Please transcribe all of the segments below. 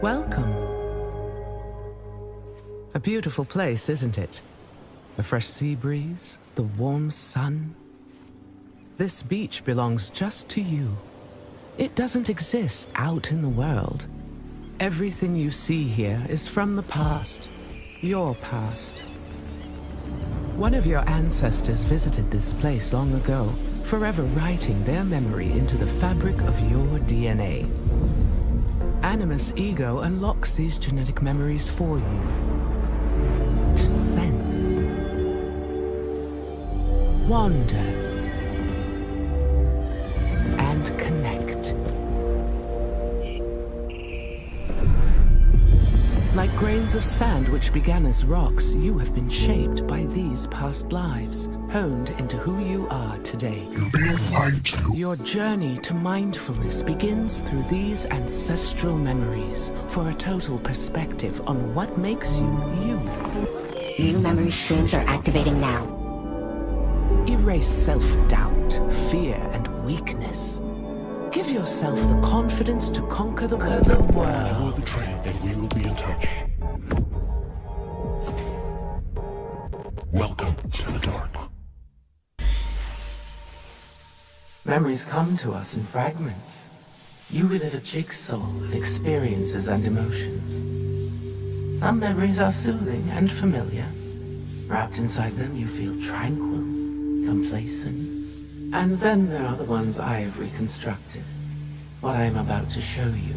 Welcome. A beautiful place, isn't it? A fresh sea breeze, the warm sun. This beach belongs just to you. It doesn't exist out in the world. Everything you see here is from the past. Your past. One of your ancestors visited this place long ago, forever writing their memory into the fabric of your DNA. Animus Ego unlocks these genetic memories for you. To sense. Wander. And connect. Like grains of sand which began as rocks, you have been shaped by these past lives, honed into who you are today. Your journey to mindfulness begins through these ancestral memories for a total perspective on what makes you, you. New memory streams are activating now. Erase self-doubt, fear, and weakness. Give yourself the confidence to conquer the world. Follow the trail and we will be in touch. Welcome to the dark. Memories come to us in fragments. You relive a jigsaw of experiences and emotions. Some memories are soothing and familiar. Wrapped inside them, you feel tranquil, complacent. And then there are the ones I have reconstructed. What I am about to show you.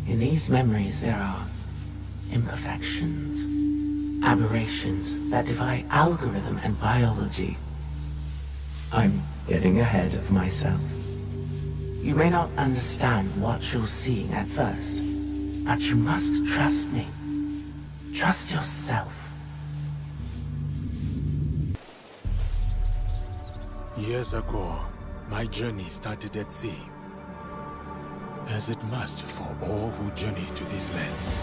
In these memories there are imperfections, aberrations that defy algorithm and biology. I'm getting ahead of myself. You may not understand what you're seeing at first, but you must trust me. Trust yourself. Years ago, my journey started at sea. As it must for all who journey to these lands.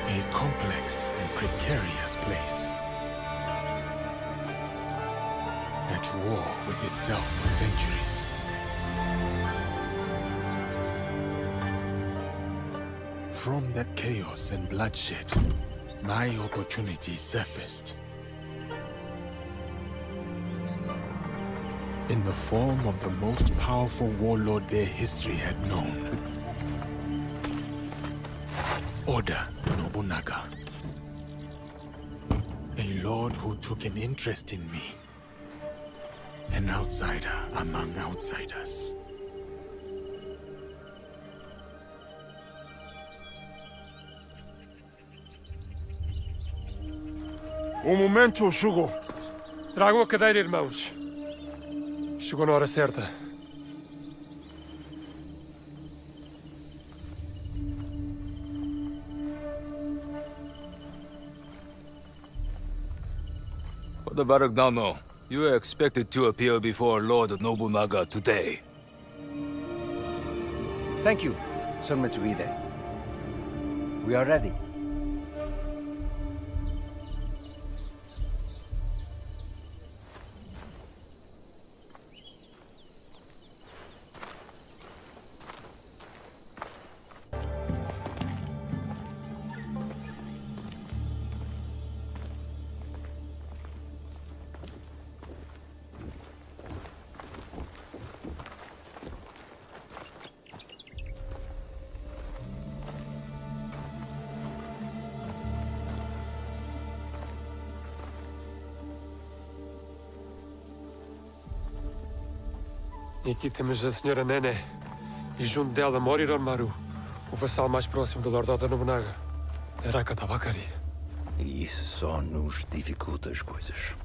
A complex and precarious place. At war with itself for centuries. From that chaos and bloodshed, my opportunity surfaced. In the form of the most powerful warlord their history had known. Oda Nobunaga. A lord who took an interest in me. An outsider among outsiders. Momento chegou. Tragam a cadeira, irmãos. Chegou na hora certa. For the Baragdano, you are expected to appear before Lord Nobunaga today. Thank you, Sir Mitsuhide. We are ready. E aqui temos a Senhora Nene. E junto dela Mori Ronmaru, o vassal mais próximo do Lord Oda Nobunaga. Araka Tabakari. E isso só nos dificulta as coisas.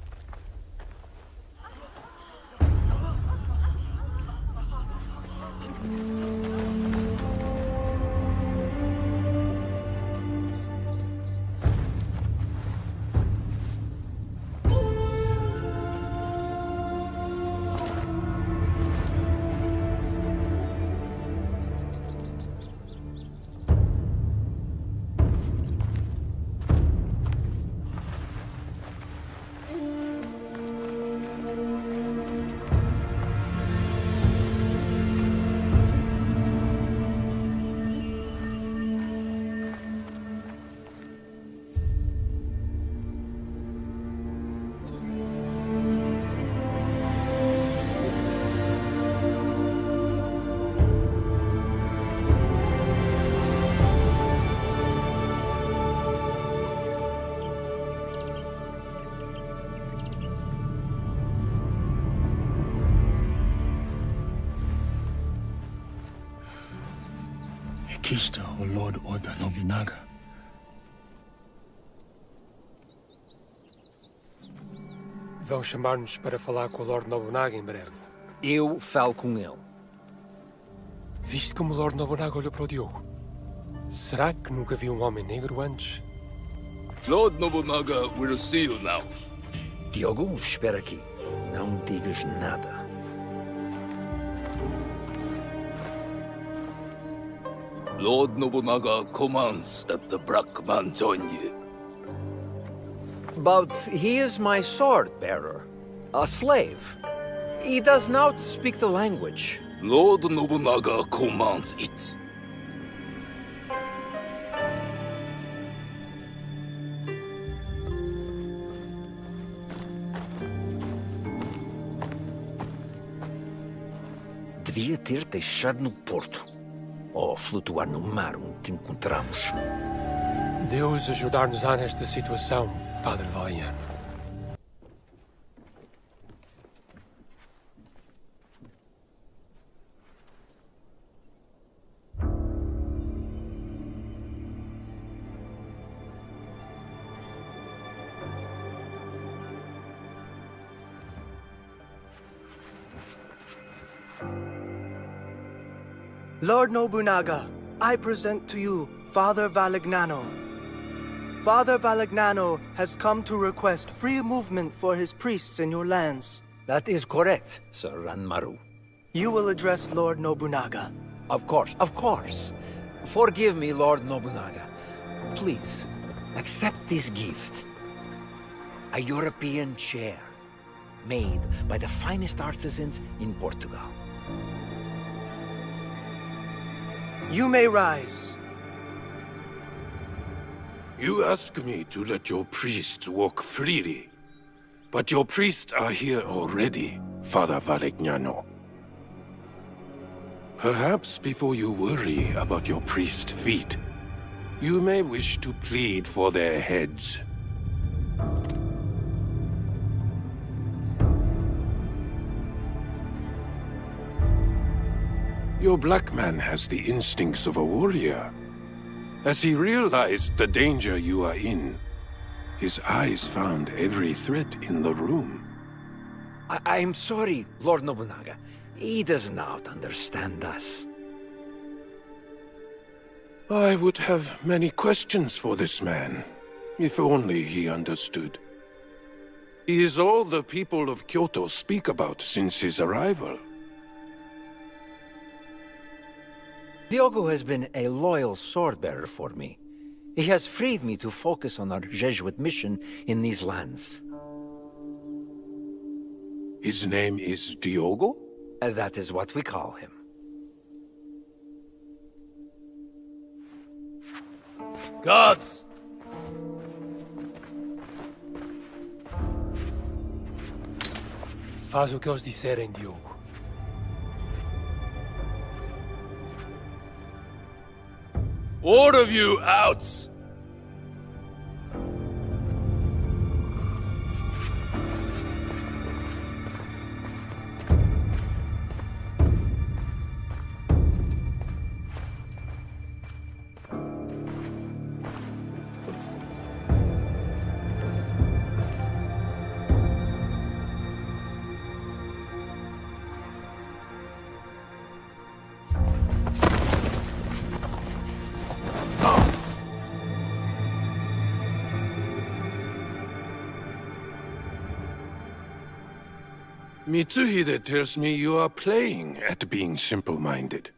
Kishta o Lord Oda Nobunaga. Vão chamar-nos para falar com o Lord Nobunaga em breve. Eu falo com ele. Viste como o Lord Nobunaga olhou para o Diogo? Será que nunca viu um homem negro antes? Lord Nobunaga will see you now. Diogo, espera aqui. Não digas nada. Lord Nobunaga commands that the black man join you. But he is my sword-bearer. A slave. He does not speak the language. Lord Nobunaga commands it. Devia ter deixado no porto. Ou flutuar no mar onde te encontramos. Deus ajudar-nos-á nesta situação, Padre Valeriano. Lord Nobunaga, I present to you Father Valignano. Father Valignano has come to request free movement for his priests in your lands. That is correct, Sir Ranmaru. You will address Lord Nobunaga. Of course, of course. Forgive me, Lord Nobunaga. Please, accept this gift. A European chair, made by the finest artisans in Portugal. You may rise. You ask me to let your priests walk freely. But your priests are here already, Father Valignano. Perhaps before you worry about your priest feet, you may wish to plead for their heads. Your black man has the instincts of a warrior. As he realized the danger you are in, his eyes found every threat in the room. I'm sorry, Lord Nobunaga. He does not understand us. I would have many questions for this man, if only he understood. He is all the people of Kyoto speak about since his arrival. Diogo has been a loyal sword-bearer for me. He has freed me to focus on our Jesuit mission in these lands. His name is Diogo? That is what we call him. Guards! Faz o que eles disserem, Diogo. All of you out! Mitsuhide tells me you are playing at being simple-minded.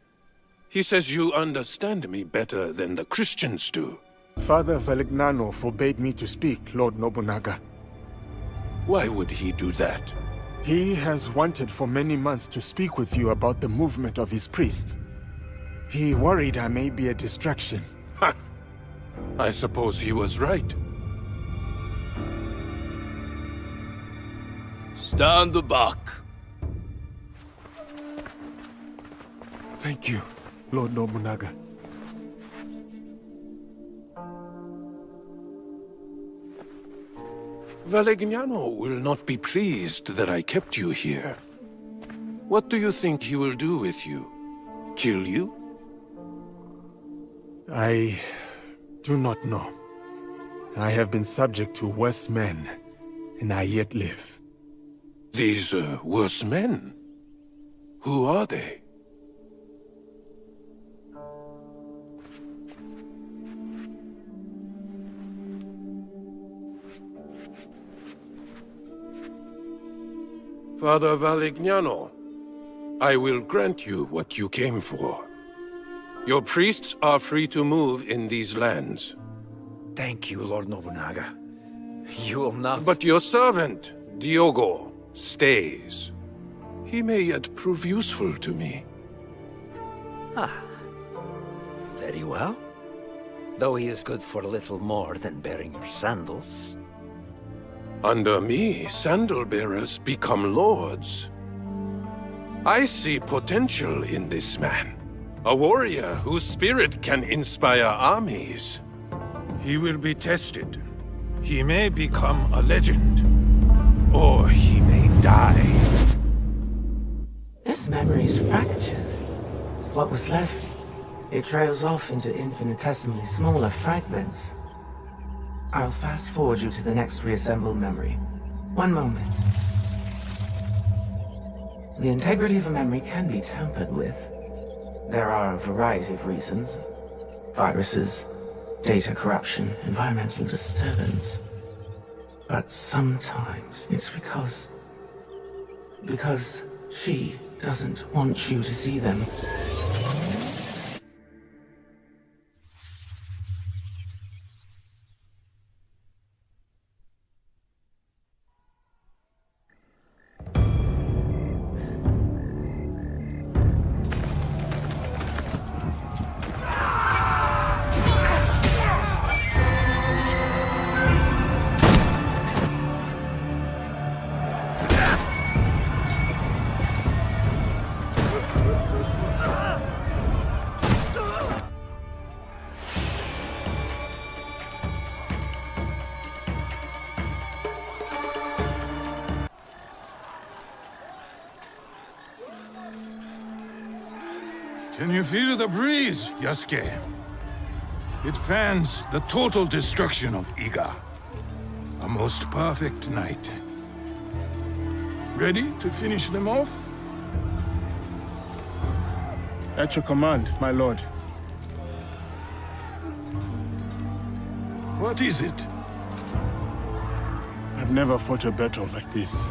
He says you understand me better than the Christians do. Father Valignano forbade me to speak, Lord Nobunaga. Why would he do that? He has wanted for many months to speak with you about the movement of his priests. He worried I may be a distraction. Ha! I suppose he was right. Stand back. Thank you, Lord Nobunaga. Valignano will not be pleased that I kept you here. What do you think he will do with you? Kill you? I do not know. I have been subject to worse men, and I yet live. These worse men? Who are they? Father Valignano, I will grant you what you came for. Your priests are free to move in these lands. Thank you, Lord Nobunaga. You will not... But your servant, Diogo, stays. He may yet prove useful to me. Ah. Very well. Though he is good for little more than bearing your sandals. Under me, sandal-bearers become lords. I see potential in this man. A warrior whose spirit can inspire armies. He will be tested. He may become a legend. Or he may die. This memory is fractured. What was left, it trails off into infinitesimally smaller fragments. I'll fast forward you to the next reassembled memory. One moment. The integrity of a memory can be tampered with. There are a variety of reasons. Viruses, data corruption, environmental disturbance. But sometimes it's because she doesn't want you to see them. Can you feel the breeze, Yasuke? It fans the total destruction of Iga. A most perfect night. Ready to finish them off? At your command, my lord. What is it? I've never fought a battle like this.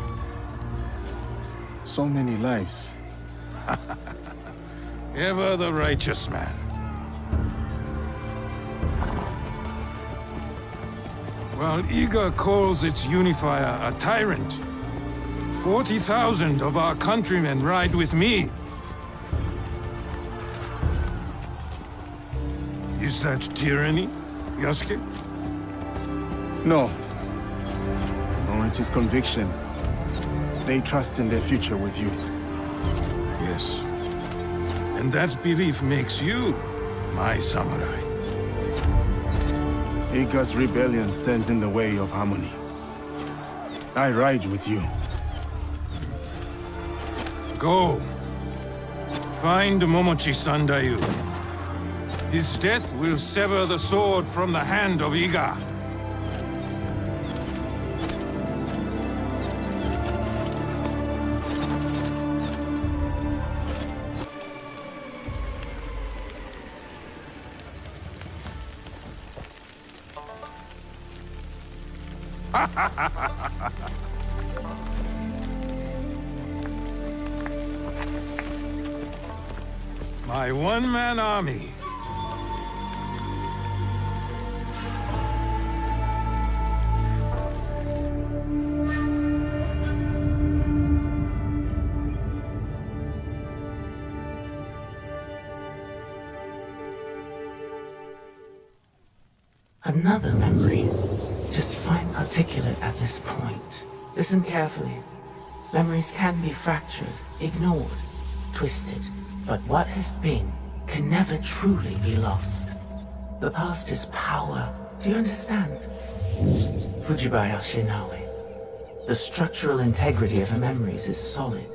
So many lives. Ever the righteous man. While Iga calls its unifier a tyrant, 40,000 of our countrymen ride with me. Is that tyranny, Yasuke? No. No, it is conviction. They trust in their future with you. Yes. And that belief makes you my samurai. Iga's rebellion stands in the way of harmony. I ride with you. Go. Find Momochi Sandayu. His death will sever the sword from the hand of Iga. My one-man army. Another memory. Just fine particulate at this point. Listen carefully. Memories can be fractured, ignored, twisted. But what has been can never truly be lost. The past is power. Do you understand? Fujibayashi Naoe. The structural integrity of her memories is solid.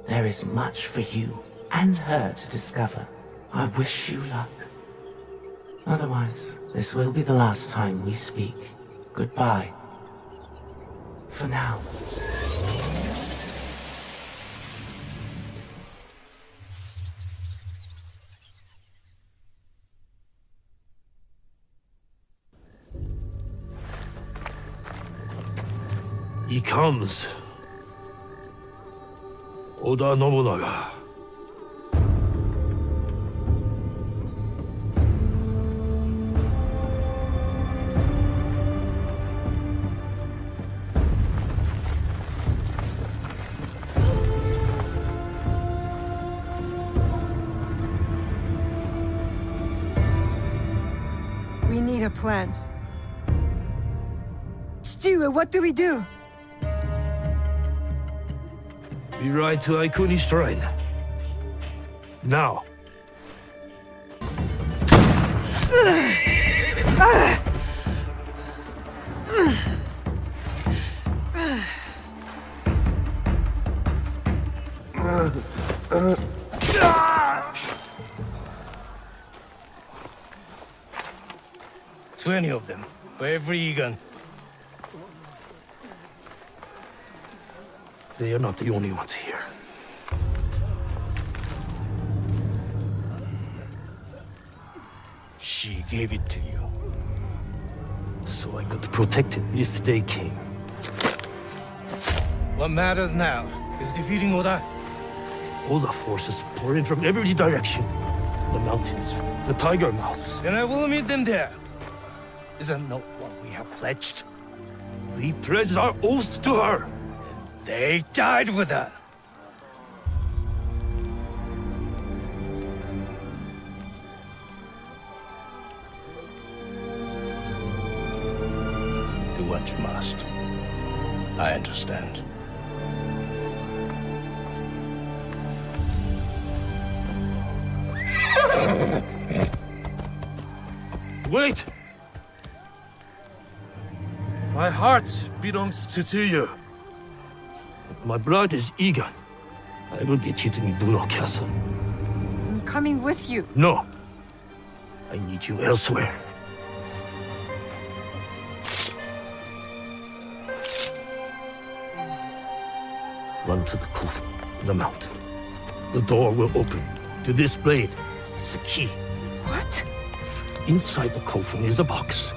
There is much for you and her to discover. I wish you luck. Otherwise, this will be the last time we speak. Goodbye. For now. He comes. Oda Nobunaga. We need a plan. Stewie, what do we do? We ride to Aikuni's shrine. Now. "20 of them, for every Egan." They are not the only ones here. She gave it to you. So I could protect him if they came. What matters now is defeating Oda. All the forces pour in from every direction. The mountains, the tiger mouths. Then I will meet them there. Is that not what we have pledged? We pledged our oaths to her. They died with her. Do what you must. I understand. Wait! My heart belongs to you. My blood is Egan. I will get you to Mibuno Castle. I'm coming with you. No. I need you elsewhere. Run to the Kufu, the mountain. The door will open. To this blade is a key. What? Inside the coffin is a box.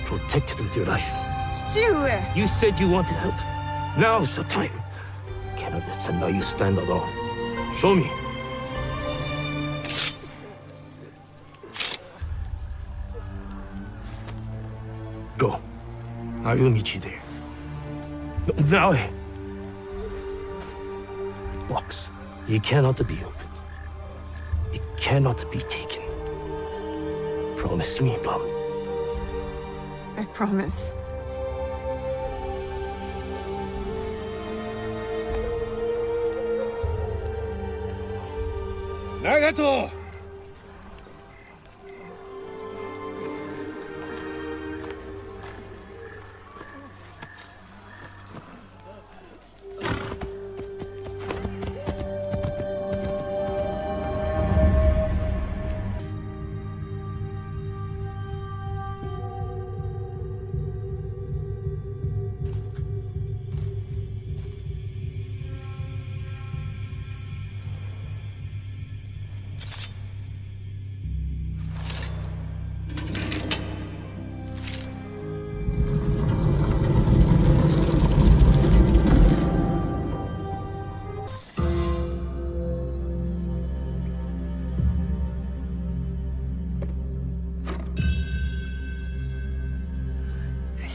Protect it with your life. Stewie! You said you wanted help. Now's the time. Cannot let Sengoku stand alone. Show me. Go. I will meet you there. Naoe! Box. It cannot be opened. It cannot be taken. Promise me, Plum. I promise. Nagato!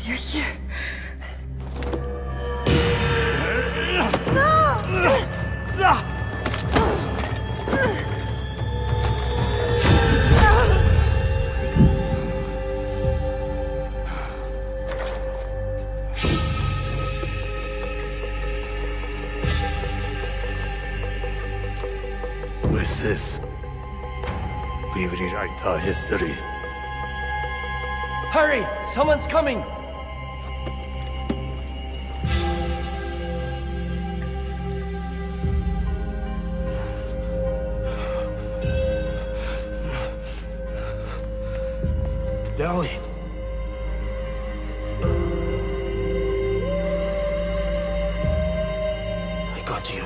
You're here. With this, we rewrite our history. Hurry! Someone's coming! valley. I got you.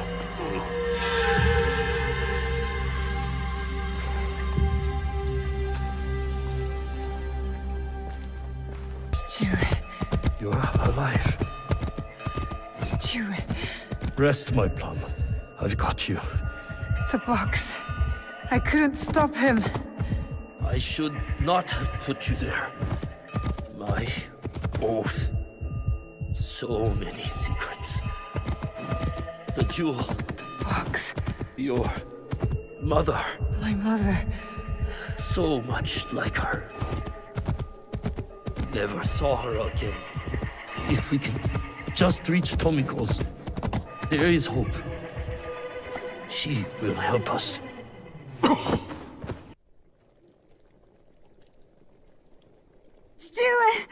You're alive. Rest, my plum. I've got you. The box. I couldn't stop him. I should not have put you there. My oath. So many secrets. The jewel. The box. Your mother. My mother. So much like her. Never saw her again. If we can just reach Tomiko's, there is hope. She will help us. Stuart!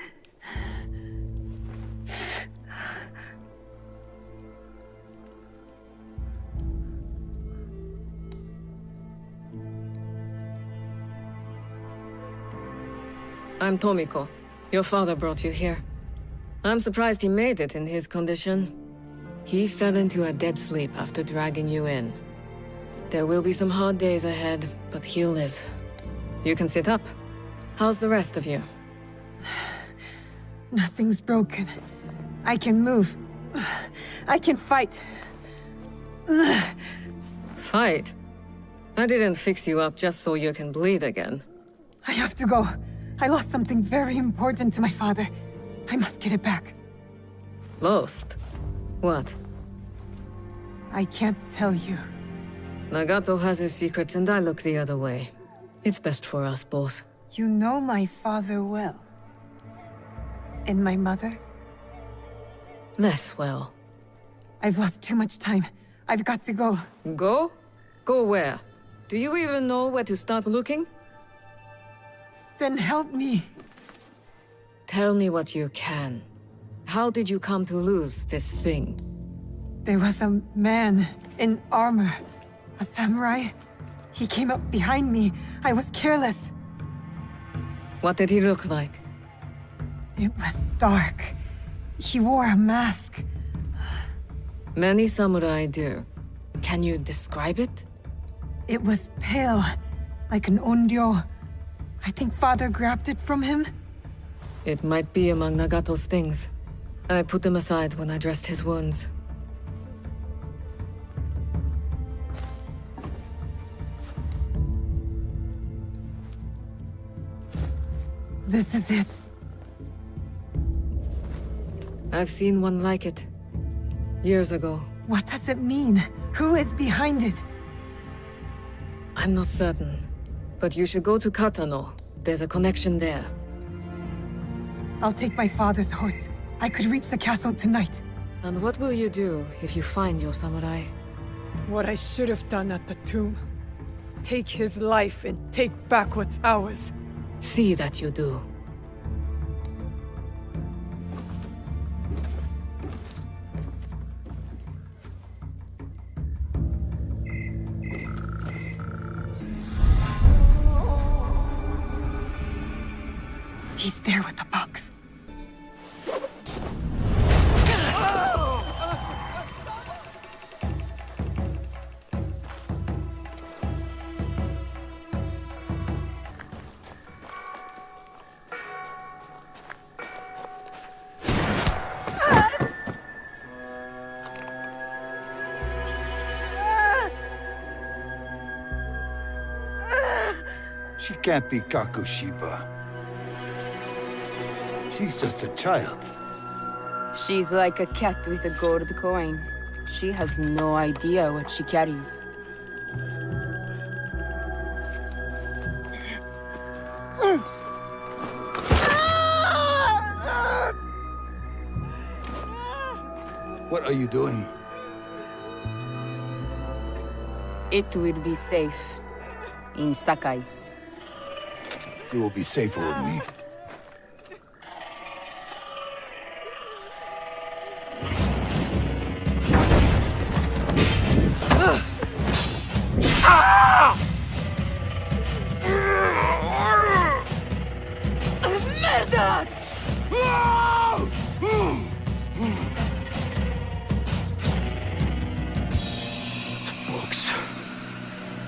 I'm Tomiko. Your father brought you here. I'm surprised he made it in his condition. He fell into a dead sleep after dragging you in. There will be some hard days ahead, but he'll live. You can sit up. How's the rest of you? Nothing's broken. I can move. I can fight. Fight? I didn't fix you up just so you can bleed again. I have to go. I lost something very important to my father. I must get it back. Lost? What? I can't tell you. Nagato has his secrets and I look the other way. It's best for us both. You know my father well. And my mother? Less well. I've lost too much time. I've got to go. Go? Go where? Do you even know where to start looking? Then help me. Tell me what you can. How did you come to lose this thing? There was a man in armor. A samurai. He came up behind me. I was careless. What did he look like? It was dark. He wore a mask. Many samurai do. Can you describe it? It was pale, like an onryo. I think father grabbed it from him. It might be among Nagato's things. I put them aside when I dressed his wounds. This is it. I've seen one like it. Years ago. What does it mean? Who is behind it? I'm not certain. But you should go to Katano. There's a connection there. I'll take my father's horse. I could reach the castle tonight. And what will you do if you find your samurai? What I should have done at the tomb. Take his life and take back what's ours. See that you do. He's there with the box. She can't be Kakushiba. She's just a child. She's like a cat with a gold coin. She has no idea what she carries. What are you doing? It will be safe in Sakai. You will be safer with me.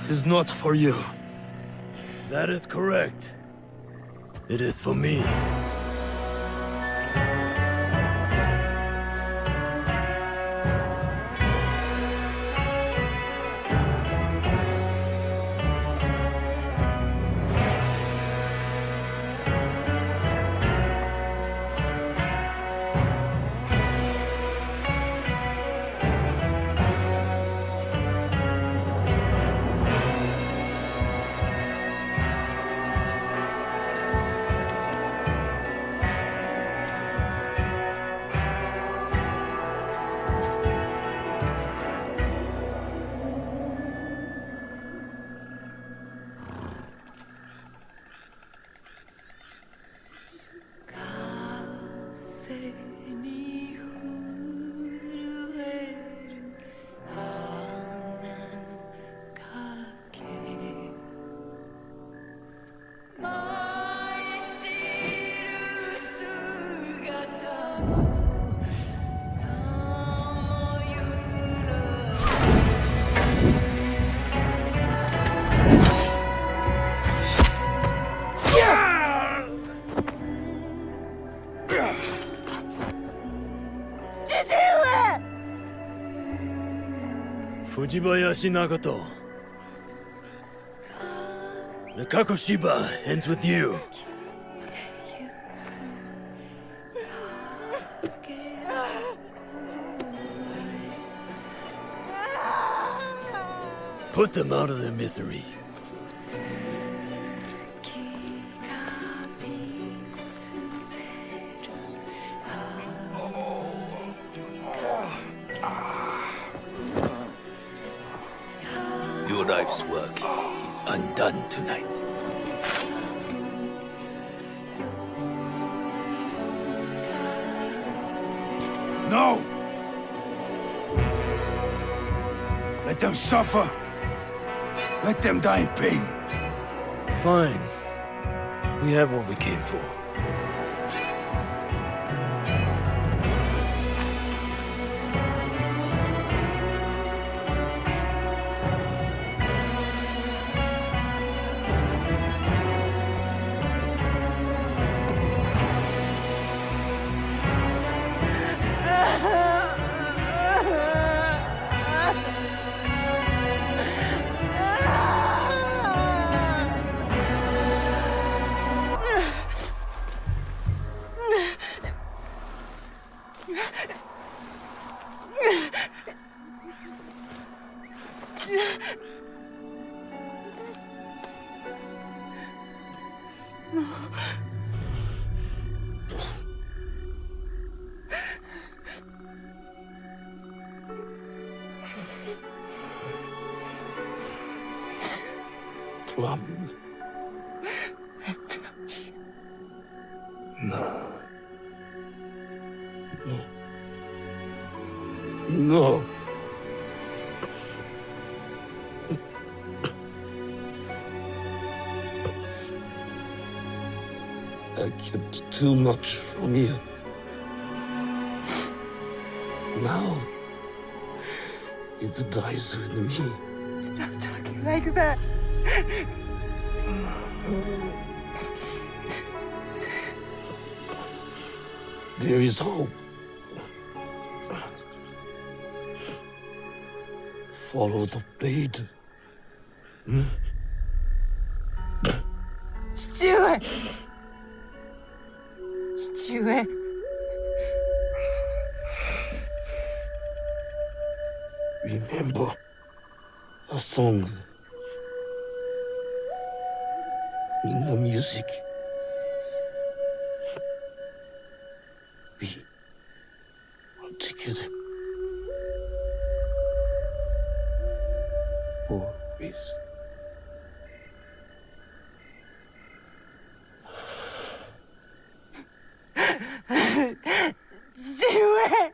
is not for you. That is correct. It is for me. Fujibayashi Naoe. The Kakoshiba ends with you. Put them out of their misery. Your life's work is undone tonight. No! Let them suffer. Let them die in pain. Fine. We have what we came for. Plum. No. No. No. I kept too much from you. Now, it dies with me. Stop talking like that. There is hope. Follow the blade. Stuart! Stuart. Remember the song in the music. We are together. Always. Stuart.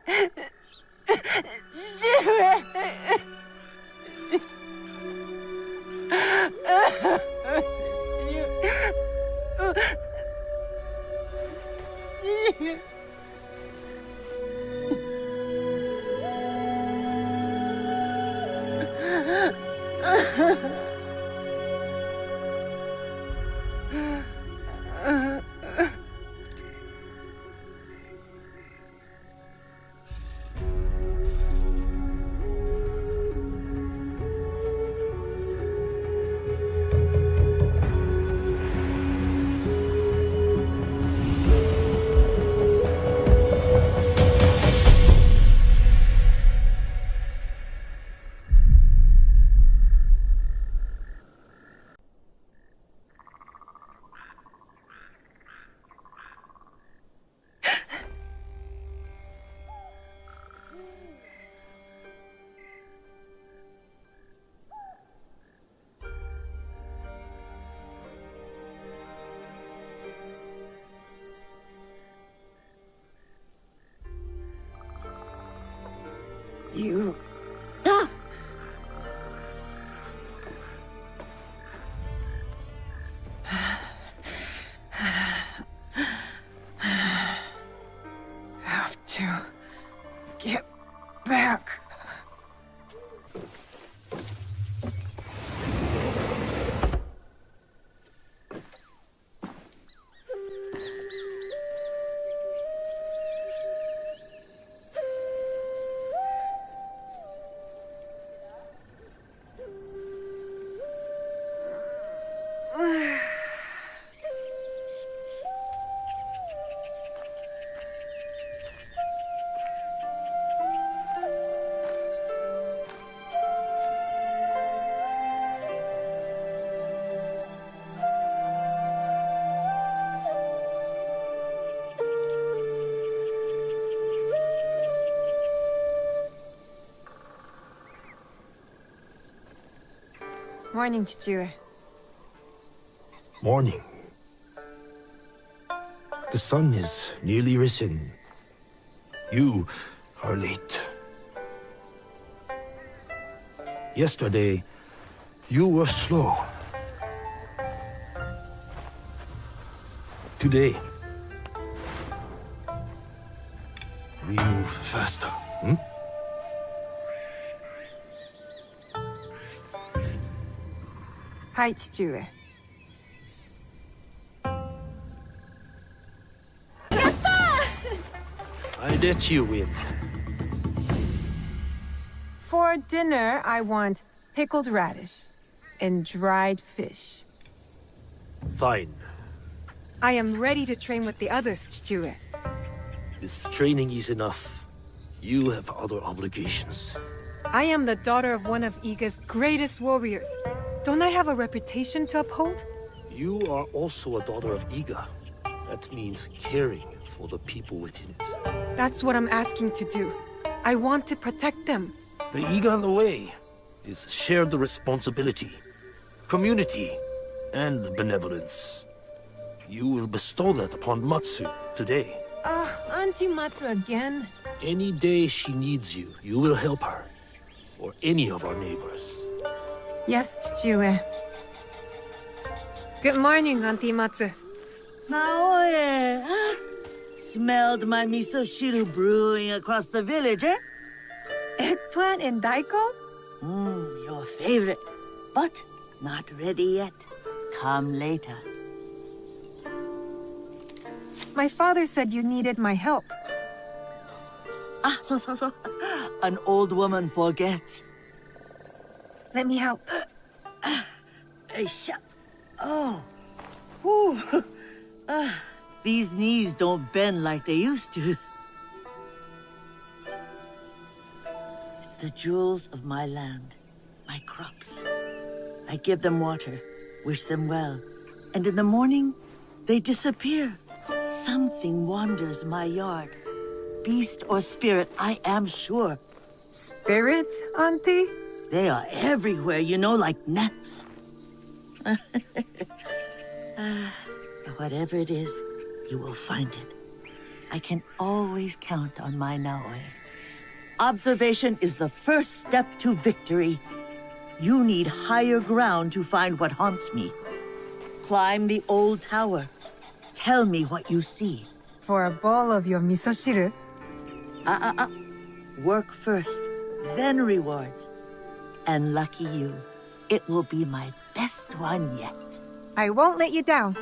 Morning, Chichue. Morning. The sun is nearly risen. You are late. Yesterday, you were slow. Today, we move faster, hmm? Hi, Chichue. I let you win. For dinner, I want pickled radish and dried fish. Fine. I am ready to train with the others, Chichue. This training is enough. You have other obligations. I am the daughter of one of Iga's greatest warriors. Don't I have a reputation to uphold? You are also a daughter of Iga. That means caring for the people within it. That's what I'm asking to do. I want to protect them. The Iga in the way is shared responsibility, community, and benevolence. You will bestow that upon Matsu today. Auntie Matsu again? Any day she needs you, you will help her. Or any of our neighbors. Yes, Chichue. Good morning, Auntie Matsu. Naoe! Smelled my miso shiru brewing across the village, eh? Eggplant and daiko? Your favorite. But not ready yet. Come later. My father said you needed my help. So. An old woman forgets. Let me help. Oh. Whew. These knees don't bend like they used to. The jewels of my land, my crops. I give them water, wish them well, and in the morning, they disappear. Something wanders my yard. Beast or spirit, I am sure. Spirits, Auntie? They are everywhere, you know, like gnats. Whatever it is, you will find it. I can always count on my Naoe. Observation is the first step to victory. You need higher ground to find what haunts me. Climb the old tower. Tell me what you see. For a bowl of your miso shiru? Work first, then rewards. And lucky you, it will be my best one yet. I won't let you down.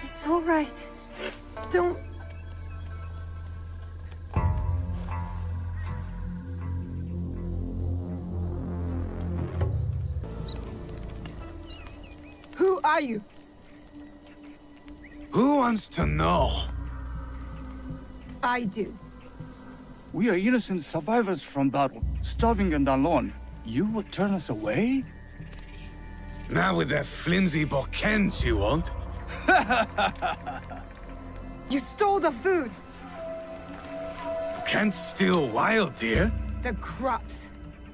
It's all right. Don't... Who are you? Who wants to know? I do. We are innocent survivors from battle, starving and alone. You would turn us away? Not with that flimsy bokens, you won't. You stole the food! Can't steal wild deer. The crops.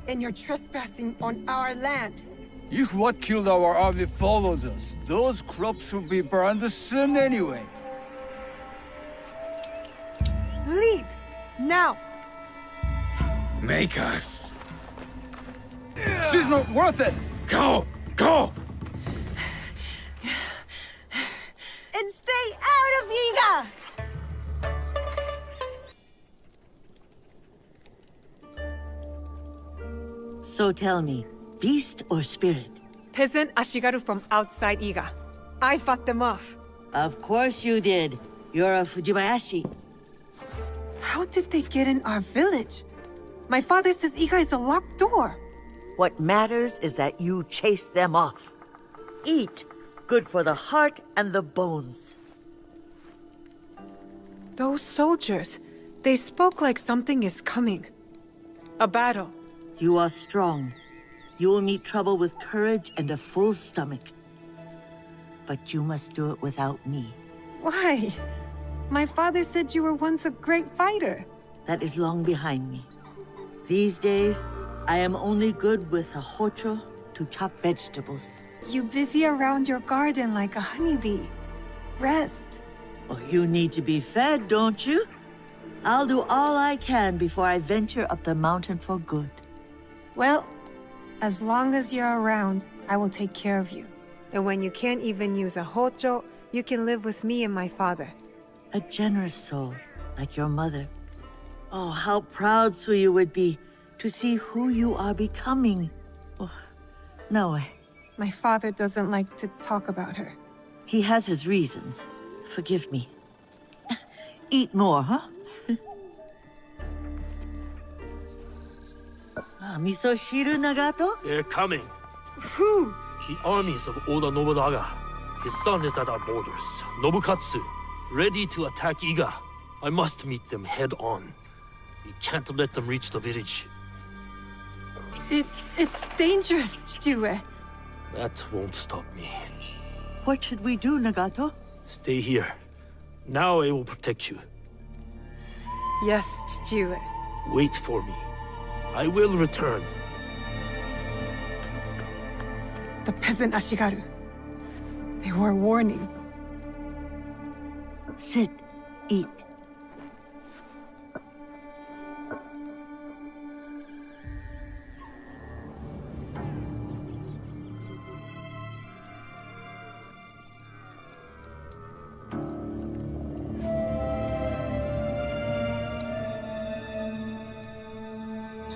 And you're trespassing on our land. If what killed our army follows us, those crops will be burned soon anyway. Leave! Now! Make us. She's not worth it! Go! Go! And stay out of Iga! So tell me, beast or spirit? Peasant Ashigaru from outside Iga. I fought them off. Of course you did. You're a Fujibayashi. How did they get in our village? My father says Iga is a locked door. What matters is that you chase them off. Eat. Good for the heart and the bones. Those soldiers, they spoke like something is coming. A battle. You are strong. You will meet trouble with courage and a full stomach. But you must do it without me. Why? My father said you were once a great fighter. That is long behind me. These days, I am only good with a hocho to chop vegetables. You busy around your garden like a honeybee. Rest. Oh, you need to be fed, don't you? I'll do all I can before I venture up the mountain for good. Well, as long as you're around, I will take care of you. And when you can't even use a hocho, you can live with me and my father. A generous soul, like your mother. Oh, how proud Suyu would be to see who you are becoming. Oh, Naoe. My father doesn't like to talk about her. He has his reasons. Forgive me. Eat more, huh? Misoshiru, Nagato? They're coming. Who? The armies of Oda Nobunaga. His son is at our borders, Nobukatsu, ready to attack Iga. I must meet them head on. We can't let them reach the village. It's dangerous, Chijue. That won't stop me. What should we do, Nagato? Stay here. Now I will protect you. Yes, Chijue. Wait for me. I will return. The peasant Ashigaru. They were a warning. Sit. Eat.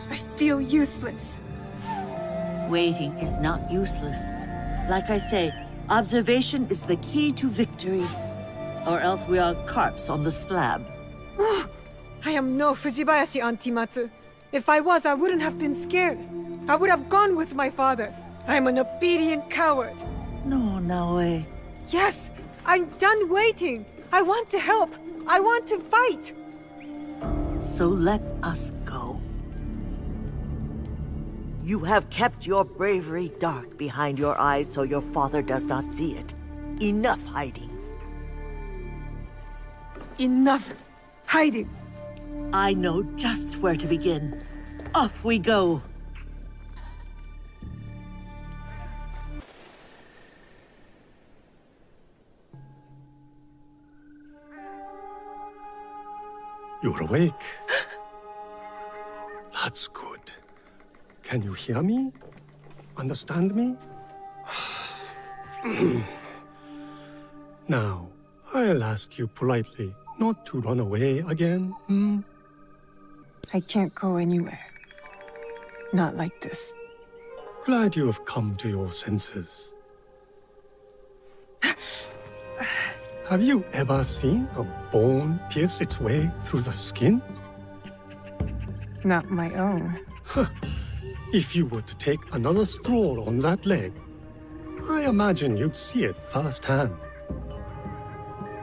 I feel useless. Waiting is not useless. Like I say, observation is the key to victory. Or else we are carps on the slab. I am no Fujibayashi Antimatsu. If I was, I wouldn't have been scared. I would have gone with my father. I am an obedient coward. No, Naoe. Yes, I'm done waiting. I want to help. I want to fight. So let us go. You have kept your bravery dark behind your eyes so your father does not see it. Enough hiding. Enough hiding. I know just where to begin. Off we go. You're awake. That's good. Can you hear me? Understand me? Now, I'll ask you politely not to run away again, I can't go anywhere. Not like this. Glad you have come to your senses. Have you ever seen a bone pierce its way through the skin? Not my own. If you were to take another stroll on that leg, I imagine you'd see it firsthand.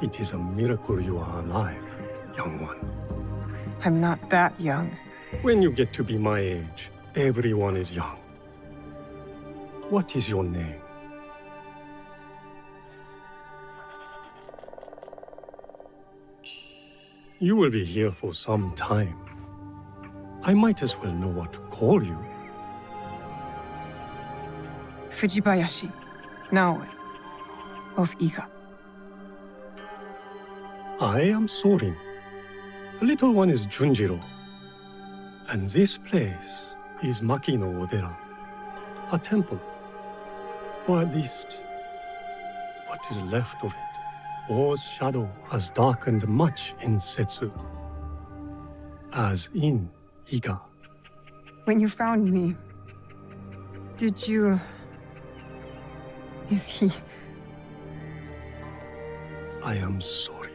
It is a miracle you are alive, young one. I'm not that young. When you get to be my age, everyone is young. What is your name? You will be here for some time. I might as well know what to call you. Fujibayashi Naoe of Iga. I am Sorin. The little one is Junjiro. And this place is Makino Odera, a temple. Or at least, what is left of it. War's shadow has darkened much in Setsu, as in Iga. When you found me, did you... Is he... I am sorry.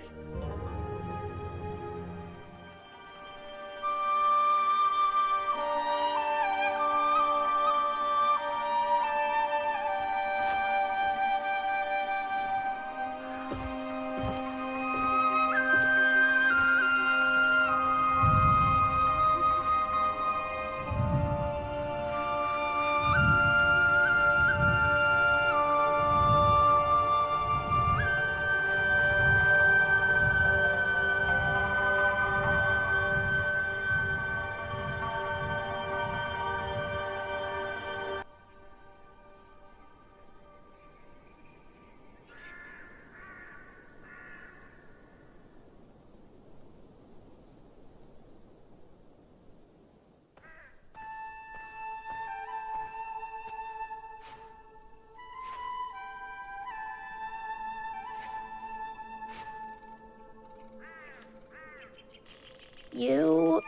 You...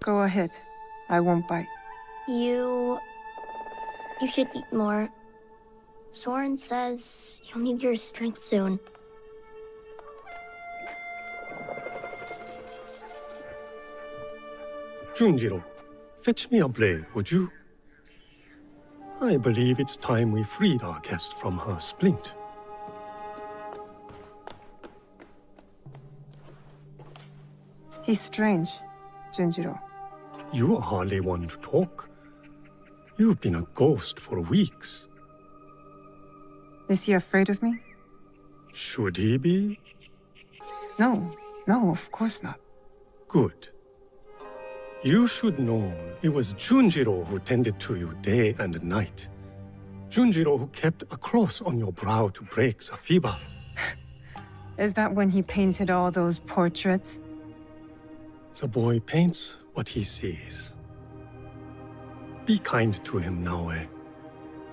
Go ahead. I won't bite. You should eat more. Soren says you'll need your strength soon. Junjiro, fetch me a blade, would you? I believe it's time we freed our guest from her splint. He's strange, Junjiro. You are hardly one to talk. You've been a ghost for weeks. Is he afraid of me? Should he be? No, of course not. Good. You should know it was Junjiro who tended to you day and night. Junjiro who kept a cross on your brow to break the fever. Is that when he painted all those portraits? The boy paints what he sees. Be kind to him, Naoe.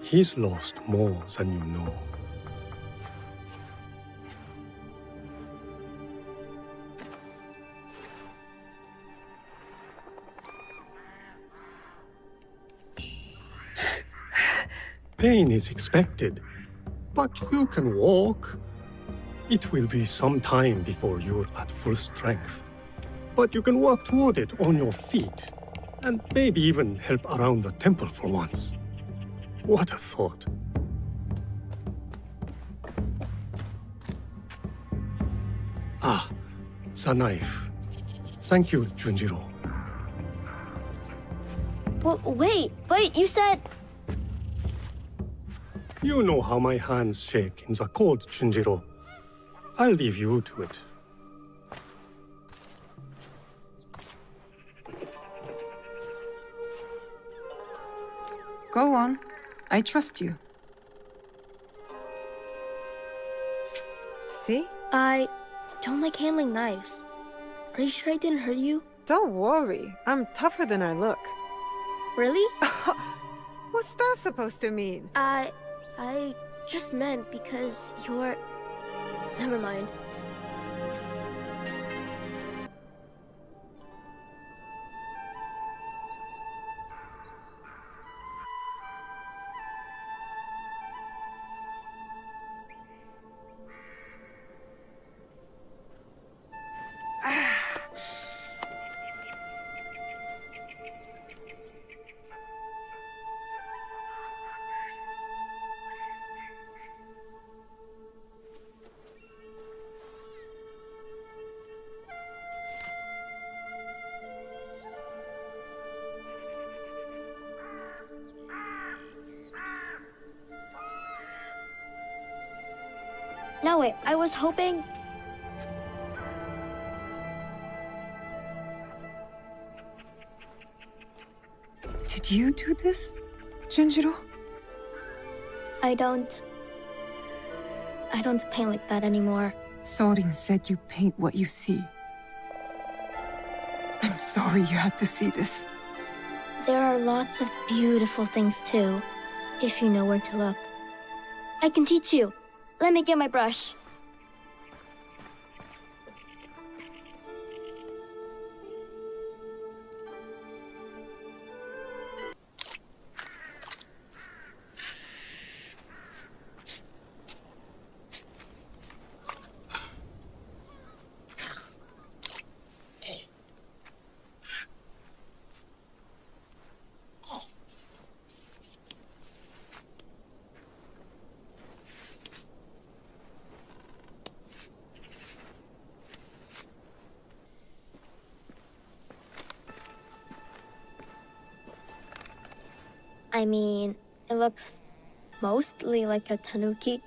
He's lost more than you know. Pain is expected, but you can walk. It will be some time before you're at full strength. But you can work toward it on your feet, and maybe even help around the temple for once. What a thought. Ah, the knife. Thank you, Junjiro. Wait, you said... You know how my hands shake in the cold, Junjiro. I'll leave you to it. Go on. I trust you. See? I don't like handling knives. Are you sure I didn't hurt you? Don't worry. I'm tougher than I look. Really? What's that supposed to mean? I just meant because you're... Never mind. No, wait, I was hoping... Did you do this, Junjiro? I don't paint like that anymore. Sorin said you paint what you see. I'm sorry you had to see this. There are lots of beautiful things too, if you know where to look. I can teach you. Let me get my brush. I mean, it looks mostly like a tanuki.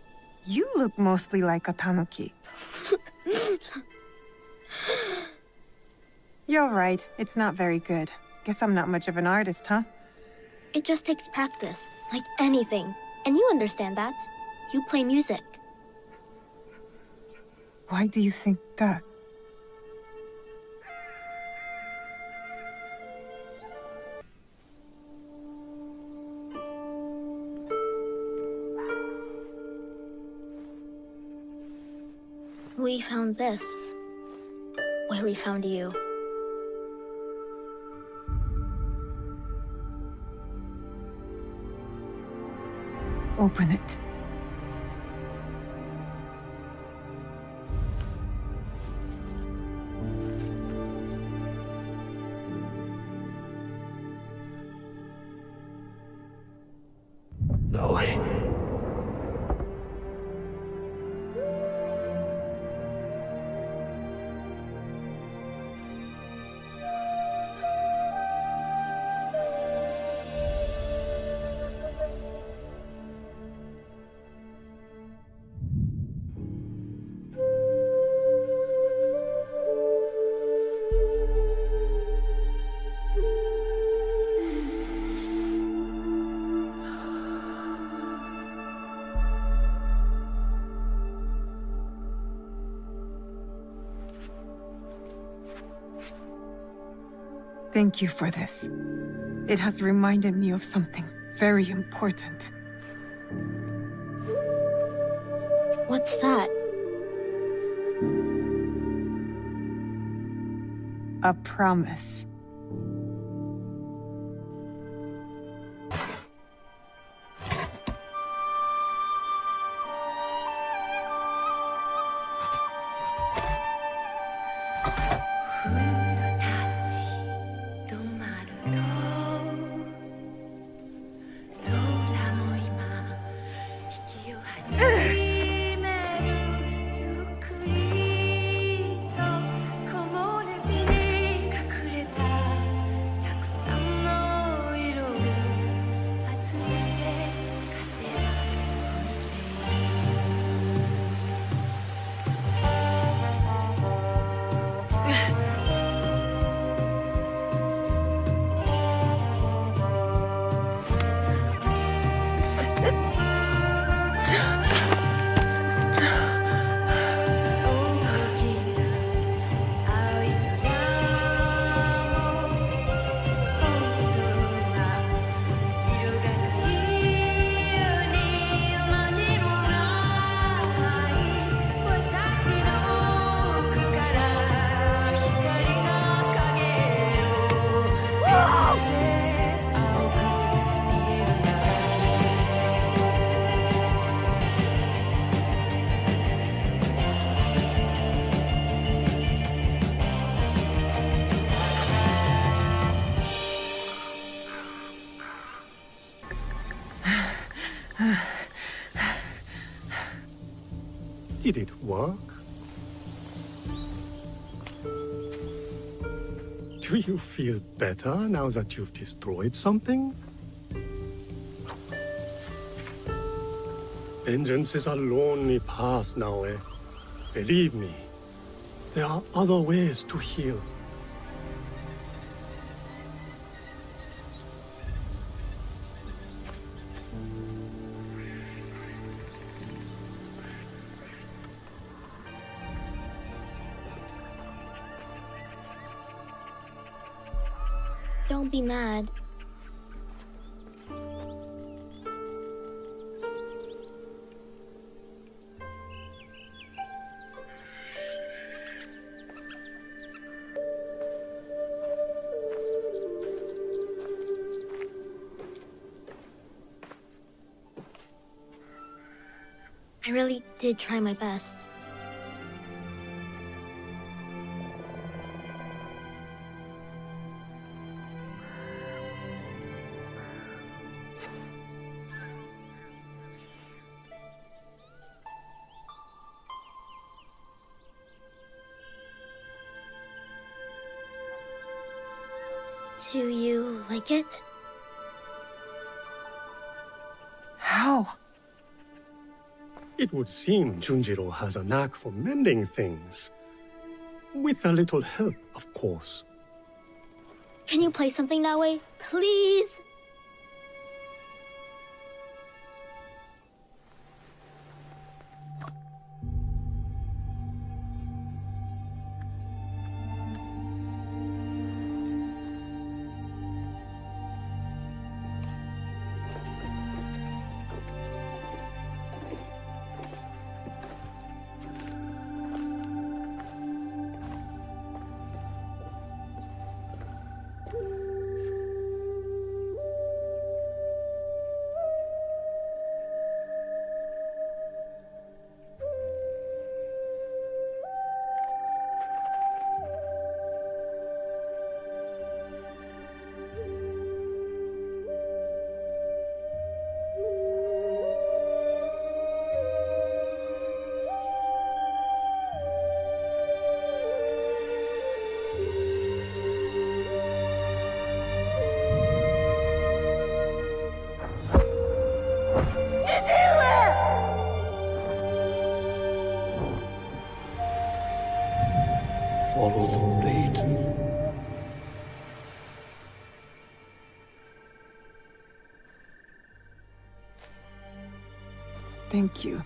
You look mostly like a tanuki. You're right, it's not very good. Guess I'm not much of an artist, huh? It just takes practice, like anything. And you understand that. You play music. Why do you think that? We found this. Where that we found you. Open it. Naoe. Thank you for this. It has reminded me of something very important. What's that? A promise. Did it work? Do you feel better now that you've destroyed something? Vengeance is a lonely path, Naoe. Believe me, there are other ways to heal. Don't be mad. I really did try my best. Do you like it? How? It would seem Junjiro has a knack for mending things. With a little help, of course. Can you play something, Naoe? Please? Thank you.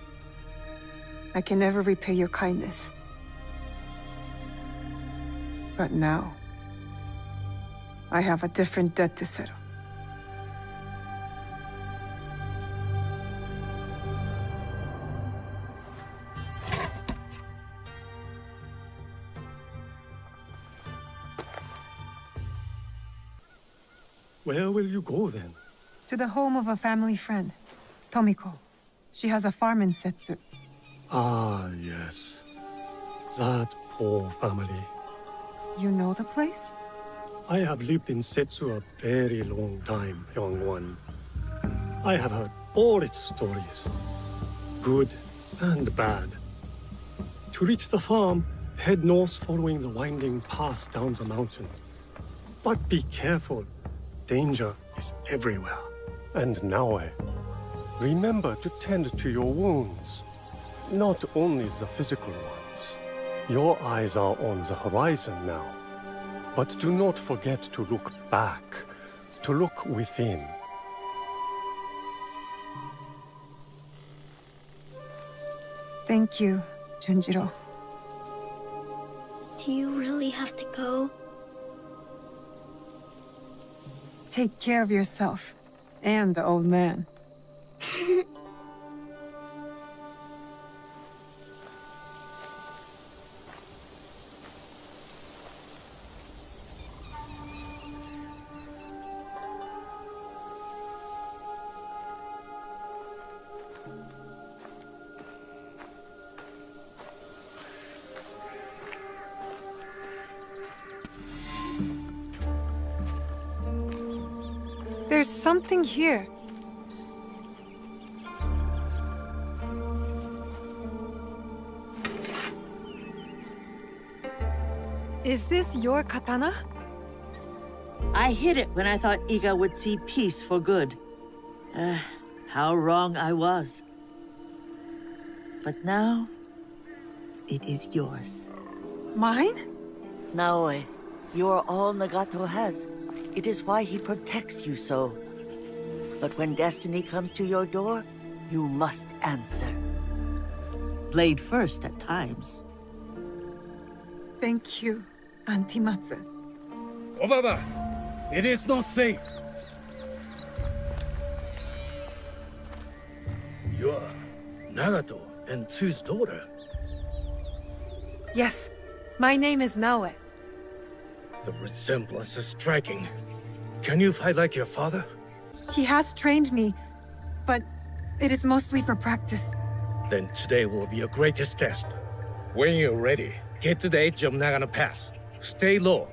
I can never repay your kindness. But now, I have a different debt to settle. Where will you go then? To the home of a family friend, Tomiko. She has a farm in Setsu. Ah, yes. That poor family. You know the place? I have lived in Setsu a very long time, young one. I have heard all its stories, good and bad. To reach the farm, head north following the winding path down the mountain. But be careful. Danger is everywhere. And Naoe, remember to tend to your wounds. Not only the physical ones. Your eyes are on the horizon now. But do not forget to look back, to look within. Thank you, Junjiro. Do you really have to go? Take care of yourself, and the old man. There's something here. Is this your katana? I hid it when I thought Iga would see peace for good. How wrong I was. But now, it is yours. Mine? Naoe, you are all Nagato has. It is why he protects you so. But when destiny comes to your door, you must answer. Blade first at times. Thank you, Auntie Matsu. Obaba, it is not safe. You are Nagato and Tsu's daughter. Yes, my name is Naoe. The resemblance is striking. Can you fight like your father? He has trained me, but it is mostly for practice. Then today will be your greatest test. When you're ready, get to the edge of Nagano Pass. Stay low.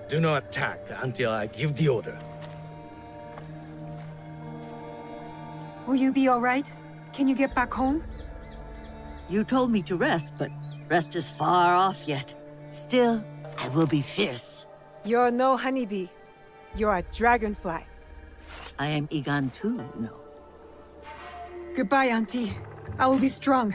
Do not attack until I give the order. Will you be all right? Can you get back home? You told me to rest, but rest is far off yet. Still, I will be fierce. You're no honeybee. You're a dragonfly. I am Igan too, no. Goodbye, Auntie. I will be strong.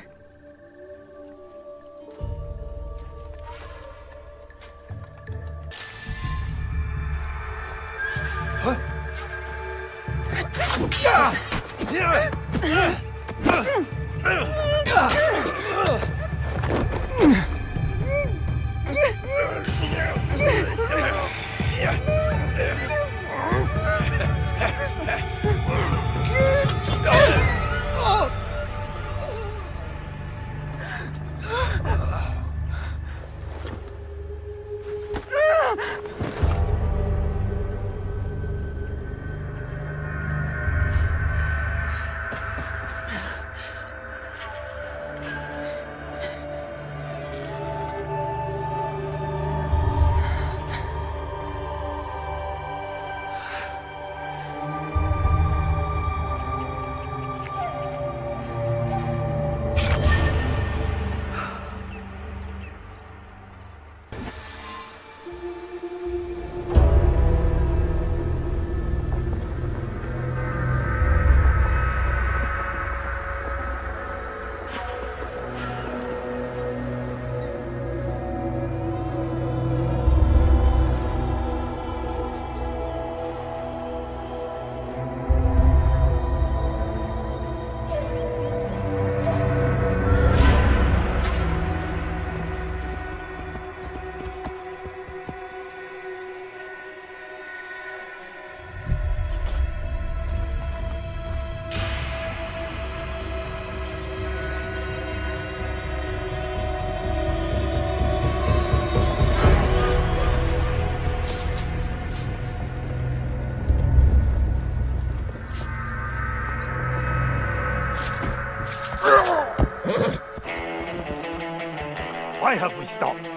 Why have we stopped?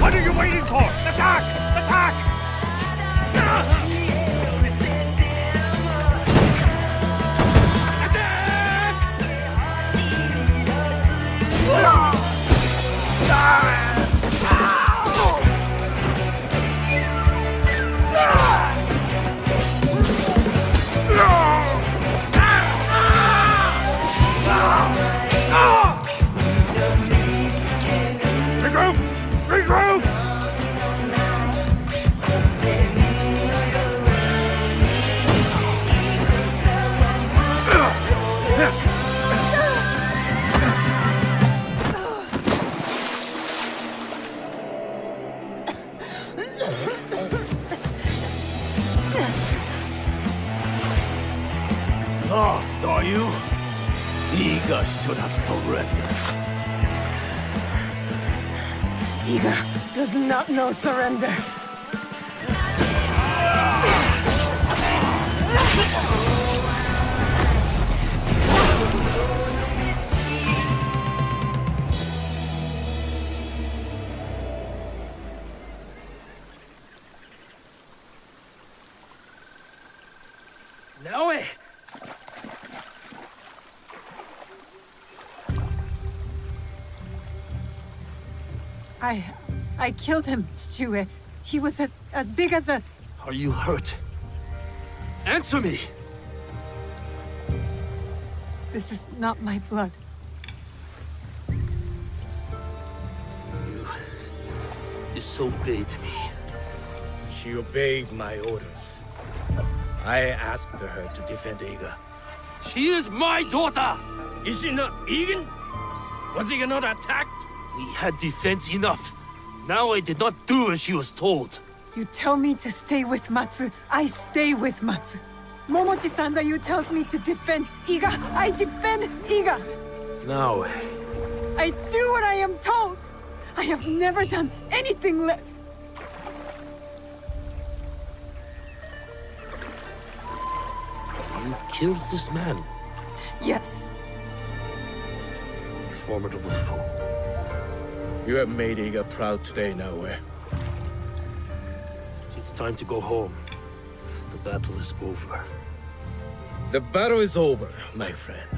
What are you waiting for? Attack! Attack! Regroup! Regroup! Lost, are you? Iga should have surrendered. Iga does not know surrender. Naoe! I killed him, Chichiue. He was as big as a... Are you hurt? Answer me! This is not my blood. You disobeyed me. She obeyed my orders. I asked her to defend Iga. She is my daughter! Is she not Egan? Was Iga not attacked? We had defense enough. Now I did not do as she was told. You tell me to stay with Matsu, I stay with Matsu. Momochi-san you tells me to defend Iga, I defend Iga. Now, I do what I am told. I have never done anything less. you killed this man. Yes. Formidable foe. You have made Iga proud today, Naoe. It's time to go home. The battle is over. The battle is over, my friend.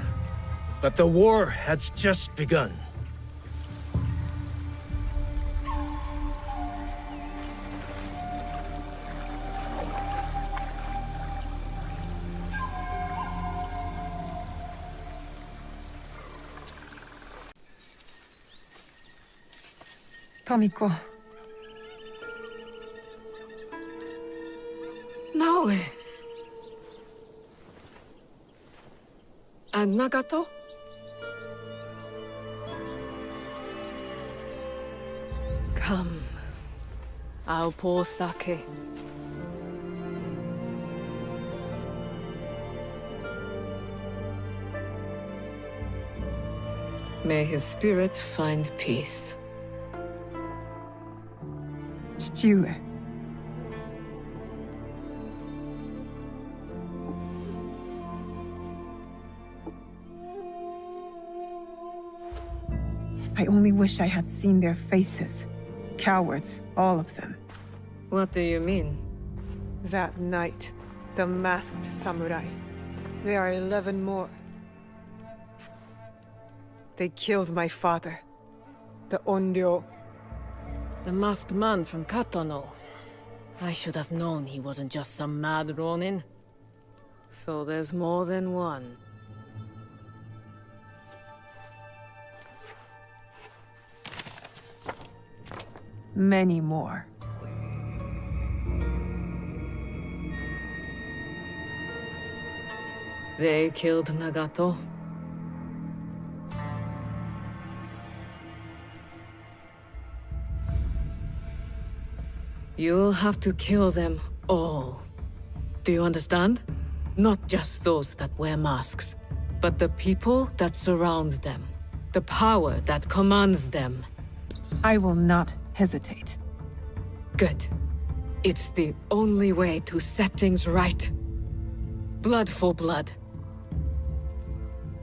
But the war has just begun. Tomiko. Naoe. And Nagato? Come. I'll pour sake. May his spirit find peace. Chichiue. I only wish I had seen their faces. Cowards, all of them. What do you mean? That night, the masked samurai. There are 11 more. They killed my father, the Onryo. The masked man from Katano. I should have known he wasn't just some mad ronin. So there's more than one. Many more. They killed Nagato. You'll have to kill them all. Do you understand? Not just those that wear masks, but the people that surround them. The power that commands them. I will not hesitate. Good. It's the only way to set things right. Blood for blood.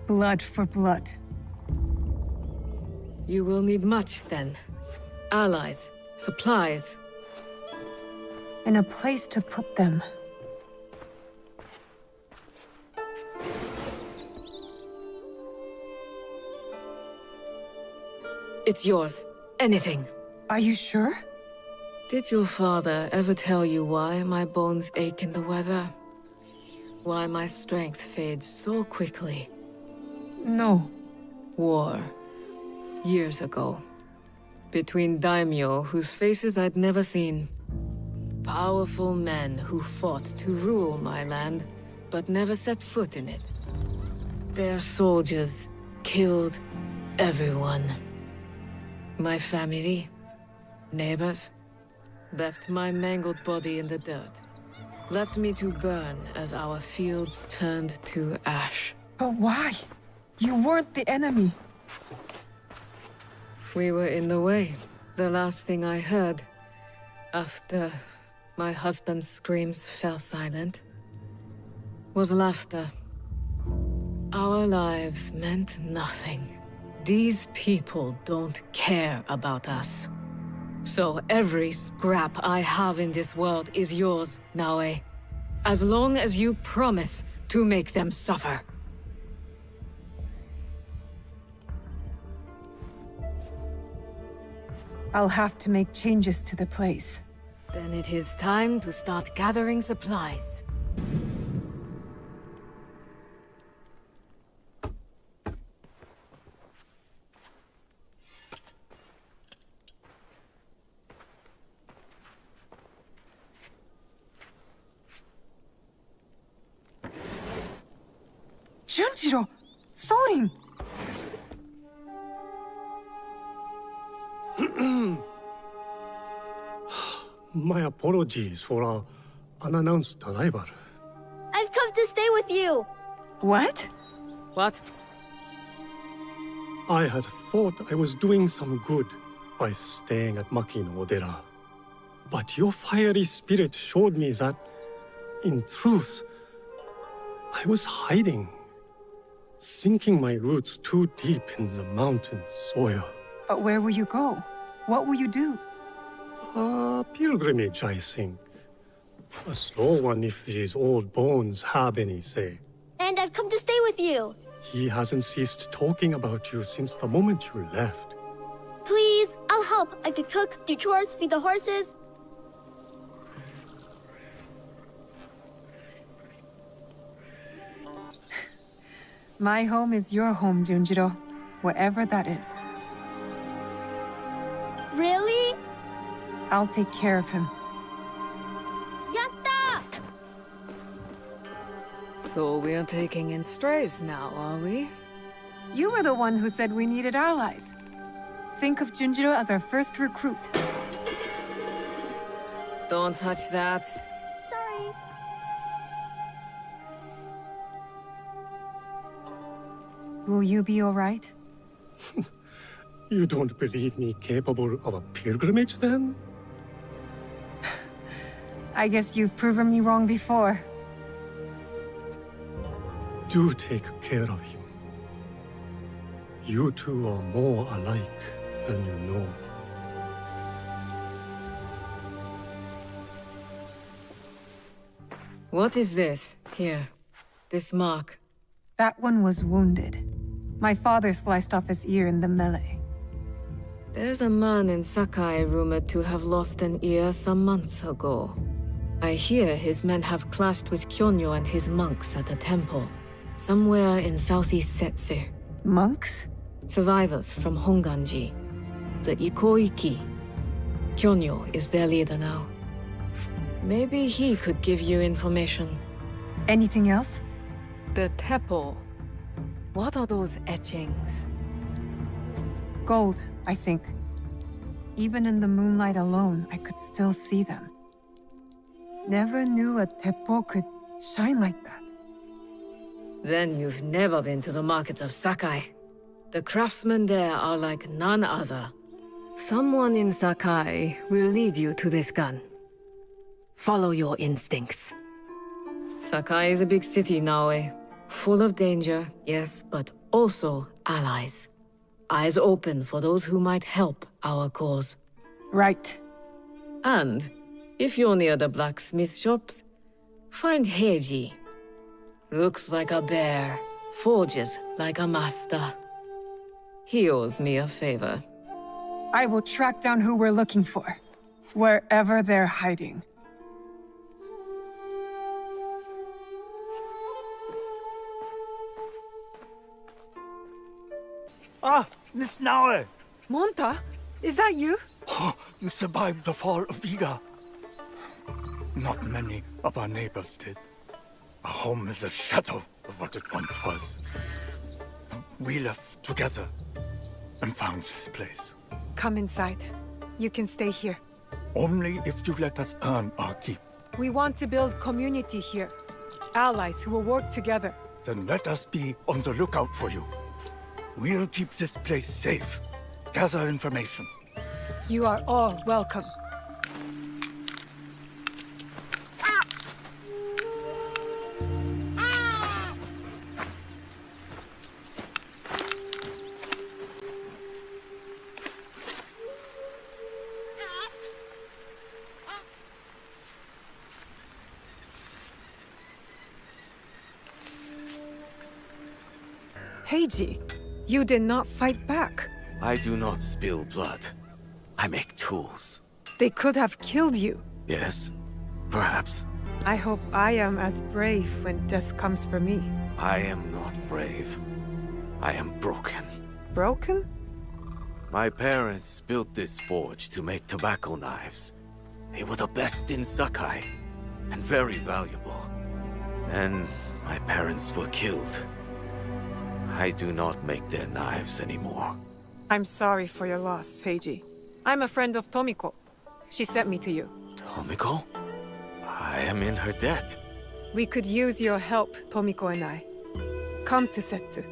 Blood for blood. You will need much, then. Allies, supplies. And a place to put them. It's yours. Anything. Are you sure? Did your father ever tell you why my bones ache in the weather? Why my strength fades so quickly? No. War. Years ago. Between daimyo whose faces I'd never seen. Powerful men who fought to rule my land, but never set foot in it. Their soldiers killed everyone. My family, neighbors, left my mangled body in the dirt. Left me to burn as our fields turned to ash. But why? You weren't the enemy. We were in the way. The last thing I heard, after my husband's screams fell silent, was laughter. Our lives meant nothing. These people don't care about us. So every scrap I have in this world is yours, Naoe. As long as you promise to make them suffer. I'll have to make changes to the place. Then it is time to start gathering supplies. Junjiro! Sorin! My apologies for our unannounced arrival. I've come to stay with you! What? What? I had thought I was doing some good by staying at Makino-dera. But your fiery spirit showed me that, in truth, I was hiding. Sinking my roots too deep in the mountain soil. But where will you go? What will you do? A pilgrimage, I think. A slow one if these old bones have any say. And I've come to stay with you! He hasn't ceased talking about you since the moment you left. Please, I'll help. I could cook, do chores, feed the horses. My home is your home, Junjiro. Wherever that is. Really? I'll take care of him. Yatta! So we're taking in strays now, are we? You were the one who said we needed allies. Think of Junjiro as our first recruit. Don't touch that. Sorry. Will you be alright? You don't believe me capable of a pilgrimage, then? I guess you've proven me wrong before. Do take care of him. You two are more alike than you know. What is this? Here. This mark. That one was wounded. My father sliced off his ear in the melee. There's a man in Sakai rumored to have lost an ear some months ago. I hear his men have clashed with Kyonyo and his monks at a temple. Somewhere in southeast Setsu. Monks? Survivors from Honganji. The Ikoiki. Kyonyo is their leader now. Maybe he could give you information. Anything else? The Teppo. What are those etchings? Gold, I think. Even in the moonlight alone, I could still see them. Never knew a teppo could shine like that. Then you've never been to the markets of Sakai. The craftsmen there are like none other. Someone in Sakai will lead you to this gun. Follow your instincts. Sakai is a big city, Naoe. Full of danger, yes, but also allies. Eyes open for those who might help our cause. Right. And, if you're near the blacksmith shops, find Heiji. Looks like a bear, forges like a master. He owes me a favor. I will track down who we're looking for, wherever they're hiding. Ah, Miss Naoe! Monta, is that you? Oh, you survived the fall of Iga. Not many of our neighbors did. Our home is a shadow of what it once was. We left together and found this place. Come inside. You can stay here. Only if you let us earn our keep. We want to build community here. Allies who will work together. Then let us be on the lookout for you. We'll keep this place safe. Gather information. You are all welcome. Heiji, you did not fight back. I do not spill blood. I make tools. They could have killed you. Yes, perhaps. I hope I am as brave when death comes for me. I am not brave. I am broken. Broken? My parents built this forge to make tobacco knives. They were the best in Sakai, and very valuable. Then my parents were killed. I do not make their knives anymore. I'm sorry for your loss, Heiji. I'm a friend of Tomiko. She sent me to you. Tomiko? I am in her debt. We could use your help, Tomiko and I. Come to Setsu.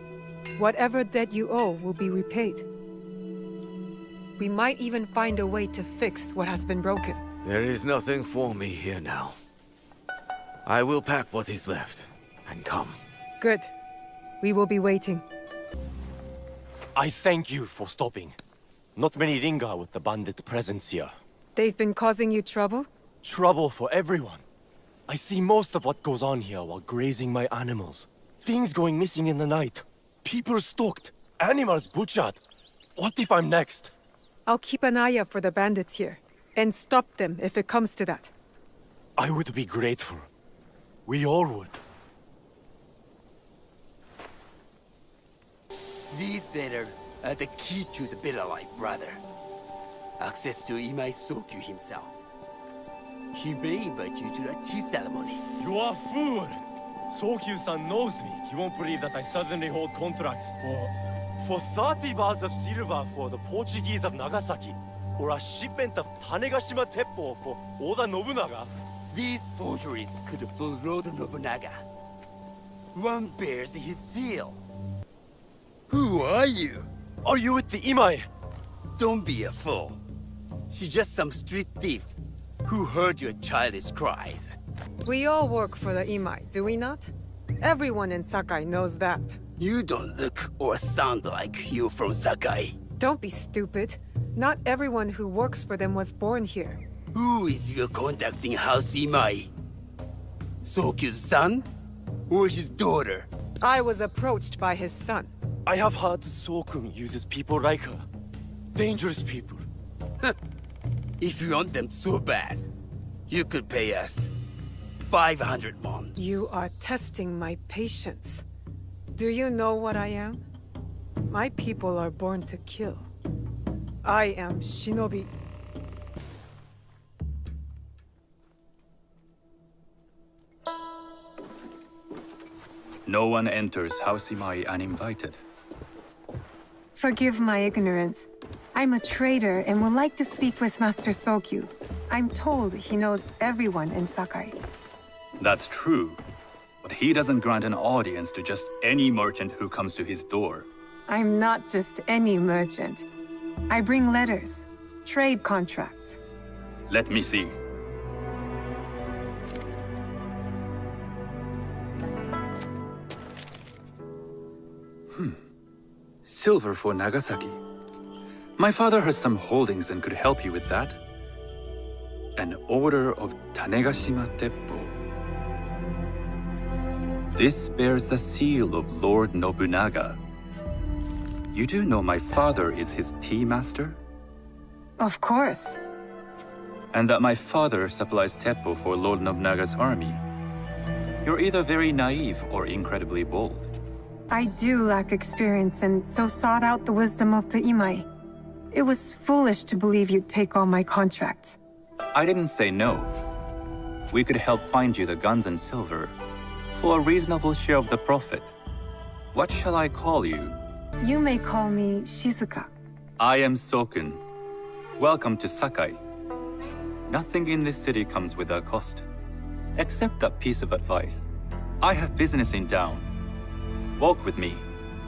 Whatever debt you owe will be repaid. We might even find a way to fix what has been broken. There is nothing for me here now. I will pack what is left and come. Good. We will be waiting. I thank you for stopping. Not many linger with the bandit presence here. They've been causing you trouble? Trouble for everyone. I see most of what goes on here while grazing my animals. Things going missing in the night. People stalked. Animals butchered. What if I'm next? I'll keep an eye out for the bandits here, and stop them if it comes to that. I would be grateful. We all would. These letters are the key to the better life, brother. Access to Imai Sokyu himself. He may invite you to a tea ceremony. You are a fool! Sokyu-san knows me. He won't believe that I suddenly hold contracts for 30 bars of silver for the Portuguese of Nagasaki, or a shipment of Tanegashima Teppo for Oda Nobunaga. These forgeries could fool Lord Nobunaga. One bears his seal. Who are you? Are you with the Imai? Don't be a fool. She's just some street thief who heard your childish cries. We all work for the Imai, do we not? Everyone in Sakai knows that. You don't look or sound like you're from Sakai. Don't be stupid. Not everyone who works for them was born here. Who is your conducting house Imai? Sokyu's son? Or his daughter? I was approached by his son. I have heard Sokun uses people like her. Dangerous people. If you want them so bad, you could pay us 500 mon. You are testing my patience. Do you know what I am? My people are born to kill. I am shinobi. No one enters House Imai uninvited. Forgive my ignorance. I'm a trader and would like to speak with Master Sokyu. I'm told he knows everyone in Sakai. That's true, but he doesn't grant an audience to just any merchant who comes to his door. I'm not just any merchant. I bring letters, trade contracts. Let me see. silver for Nagasaki. My father has some holdings and could help you with that. An order of Tanegashima Teppo. This bears the seal of Lord Nobunaga. You do know my father is his tea master? Of course. And that my father supplies Teppo for Lord Nobunaga's army. You're either very naive or incredibly bold. I do lack experience and so sought out the wisdom of the Imai. It was foolish to believe you'd take on my contracts. I didn't say no. We could help find you the guns and silver for a reasonable share of the profit. What shall I call you? You may call me Shizuka. I am Sokun. Welcome to Sakai. Nothing in this city comes without cost. Except that piece of advice. I have business in town. Walk with me,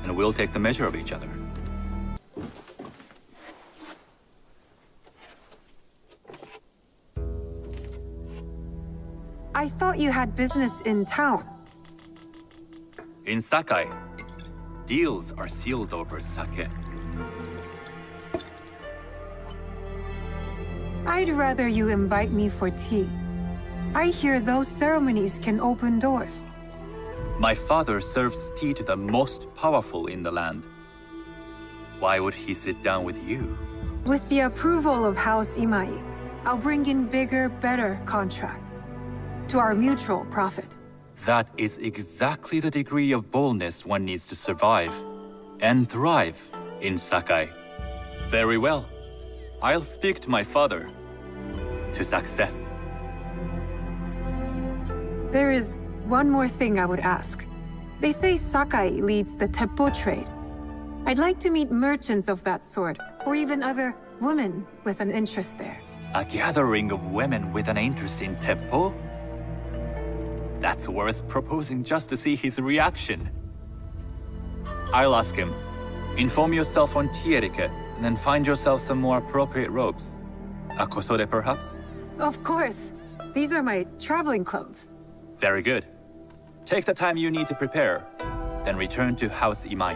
and we'll take the measure of each other. I thought you had business in town. In Sakai, deals are sealed over sake. I'd rather you invite me for tea. I hear those ceremonies can open doors. My father serves tea to the most powerful in the land. Why would he sit down with you? With the approval of House Imai, I'll bring in bigger, better contracts. To our mutual profit. That is exactly the degree of boldness one needs to survive and thrive in Sakai. Very well. I'll speak to my father. To success. There is one more thing I would ask. They say Sakai leads the Teppo trade. I'd like to meet merchants of that sort, or even other women with an interest there. A gathering of women with an interest in Teppo? That's worth proposing just to see his reaction. I'll ask him. Inform yourself on tea etiquette, and then find yourself some more appropriate robes. A kosore, perhaps? Of course. These are my traveling clothes. Very good. Take the time you need to prepare, then return to House Imai.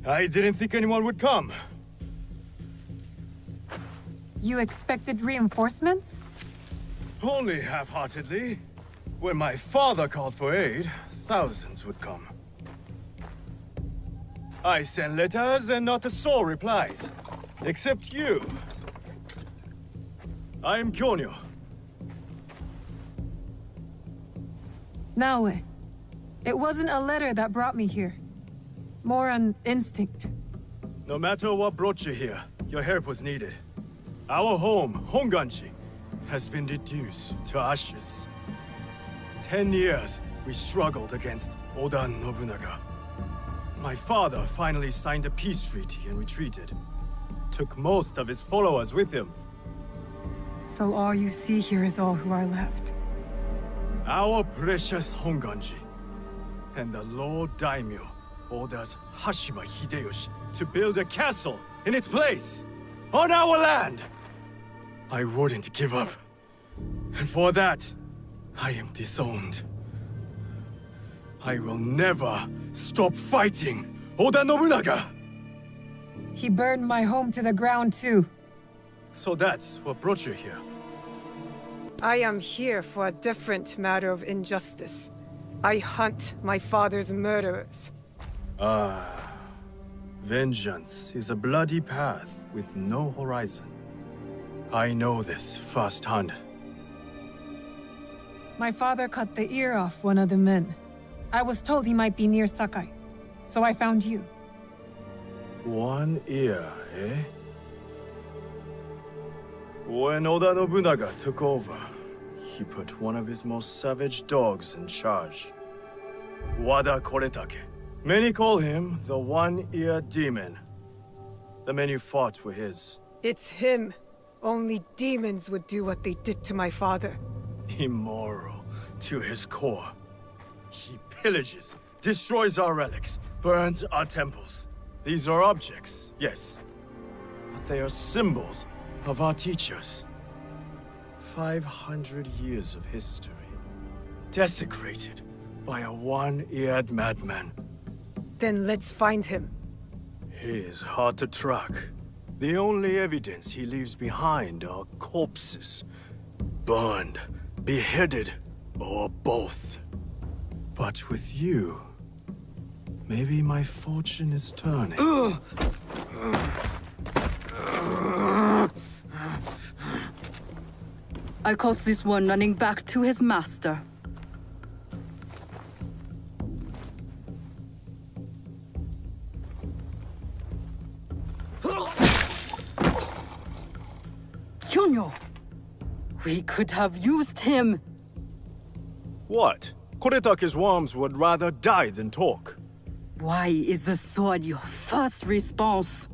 I didn't think anyone would come. You expected reinforcements? Only half-heartedly. When my father called for aid, thousands would come. I sent letters and not a soul replies. Except you. I am Kyonyo. Naoe, it wasn't a letter that brought me here. More an instinct. No matter what brought you here, your help was needed. Our home, Honganji, has been reduced to ashes. 10 years we struggled against Oda Nobunaga. My father finally signed a peace treaty and retreated. Took most of his followers with him. So all you see here is all who are left. Our precious Honganji. And the Lord Daimyo orders Hashima Hideyoshi to build a castle in its place, on our land! I wouldn't give up. And for that, I am disowned. I will never stop fighting Oda Nobunaga! He burned my home to the ground too. So that's what brought you here? I am here for a different matter of injustice. I hunt my father's murderers. Vengeance is a bloody path with no horizon. I know this firsthand. My father cut the ear off one of the men. I was told he might be near Sakai, so I found you. One ear, eh? When Oda Nobunaga took over, he put one of his most savage dogs in charge. Wada Koretake. Many call him the One-Ear Demon. The men you fought were his. It's him. Only demons would do what they did to my father. Immoral to his core. He pillages, destroys our relics, burns our temples. These are objects, yes. But they are symbols of our teachers. 500 years of history, desecrated by a one-eared madman. Then let's find him. He is hard to track. The only evidence he leaves behind are corpses. Burned, beheaded, or both. But with you, maybe my fortune is turning. I caught this one running back to his master. Kyonyo! We could have used him! What? Koretake's worms would rather die than talk. Why is the sword your first response?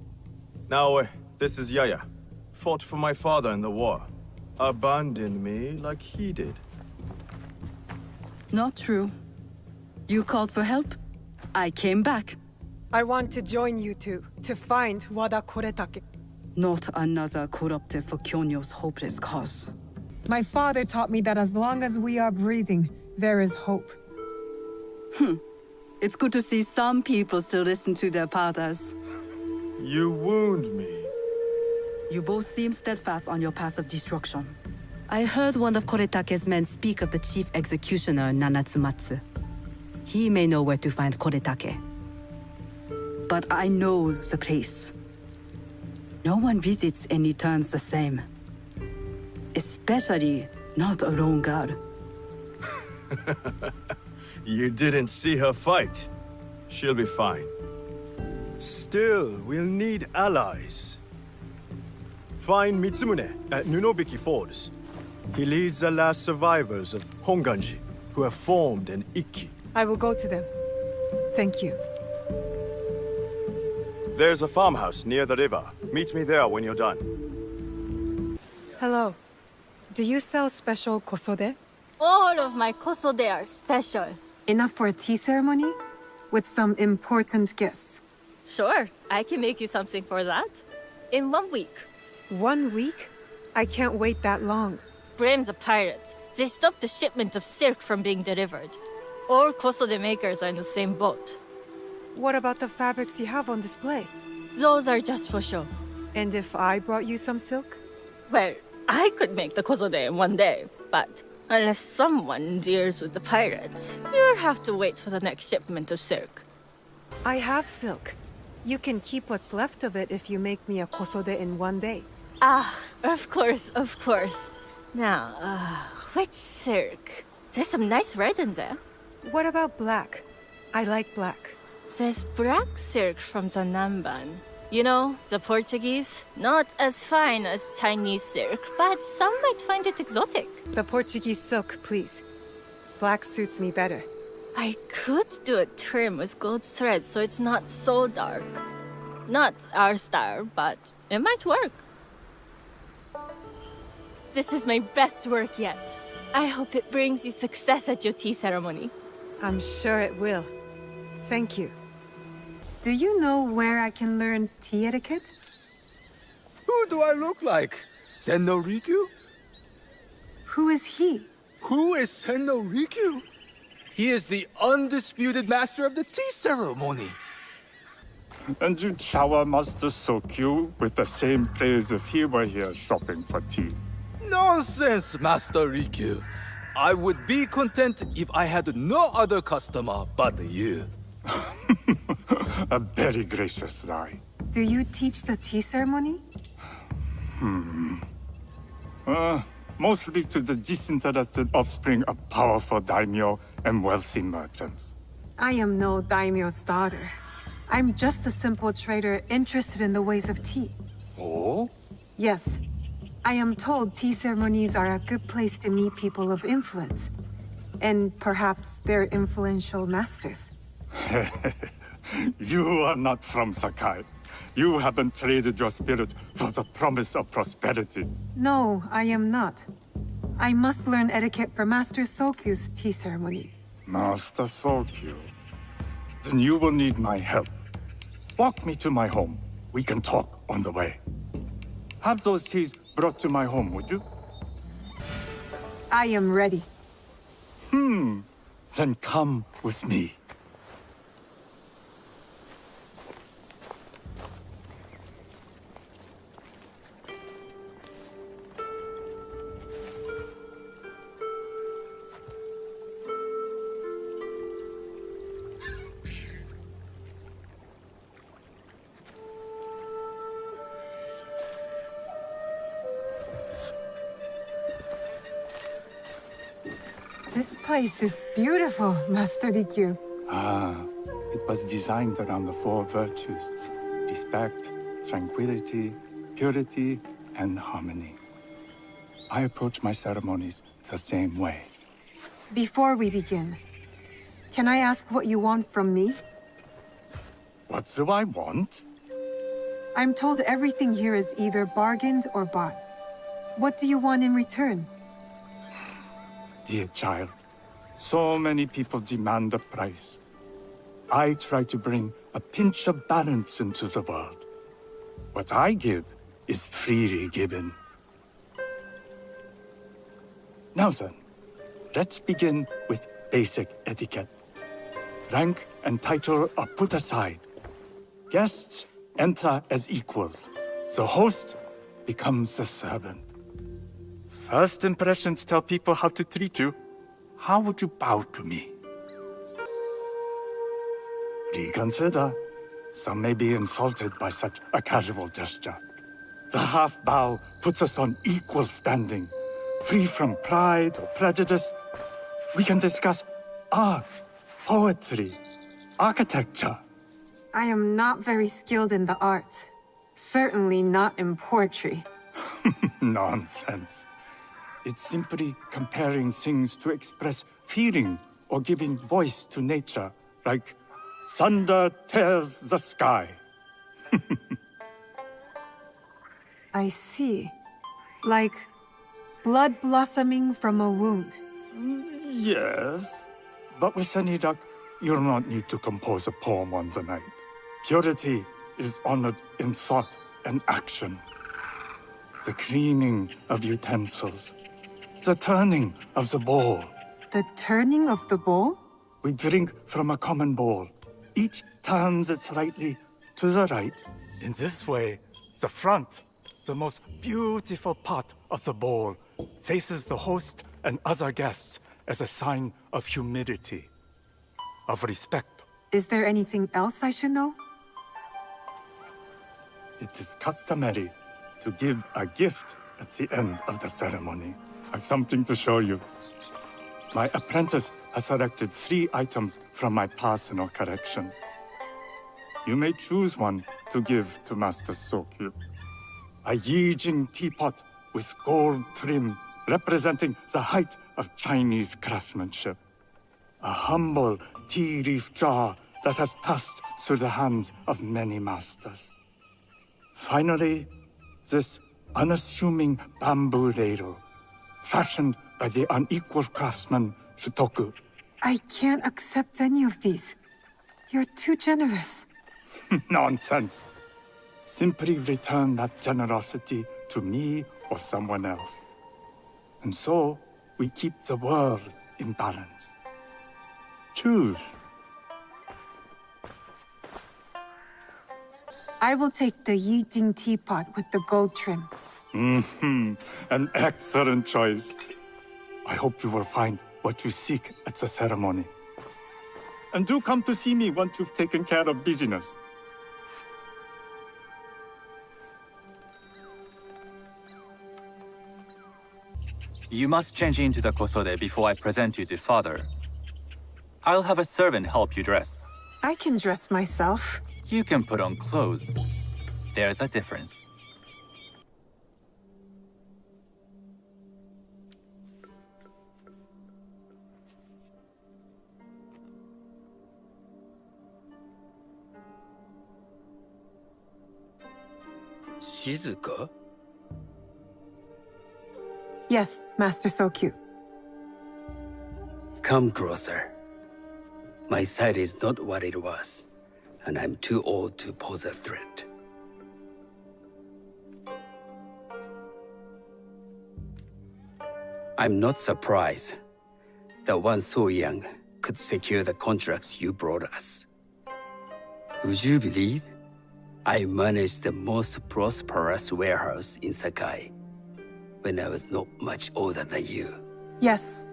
Naoe, this is Yaya. Fought for my father in the war. Abandoned me like he did. Not true. You called for help. I came back. I want to join you two, to find Wada Koretake. Not another corrupted for Kyonyo's hopeless cause. My father taught me that as long as we are breathing, there is hope. It's good to see some people still listen to their fathers. You wound me. You both seem steadfast on your path of destruction. I heard one of Koretake's men speak of the chief executioner, Nanatsumatsu. He may know where to find Koretake. But I know the place. No one visits and returns the same. Especially not a lone guard. You didn't see her fight. She'll be fine. Still, we'll need allies. Find Mitsumune at Nunobiki Falls. He leads the last survivors of Honganji, who have formed an Ikki. I will go to them. Thank you. There's a farmhouse near the river. Meet me there when you're done. Hello. Do you sell special kosode? All of my kosode are special. Enough for a tea ceremony? With some important guests? Sure, I can make you something for that. In 1 week. 1 week? I can't wait that long. Blame the pirates. They stopped the shipment of silk from being delivered. All kosode makers are in the same boat. What about the fabrics you have on display? Those are just for show. And if I brought you some silk? Well, I could make the kosode in 1 day, but unless someone deals with the pirates, you'll have to wait for the next shipment of silk. I have silk. You can keep what's left of it if you make me a kosode in 1 day. Ah, of course, of course. Now, which silk? There's some nice red in there. What about black? I like black. There's black silk from the Namban. You know, the Portuguese? Not as fine as Chinese silk, but some might find it exotic. The Portuguese silk, please. Black suits me better. I could do a trim with gold thread so it's not so dark. Not our style, but it might work. This is my best work yet. I hope it brings you success at your tea ceremony. I'm sure it will. Thank you. Do you know where I can learn tea etiquette? Who do I look like? Senno Rikyu? Who is he? Who is Senno Rikyu? He is the undisputed master of the tea ceremony. And you shower Master Sokyu with the same praise if he were here shopping for tea. Nonsense, Master Rikyu. I would be content if I had no other customer but you. A very gracious lie. Do you teach the tea ceremony? Mostly to the disinterested offspring of powerful daimyo and wealthy merchants. I am no daimyo's daughter. I'm just a simple trader interested in the ways of tea. Oh? Yes. I am told tea ceremonies are a good place to meet people of influence. And perhaps their influential masters. You are not from Sakai. You haven't traded your spirit for the promise of prosperity. No, I am not. I must learn etiquette for Master Sokyu's tea ceremony. Master Sokyu. Then you will need my help. Walk me to my home. We can talk on the way. Have those teas brought to my home, would you? I am ready. Then come with me. This place is beautiful, Master Rikyu. It was designed around the four virtues: respect, tranquility, purity, and harmony. I approach my ceremonies the same way. Before we begin, can I ask what you want from me? What do I want? I'm told everything here is either bargained or bought. What do you want in return? Dear child, so many people demand a price. I try to bring a pinch of balance into the world. What I give is freely given. Now then, let's begin with basic etiquette. Rank and title are put aside. Guests enter as equals. The host becomes the servant. First impressions tell people how to treat you. How would you bow to me? Reconsider. Some may be insulted by such a casual gesture. The half bow puts us on equal standing, free from pride or prejudice. We can discuss art, poetry, architecture. I am not very skilled in the arts. Certainly not in poetry. Nonsense. It's simply comparing things to express feeling or giving voice to nature, like thunder tears the sky. I see. Like blood blossoming from a wound. Yes, but with any luck, you'll not need to compose a poem on the night. Purity is honored in thought and action. The cleaning of utensils. The turning of the bowl. The turning of the bowl? We drink from a common bowl. Each turns it slightly to the right. In this way, the front, the most beautiful part of the bowl, faces the host and other guests as a sign of humility, of respect. Is there anything else I should know? It is customary to give a gift at the end of the ceremony. I've something to show you. My apprentice has selected 3 items from my personal collection. You may choose one to give to Master Sokyu. A Yijing teapot with gold trim, representing the height of Chinese craftsmanship. A humble tea leaf jar that has passed through the hands of many masters. Finally, this unassuming bamboo ladle, fashioned by the unequal craftsman Shutoku. I can't accept any of these. You're too generous. Nonsense. Simply return that generosity to me or someone else. And so, we keep the world in balance. Choose. I will take the Yijing teapot with the gold trim. An excellent choice. I hope you will find what you seek at the ceremony. And do come to see me once you've taken care of business. You must change into the kosode before I present you to father. I'll have a servant help you dress. I can dress myself. You can put on clothes. There's a difference. Shizuka? Yes, Master Sokyu. Come closer. My sight is not what it was, and I'm too old to pose a threat. I'm not surprised that one so young could secure the contracts you brought us. Would you believe I managed the most prosperous warehouse in Sakai when I was not much older than you? Yes.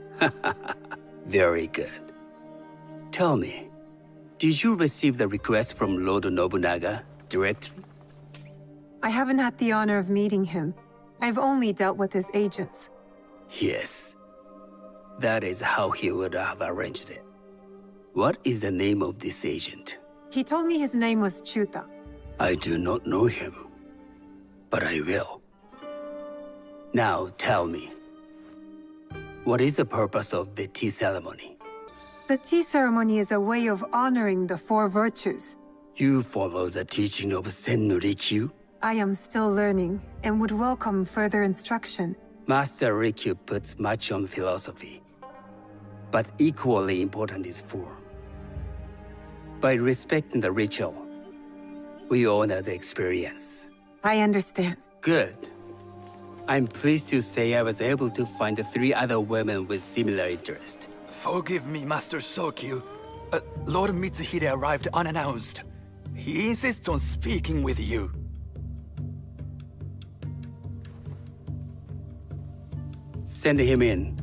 Very good. Tell me, did you receive the request from Lord Nobunaga directly? I haven't had the honor of meeting him. I've only dealt with his agents. Yes. That is how he would have arranged it. What is the name of this agent? He told me his name was Chuta. I do not know him, but I will. Now tell me, what is the purpose of the tea ceremony? The tea ceremony is a way of honoring the four virtues. You follow the teaching of Senno Rikyu? I am still learning and would welcome further instruction. Master Rikyu puts much on philosophy, but equally important is form. By respecting the ritual, we honor the experience. I understand. Good. I'm pleased to say I was able to find 3 other women with similar interest. Forgive me, Master Sokyu. Lord Mitsuhide arrived unannounced. He insists on speaking with you. Send him in.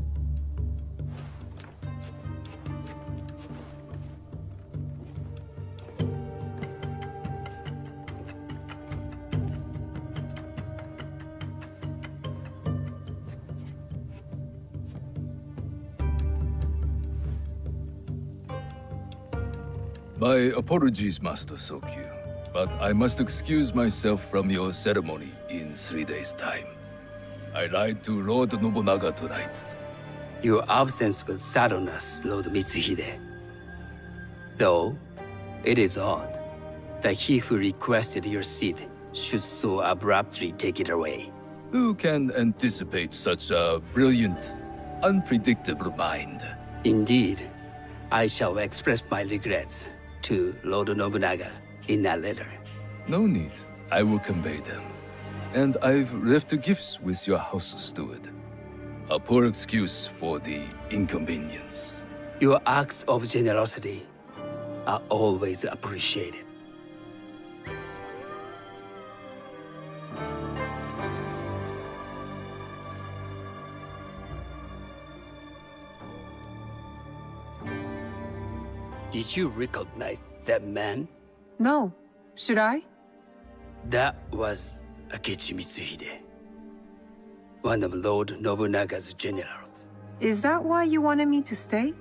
My apologies, Master Sokyu, but I must excuse myself from your ceremony in 3 days' time. I lied to Lord Nobunaga tonight. Your absence will sadden us, Lord Mitsuhide. Though, it is odd that he who requested your seat should so abruptly take it away. Who can anticipate such a brilliant, unpredictable mind? Indeed, I shall express my regrets to Lord Nobunaga in a letter. No need. I will convey them. And I've left the gifts with your house steward. A poor excuse for the inconvenience. Your acts of generosity are always appreciated. Did you recognize that man? No. Should I? That was Akechi Mitsuhide, one of Lord Nobunaga's generals. Is that why you wanted me to stay?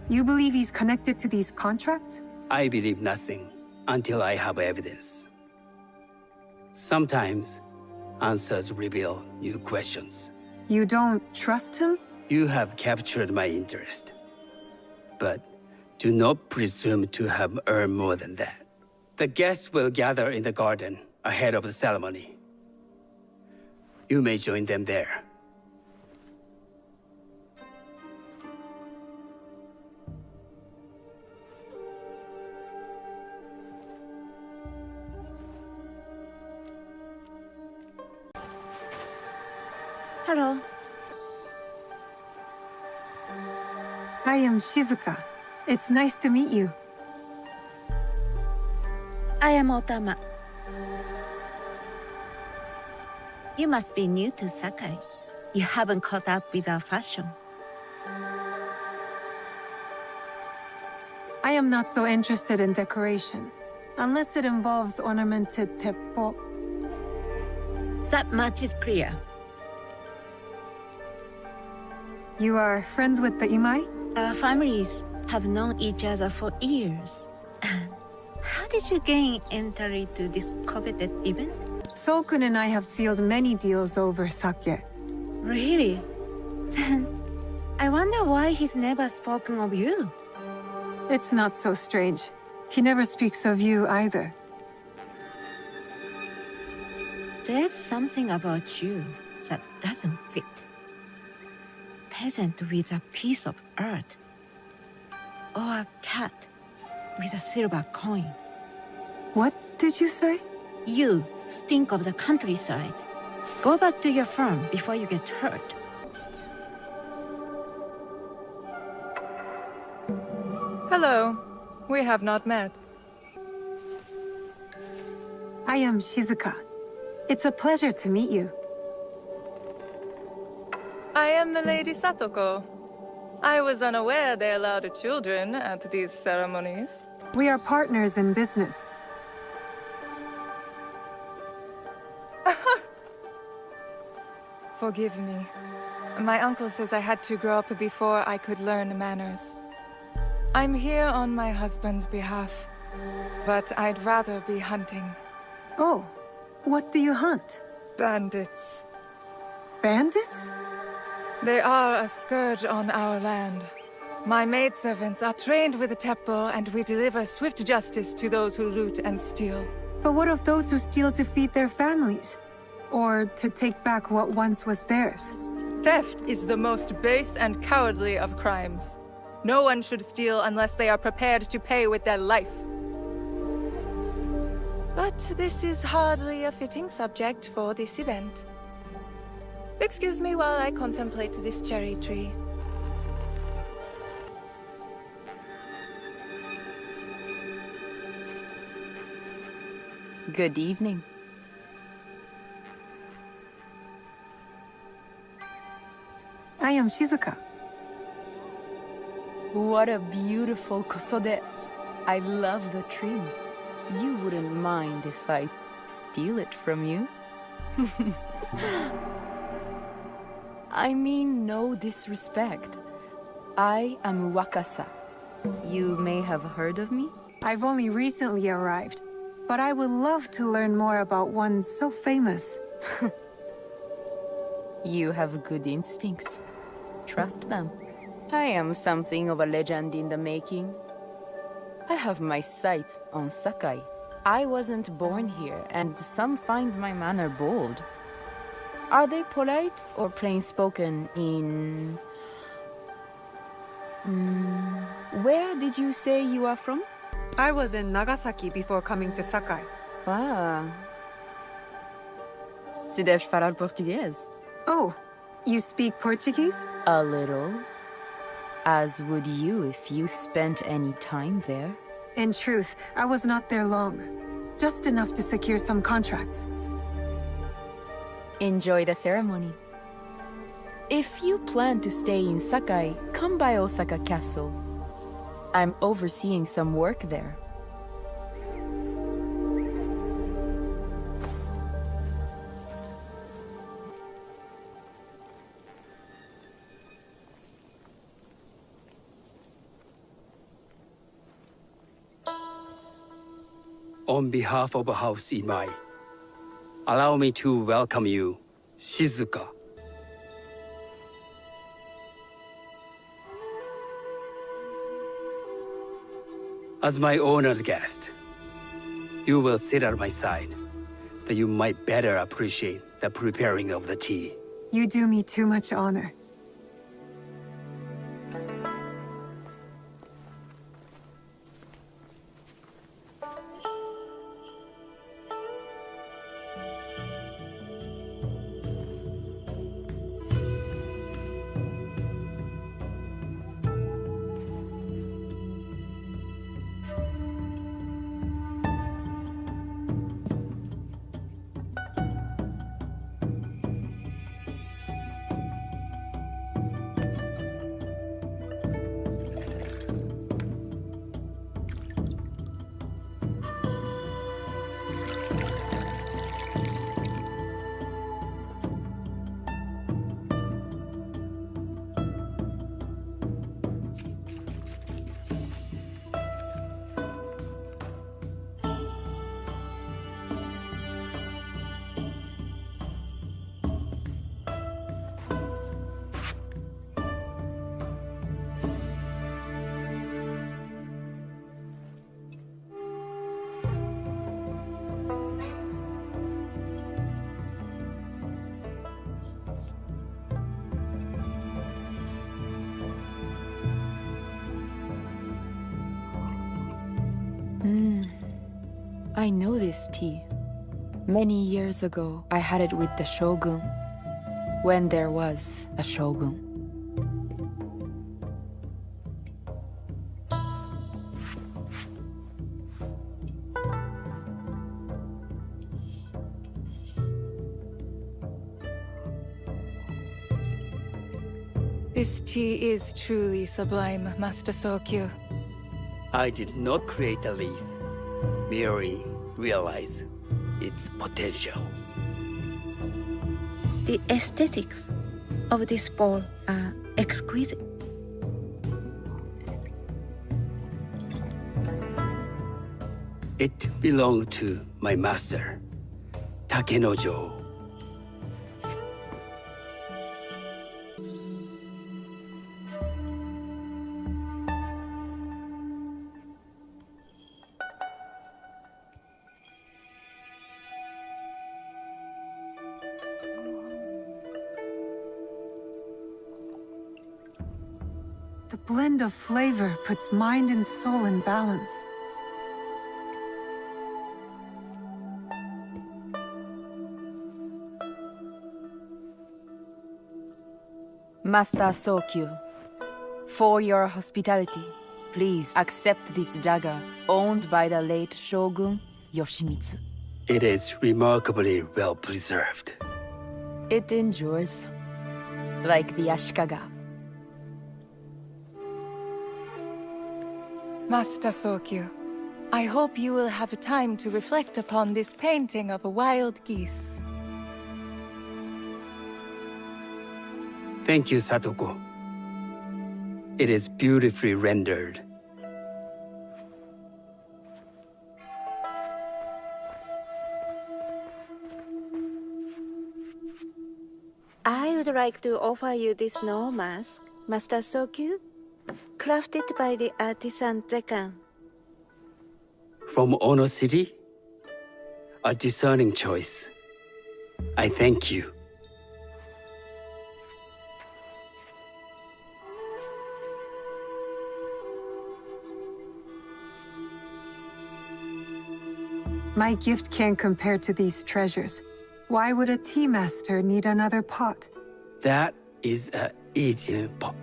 You believe he's connected to these contracts? I believe nothing until I have evidence. Sometimes, answers reveal new questions. You don't trust him? You have captured my interest. But do not presume to have earned more than that. The guests will gather in the garden ahead of the ceremony. You may join them there. Hello. I am Shizuka. It's nice to meet you. I am Otama. You must be new to Sakai. You haven't caught up with our fashion. I am not so interested in decoration, unless it involves ornamented teppo. That much is clear. You are friends with the Imai? Our families have known each other for years. How did you gain entry to this coveted event? Sokun and I have sealed many deals over sake. Really? Then I wonder why he's never spoken of you. It's not so strange. He never speaks of you either. There's something about you that doesn't fit. Peasant with a piece of earth. Or a cat with a silver coin. What did you say? You stink of the countryside. Go back to your farm before you get hurt. Hello. We have not met. I am Shizuka. It's a pleasure to meet you. I am Milady Satoko. I was unaware they allowed children at these ceremonies. We are partners in business. Forgive me. My uncle says I had to grow up before I could learn manners. I'm here on my husband's behalf, but I'd rather be hunting. Oh, what do you hunt? Bandits. Bandits? They are a scourge on our land. My maidservants are trained with the Teppo, and we deliver swift justice to those who loot and steal. But what of those who steal to feed their families? Or to take back what once was theirs? Theft is the most base and cowardly of crimes. No one should steal unless they are prepared to pay with their life. But this is hardly a fitting subject for this event. Excuse me while I contemplate this cherry tree. Good evening. I am Shizuka. What a beautiful kosode. I love the tree. You wouldn't mind if I steal it from you? I mean no disrespect. I am Wakasa. You may have heard of me? I've only recently arrived, but I would love to learn more about one so famous. You have good instincts. Trust them. I am something of a legend in the making. I have my sights on Sakai. I wasn't born here, and some find my manner bold. Are they polite or plain-spoken in... Where did you say you are from? I was in Nagasaki before coming to Sakai. Ah. Tu deves falar português. Oh, you speak Portuguese? A little. As would you if you spent any time there. In truth, I was not there long. Just enough to secure some contracts. Enjoy the ceremony. If you plan to stay in Sakai, come by Osaka Castle. I'm overseeing some work there. On behalf of House Imai, allow me to welcome you, Shizuka. As my honored guest, you will sit at my side, that you might better appreciate the preparing of the tea. You do me too much honor. I know this tea. Many years ago, I had it with the Shogun, when there was a Shogun. This tea is truly sublime, Master Sokyu. I did not create a leaf, merely realize its potential. The aesthetics of this bowl are exquisite. It belonged to my master, Takenojo. The blend of flavor puts mind and soul in balance. Master Sokyu, for your hospitality, please accept this dagger owned by the late Shogun Yoshimitsu. It is remarkably well preserved. It endures, like the Ashikaga. Master Sokyu, I hope you will have time to reflect upon this painting of a wild geese. Thank you, Satoko. It is beautifully rendered. I would like to offer you this snow mask, Master Sokyu, crafted by the artisan Zekan. From Ono City? A discerning choice. I thank you. My gift can't compare to these treasures. Why would a tea master need another pot? That is a Asian pot.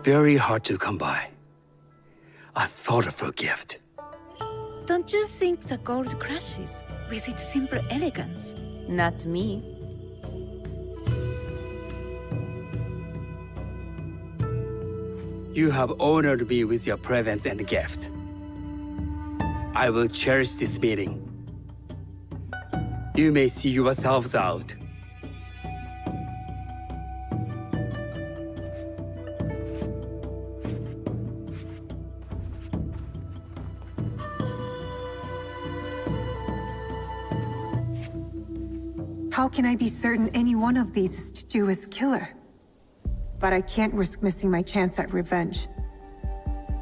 Very hard to come by. A thoughtful gift. Don't you think the gold crashes with its simple elegance? Not me. You have honored me with your presence and gift. I will cherish this meeting. You may see yourselves out. How can I be certain any one of these is Chiju's killer? But I can't risk missing my chance at revenge.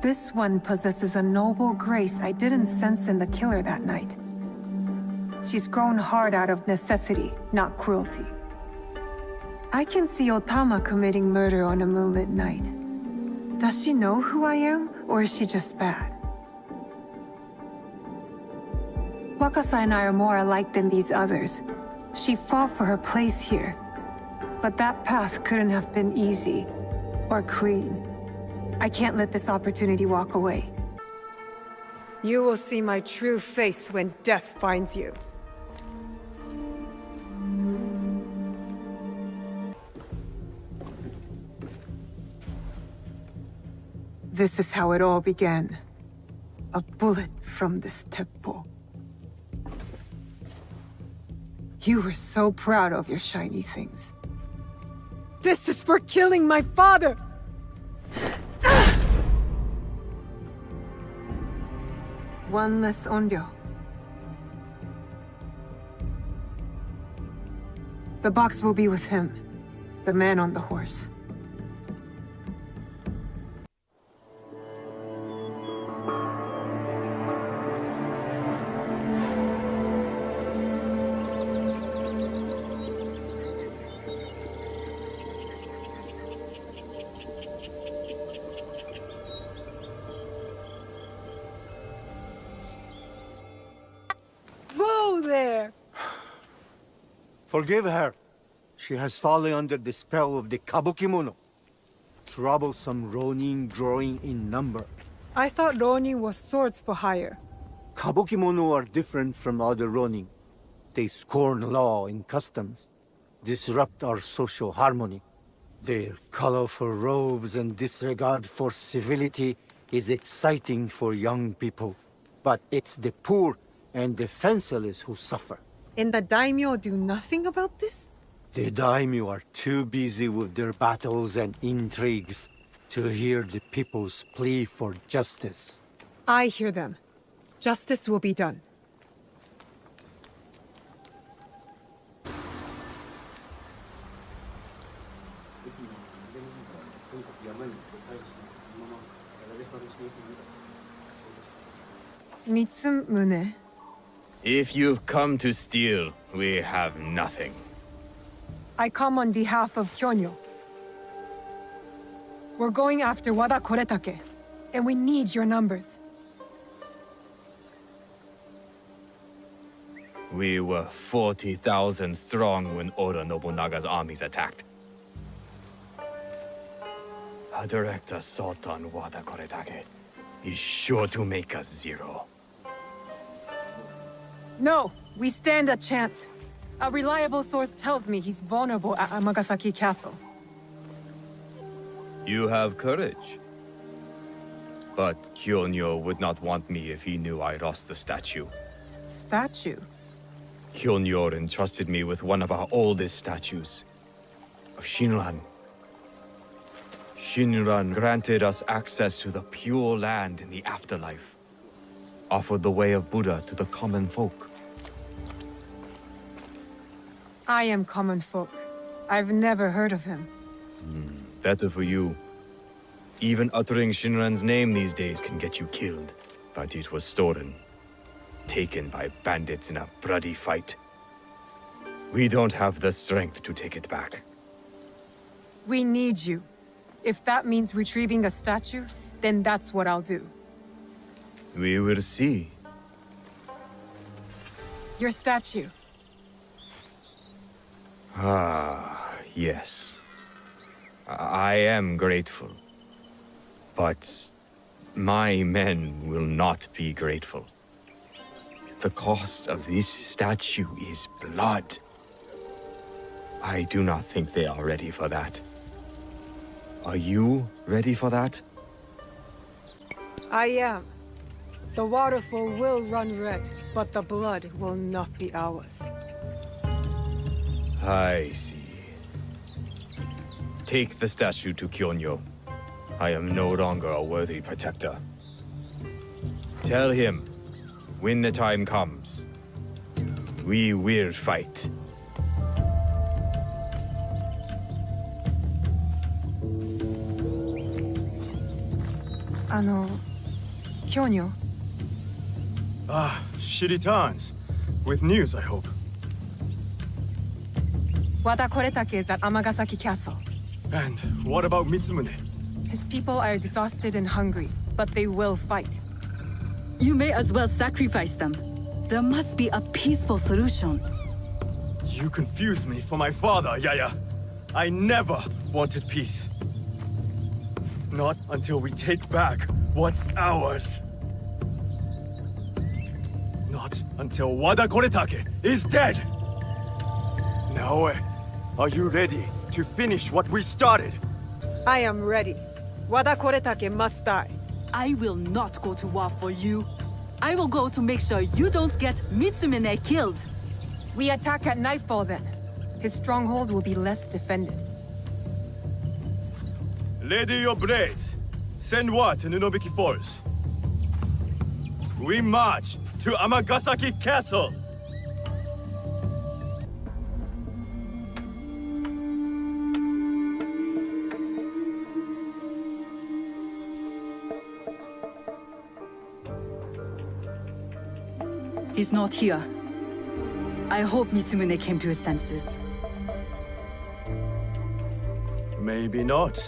This one possesses a noble grace I didn't sense in the killer that night. She's grown hard out of necessity, not cruelty. I can see Otama committing murder on a moonlit night. Does she know who I am, or is she just bad? Wakasa and I are more alike than these others. She fought for her place here. But that path couldn't have been easy, or clean. I can't let this opportunity walk away. You will see my true face when death finds you. This is how it all began. A bullet from this teppo. You were so proud of your shiny things. This is for killing my father! One less onryo. The box will be with him, the man on the horse. Forgive her. She has fallen under the spell of the Kabukimono. Troublesome Ronin growing in number. I thought Ronin was swords for hire. Kabukimono are different from other Ronin. They scorn law and customs, disrupt our social harmony. Their colorful robes and disregard for civility is exciting for young people. But it's the poor and defenseless who suffer. And the daimyo do nothing about this? The daimyo are too busy with their battles and intrigues to hear the people's plea for justice. I hear them. Justice will be done. Mitsumune. If you've come to steal, we have nothing. I come on behalf of Kyonyo. We're going after Wada Koretake, and we need your numbers. We were 40,000 strong when Oda Nobunaga's armies attacked. A direct assault on Wada Koretake is sure to make us zero. No, we stand a chance. A reliable source tells me he's vulnerable at Amagasaki Castle. You have courage. But Kyonyo would not want me if he knew I lost the statue. Statue? Kyonyo entrusted me with one of our oldest statues, of Shinran. Shinran granted us access to the pure land in the afterlife, offered the way of Buddha to the common folk. I am common folk. I've never heard of him. Better for you. Even uttering Shinran's name these days can get you killed. But it was stolen. Taken by bandits in a bloody fight. We don't have the strength to take it back. We need you. If that means retrieving a statue, then that's what I'll do. We will see. Your statue. Ah, yes. I am grateful. But my men will not be grateful. The cost of this statue is blood. I do not think they are ready for that. Are you ready for that? I am. The waterfall will run red, but the blood will not be ours. I see. Take the statue to Kyonyo. I am no longer a worthy protector. Tell him, when the time comes, we will fight. Kyonyo. Ah, shitty times. With news, I hope. Wada Koretake is at Amagasaki Castle. And what about Mitsumune? His people are exhausted and hungry, but they will fight. You may as well sacrifice them. There must be a peaceful solution. You confuse me for my father, Yaya. I never wanted peace. Not until we take back what's ours. Not until Wada Koretake is dead. Naoe, are you ready to finish what we started? I am ready. Wada Koretake must die. I will not go to war for you. I will go to make sure you don't get Mitsumune killed. We attack at nightfall then. His stronghold will be less defended. Ready your blades. Send word to Nunobiki Falls. We march to Amagasaki Castle! He's not here. I hope Mitsumune came to his senses. Maybe not.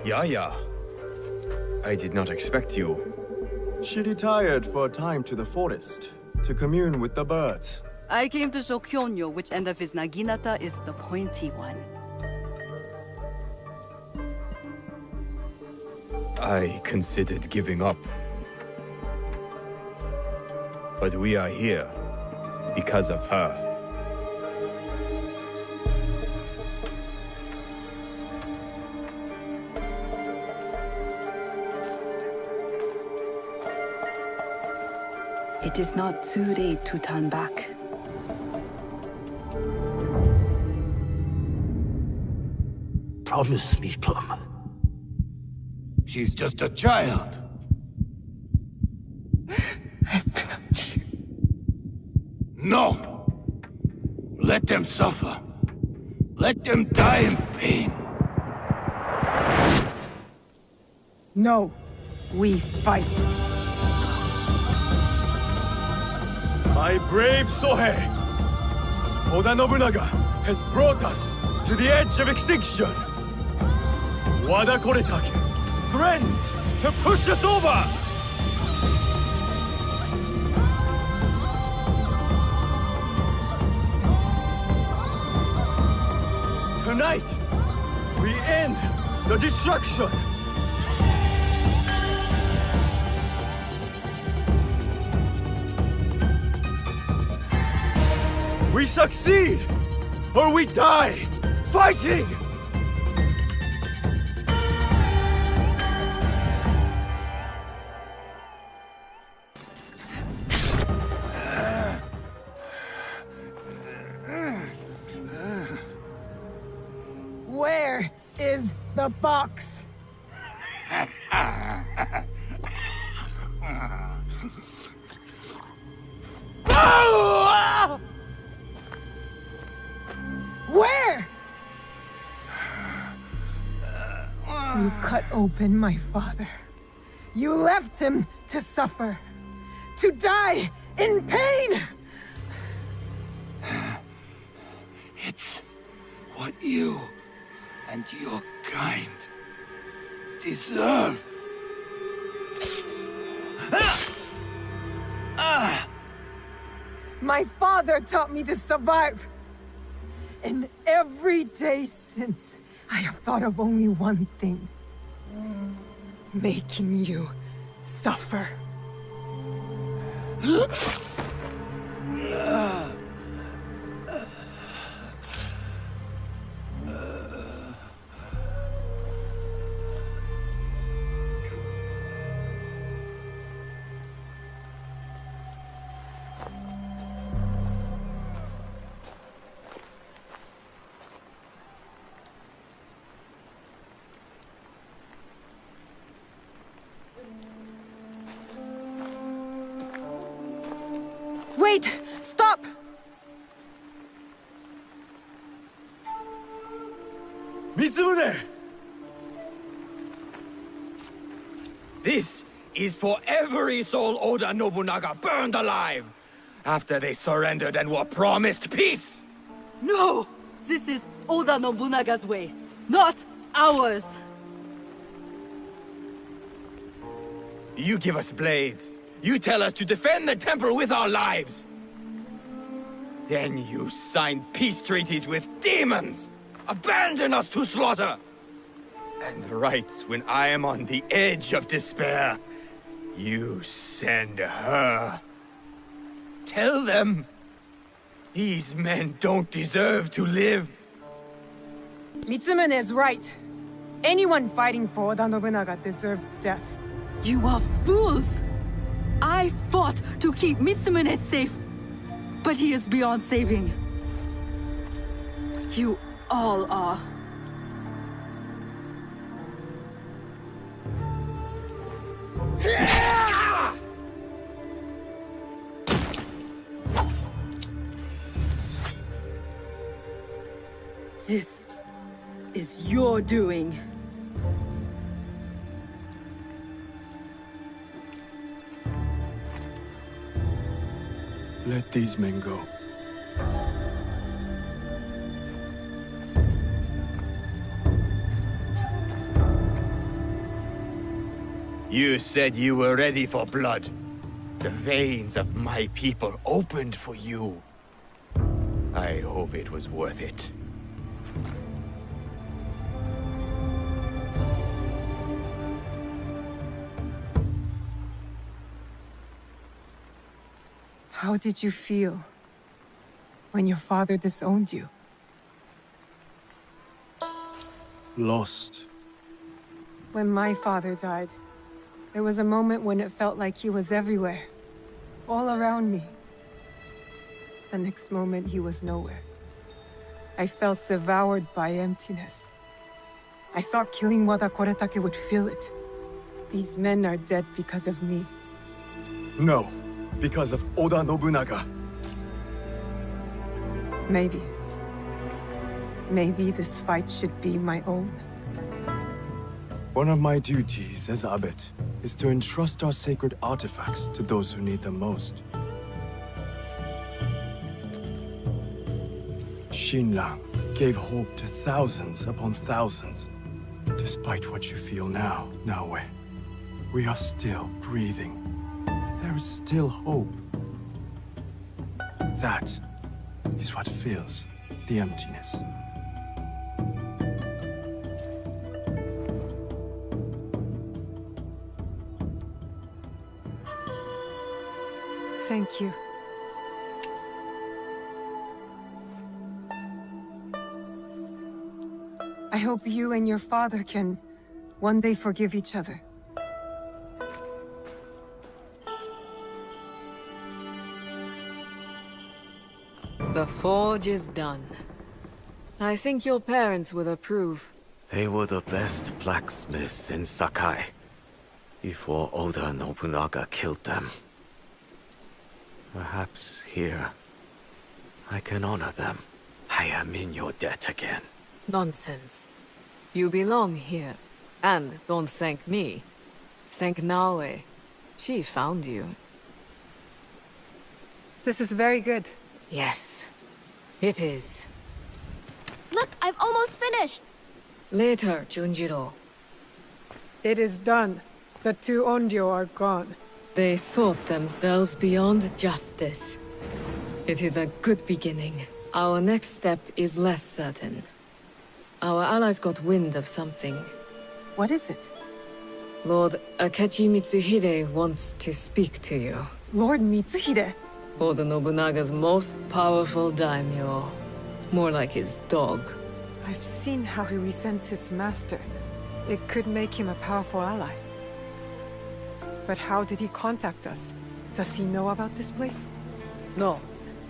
Yaya, I did not expect you. She retired for a time to the forest, to commune with the birds. I came to show Kyonyo which end of his naginata is the pointy one. I considered giving up. But we are here because of her. It is not too late to turn back. Promise me, Plum. She's just a child. No! Let them suffer. Let them die in pain. No, we fight. My brave Sohei! Oda Nobunaga has brought us to the edge of extinction. Wada Koretake threatens to push us over! Tonight, we end the destruction! We succeed! Or we die! Fighting! Where is the box? Where? You cut open my father. You left him to suffer, to die in pain! It's what you and your kind deserve. My father taught me to survive. And every day since, I have thought of only one thing. Making you suffer. Wait! Stop! Mitsumune! This is for every soul Oda Nobunaga burned alive after they surrendered and were promised peace! No! This is Oda Nobunaga's way, not ours! You give us blades. You tell us to defend the temple with our lives. Then you sign peace treaties with demons! Abandon us to slaughter! And right when I am on the edge of despair, you send her. Tell them these men don't deserve to live. Mitsumune is right. Anyone fighting for Oda Nobunaga deserves death. You are fools! I fought to keep Mitsumune safe, but he is beyond saving. You all are. This is your doing. Let these men go. You said you were ready for blood. The veins of my people opened for you. I hope it was worth it. How did you feel when your father disowned you? Lost. When my father died, there was a moment when it felt like he was everywhere. all around me. The next moment, he was nowhere. I felt devoured by emptiness. I thought killing Wada Koretake would fill it. These men are dead because of me. No, because of Oda Nobunaga. Maybe. Maybe this fight should be my own. One of my duties as abbot is to entrust our sacred artifacts to those who need them most. Shinran gave hope to thousands upon thousands. Despite what you feel now, Naoe, we are still breathing. There is still hope. That is what fills the emptiness. Thank you. I hope you and your father can one day forgive each other. The forge is done. I think your parents will approve. They were the best blacksmiths in Sakai before Oda Nobunaga killed them. Perhaps here, I can honor them. I am in your debt again. Nonsense. You belong here. And don't thank me. Thank Naoe. She found you. This is very good. Yes, it is. Look, I've almost finished! Later, Junjiro. It is done. The two Onryo are gone. They thought themselves beyond justice. It is a good beginning. Our next step is less certain. Our allies got wind of something. What is it? Lord Akechi Mitsuhide wants to speak to you. Lord Mitsuhide? Oda Nobunaga's most powerful daimyo. More like his dog. I've seen how he resents his master. It could make him a powerful ally. But how did he contact us? Does he know about this place? No.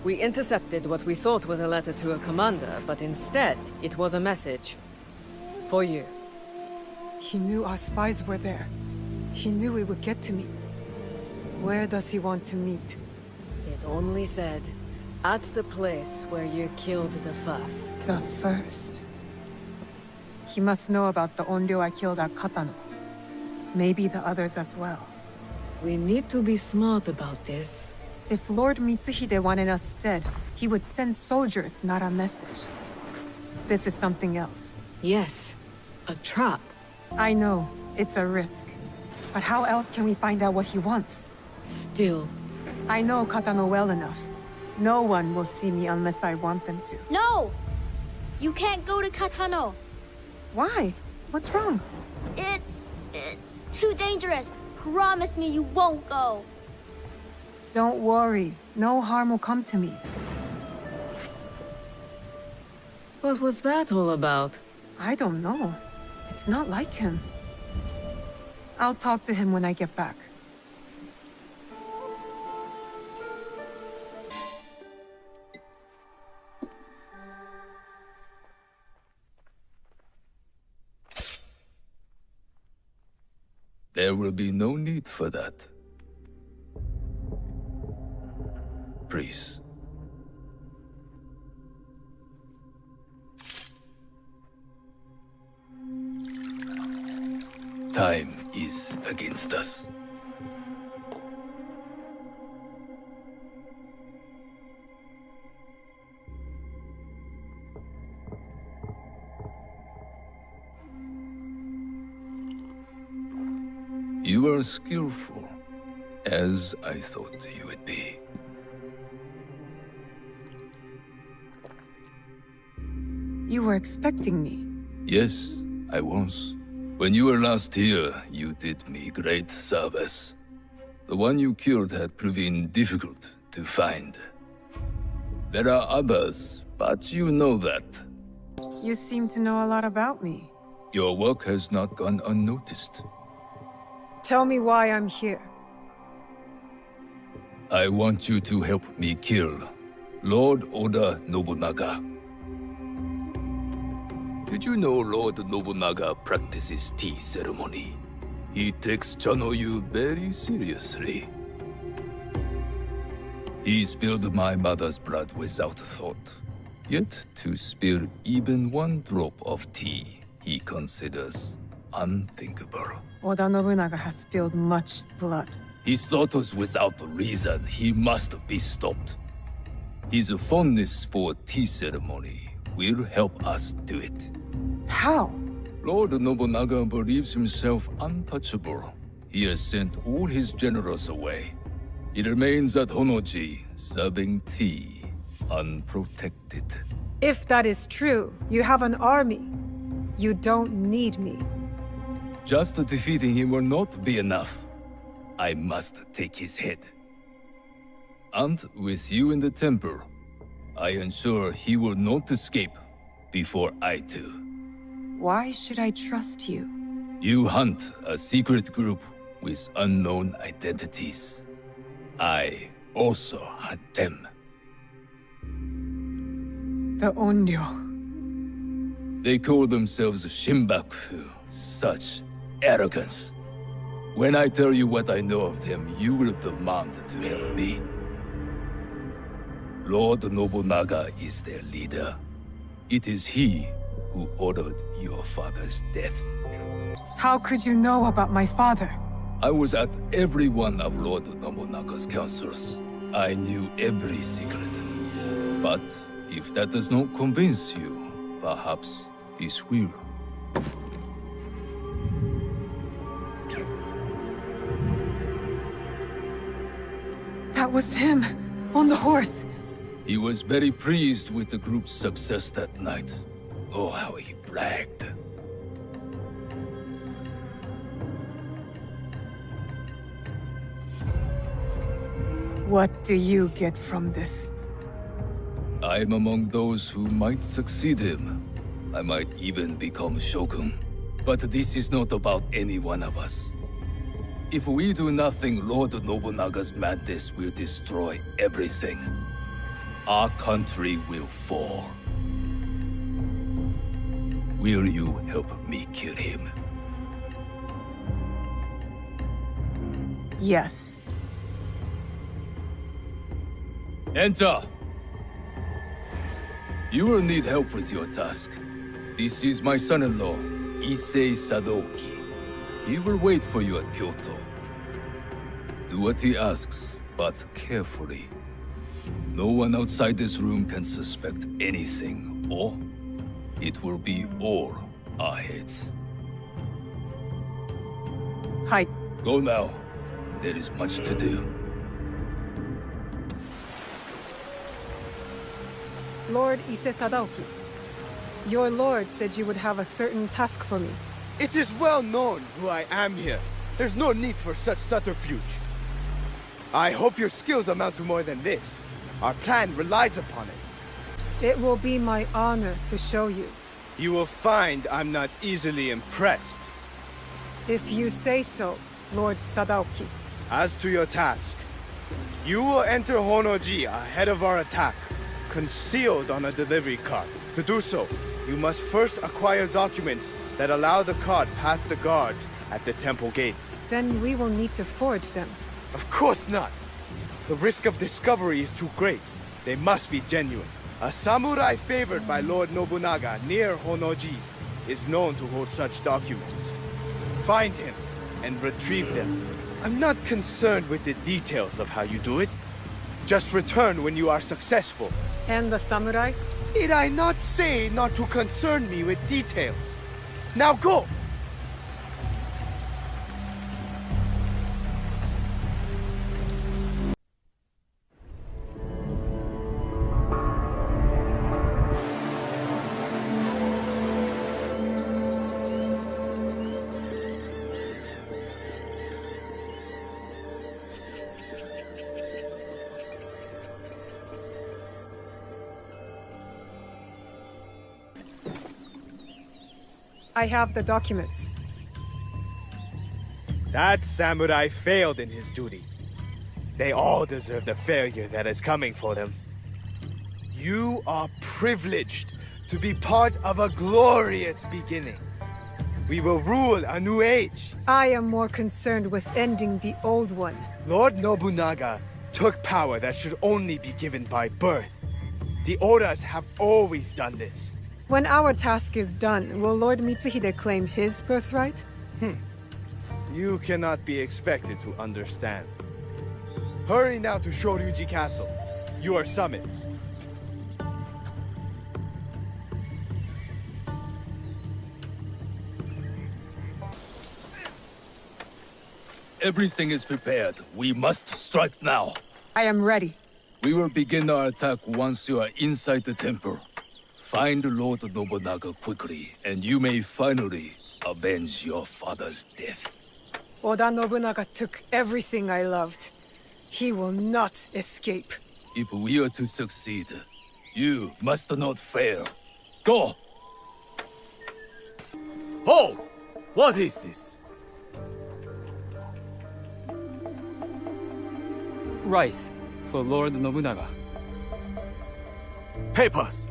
We intercepted what we thought was a letter to a commander, but instead, it was a message. For you. He knew our spies were there. He knew it would get to me. Where does he want to meet? It only said, at the place where you killed the first. The first? He must know about the Onryo I killed at Katano. Maybe the others as well. We need to be smart about this. If Lord Mitsuhide wanted us dead, he would send soldiers, not a message. This is something else. Yes, a trap. I know, it's a risk. But how else can we find out what he wants? Still. I know Katano well enough. No one will see me unless I want them to. No! You can't go to Katano. Why? What's wrong? It's too dangerous. Promise me you won't go. Don't worry. No harm will come to me. What was that all about? I don't know. It's not like him. I'll talk to him when I get back. There will be no need for that. Please. Time is against us. You are skillful, as I thought you would be. You were expecting me? Yes, I was. When you were last here, you did me great service. The one you killed had proven difficult to find. There are others, but you know that. You seem to know a lot about me. Your work has not gone unnoticed. Tell me why I'm here. I want you to help me kill Lord Oda Nobunaga. Did you know Lord Nobunaga practices tea ceremony? He takes Chanoyu very seriously. He spilled my mother's blood without thought. Yet to spill even one drop of tea, he considers unthinkable. Oda Nobunaga has spilled much blood. He slaughters without reason. He must be stopped. His fondness for tea ceremony will help us do it. How? Lord Nobunaga believes himself untouchable. He has sent all his generals away. He remains at Honoji, serving tea, unprotected. If that is true, you have an army. You don't need me. Just defeating him will not be enough. I must take his head. And with you in the temple, I ensure he will not escape before I do. Why should I trust you? You hunt a secret group with unknown identities. I also hunt them. The Onryo. They call themselves Shinbaku. Such arrogance. When I tell you what I know of them, you will demand to help me. Lord Nobunaga is their leader. It is he who ordered your father's death. How could you know about my father? I was at every one of Lord Nobunaga's councils. I knew every secret. But if that does not convince you, perhaps this will. That was him, on the horse. He was very pleased with the group's success that night. Oh, how he bragged. What do you get from this? I'm among those who might succeed him. I might even become shogun. But this is not about any one of us. If we do nothing, Lord Nobunaga's madness will destroy everything. Our country will fall. Will you help me kill him? Yes. Enter! You will need help with your task. This is my son-in-law, Issei Sadoki. He will wait for you at Kyoto. Do what he asks, but carefully. No one outside this room can suspect anything, or it will be all our heads. Hi. Go now. There is much to do. Lord Issei Sadoki, your lord said you would have a certain task for me. It is well known who I am here. There's no need for such subterfuge. I hope your skills amount to more than this. Our plan relies upon it. It will be my honor to show you. You will find I'm not easily impressed. If you say so, Lord Sadoki. As to your task, you will enter Honoji ahead of our attack, concealed on a delivery cart. To do so, you must first acquire documents that allow the cart past the guard at the temple gate. Then we will need to forge them. Of course not. The risk of discovery is too great. They must be genuine. A samurai favored by Lord Nobunaga near Honoji is known to hold such documents. Find him and retrieve them. I'm not concerned with the details of how you do it. Just return when you are successful. And the samurai? Did I not say not to concern me with details? Now go! I have the documents. That samurai failed in his duty. They all deserve the failure that is coming for them. You are privileged to be part of a glorious beginning. We will rule a new age. I am more concerned with ending the old one. Lord Nobunaga took power that should only be given by birth. The Odas have always done this. When our task is done, will Lord Mitsuhide claim his birthright? You cannot be expected to understand. Hurry now to Shoryuji Castle. You are summoned. Everything is prepared. We must strike now. I am ready. We will begin our attack once you are inside the temple. Find Lord Nobunaga quickly, and you may finally avenge your father's death. Oda Nobunaga took everything I loved. He will not escape. If we are to succeed, you must not fail. Go! Hold! What is this? Rice for Lord Nobunaga. Papers!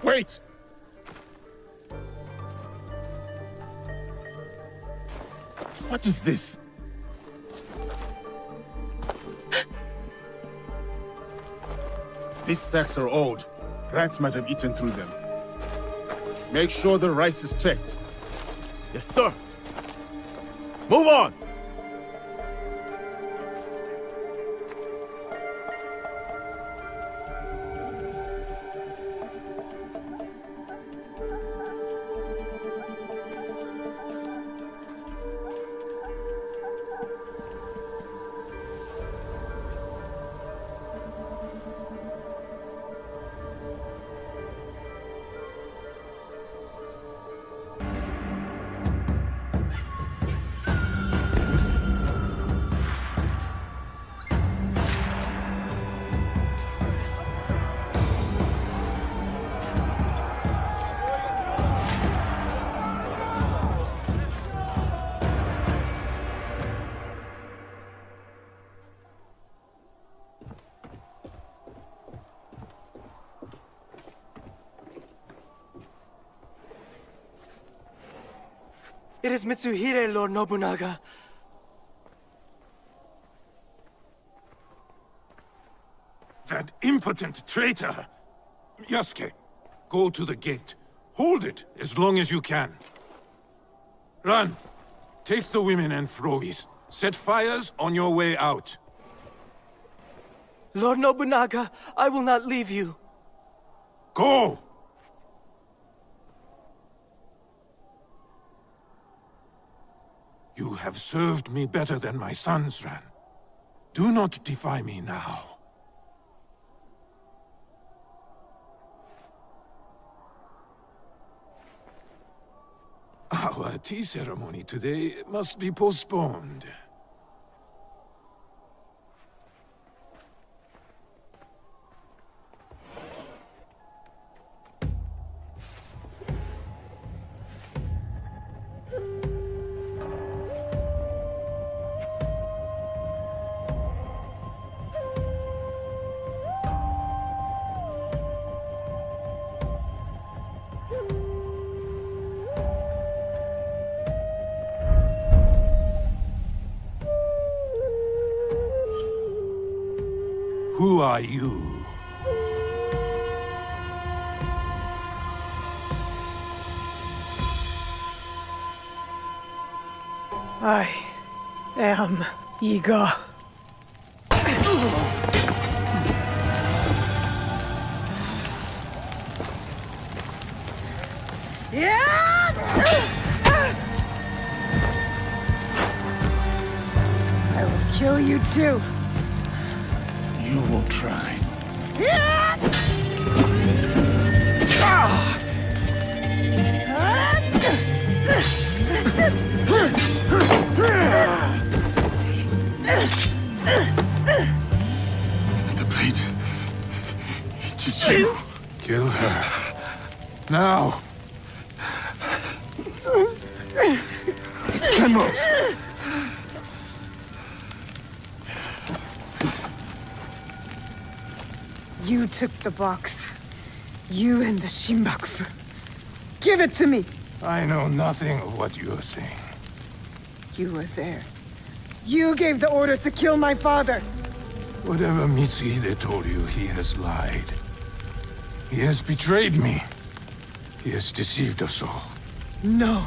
Wait! What is this? These sacks are old. Rats might have eaten through them. Make sure the rice is checked. Yes, sir. Move on! It is Mitsuhide, Lord Nobunaga. That impotent traitor! Yasuke, go to the gate. Hold it as long as you can. Run! Take the women and throwies. Set fires on your way out. Lord Nobunaga, I will not leave you. Go! You have served me better than my sons ran. Do not defy me now. Our tea ceremony today must be postponed. Who are you? I am Iga. I will kill you too. You will try. The blade. It is you. Kill her. Now! Generals! You took the box. You and the Shinbakufu. Give it to me! I know nothing of what you are saying. You were there. You gave the order to kill my father! Whatever Mitsuhide told you, he has lied. He has betrayed me. He has deceived us all. No!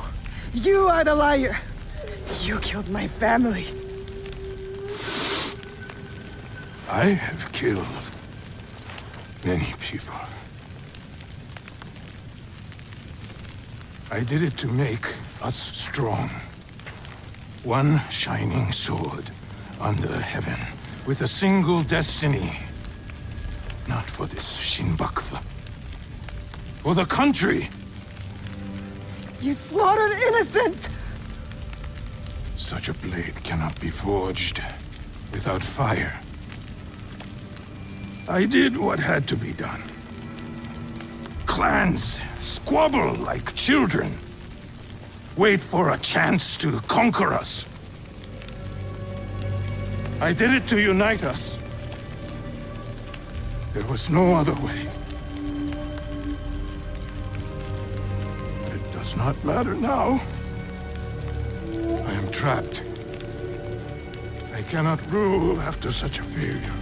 You are the liar! You killed my family! I have killed many people. I did it to make us strong. One shining sword under heaven, with a single destiny. Not for this Shinbakufu. For the country! You slaughtered innocents! Such a blade cannot be forged without fire. I did what had to be done. Clans squabble like children. Wait for a chance to conquer us. I did it to unite us. There was no other way. It does not matter now. I am trapped. I cannot rule after such a failure.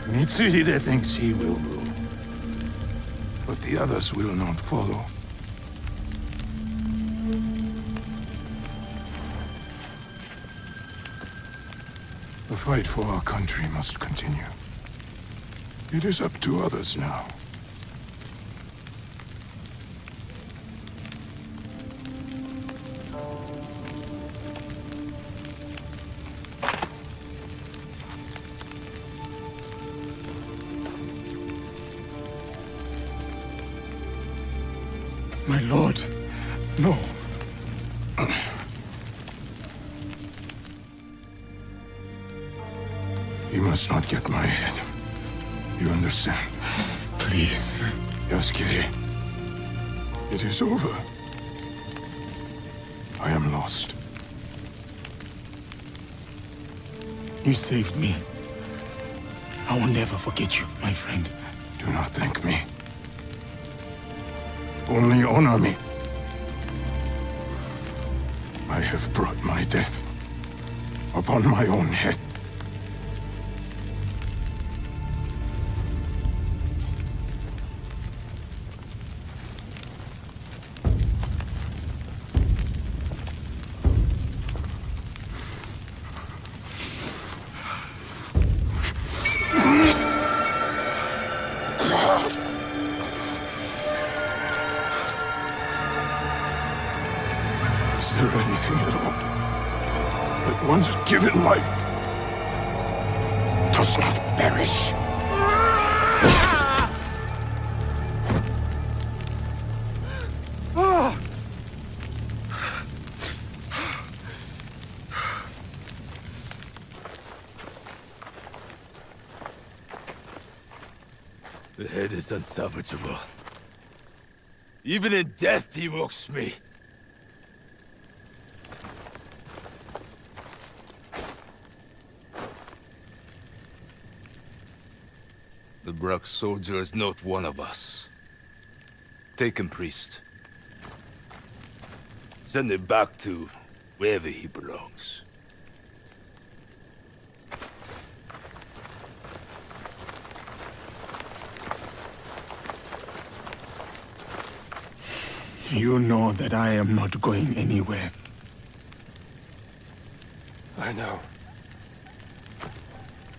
Mitsuhide thinks he will rule, but the others will not follow. The fight for our country must continue. It is up to others now. My lord, no. You must not get my head. You understand? Please. Yasuke, it is over. I am lost. You saved me. I will never forget you, my friend. Do not thank me. Only honor me. I have brought my death upon my own head. Is there anything at all that once given life does not perish? The head is unsalvageable. Even in death, he mocks me. The Brack soldier is not one of us. Take him, priest. Send him back to wherever he belongs. You know that I am not going anywhere. I know.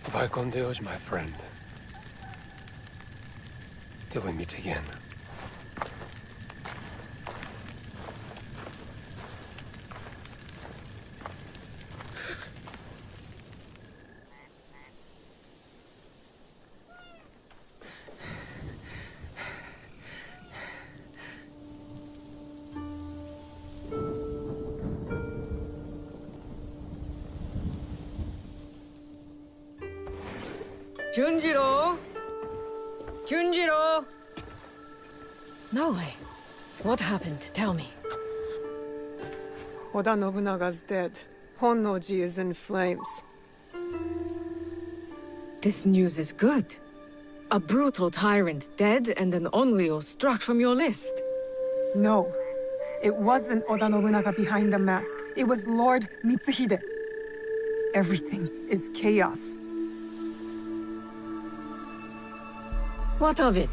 Vicon Deo's my friend. Till we meet again. Junjiro! Junjiro! Naoe, what happened? Tell me. Oda Nobunaga's dead. Honnoji is in flames. This news is good. A brutal tyrant dead and an Onryo struck from your list. No. It wasn't Oda Nobunaga behind the mask. It was Lord Mitsuhide. Everything is chaos. What of it?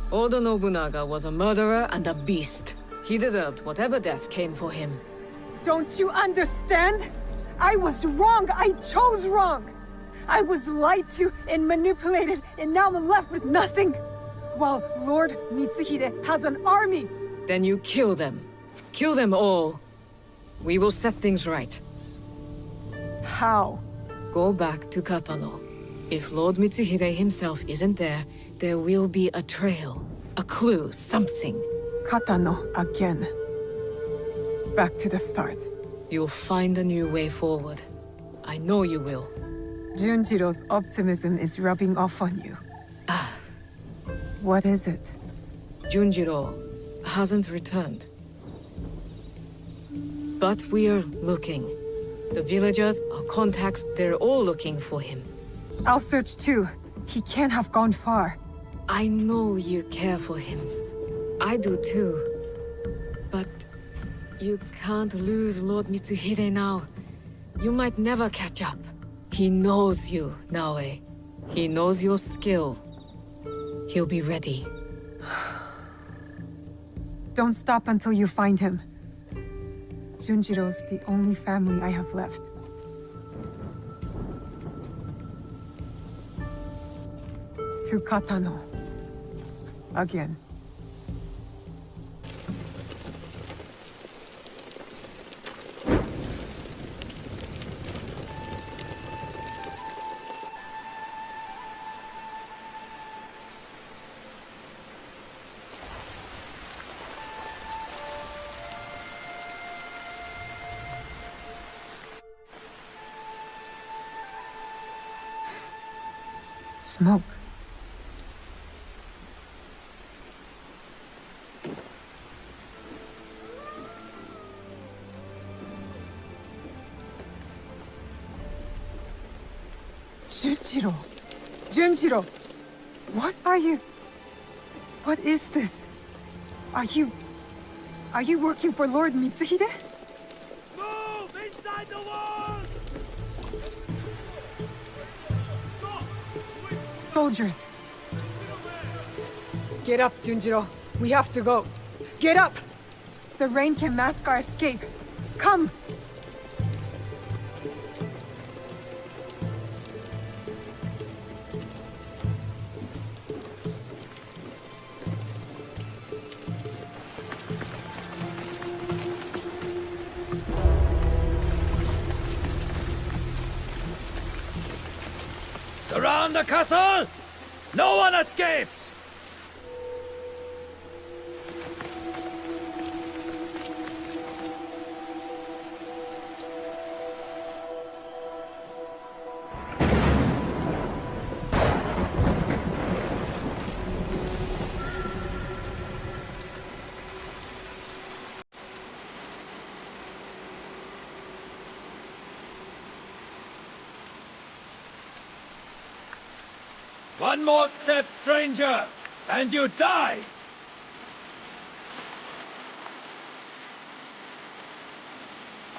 Oda Nobunaga was a murderer and a beast. He deserved whatever death came for him. Don't you understand? I was wrong! I chose wrong! I was lied to and manipulated, and now I'm left with nothing! While Lord Mitsuhide has an army! Then you kill them. Kill them all. We will set things right. How? Go back to Katano. If Lord Mitsuhide himself isn't there, there will be a trail, a clue, something. Katano again. Back to the start. You'll find a new way forward. I know you will. Junjiro's optimism is rubbing off on you. What is it? Junjiro hasn't returned. But we're looking. The villagers, our contacts, they're all looking for him. I'll search too. He can't have gone far. I know you care for him. I do too. But you can't lose Lord Mitsuhide now. You might never catch up. He knows you, Naoe. He knows your skill. He'll be ready. Don't stop until you find him. Junjiro's the only family I have left. To Katano. Again. Smoke. Junjiro! Junjiro! What are you... What is this? Are you working for Lord Mitsuhide? Move! Inside the walls! Soldiers! Get up, Junjiro. We have to go. Get up! The rain can mask our escape. Come! Surround the castle! No one escapes! One more step, stranger, and you die!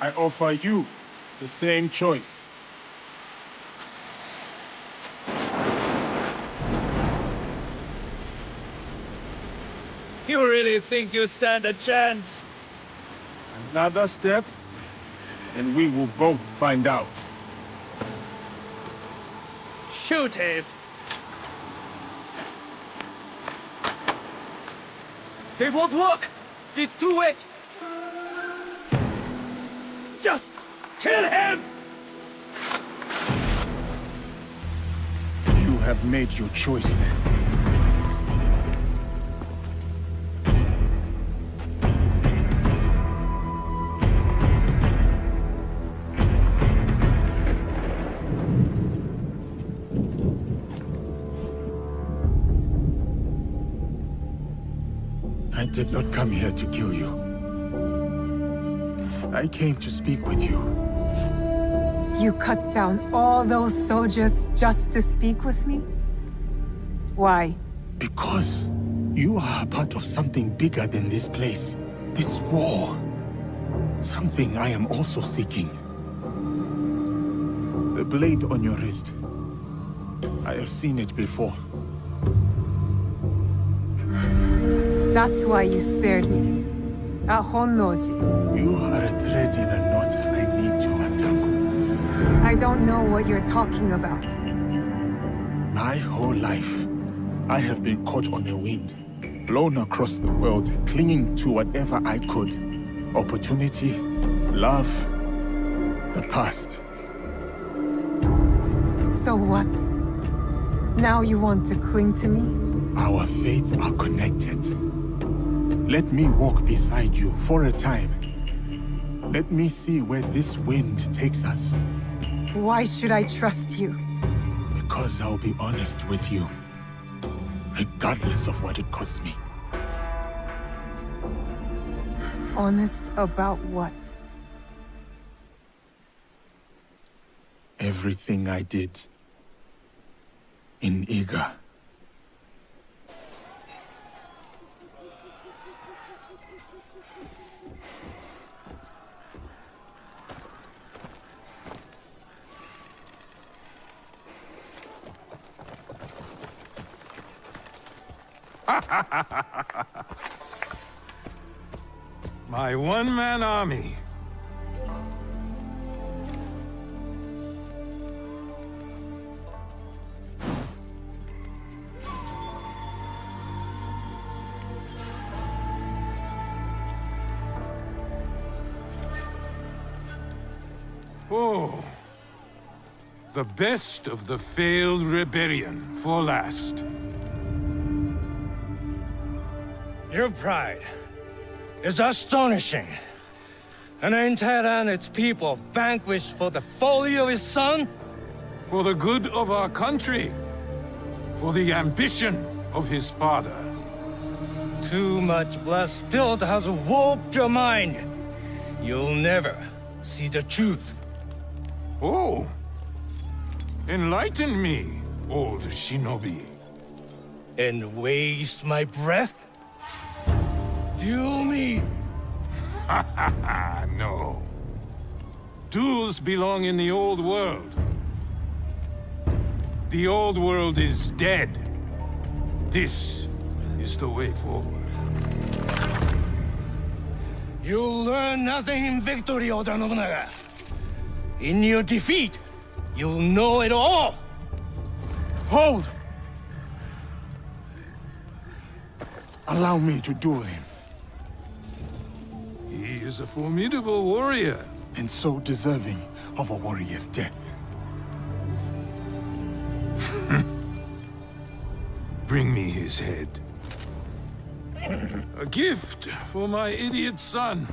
I offer you the same choice. You really think you stand a chance? Another step, and we will both find out. Shoot him! They won't work! It's too late! Just kill him! You have made your choice then. I did not come here to kill you. I came to speak with you. You cut down all those soldiers just to speak with me? Why? Because you are a part of something bigger than this place. This war. Something I am also seeking. The blade on your wrist. I have seen it before. That's why you spared me. At Honnoji. You are a thread in a knot I need to untangle. I don't know what you're talking about. My whole life, I have been caught on a wind, blown across the world, clinging to whatever I could. Opportunity, love, the past. So what? Now you want to cling to me? Our fates are connected. Let me walk beside you for a time. Let me see where this wind takes us. Why should I trust you? Because I'll be honest with you. Regardless of what it costs me. Honest about what? Everything I did. In Iga. My one-man army. Oh, the best of the failed rebellion for last. Your pride is astonishing. An entire and its people vanquished for the folly of his son? For the good of our country. For the ambition of his father. Too much blood spilled has warped your mind. You'll never see the truth. Oh. Enlighten me, old shinobi. And waste my breath? Duel me! No. Duels belong in the old world. The old world is dead. This is the way forward. You'll learn nothing in victory, Oda Nobunaga. In your defeat, you'll know it all! Hold! Allow me to duel him. He is a formidable warrior. And so deserving of a warrior's death. Bring me his head. A gift for my idiot son.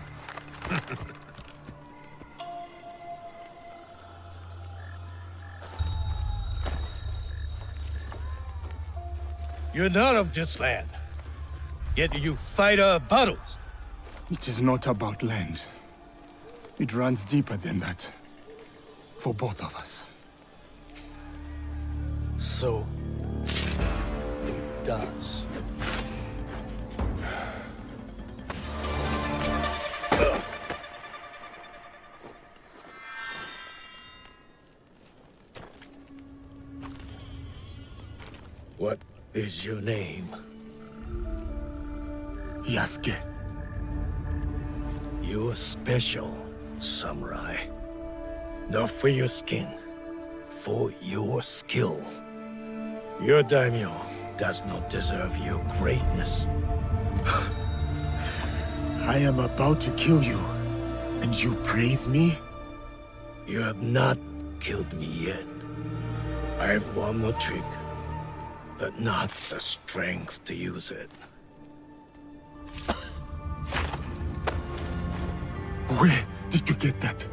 You're not of this land. Yet you fight our battles. It is not about land. It runs deeper than that. For both of us. So, it does. What is your name? Yasuke. You're special, samurai. Not for your skin, for your skill. Your daimyo does not deserve your greatness. I am about to kill you, and you praise me? You have not killed me yet. I have one more trick, but not the strength to use it. Where did you get that?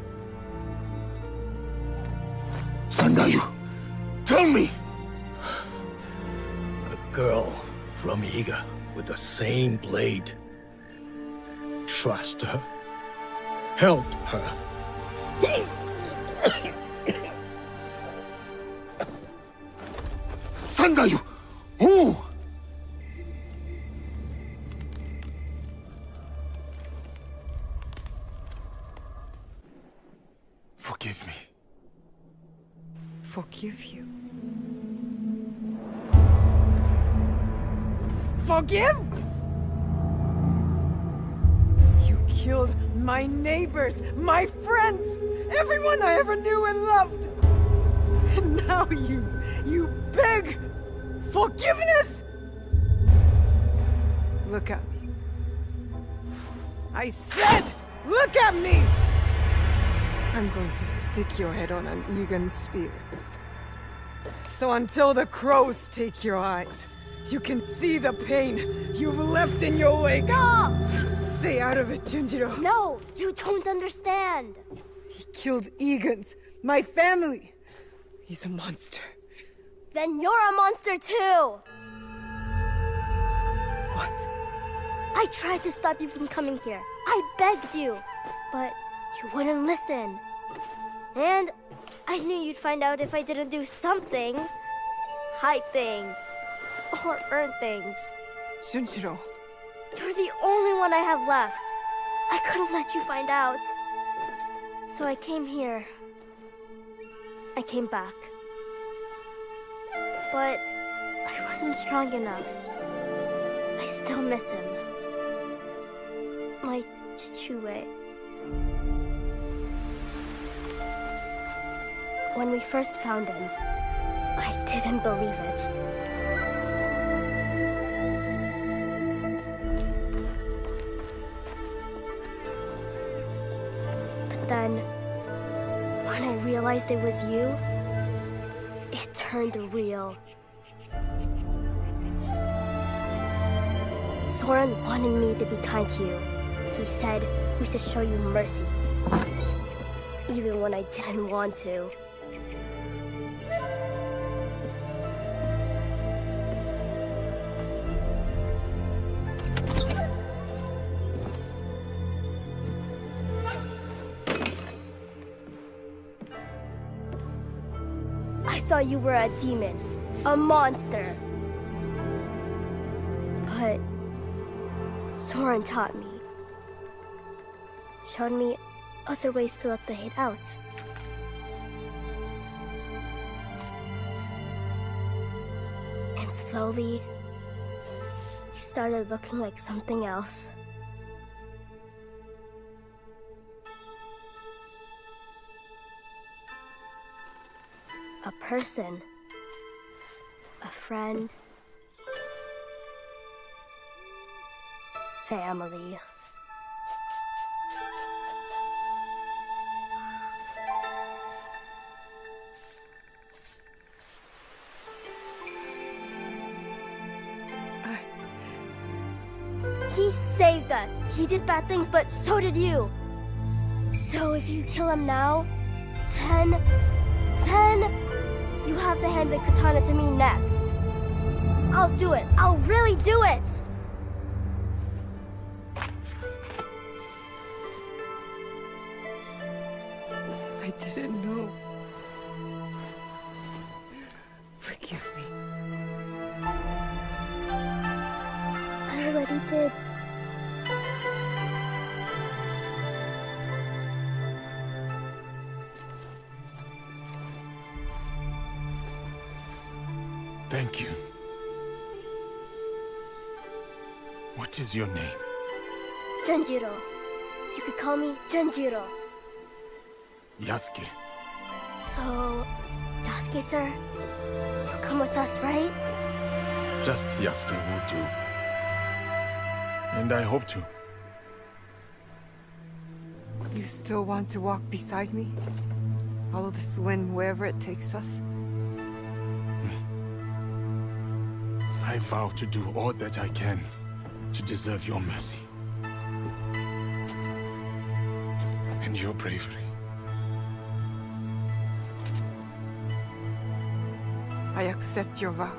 Sandayu, tell me! A girl from Iga with the same blade Trust her. Help her. Sandayu! Who? Forgive me. Forgive you? Forgive? You killed my neighbors, my friends, everyone I ever knew and loved. And now you beg forgiveness? Look at me. I said, look at me! I'm going to stick your head on an Egan spear. So until the crows take your eyes, you can see the pain you've left in your wake. Stop! Stay out of it, Junjiro. No, you don't understand. He killed Egans, my family. He's a monster. Then you're a monster too! What? I tried to stop you from coming here. I begged you. But you wouldn't listen. And I knew you'd find out if I didn't do something. Hide things. Or earn things. Junjiro. You're the only one I have left. I couldn't let you find out. So I came here. I came back. But I wasn't strong enough. I still miss him. My Chichue. When we first found him, I didn't believe it. But then, when I realized it was you, it turned real. Soren wanted me to be kind to you. He said we should show you mercy. Even when I didn't want to. I thought you were a demon, a monster. But Soren taught me. Showed me other ways to let the hate out. And slowly, you started looking like something else. A person. A friend. Family. He saved us. He did bad things, but so did you. So if you kill him now, then you have to hand the katana to me next. I'll do it. I'll really do it. I didn't know. Forgive me. I already did. Thank you. What is your name? Junjiro. You could call me Junjiro. Yasuke. So, Yasuke, sir, you'll come with us, right? Just Yasuke will do. And I hope to. You still want to walk beside me? Follow this wind wherever it takes us? I vow to do all that I can to deserve your mercy. And your bravery. I accept your vow,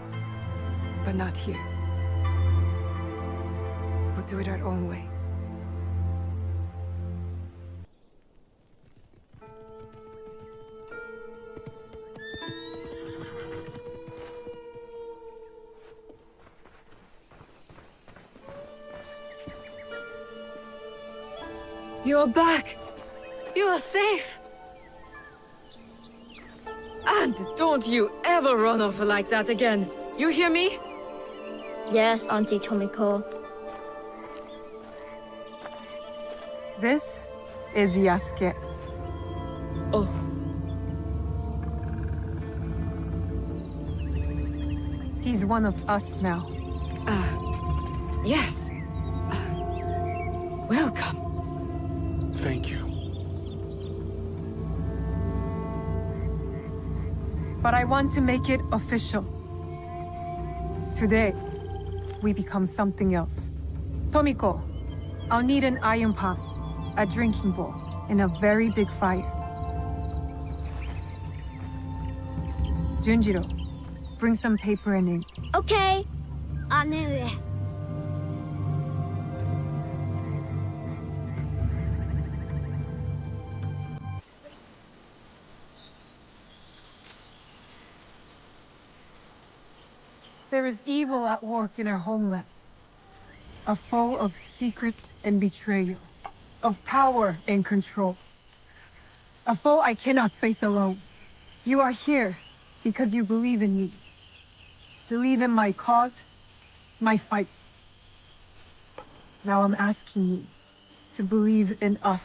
but not here. We'll do it our own way. You're back! You are safe! And don't you ever run off like that again! You hear me? Yes, Auntie Tomiko. This is Yasuke. Oh. He's one of us now. Yes. Welcome. Thank you. But I want to make it official. Today, we become something else. Tomiko, I'll need an iron pot, a drinking bowl, and a very big fire. Junjiro, bring some paper and ink. Okay. Anu. There is evil at work in our homeland. A foe of secrets and betrayal, of power and control. A foe I cannot face alone. You are here because you believe in me. Believe in my cause, my fight. Now I'm asking you to believe in us.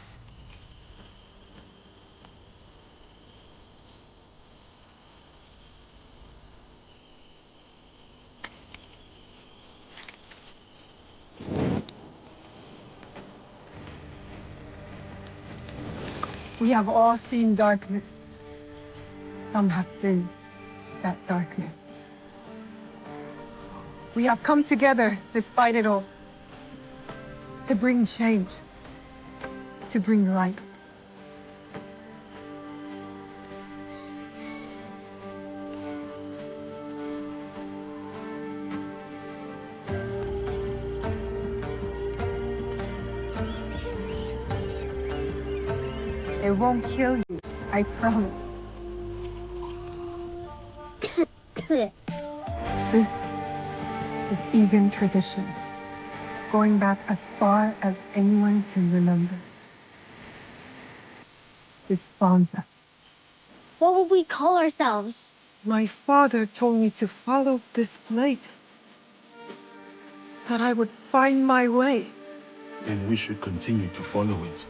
We have all seen darkness. Some have been that darkness. We have come together despite it all. To bring change. To bring light. It won't kill you, I promise. This is Egan tradition, going back as far as anyone can remember. This bonds us. What will we call ourselves? My father told me to follow this blade. That I would find my way. Then we should continue to follow it.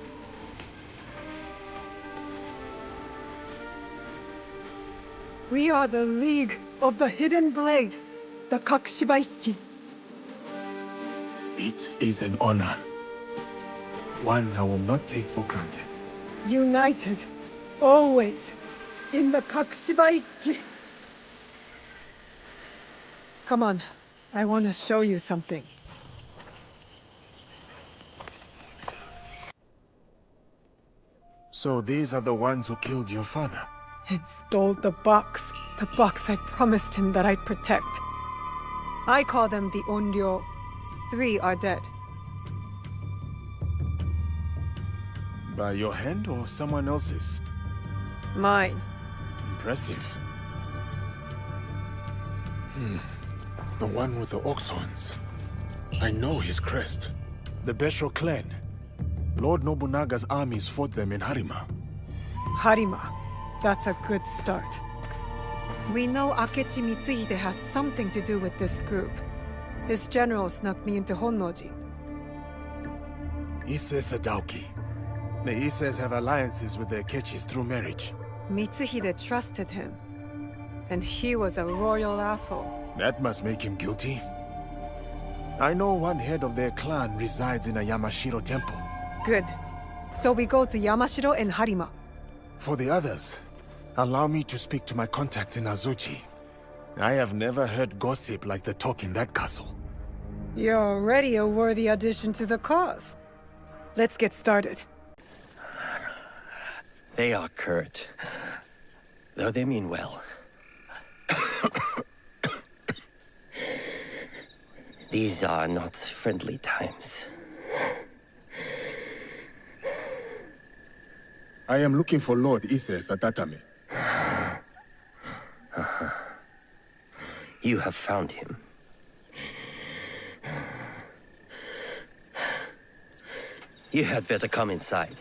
We are the League of the Hidden Blade, the Kakushibaiki. It is an honor. One I will not take for granted. United, always, in the Kakushibaiki. Come on, I want to show you something. So these are the ones who killed your father? It stole the box I promised him that I'd protect. I call them the Onryo. 3 are dead. By your hand or someone else's? Mine. Impressive. The one with the ox horns. I know his crest. The Besho clan. Lord Nobunaga's armies fought them in Harima. Harima. That's a good start. We know Akechi Mitsuhide has something to do with this group. His general snuck me into Honnoji. Ise Sadauki. The Ises have alliances with the Akechis through marriage. Mitsuhide trusted him. And he was a royal asshole. That must make him guilty. I know one head of their clan resides in a Yamashiro temple. Good. So we go to Yamashiro and Harima. For the others, allow me to speak to my contacts in Azuchi. I have never heard gossip like the talk in that castle. You're already a worthy addition to the cause. Let's get started. They are curt, though they mean well. These are not friendly times. I am looking for Lord Ise Satatame. You have found him. You had better come inside.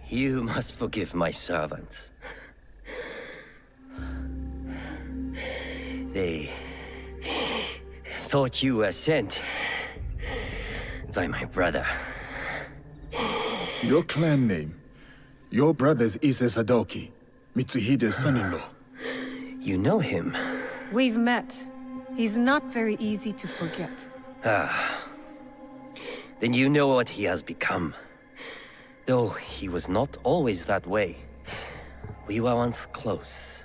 You must forgive my servants. They thought you were sent by my brother. Your clan name. Your brother's Ise Sadoki, Mitsuhide's son-in-law. You know him? We've met. He's not very easy to forget. Ah. Then you know what he has become. Though he was not always that way. We were once close.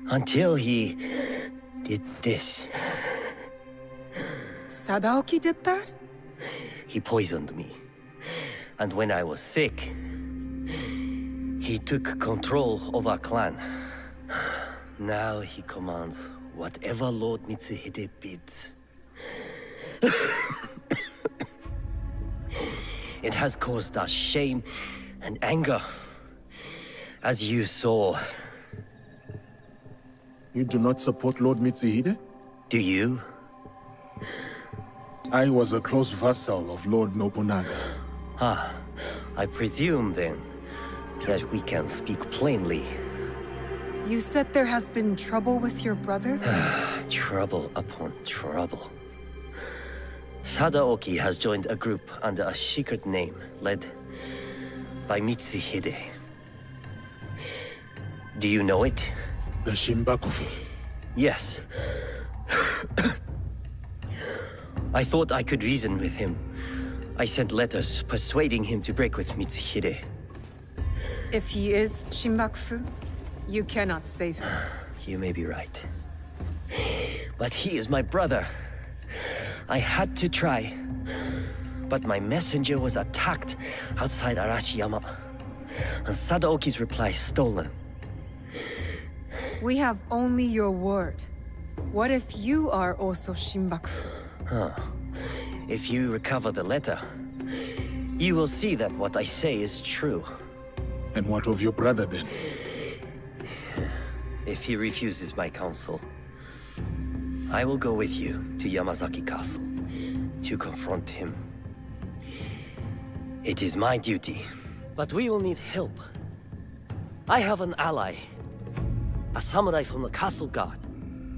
Until he did this. Sadaoki did that? He poisoned me. And when I was sick, he took control of our clan. Now he commands whatever Lord Mitsuhide bids. It has caused us shame and anger, as you saw. You do not support Lord Mitsuhide? Do you? I was a close vassal of Lord Nobunaga. Ah, I presume then that we can speak plainly. You said there has been trouble with your brother? Trouble upon trouble. Sadaoki has joined a group under a secret name led by Mitsuhide. Do you know it? The Shimbakufu? Yes. I thought I could reason with him. I sent letters persuading him to break with Mitsuhide. If he is Shimbakufu, you cannot save him. You may be right. But he is my brother. I had to try. But my messenger was attacked outside Arashiyama. And Sadaoki's reply stolen. We have only your word. What if you are also Shimbakufu? Huh. If you recover the letter, you will see that what I say is true. And what of your brother then? If he refuses my counsel, I will go with you to Yamazaki Castle to confront him. It is my duty. But we will need help. I have an ally, a samurai from the castle guard,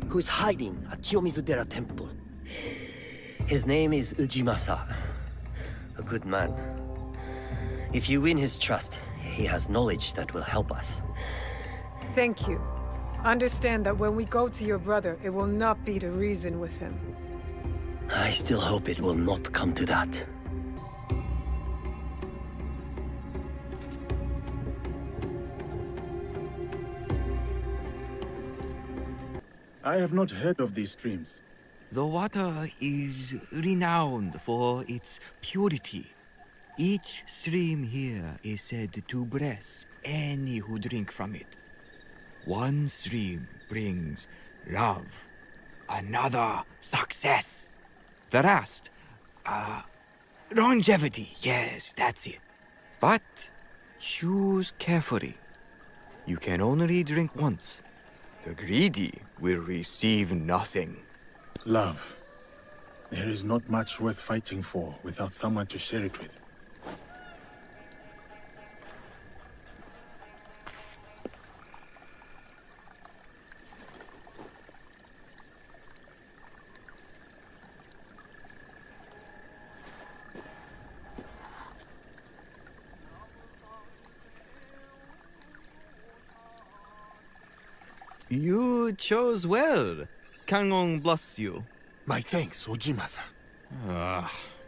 who is hiding at Kiyomizudera Temple. His name is Ujimasa, a good man. If you win his trust, he has knowledge that will help us. Thank you. Understand that when we go to your brother, it will not be to reason with him. I still hope it will not come to that. I have not heard of these streams. The water is renowned for its purity. Each stream here is said to bless any who drink from it. One stream brings love, another success, the rest, longevity. Yes, that's it. But choose carefully. You can only drink once. The greedy will receive nothing. Love. There is not much worth fighting for without someone to share it with. You chose well. Kangon bless you. My thanks, Ujimasa.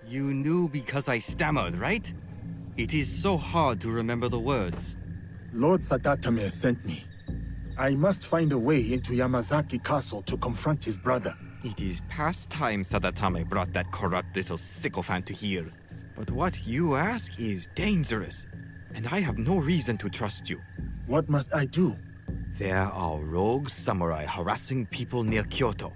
You knew because I stammered, right? It is so hard to remember the words. Lord Sadatame sent me. I must find a way into Yamazaki Castle to confront his brother. It is past time Sadatame brought that corrupt little sycophant to here. But what you ask is dangerous, and I have no reason to trust you. What must I do? There are rogue samurai harassing people near Kyoto.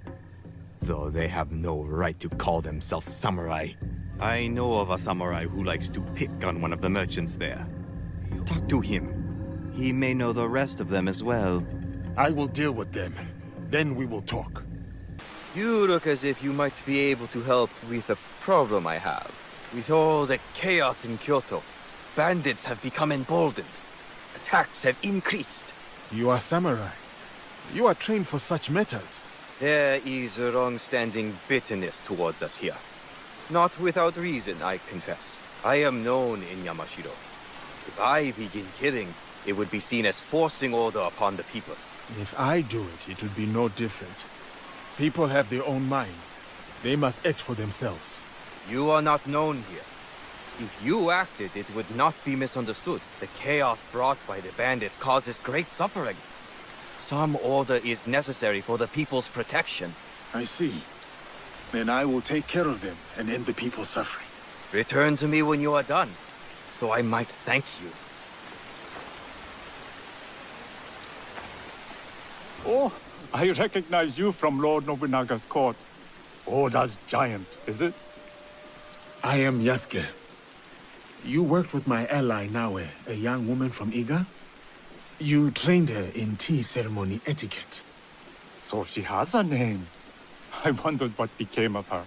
Though they have no right to call themselves samurai. I know of a samurai who likes to pick on one of the merchants there. Talk to him. He may know the rest of them as well. I will deal with them. Then we will talk. You look as if you might be able to help with a problem I have. With all the chaos in Kyoto, bandits have become emboldened. Attacks have increased. You are samurai. You are trained for such matters. There is a long-standing bitterness towards us here. Not without reason, I confess. I am known in Yamashiro. If I begin killing, it would be seen as forcing order upon the people. If I do it, it would be no different. People have their own minds. They must act for themselves. You are not known here. If you acted, it would not be misunderstood. The chaos brought by the bandits causes great suffering. Some order is necessary for the people's protection. I see. Then I will take care of them and end the people's suffering. Return to me when you are done, so I might thank you. Oh, I recognize you from Lord Nobunaga's court. Oda's giant, is it? I am Yasuke. You worked with my ally Naoe, a young woman from Iga? You trained her in tea ceremony etiquette. So she has a name. I wondered what became of her.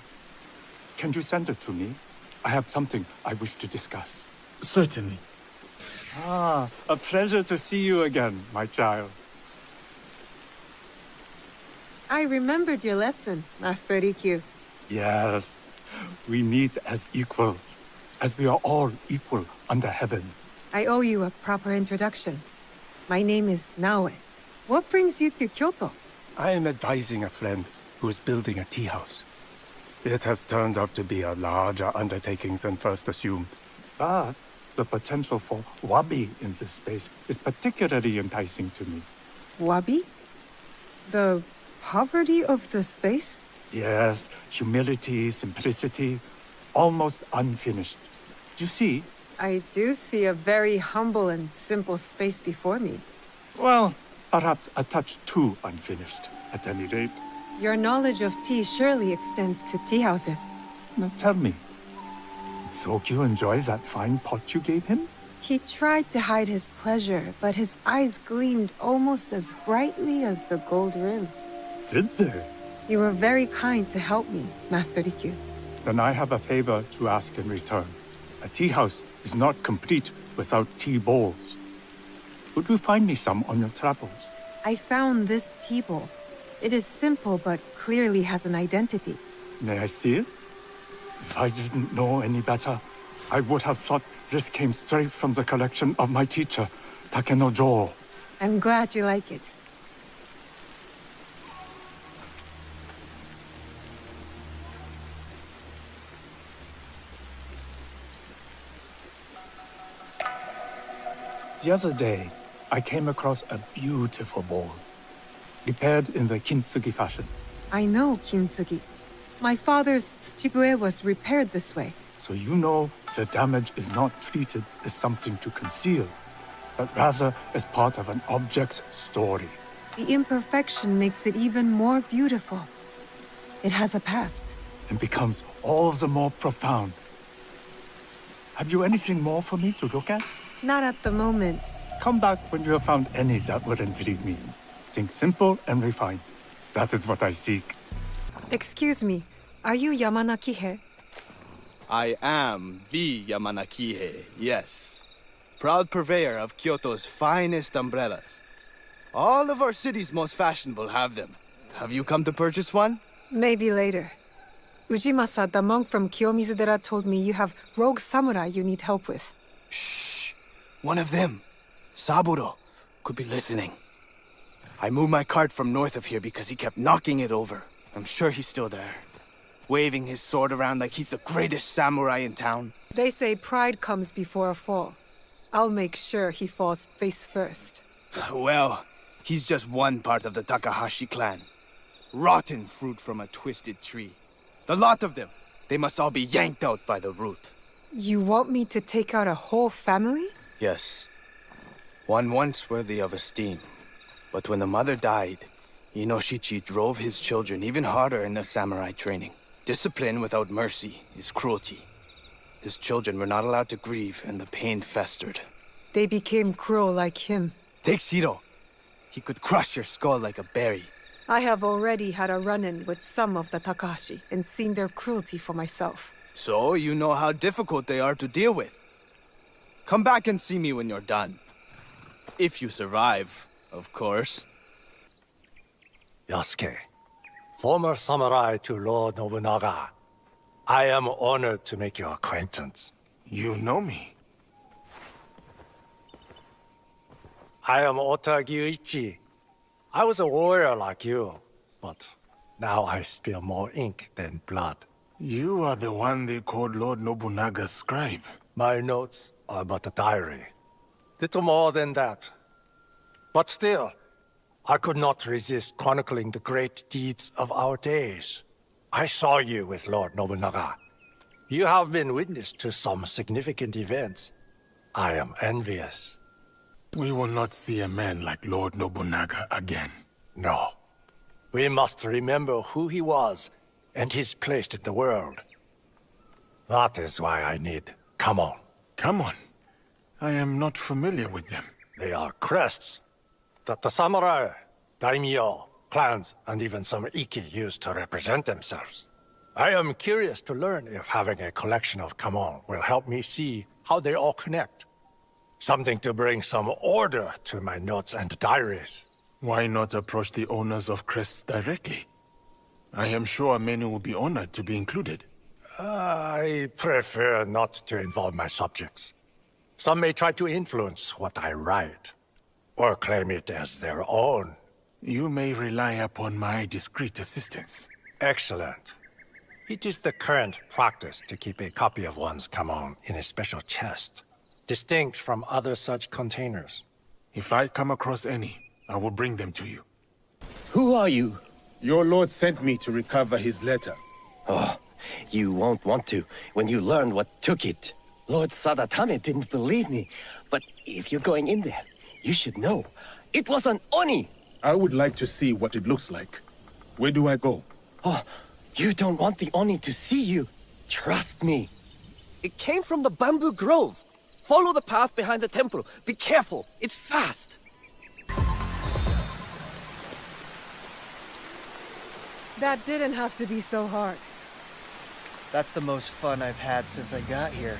Can you send it to me? I have something I wish to discuss. Certainly. Ah, a pleasure to see you again, my child. I remembered your lesson, Master Rikyu. Yes, we meet as equals, as we are all equal under heaven. I owe you a proper introduction. My name is Naoe. What brings you to Kyoto? I am advising a friend who is building a tea house. It has turned out to be a larger undertaking than first assumed. But the potential for wabi in this space is particularly enticing to me. Wabi? The poverty of the space? Yes, humility, simplicity, almost unfinished. You see? I do see a very humble and simple space before me. Well, perhaps a touch too unfinished, at any rate. Your knowledge of tea surely extends to tea houses. Now tell me, did Sengoku enjoy that fine pot you gave him? He tried to hide his pleasure, but his eyes gleamed almost as brightly as the gold rim. Did they? You were very kind to help me, Master Rikyu. Then I have a favor to ask in return. A tea house is not complete without tea bowls. Would you find me some on your travels? I found this tea bowl. It is simple, but clearly has an identity. May I see it? If I didn't know any better, I would have thought this came straight from the collection of my teacher, Takenojo. I'm glad you like it. The other day, I came across a beautiful bowl, repaired in the kintsugi fashion. I know kintsugi. My father's tsujibue was repaired this way. So you know the damage is not treated as something to conceal, but rather as part of an object's story. The imperfection makes it even more beautiful. It has a past. And becomes all the more profound. Have you anything more for me to look at? Not at the moment. Come back when you have found any that would intrigue me. Think simple and refined. That is what I seek. Excuse me, are you Yamanaki-hei? I am the Yamanaki-hei, yes. Proud purveyor of Kyoto's finest umbrellas. All of our city's most fashionable have them. Have you come to purchase one? Maybe later. Ujimasa, the monk from Kiyomizu-dera, told me you have rogue samurai you need help with. Shh. One of them, Saburo, could be listening. I moved my cart from north of here because he kept knocking it over. I'm sure he's still there, waving his sword around like he's the greatest samurai in town. They say pride comes before a fall. I'll make sure he falls face first. Well, he's just one part of the Takahashi clan. Rotten fruit from a twisted tree. The lot of them, they must all be yanked out by the root. You want me to take out a whole family? Yes. One once worthy of esteem. But when the mother died, Inoshichi drove his children even harder in their samurai training. Discipline without mercy is cruelty. His children were not allowed to grieve, and the pain festered. They became cruel like him. Take Shiro. He could crush your skull like a berry. I have already had a run-in with some of the Takahashi and seen their cruelty for myself. So you know how difficult they are to deal with. Come back and see me when you're done. If you survive, of course. Yasuke, former samurai to Lord Nobunaga. I am honored to make your acquaintance. You know me? I am Ota Gyuichi. I was a warrior like you, but now I spill more ink than blood. You are the one they called Lord Nobunaga's scribe. My notes are but a diary. Little more than that. But still, I could not resist chronicling the great deeds of our days. I saw you with Lord Nobunaga. You have been witness to some significant events. I am envious. We will not see a man like Lord Nobunaga again. No. We must remember who he was and his place in the world. That is why I need Kamon. Kamon? I am not familiar with them. They are crests that the samurai, daimyo, clans, and even some Iki use to represent themselves. I am curious to learn if having a collection of Kamon will help me see how they all connect. Something to bring some order to my notes and diaries. Why not approach the owners of crests directly? I am sure many will be honored to be included. I prefer not to involve my subjects. Some may try to influence what I write, or claim it as their own. You may rely upon my discreet assistance. Excellent. It is the current practice to keep a copy of one's Kamon in a special chest, distinct from other such containers. If I come across any, I will bring them to you. Who are you? Your lord sent me to recover his letter. Oh, you won't want to when you learn what took it. Lord Sadatame didn't believe me, but if you're going in there, you should know. It was an Oni! I would like to see what it looks like. Where do I go? Oh, you don't want the Oni to see you. Trust me. It came from the bamboo grove. Follow the path behind the temple. Be careful. It's fast. That didn't have to be so hard. That's the most fun I've had since I got here.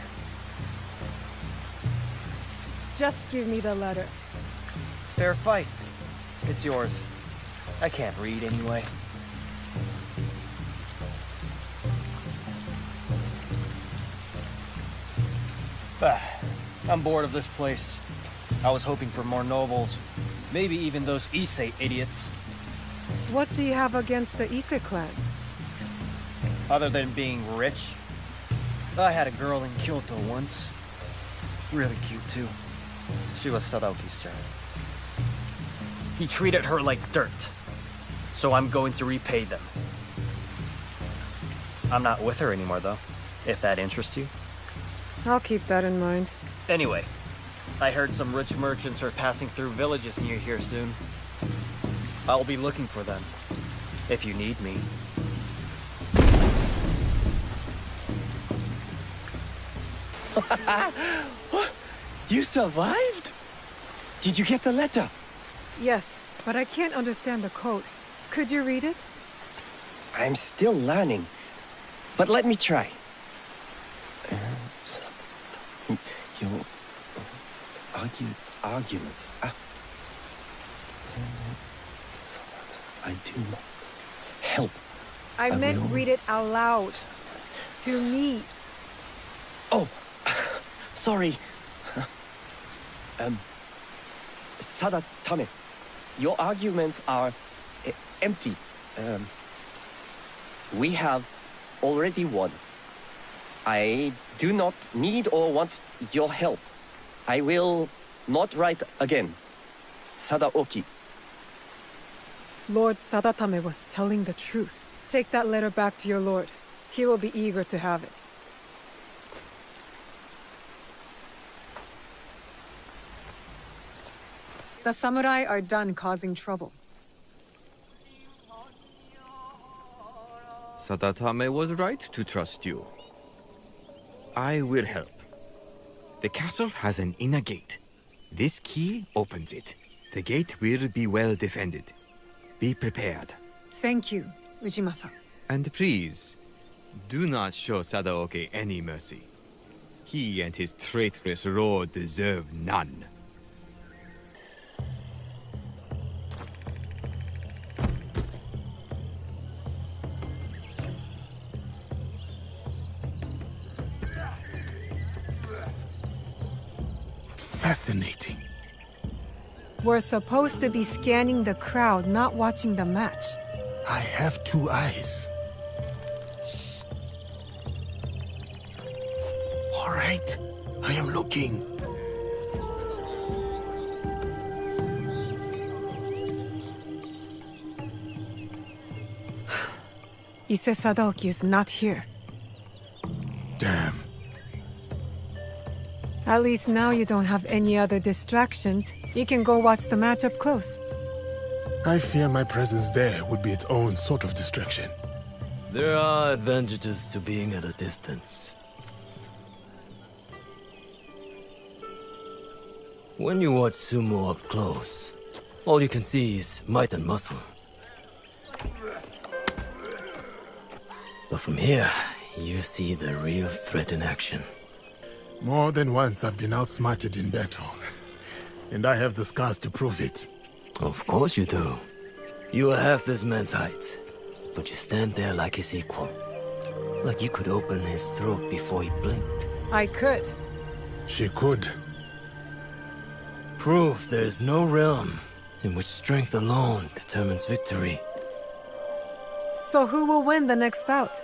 Just give me the letter. Fair fight. It's yours. I can't read anyway. I'm bored of this place. I was hoping for more nobles. Maybe even those Issei idiots. What do you have against the Issei clan? Other than being rich, I had a girl in Kyoto once. Really cute, too. She was Sadaoki's child. He treated her like dirt. So I'm going to repay them. I'm not with her anymore, though, if that interests you. I'll keep that in mind. Anyway, I heard some rich merchants are passing through villages near here soon. I'll be looking for them, if you need me. You survived? Did you get the letter? Yes, but I can't understand the code. Could you read it? I'm still learning, but let me try. Your arguments. I do not help. I meant read it out loud. To me. Oh, sorry. Sadatame, your arguments are empty. We have already won. I do not need or want your help. I will not write again. Sadaoki. Lord Sadatame was telling the truth. Take that letter back to your lord. He will be eager to have it. The samurai are done causing trouble. Sadatame was right to trust you. I will help. The castle has an inner gate. This key opens it. The gate will be well defended. Be prepared. Thank you, Ujimasa. And please, do not show Sadaoki any mercy. He and his traitorous lord deserve none. Fascinating. We're supposed to be scanning the crowd, not watching the match. I have 2 eyes. Shh. All right, I am looking. Ise Sadaoki is not here. Damn. At least now you don't have any other distractions. You can go watch the match up close. I fear my presence there would be its own sort of distraction. There are advantages to being at a distance. When you watch sumo up close, all you can see is might and muscle. But from here, you see the real threat in action. More than once I've been outsmarted in battle. And I have the scars to prove it. Of course you do. You are half this man's height, but you stand there like his equal. Like you could open his throat before he blinked. I could. She could. Proof there is no realm in which strength alone determines victory. So who will win the next bout?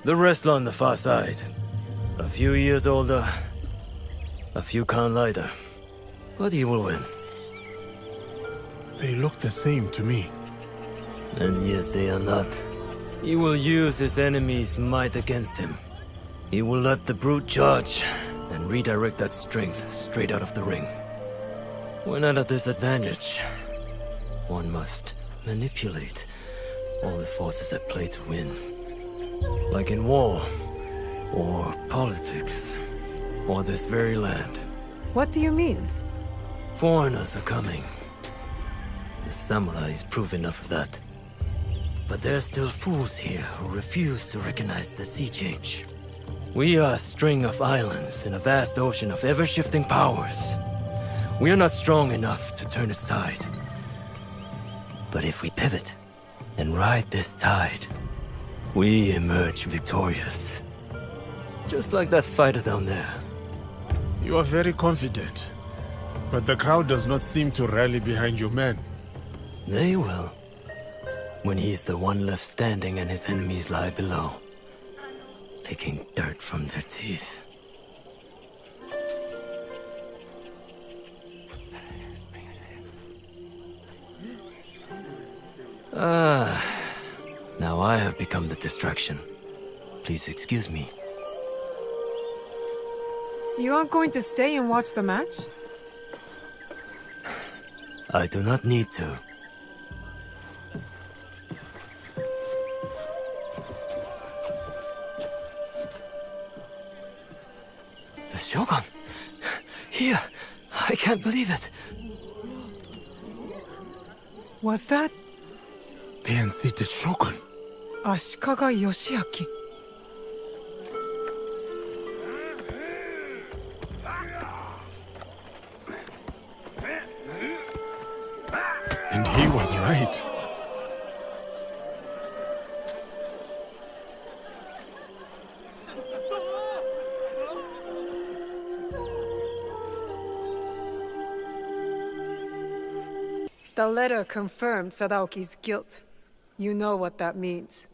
The wrestler on the far side. A few years older, a few count lighter. But he will win. They look the same to me. And yet they are not. He will use his enemy's might against him. He will let the brute charge, and redirect that strength straight out of the ring. When at a disadvantage, one must manipulate all the forces at play to win. Like in war, or politics, or this very land. What do you mean? Foreigners are coming. The samurais prove enough of that. But there are still fools here who refuse to recognize the sea change. We are a string of islands in a vast ocean of ever-shifting powers. We are not strong enough to turn its tide. But if we pivot and ride this tide, we emerge victorious. Just like that fighter down there. You are very confident. But the crowd does not seem to rally behind your men. They will. When he's the one left standing and his enemies lie below, picking dirt from their teeth. Now I have become the distraction. Please excuse me. You aren't going to stay and watch the match? I do not need to. The Shogun! Here! I can't believe it! Was that? The unseated Shogun. Ashikaga Yoshiaki. And he was right. The letter confirmed Sadaoki's guilt. You know what that means.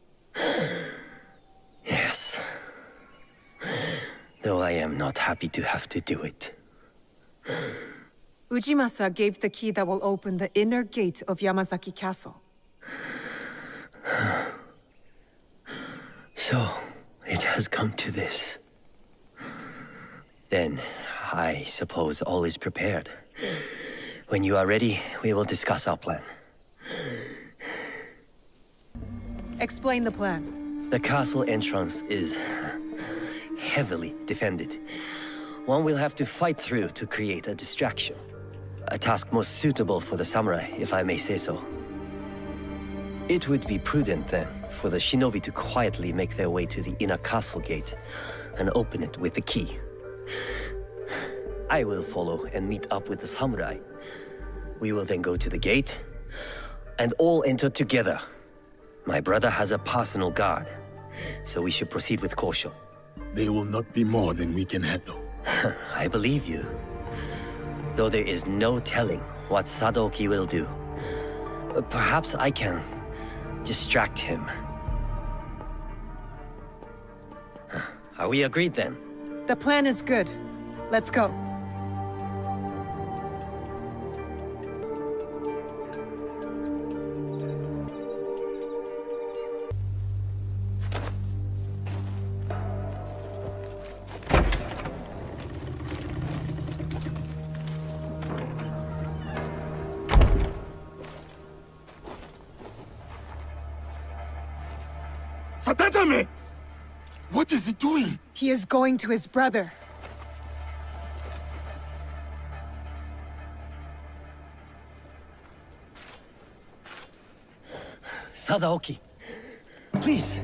Yes. Though I am not happy to have to do it. Ujimasa gave the key that will open the inner gate of Yamazaki Castle. So, it has come to this. Then, I suppose all is prepared. When you are ready, we will discuss our plan. Explain the plan. The castle entrance is heavily defended. one will have to fight through to create a distraction. A task most suitable for the samurai, if I may say so. It would be prudent, then, for the shinobi to quietly make their way to the inner castle gate and open it with the key. I will follow and meet up with the samurai. We will then go to the gate and all enter together. My brother has a personal guard, so we should proceed with caution. There will not be more than we can handle. I believe you. Though there is no telling what Sadoki will do. Perhaps I can distract him. Are we agreed then? The plan is good. Let's go. Satatame! What is he doing? He is going to his brother. Sadaoki, please.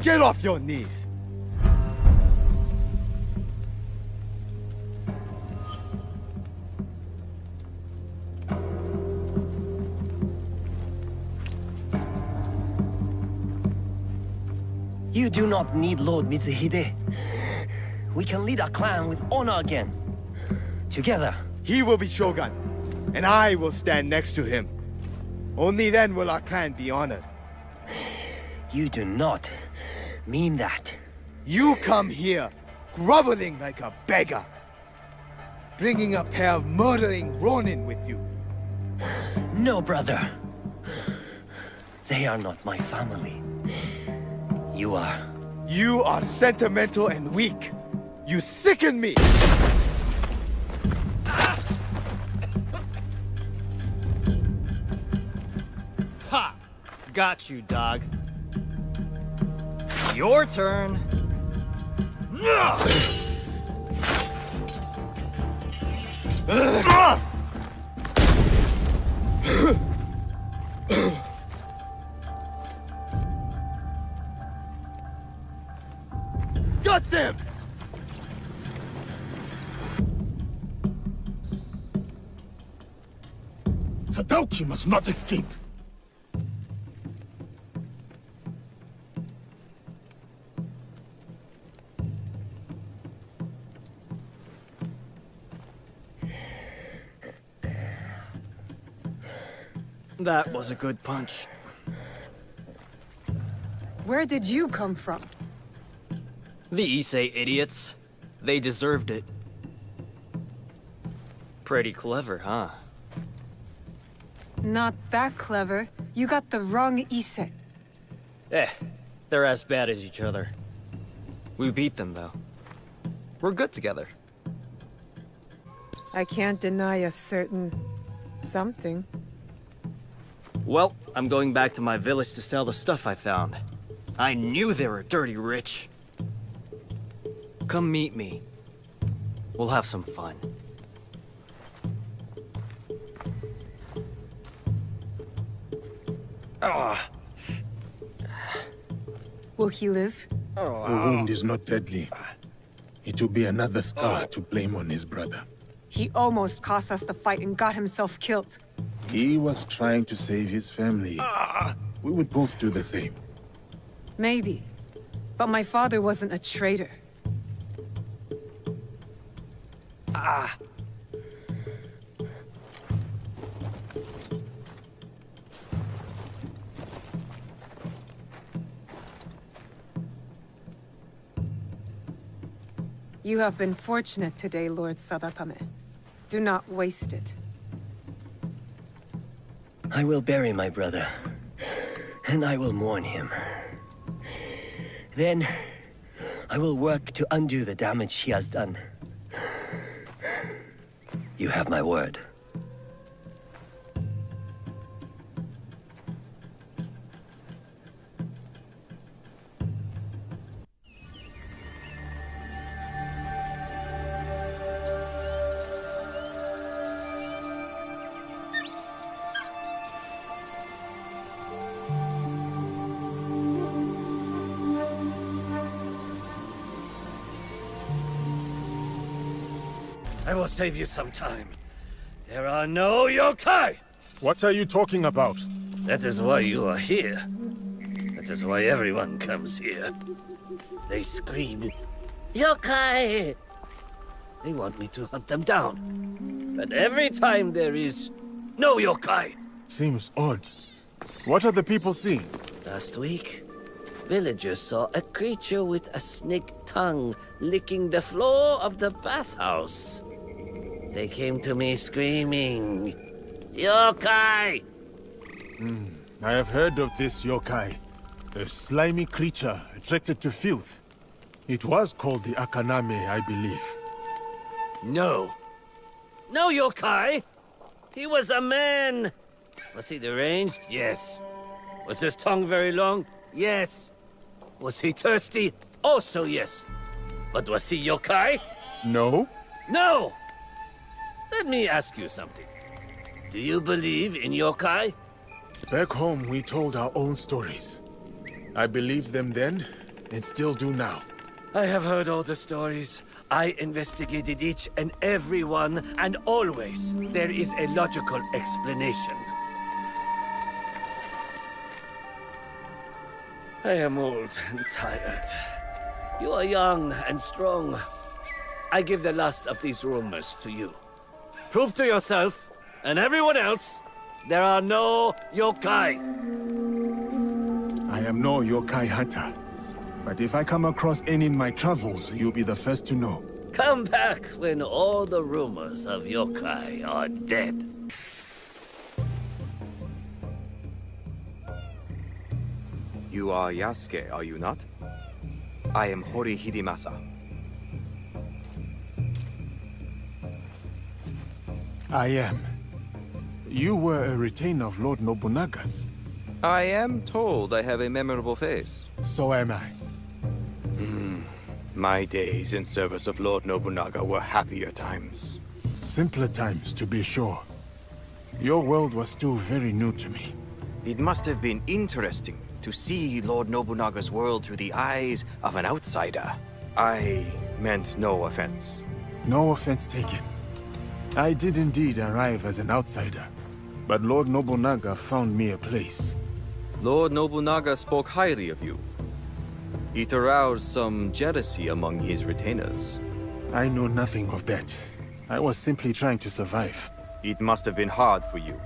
Get off your knees. You do not need Lord Mitsuhide. We can lead our clan with honor again. Together. He will be Shogun, and I will stand next to him. Only then will our clan be honored. You do not mean that. You come here, groveling like a beggar. Bringing a pair of murdering Ronin with you. No, brother. They are not my family. You are. You are sentimental and weak. You sicken me! Ha! Got you, dog. Your turn. Got them! Sadoki must not escape. That was a good punch. Where did you come from? The Issei idiots. They deserved it. Pretty clever, huh? Not that clever. You got the wrong Issei. They're as bad as each other. We beat them, though. We're good together. I can't deny a certain... something. Well, I'm going back to my village to sell the stuff I found. I knew they were dirty rich. Come meet me. We'll have some fun. Will he live? The wound is not deadly. It will be another scar to blame on his brother. He almost cost us the fight and got himself killed. He was trying to save his family. We would both do the same. Maybe. But my father wasn't a traitor. You have been fortunate today, Lord Sadatame. Do not waste it. I will bury my brother, and I will mourn him. Then, I will work to undo the damage he has done. You have my word. I will save you some time. There are no yokai! What are you talking about? That is why you are here. That is why everyone comes here. They scream, yokai! They want me to hunt them down. But every time there is no yokai. Seems odd. What are the people seeing? Last week, villagers saw a creature with a snake tongue licking the floor of the bathhouse. They came to me screaming, yokai! I have heard of this yokai. A slimy creature attracted to filth. It was called the Akaname, I believe. No. No yokai! He was a man! Was he deranged? Yes. Was his tongue very long? Yes. Was he thirsty? Also yes. But was he yokai? No. No! Let me ask you something. Do you believe in yokai? Back home, we told our own stories. I believed them then, and still do now. I have heard all the stories. I investigated each and every one, and always there is a logical explanation. I am old and tired. You are young and strong. I give the last of these rumors to you. Prove to yourself, and everyone else, there are no yokai. I am no yokai hunter. But if I come across any in my travels, you'll be the first to know. Come back when all the rumors of yokai are dead. You are Yasuke, are you not? I am Hori Hidemasa. I am. You were a retainer of Lord Nobunaga's. I am told I have a memorable face. So am I. My days in service of Lord Nobunaga were happier times. Simpler times, to be sure. Your world was still very new to me. It must have been interesting to see Lord Nobunaga's world through the eyes of an outsider. I meant no offense. No offense taken. I did indeed arrive as an outsider, but Lord Nobunaga found me a place. Lord Nobunaga spoke highly of you. It aroused some jealousy among his retainers. I know nothing of that. I was simply trying to survive. It must have been hard for you.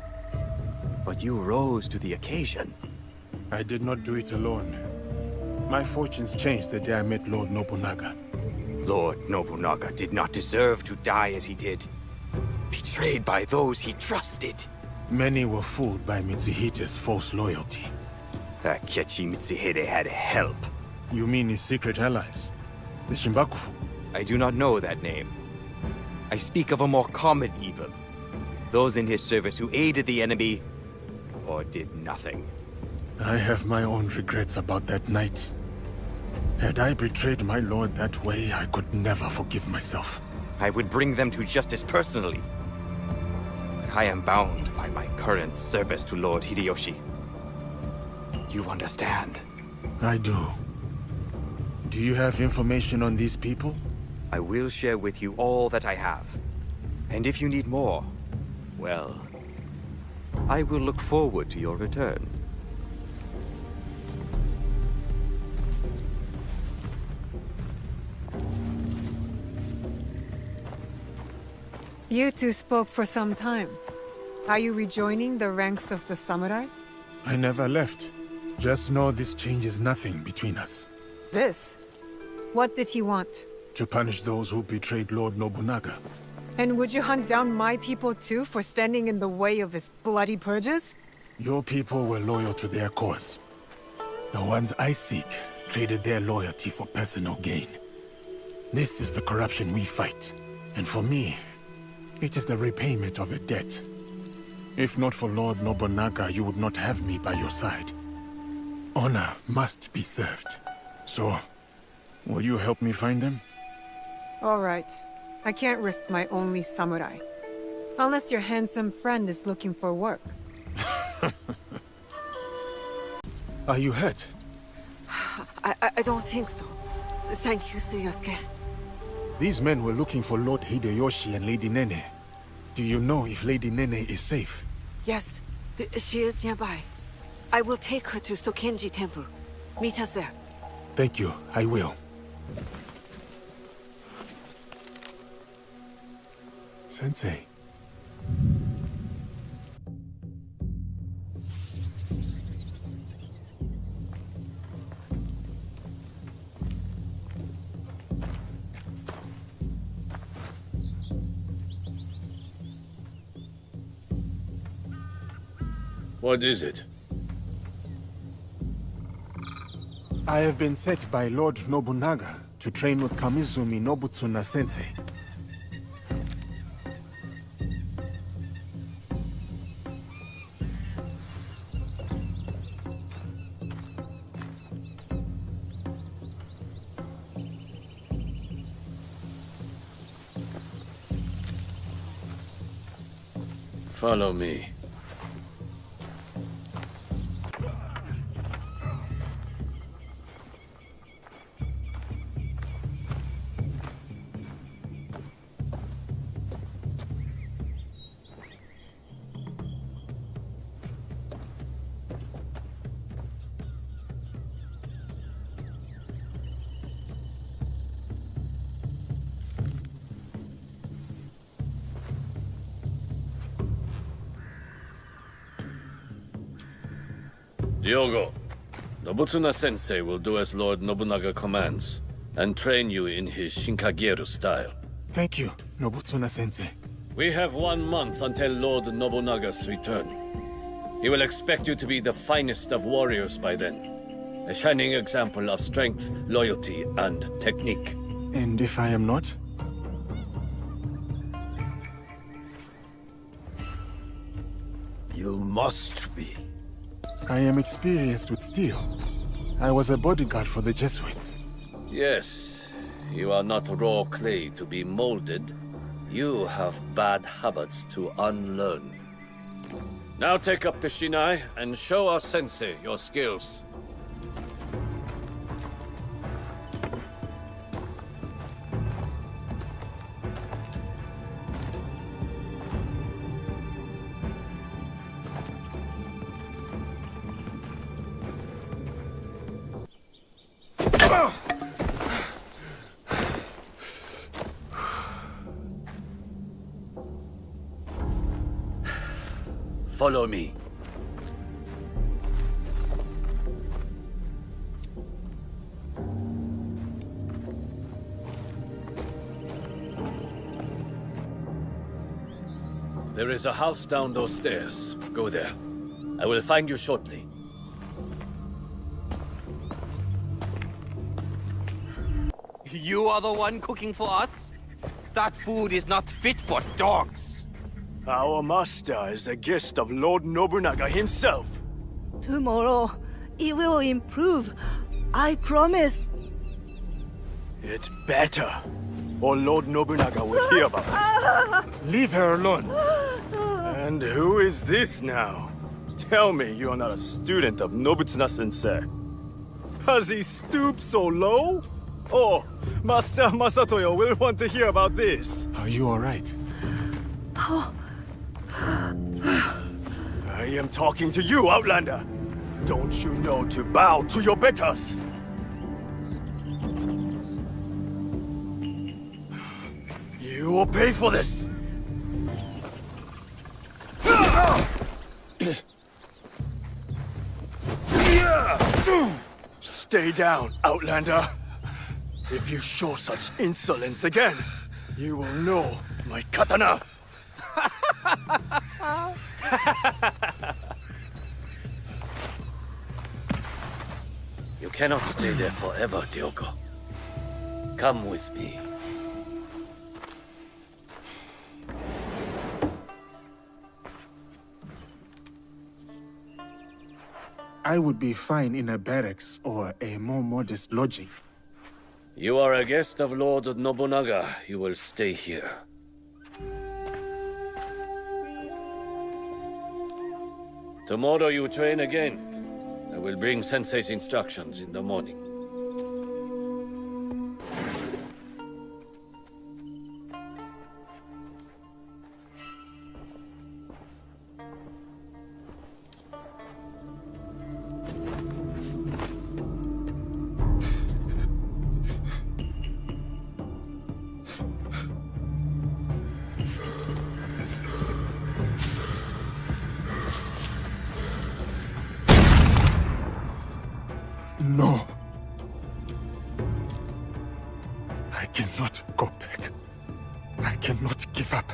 But you rose to the occasion. I did not do it alone. My fortunes changed the day I met Lord Nobunaga. Lord Nobunaga did not deserve to die as he did. Betrayed by those he trusted. Many were fooled by Mitsuhide's false loyalty. Akechi Mitsuhide had help. You mean his secret allies? The Shimbakufu? I do not know that name. I speak of a more common evil. Those in his service who aided the enemy, or did nothing. I have my own regrets about that night. Had I betrayed my lord that way, I could never forgive myself. I would bring them to justice personally. But I am bound by my current service to Lord Hideyoshi. You understand? I do. Do you have information on these people? I will share with you all that I have. And if you need more, well, I will look forward to your return. You two spoke for some time. Are you rejoining the ranks of the samurai? I never left. Just know this changes nothing between us. This? What did he want? To punish those who betrayed Lord Nobunaga. And would you hunt down my people too for standing in the way of his bloody purges? Your people were loyal to their cause. The ones I seek traded their loyalty for personal gain. This is the corruption we fight. And for me, it is the repayment of a debt. If not for Lord Nobunaga, you would not have me by your side. Honor must be served. So, will you help me find them? All right. I can't risk my only samurai. Unless your handsome friend is looking for work. Are you hurt? I don't think so. Thank you, Sir Yasuke. These men were looking for Lord Hideyoshi and Lady Nene. Do you know if Lady Nene is safe? Yes, she is nearby. I will take her to Sokenji Temple. Meet us there. Thank you, I will. Sensei. What is it? I have been sent by Lord Nobunaga to train with Kamizumi Nobutsuna Sensei. Follow me. Diogo, Nobutsuna Sensei will do as Lord Nobunaga commands, and train you in his Shinkageru style. Thank you, Nobutsuna Sensei. We have 1 month until Lord Nobunaga's return. He will expect you to be the finest of warriors by then. A shining example of strength, loyalty, and technique. And if I am not? You must be. I am experienced with steel. I was a bodyguard for the Jesuits. Yes, you are not raw clay to be molded. You have bad habits to unlearn. Now take up the Shinai and show our sensei your skills. Follow me. There is a house down those stairs. Go there. I will find you shortly. You are the one cooking for us? That food is not fit for dogs. Our master is a guest of Lord Nobunaga himself. Tomorrow, it will improve. I promise. It's better, or Lord Nobunaga will hear about it. Leave her alone. And who is this now? Tell me you are not a student of Nobutsuna Sensei. Has he stooped so low? Oh, Master Masatoyo will want to hear about this. Are you all right? I am talking to you, Outlander. Don't you know to bow to your betters? You will pay for this. Stay down, Outlander. If you show such insolence again, you will know my katana. You cannot stay there forever, Diogo. Come with me. I would be fine in a barracks or a more modest lodging. You are a guest of Lord Nobunaga. You will stay here. Tomorrow you train again. I will bring Sensei's instructions in the morning. I cannot go back. I cannot give up.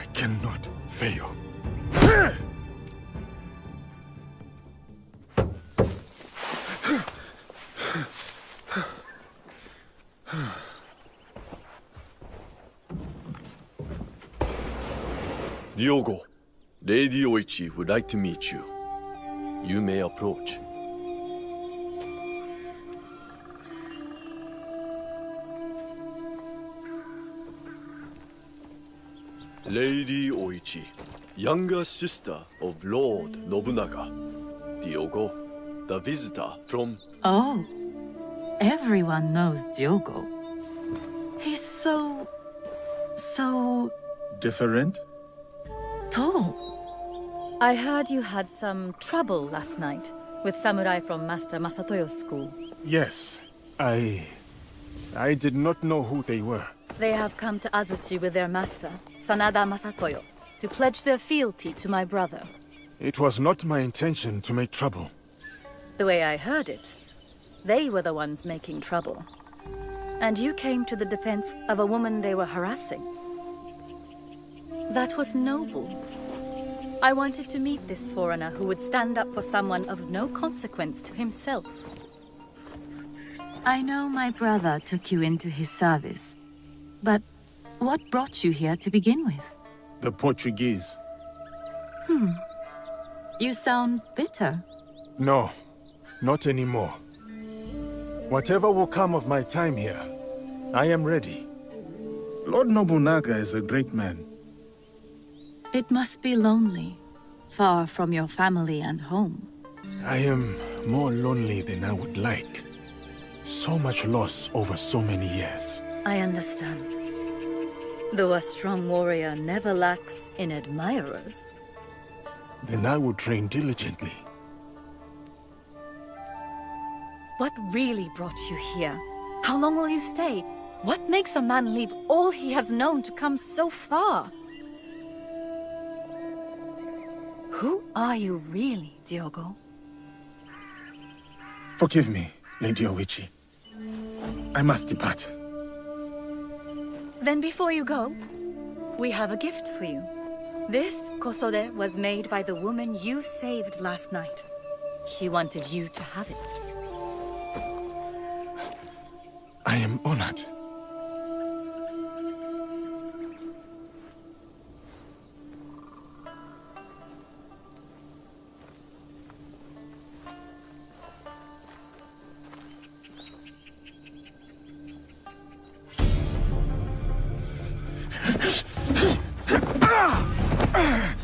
I cannot fail. Diogo, Lady Oichi would like to meet you. You may approach. Lady Oichi, younger sister of Lord Nobunaga. Diogo, the visitor from... Oh, everyone knows Diogo. He's so... Different? tall. I heard you had some trouble last night with samurai from Master Masatoyo's school. Yes, I did not know who they were. They have come to Azuchi with their master, Sanada Masatoyo, to pledge their fealty to my brother. It was not my intention to make trouble. The way I heard it, they were the ones making trouble. And you came to the defense of a woman they were harassing. That was noble. I wanted to meet this foreigner who would stand up for someone of no consequence to himself. I know my brother took you into his service, but what brought you here to begin with? The Portuguese. You sound bitter. No, not anymore. Whatever will come of my time here, I am ready. Lord Nobunaga is a great man. It must be lonely, far from your family and home. I am more lonely than I would like. So much loss over so many years. I understand. Though a strong warrior never lacks in admirers. Then I will train diligently. What really brought you here? How long will you stay? What makes a man leave all he has known to come so far? Who are you really, Diogo? Forgive me, Lady Oichi. I must depart. Then before you go, we have a gift for you. This kosode was made by the woman you saved last night. She wanted you to have it. I am honored.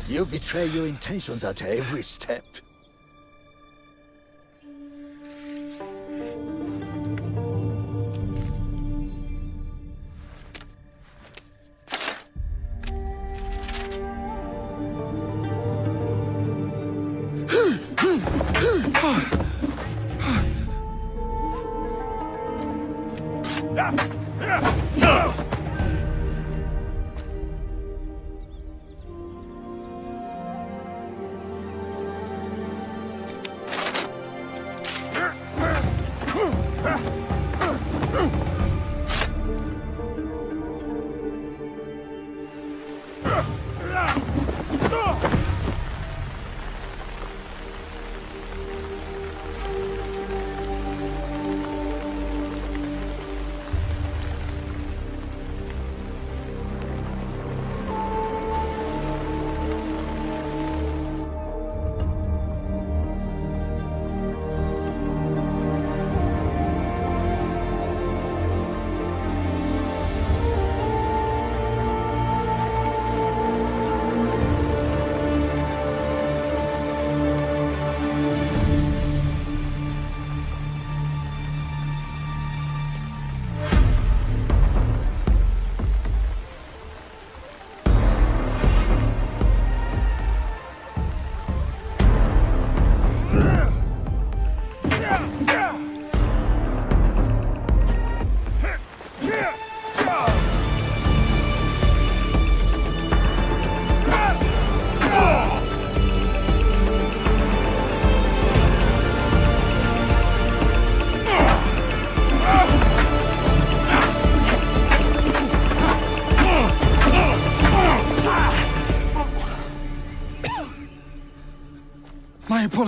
You betray your intentions at every step.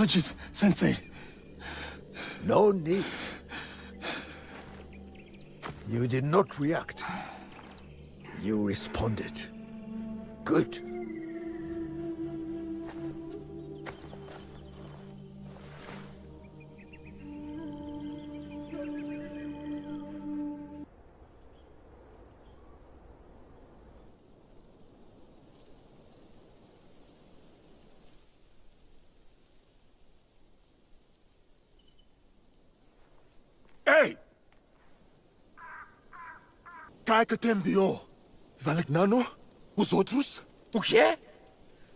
apologies, Sensei. No need. You did not react. You responded. Good. Hey! Kaya que te enviou? Valignano? Os outros? O quê?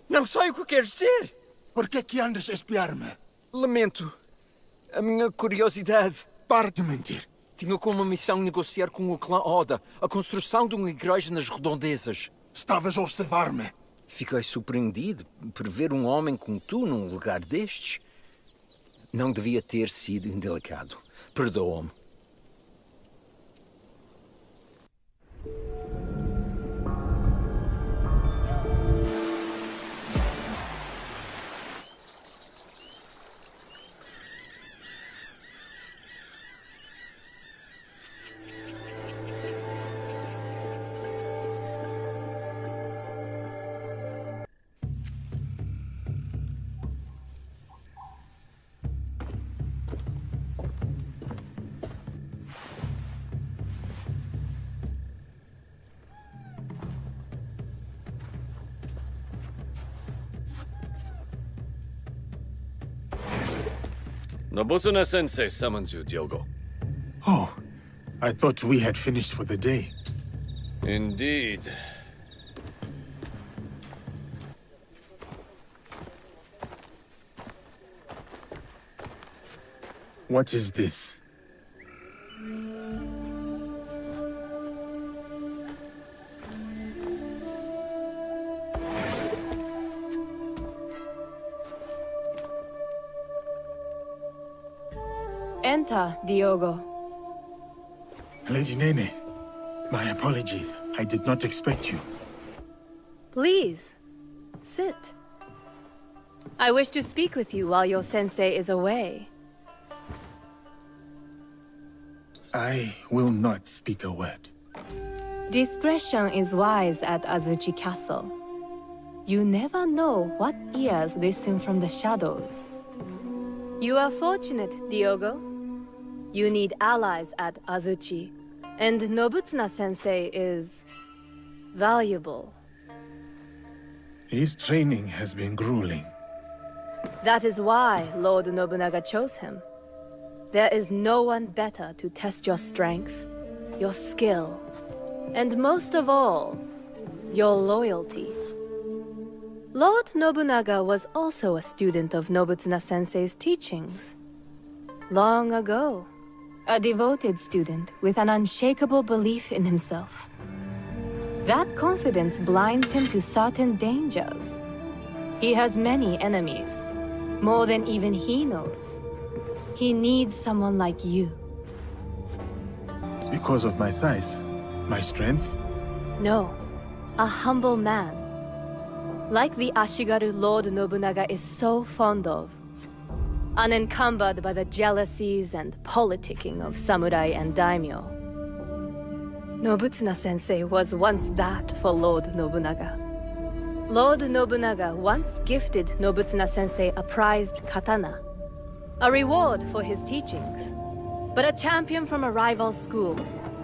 Não sei o que queres dizer. Por que andas a espiar-me? Lamento. A minha curiosidade. Para de mentir. Tinha como missão negociar com o clã Oda a construção de uma igreja nas redondezas. Estavas a observar-me. Fiquei surpreendido por ver um homem como tu num lugar destes. Não devia ter sido indelicado. Perdoa-me. Nobusuna-sensei summons you, Diogo. Oh, I thought we had finished for the day. Indeed. What is this? Enter, Diogo. Lady Nene, my apologies. I did not expect you. Please, sit. I wish to speak with you while your sensei is away. I will not speak a word. Discretion is wise at Azuchi Castle. You never know what ears listen from the shadows. You are fortunate, Diogo. You need allies at Azuchi, and Nobutsuna-sensei is valuable. His training has been grueling. That is why Lord Nobunaga chose him. There is no one better to test your strength, your skill, and most of all, your loyalty. Lord Nobunaga was also a student of Nobutsuna-sensei's teachings. Long ago. A devoted student with an unshakable belief in himself. That confidence blinds him to certain dangers. He has many enemies, more than even he knows. He needs someone like you. Because of my size? My strength? No, a humble man. Like the Ashigaru Lord Nobunaga is so fond of. Unencumbered by the jealousies and politicking of samurai and daimyo. Nobutsuna-sensei was once that for Lord Nobunaga. Lord Nobunaga once gifted Nobutsuna-sensei a prized katana, a reward for his teachings. But a champion from a rival school,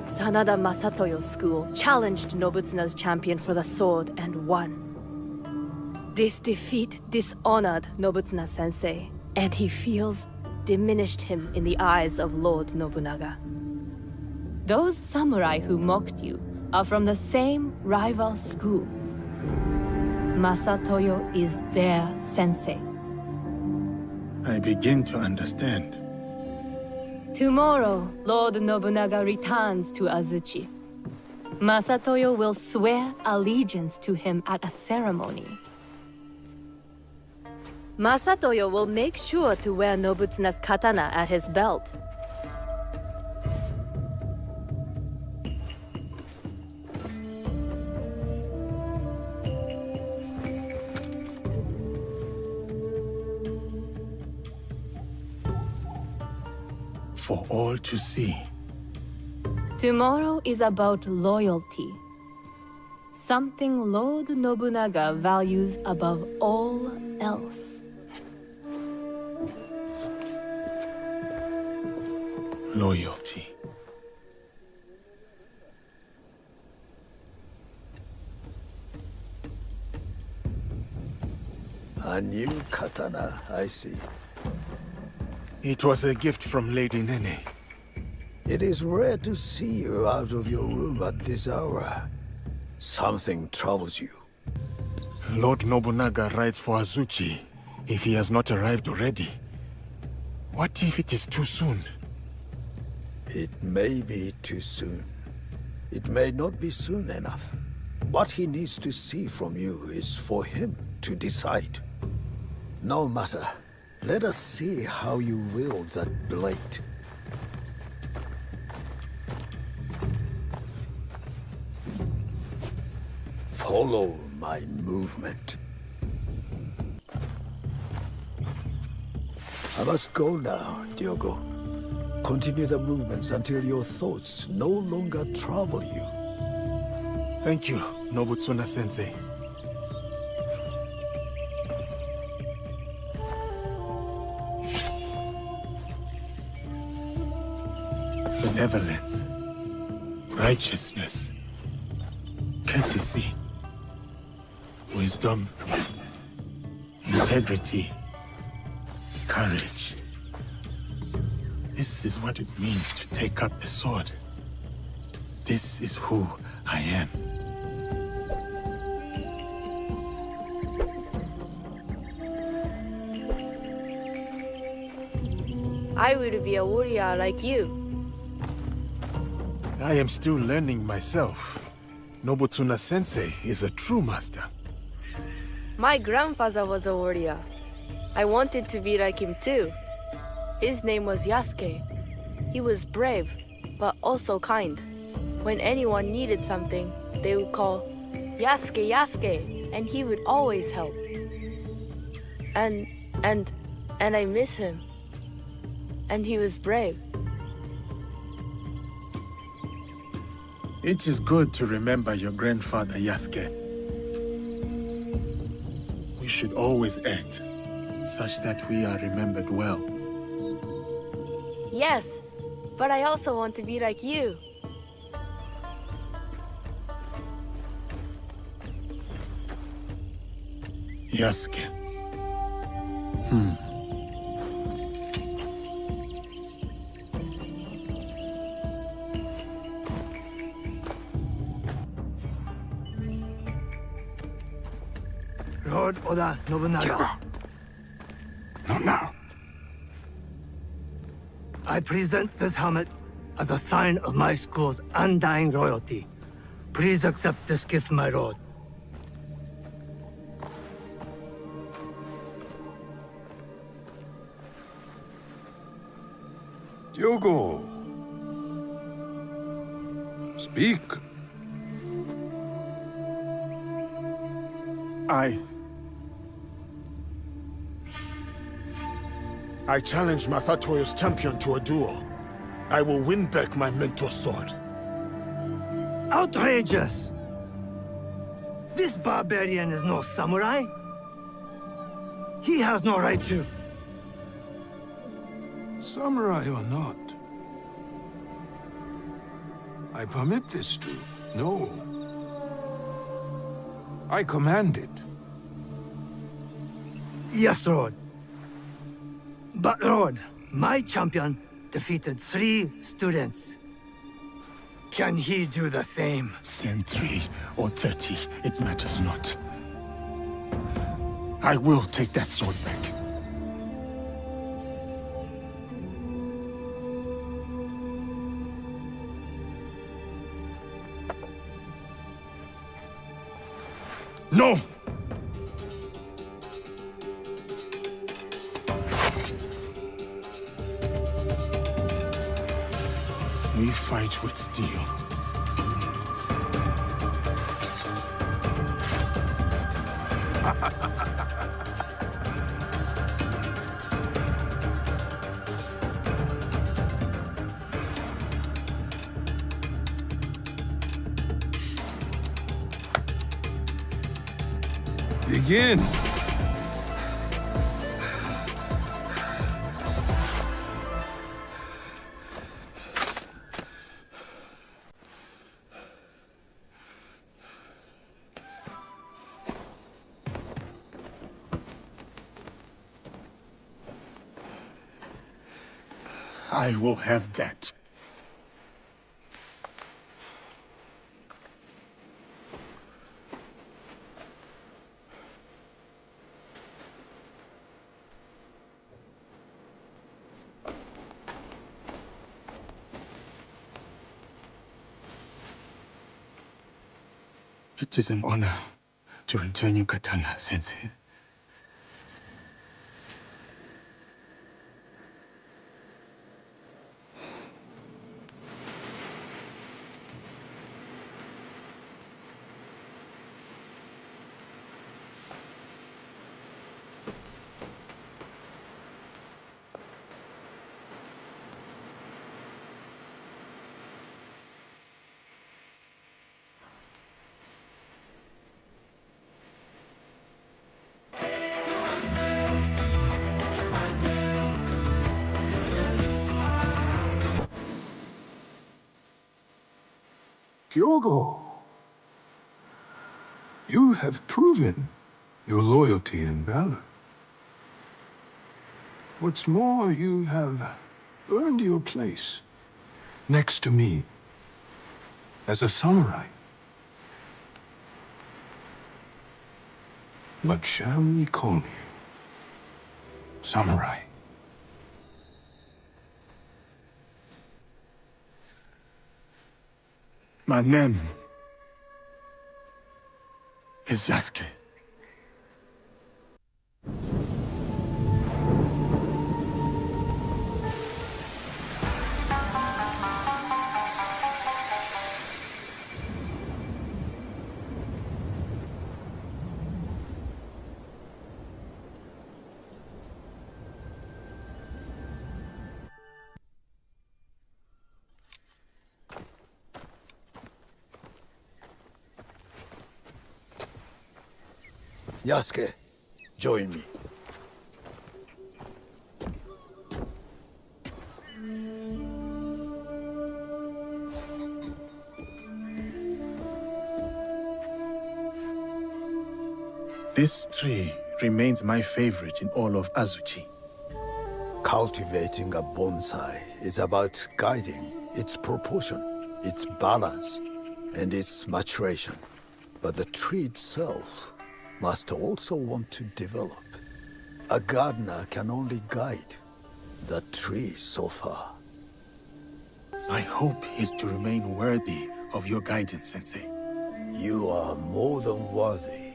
Sanada Masatoyo's school, challenged Nobutsuna's champion for the sword and won. This defeat dishonored Nobutsuna-sensei, and he feels diminished him in the eyes of Lord Nobunaga. Those samurai who mocked you are from the same rival school. Masatoyo is their sensei. I begin to understand. Tomorrow, Lord Nobunaga returns to Azuchi. Masatoyo will swear allegiance to him at a ceremony. Masatoyo will make sure to wear Nobutsuna's katana at his belt. for all to see. Tomorrow is about loyalty. Something Lord Nobunaga values above all else. Loyalty. A new katana, I see. It was a gift from Lady Nene. It is rare to see you out of your room at this hour. Something troubles you. Lord Nobunaga rides for Azuchi, if he has not arrived already. What if it is too soon? It may be too soon. It may not be soon enough. What he needs to see from you is for him to decide. No matter. Let us see how you wield that blade. Follow my movement. I must go now, Diogo. Continue the movements until your thoughts no longer trouble you. Thank you, Nobutsuna-sensei. Benevolence, righteousness, courtesy, wisdom, integrity, courage. This is what it means to take up the sword. This is who I am. I would be a warrior like you. I am still learning myself. Nobutsuna-sensei is a true master. My grandfather was a warrior. I wanted to be like him too. His name was Yasuke. He was brave, but also kind. When anyone needed something, they would call, Yasuke, Yasuke, and he would always help. And I miss him. And he was brave. It is good to remember your grandfather, Yasuke. We should always act such that we are remembered well. Yes, but I also want to be like you. Yasuke. Lord Oda Nobunaga. Not now. I present this helmet as a sign of my school's undying loyalty. Please accept this gift, my lord. Diogo. Speak. I challenge Masatoyo's champion to a duel. I will win back my mentor's sword. Outrageous! This barbarian is no samurai. He has no right to. Samurai or not, I permit this to. No. I command it. Yes, Lord. But, Lord, my champion defeated 3 students. Can he do the same? Send 3 or 30, it matters not. I will take that sword back. No! We fight with steel. Begin. I will have that. It is an honor to return your katana, Sensei. Hyogo, you have proven your loyalty and valor. What's more, you have earned your place next to me as a samurai. What shall we call you? Samurai. My name is Yasuke. Yasuke, join me. This tree remains my favorite in all of Azuchi. Cultivating a bonsai is about guiding its proportion, its balance, and its maturation. But the tree itself must also want to develop. A gardener can only guide the tree so far. I hope he's to remain worthy of your guidance, Sensei. You are more than worthy.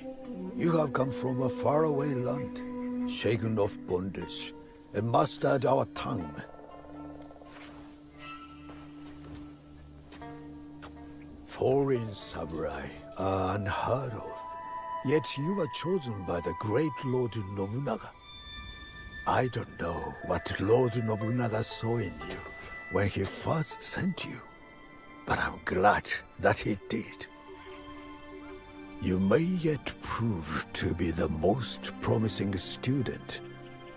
You have come from a faraway land, shaken off bondage, and mastered our tongue. Foreign samurai are unheard of. Yet you were chosen by the great Lord Nobunaga. I don't know what Lord Nobunaga saw in you when he first sent you, but I'm glad that he did. You may yet prove to be the most promising student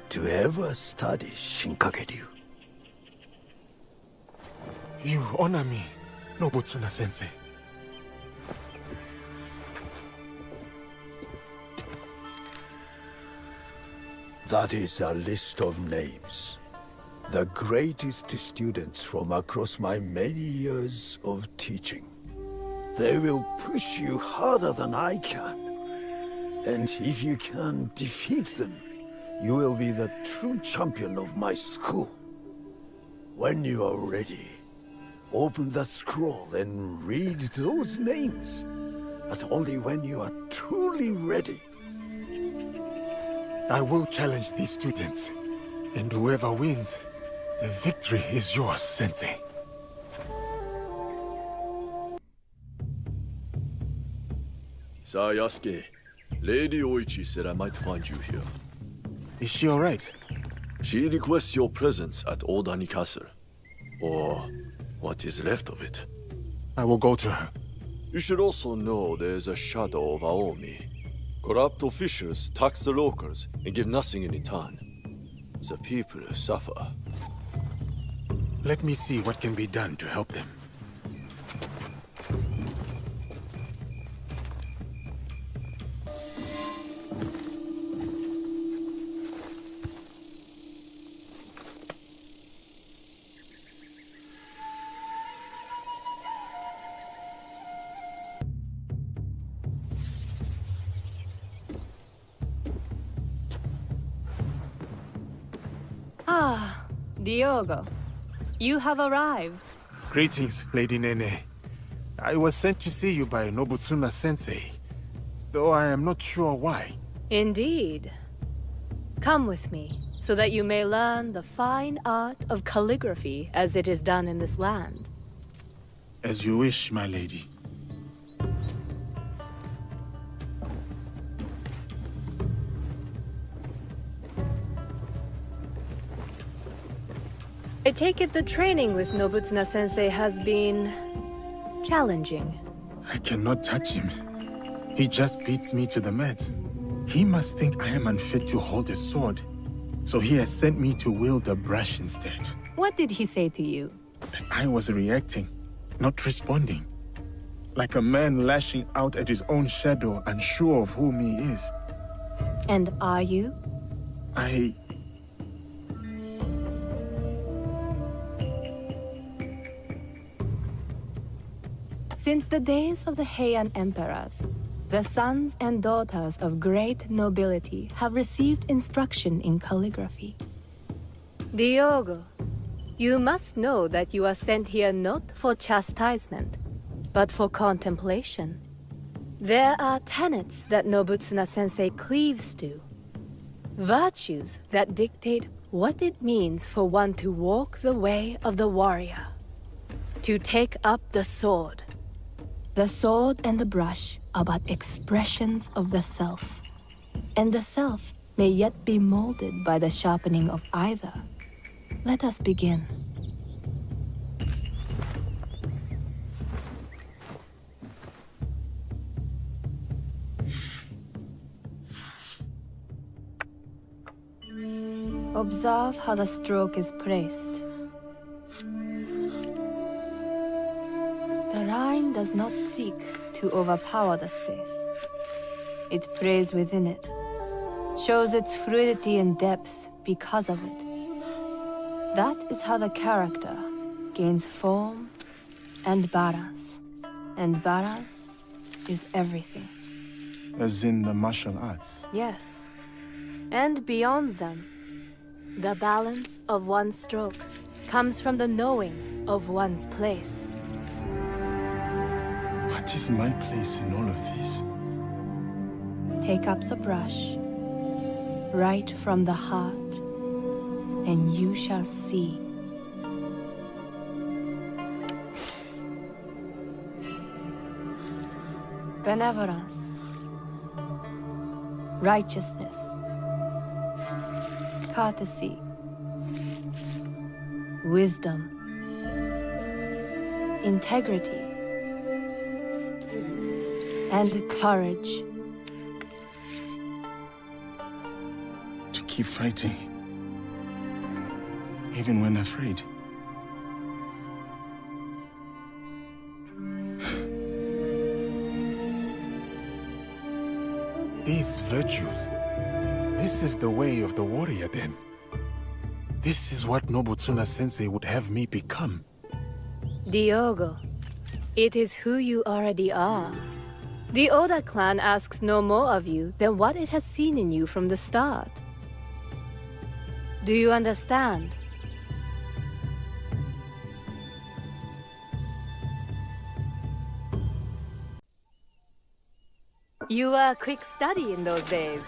to ever study Shinkage-ryu. You honor me, Nobutsuna-sensei. That is a list of names. The greatest students from across my many years of teaching. They will push you harder than I can. And if you can defeat them, you will be the true champion of my school. When you are ready, open that scroll and read those names. But only when you are truly ready. I will challenge these students, and whoever wins, the victory is yours, Sensei. Sir Yasuke, Lady Oichi said I might find you here. Is she all right? She requests your presence at Old Ani Castle. Or what is left of it. I will go to her. You should also know there's a shadow of Aomi, Corrupt officials tax the locals and give nothing in return. The people suffer. Let me see what can be done to help them. Ah, Diogo. You have arrived. Greetings, Lady Nene. I was sent to see you by Nobutsuna-sensei, though I am not sure why. Indeed. Come with me, so that you may learn the fine art of calligraphy as it is done in this land. As you wish, my lady. I take it the training with Nobutsuna-sensei has been challenging. I cannot touch him. He just beats me to the mat. He must think I am unfit to hold a sword. So he has sent me to wield a brush instead. What did he say to you? That I was reacting, not responding. Like a man lashing out at his own shadow, unsure of whom he is. And are you? Since the days of the Heian emperors, the sons and daughters of great nobility have received instruction in calligraphy. Diogo, you must know that you are sent here not for chastisement, but for contemplation. There are tenets that Nobutsuna-sensei cleaves to. Virtues that dictate what it means for one to walk the way of the warrior. To take up the sword. The sword and the brush are but expressions of the self. And the self may yet be molded by the sharpening of either. Let us begin. Observe how the stroke is placed. The line does not seek to overpower the space. It prays within it, shows its fluidity and depth because of it. That is how the character gains form and balance. And balance is everything. As in the martial arts? Yes. And beyond them, the balance of one's stroke comes from the knowing of one's place. What is my place in all of this? Take up the brush, right from the heart, and you shall see. Benevolence, righteousness, courtesy, wisdom, integrity, and courage. To keep fighting, even when afraid. These virtues, this is the way of the warrior then. This is what Nobutsuna-sensei would have me become. Diogo, it is who you already are. The Oda clan asks no more of you than what it has seen in you from the start. Do you understand? You were a quick study in those days.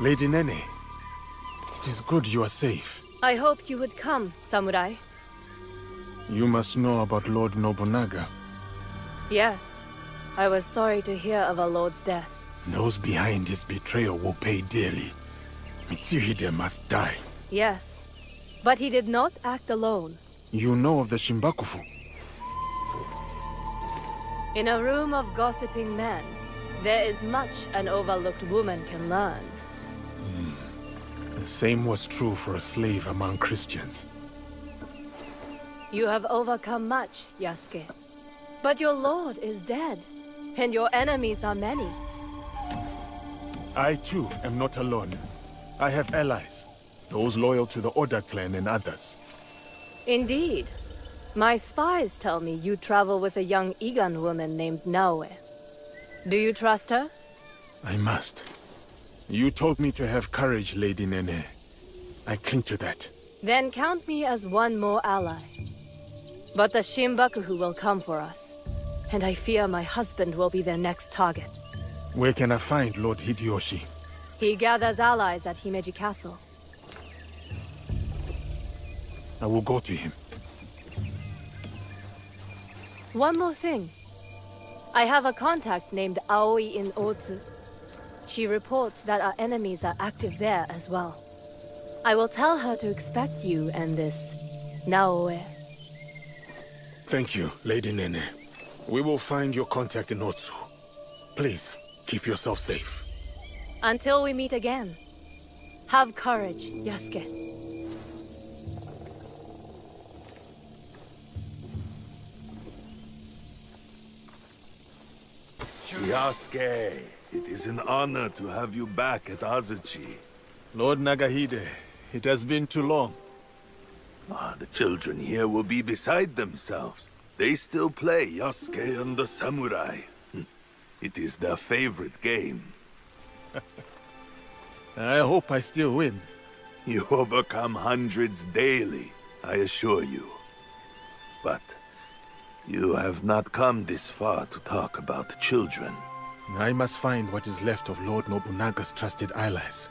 Lady Nene, it is good you are safe. I hoped you would come, samurai. You must know about Lord Nobunaga. Yes, I was sorry to hear of our lord's death. Those behind his betrayal will pay dearly. Mitsuhide must die. Yes, but he did not act alone. You know of the Shimbakufu? In a room of gossiping men, there is much an overlooked woman can learn. The same was true for a slave among Christians. You have overcome much, Yasuke. But your lord is dead, and your enemies are many. I too am not alone. I have allies, those loyal to the Order clan and others. Indeed. My spies tell me you travel with a young Igan woman named Naoe. Do you trust her? I must. You told me to have courage, Lady Nene. I cling to that. Then count me as one more ally. But the Shinbakuhu will come for us, and I fear my husband will be their next target. Where can I find Lord Hideyoshi? He gathers allies at Himeji Castle. I will go to him. One more thing. I have a contact named Aoi in Otsu. She reports that our enemies are active there as well. I will tell her to expect you and this Naoe. Thank you, Lady Nene. We will find your contact in Otsu. Please, keep yourself safe. Until we meet again. Have courage, Yasuke. Yasuke, it is an honor to have you back at Azuchi. Lord Nagahide, it has been too long. The children here will be beside themselves. They still play Yasuke and the Samurai. It is their favorite game. I hope I still win. You overcome hundreds daily, I assure you. But you have not come this far to talk about children. I must find what is left of Lord Nobunaga's trusted allies.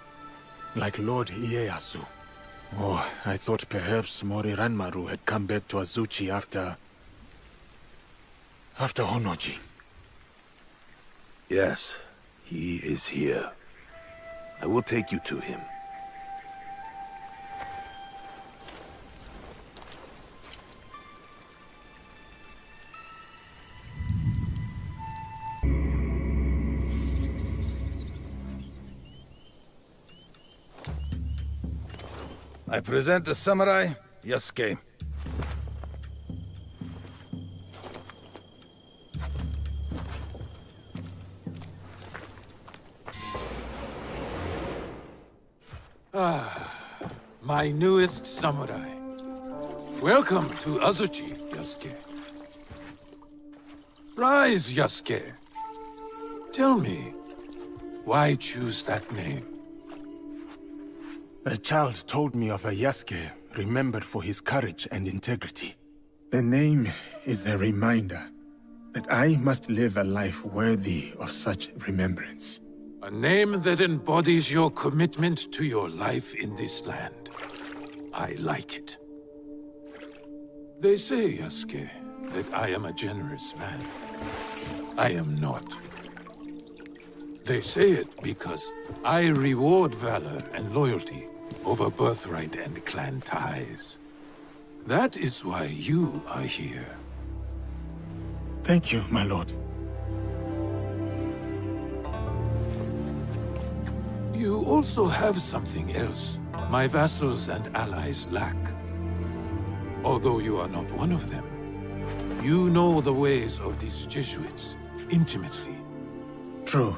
Like Lord Ieyasu. Oh, I thought perhaps Mori Ranmaru had come back to Azuchi after Honoji. Yes, he is here. I will take you to him. I present the samurai, Yasuke. My newest samurai. Welcome to Azuchi, Yasuke. Rise, Yasuke. Tell me, why choose that name? A child told me of a Yasuke remembered for his courage and integrity. The name is a reminder that I must live a life worthy of such remembrance. A name that embodies your commitment to your life in this land. I like it. They say, Yasuke, that I am a generous man. I am not. They say it because I reward valor and loyalty over birthright and clan ties. That is why you are here. Thank you, my lord. You also have something else my vassals and allies lack. Although you are not one of them, you know the ways of these Jesuits intimately. True.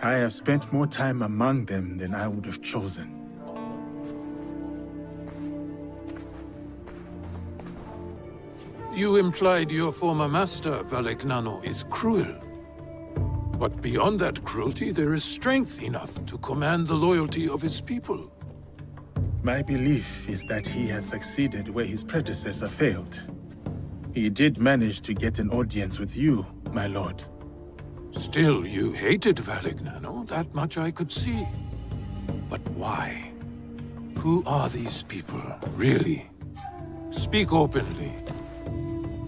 I have spent more time among them than I would have chosen. You implied your former master, Valegnano, is cruel. But beyond that cruelty, there is strength enough to command the loyalty of his people. My belief is that he has succeeded where his predecessor failed. He did manage to get an audience with you, my lord. Still, you hated Valegnano, that much I could see. But why? Who are these people, really? Speak openly.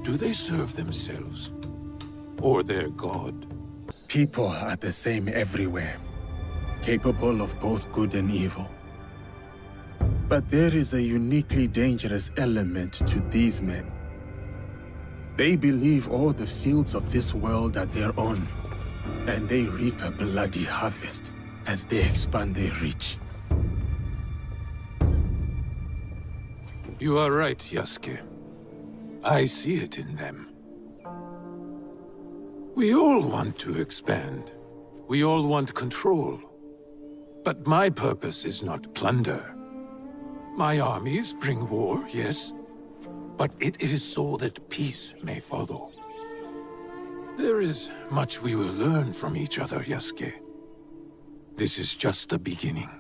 Do they serve themselves? Or their god? People are the same everywhere, capable of both good and evil. But there is a uniquely dangerous element to these men. They believe all the fields of this world are their own, and they reap a bloody harvest as they expand their reach. You are right, Yasuke. I see it in them. We all want to expand. We all want control. But my purpose is not plunder. My armies bring war, yes, but it is so that peace may follow. There is much we will learn from each other, Yasuke. This is just the beginning.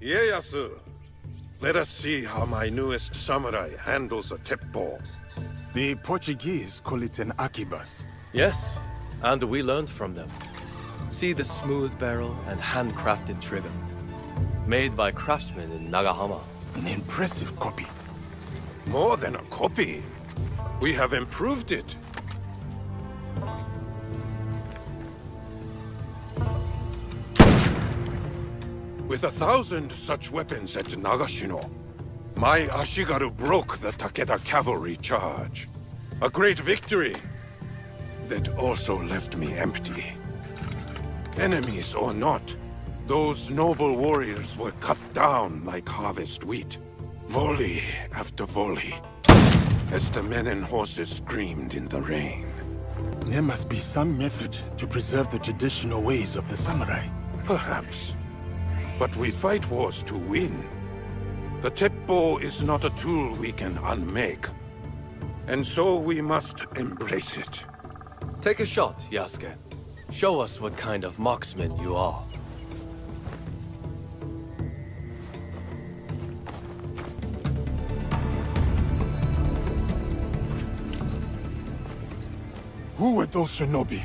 Ieyasu, let us see how my newest samurai handles a teppo. The Portuguese call it an arquebus. Yes, and we learned from them. See the smooth barrel and handcrafted trigger. Made by craftsmen in Nagahama. An impressive copy. More than a copy. We have improved it. With 1,000 such weapons at Nagashino, my Ashigaru broke the Takeda cavalry charge. A great victory that also left me empty. Enemies or not, those noble warriors were cut down like harvest wheat. Volley after volley, as the men and horses screamed in the rain. There must be some method to preserve the traditional ways of the samurai. Perhaps. But we fight wars to win. The teppo is not a tool we can unmake. And so we must embrace it. Take a shot, Yasuke. Show us what kind of marksman you are. Who were those shinobi?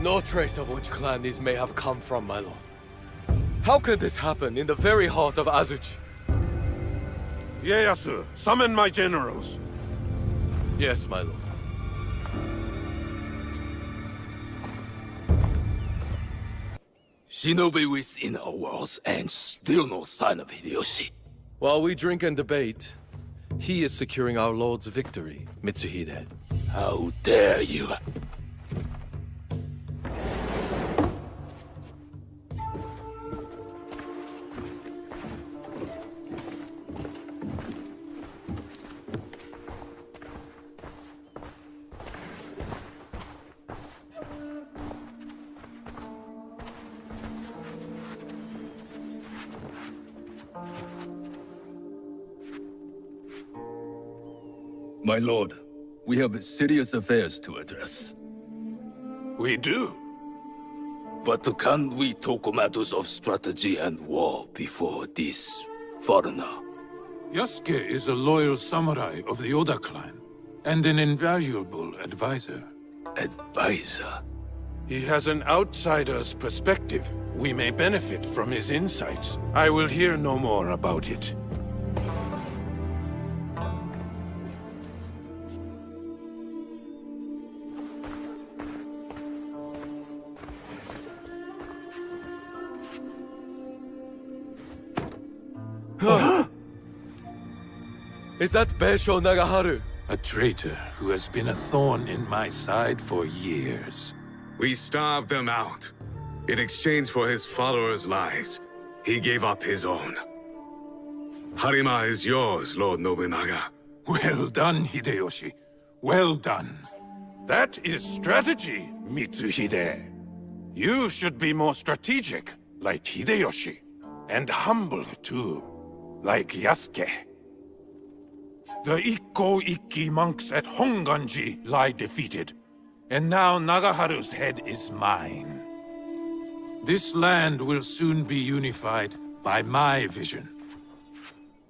No trace of which clan these may have come from, my lord. How could this happen in the very heart of Azuchi? Ieyasu, summon my generals. Yes, my lord. Shinobi within our walls and still no sign of Hideyoshi. While we drink and debate, he is securing our lord's victory, Mitsuhide. How dare you! My lord, we have serious affairs to address. We do. But can we talk matters of strategy and war before this foreigner? Yasuke is a loyal samurai of the Oda clan, and an invaluable advisor. Advisor? He has an outsider's perspective. We may benefit from his insights. I will hear no more about it. Is that Beisho Nagaharu? A traitor who has been a thorn in my side for years. We starved them out. In exchange for his followers' lives, he gave up his own. Harima is yours, Lord Nobunaga. Well done, Hideyoshi. Well done. That is strategy, Mitsuhide. You should be more strategic, like Hideyoshi. And humble, too, like Yasuke. The Ikko-Ikki monks at Honganji lie defeated. And now Nagaharu's head is mine. This land will soon be unified by my vision.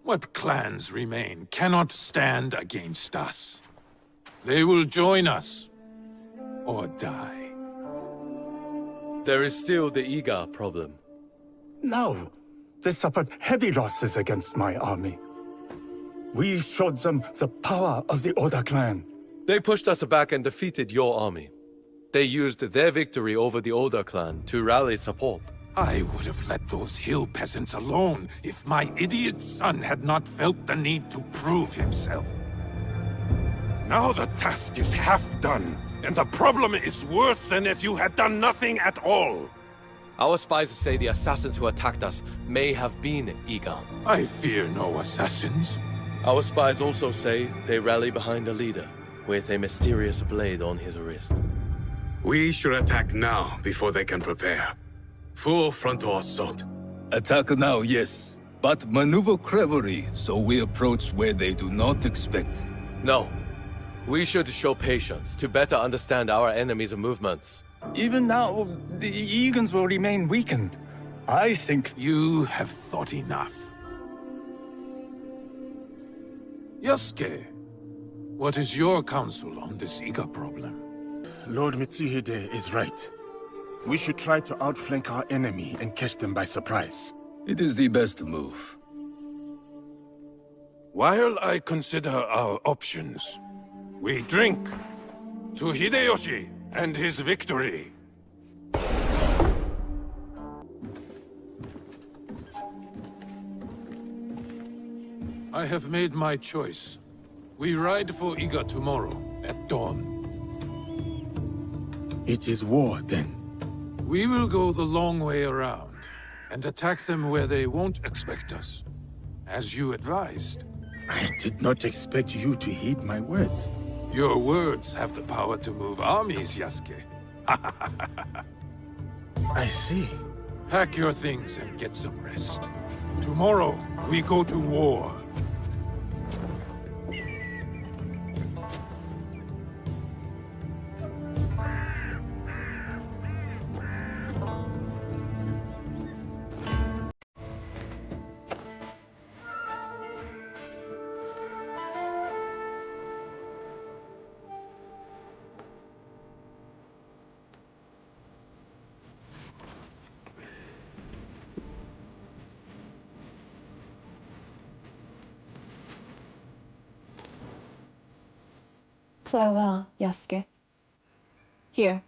What clans remain cannot stand against us. They will join us or die. There is still the Iga problem. No, they suffered heavy losses against my army. We showed them the power of the Oda clan. They pushed us back and defeated your army. They used their victory over the Oda clan to rally support. I would have let those hill peasants alone if my idiot son had not felt the need to prove himself. Now the task is half done, and the problem is worse than if you had done nothing at all. Our spies say the assassins who attacked us may have been Iga. I fear no assassins. Our spies also say they rally behind a leader with a mysterious blade on his wrist. We should attack now before they can prepare. Full frontal assault. Attack now, yes. But maneuver cleverly, so we approach where they do not expect. No. We should show patience to better understand our enemy's movements. Even now, the Egans will remain weakened. I think... You have thought enough. Yasuke, what is your counsel on this Iga problem? Lord Mitsuhide is right. We should try to outflank our enemy and catch them by surprise. It is the best move. While I consider our options, we drink to Hideyoshi and his victory. I have made my choice. We ride for Iga tomorrow, at dawn. It is war, then. We will go the long way around, and attack them where they won't expect us. As you advised. I did not expect you to heed my words. Your words have the power to move armies, Yasuke. I see. Pack your things and get some rest. Tomorrow, we go to war. Farewell, Yasuke. Here.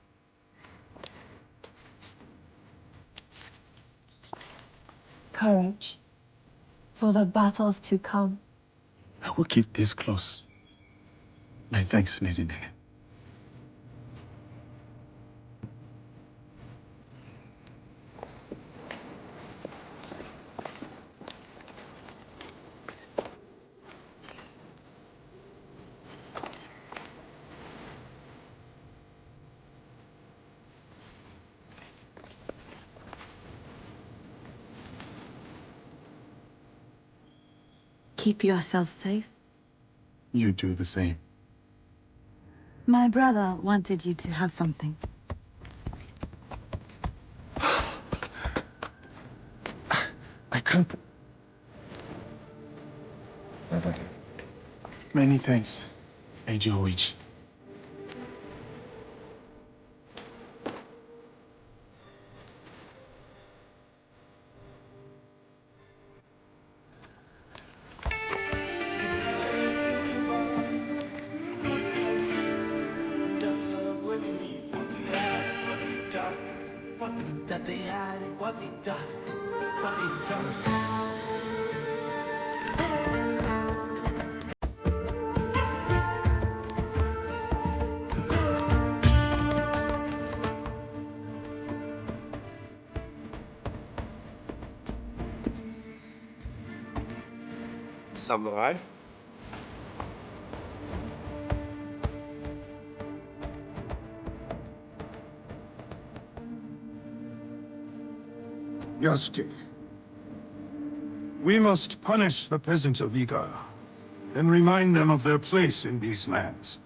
Courage. For the battles to come. I will keep this close. My thanks, Lady Nene. Keep yourself safe. You do the same. My brother wanted you to have something. I can't... Many thanks, Angel Witch. Samurai? Yasuke, we must punish the peasants of Iga and remind them of their place in these lands.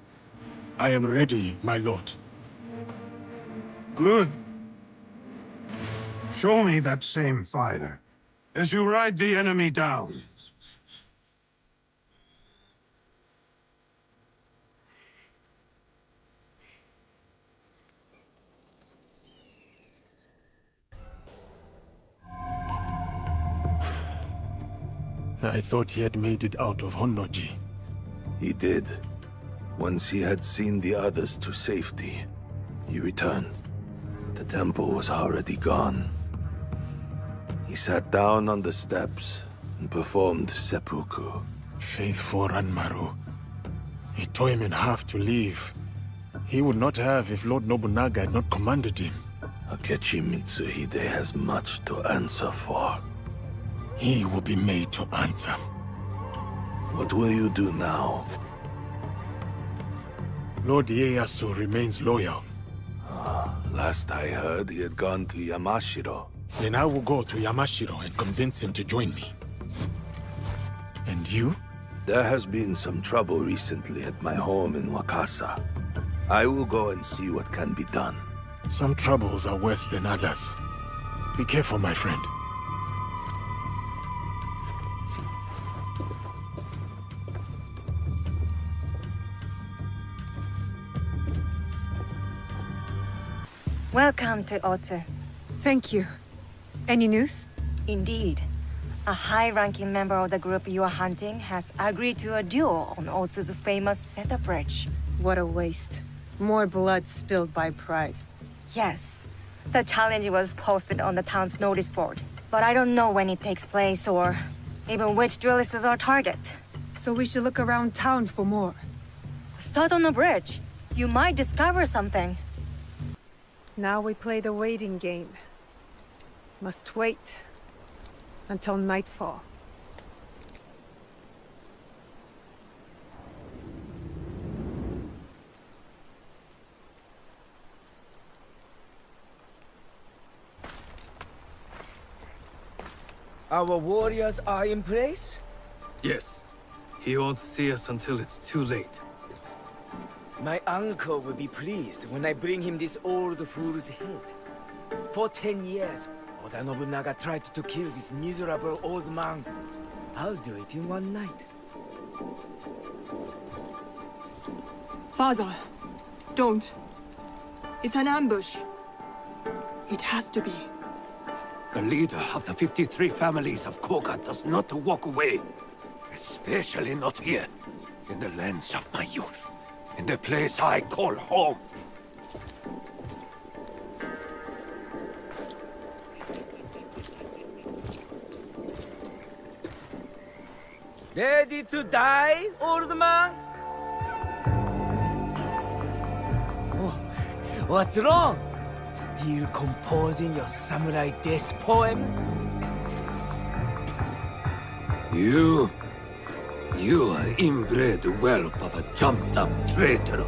I am ready, my lord. Good. Show me that same fire as you ride the enemy down. I thought he had made it out of Honnoji. He did. Once he had seen the others to safety, he returned. The temple was already gone. He sat down on the steps and performed seppuku. Faithful Ranmaru. He tore him in half to leave. He would not have if Lord Nobunaga had not commanded him. Akechi Mitsuhide has much to answer for. He will be made to answer. What will you do now? Lord Ieyasu remains loyal. Last I heard, he had gone to Yamashiro. Then I will go to Yamashiro and convince him to join me. And you? There has been some trouble recently at my home in Wakasa. I will go and see what can be done. Some troubles are worse than others. Be careful, my friend. Welcome to Otsu. Thank you. Any news? Indeed. A high-ranking member of the group you are hunting has agreed to a duel on Otsu's famous Seta Bridge. What a waste. More blood spilled by pride. Yes. The challenge was posted on the town's notice board. But I don't know when it takes place or even which duelist is our target. So we should look around town for more. Start on the bridge. You might discover something. Now we play the waiting game. Must wait until nightfall. Our warriors are in place? Yes. He won't see us until it's too late. My uncle will be pleased when I bring him this old fool's head. For 10 years, Oda Nobunaga tried to kill this miserable old man. I'll do it in one night. Father, don't. It's an ambush. It has to be. The leader of the 53 families of Koga does not walk away. Especially not here, in the lands of my youth. In the place I call home. Ready to die, old man? Oh, what's wrong? Still composing your samurai death poem? You are inbred whelp of a jumped-up traitor.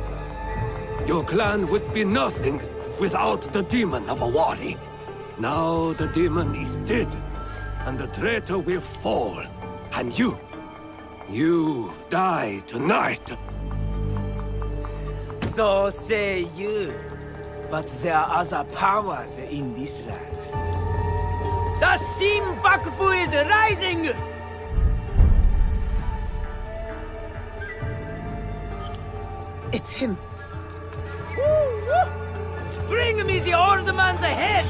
Your clan would be nothing without the demon of a wari. Now the demon is dead, and the traitor will fall. And you die tonight. So say you. But there are other powers in this land. The Shinbakufu is rising! It's him. Woo, woo. Bring me the old man's head!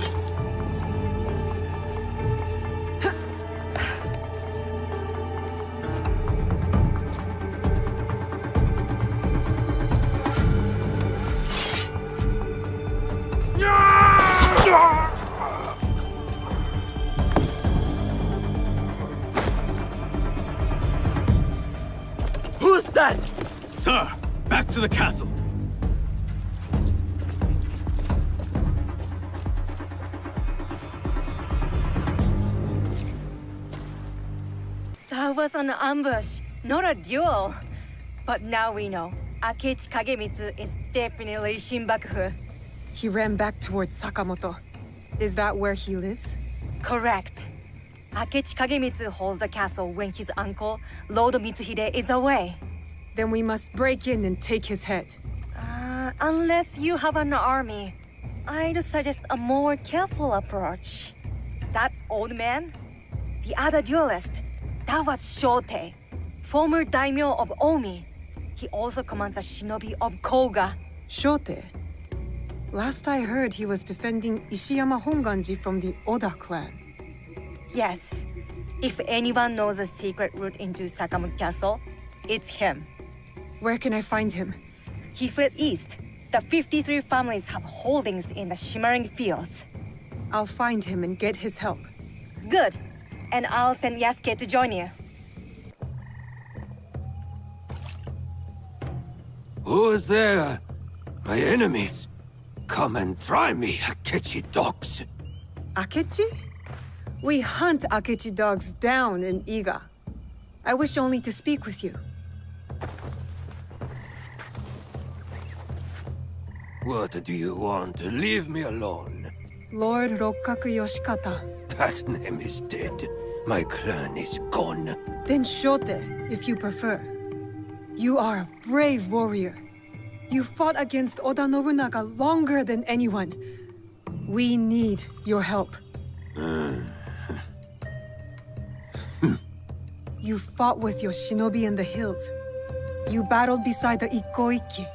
Who's that? Sir, back to the castle. That was an ambush, not a duel. But now we know. Akechi Kagemitsu is definitely Shinbakufu. He ran back towards Sakamoto. Is that where he lives? Correct. Akechi Kagemitsu holds a castle when his uncle, Lord Mitsuhide, is away. Then we must break in and take his head. Unless you have an army, I'd suggest a more careful approach. That old man? The other duelist? That was Shote, former daimyo of Omi. He also commands a shinobi of Koga. Shote? Last I heard, he was defending Ishiyama Honganji from the Oda clan. Yes, If anyone knows a secret route into Sakamoto Castle, it's him. Where can I find him? He fled east. The 53 families have holdings in the shimmering fields. I'll find him and get his help. Good. And I'll send Yasuke to join you. Who is there? My enemies. Come and try me, Akechi dogs. Akechi? We hunt Akechi dogs down in Iga. I wish only to speak with you. What do you want? Leave me alone. Lord Rokkaku Yoshikata. That name is dead. My clan is gone. Then Shote, if you prefer. You are a brave warrior. You fought against Oda Nobunaga longer than anyone. We need your help. You fought with your shinobi in the hills. You battled beside the Ikoiki.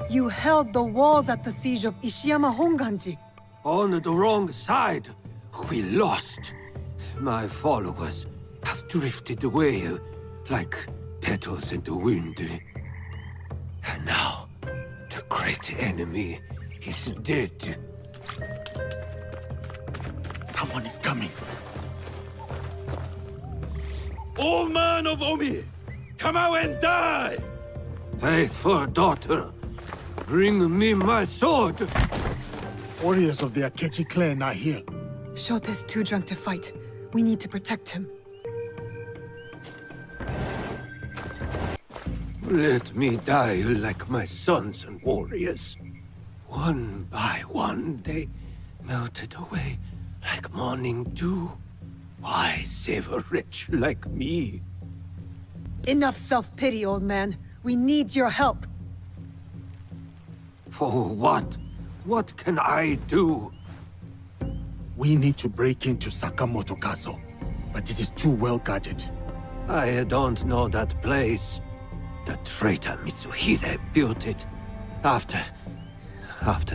You held the walls at the siege of Ishiyama Honganji. On the wrong side. We lost. My followers have drifted away like petals in the wind. And now, the great enemy is dead. Someone is coming. Old man of Omi, come out and die! Faithful daughter, bring me my sword! Warriors of the Akechi clan are here. Shote's too drunk to fight. We need to protect him. Let me die like my sons and warriors. One by one, they melted away like morning dew. Why save a wretch like me? Enough self-pity, old man. We need your help. For what? What can I do? We need to break into Sakamoto Castle, but it is too well guarded. I don't know that place. The traitor Mitsuhide built it after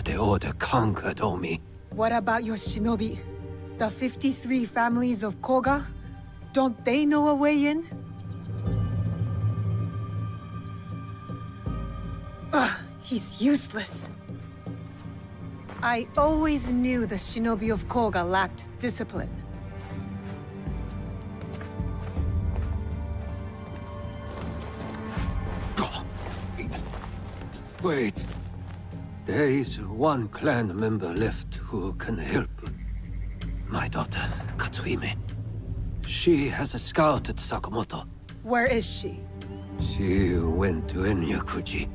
the Order conquered Omi. What about your shinobi? The 53 families of Koga? Don't they know a way in? Ugh, he's useless. I always knew the shinobi of Koga lacked discipline. Wait. There is one clan member left who can help. My daughter, Katsuhime. She has scouted Sakamoto. Where is she? She went to Enyakuji,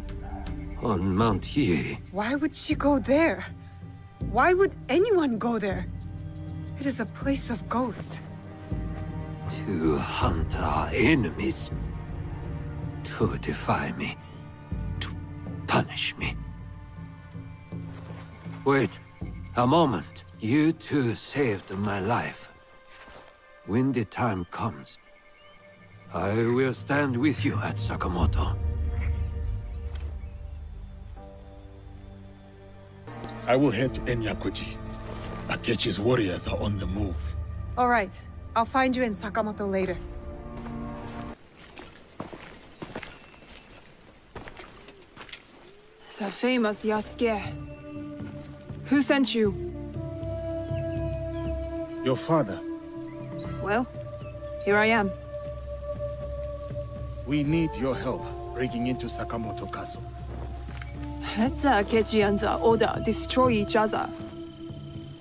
on Mount Hiei. Why would she go there? Why would anyone go there? It is a place of ghosts. To hunt our enemies. To defy me. To punish me. Wait, a moment. You two saved my life. When the time comes, I will stand with you at Sakamoto. I will head to Enyakuji. Akechi's warriors are on the move. All right. I'll find you in Sakamoto later. The famous Yasuke. Who sent you? Your father. Well, here I am. We need your help breaking into Sakamoto Castle. Let the Akechi and the Oda destroy each other.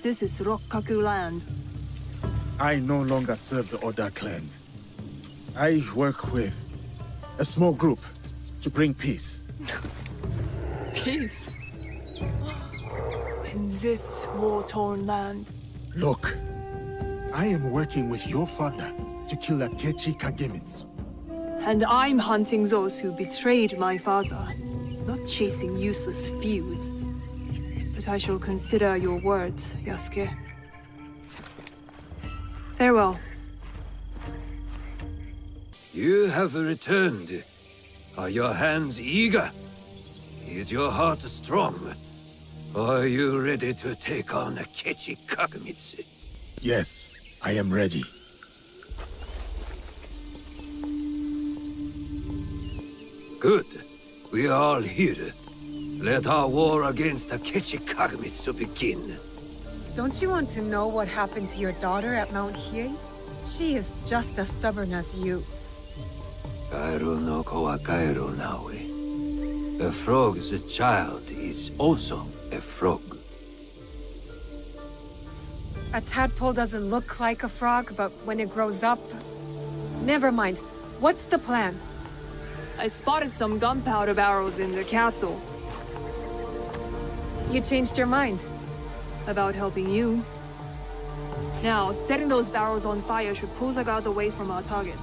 This is Rokkaku land. I no longer serve the Oda clan. I work with a small group to bring peace. Peace? In this war-torn land? Look, I am working with your father to kill Akechi Kagemitsu. And I'm hunting those who betrayed my father, not chasing useless feuds. But I shall consider your words, Yasuke. Farewell. You have returned. Are your hands eager? Is your heart strong? Are you ready to take on Akechi Kagemitsu? Yes, I am ready. Good. We are all here. Let our war against the Akechi Kagamitsu begin. Don't you want to know what happened to your daughter at Mount Hiei? She is just as stubborn as you. Kairu no ko wa kairu, Naoe. A frog's child is also a frog. A tadpole doesn't look like a frog, but when it grows up... Never mind. What's the plan? I spotted some gunpowder barrels in the castle. You changed your mind? About helping you. Now, setting those barrels on fire should pull the guards away from our target.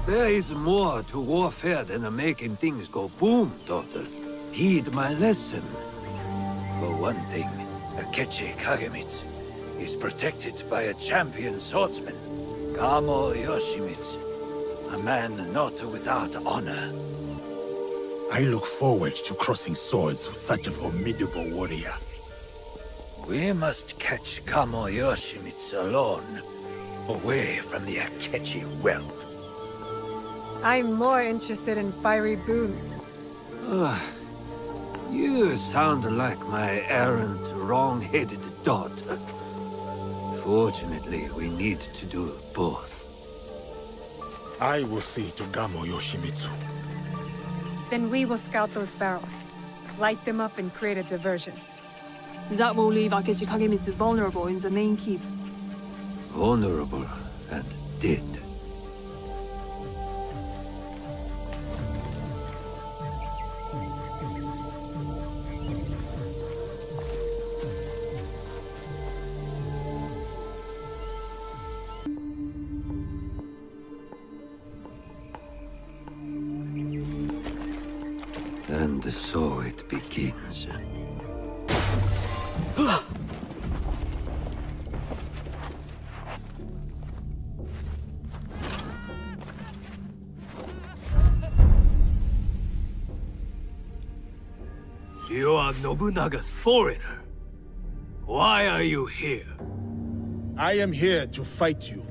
There is more to warfare than making things go boom, daughter. Heed my lesson. For one thing, Akechi Kagamitsu is protected by a champion swordsman, Kamo Yoshimitsu, a man not without honor. I look forward to crossing swords with such a formidable warrior. We must catch Kamo Yoshimitsu alone, away from the Akechi wealth. I'm more interested in fiery booms. You sound like my errant, wrong-headed daughter. Fortunately, we need to do both. I will see to Kamo Yoshimitsu. Then we will scout those barrels, light them up and create a diversion. That will leave Akechi Kagemitsu vulnerable in the main keep. Vulnerable and dead. And so it begins. You are Nobunaga's foreigner. Why are you here? I am here to fight you.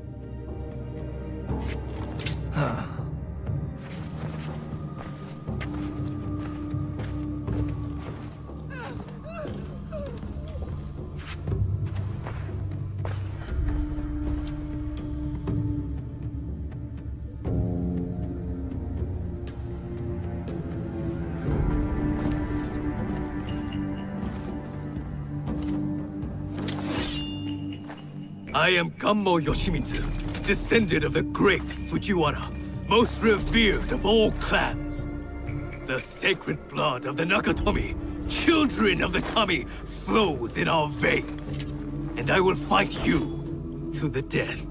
I am Kamo Yoshimitsu, descendant of the great Fujiwara, most revered of all clans. The sacred blood of the Nakatomi, children of the Kami, flows in our veins. And I will fight you to the death.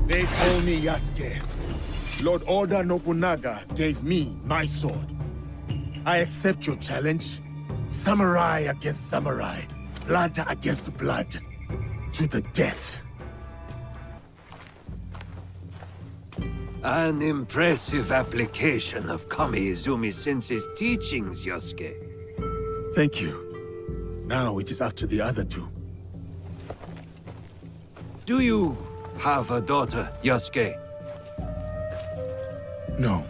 They call me Yasuke. Lord Oda Nobunaga gave me my sword. I accept your challenge. Samurai against samurai, blood against blood. To the death. An impressive application of Kami Izumi-sensei's teachings, Yasuke. Thank you. Now it is up to the other two. Do you have a daughter, Yasuke? No.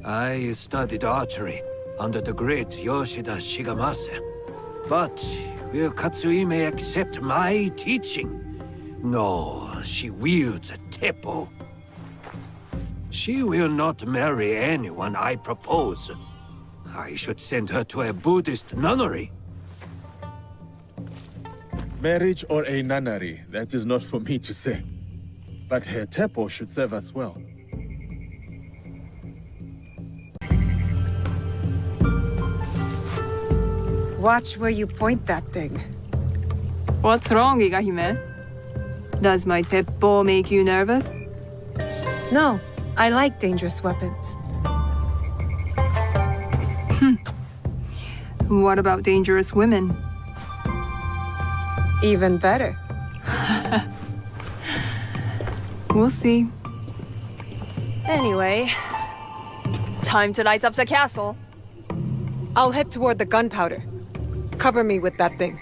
I studied archery under the great Yoshida Shigemasa. But will Katsuhime accept my teaching? No, she wields a teppo. She will not marry anyone I propose. I should send her to a Buddhist nunnery. Marriage or a nunnery, that is not for me to say. But her teppo should serve us well. Watch where you point that thing. What's wrong, Igahime? Does my teppo make you nervous? No, I like dangerous weapons. What about dangerous women? Even better. We'll see. Anyway, time to light up the castle. I'll head toward the gunpowder. Cover me with that thing.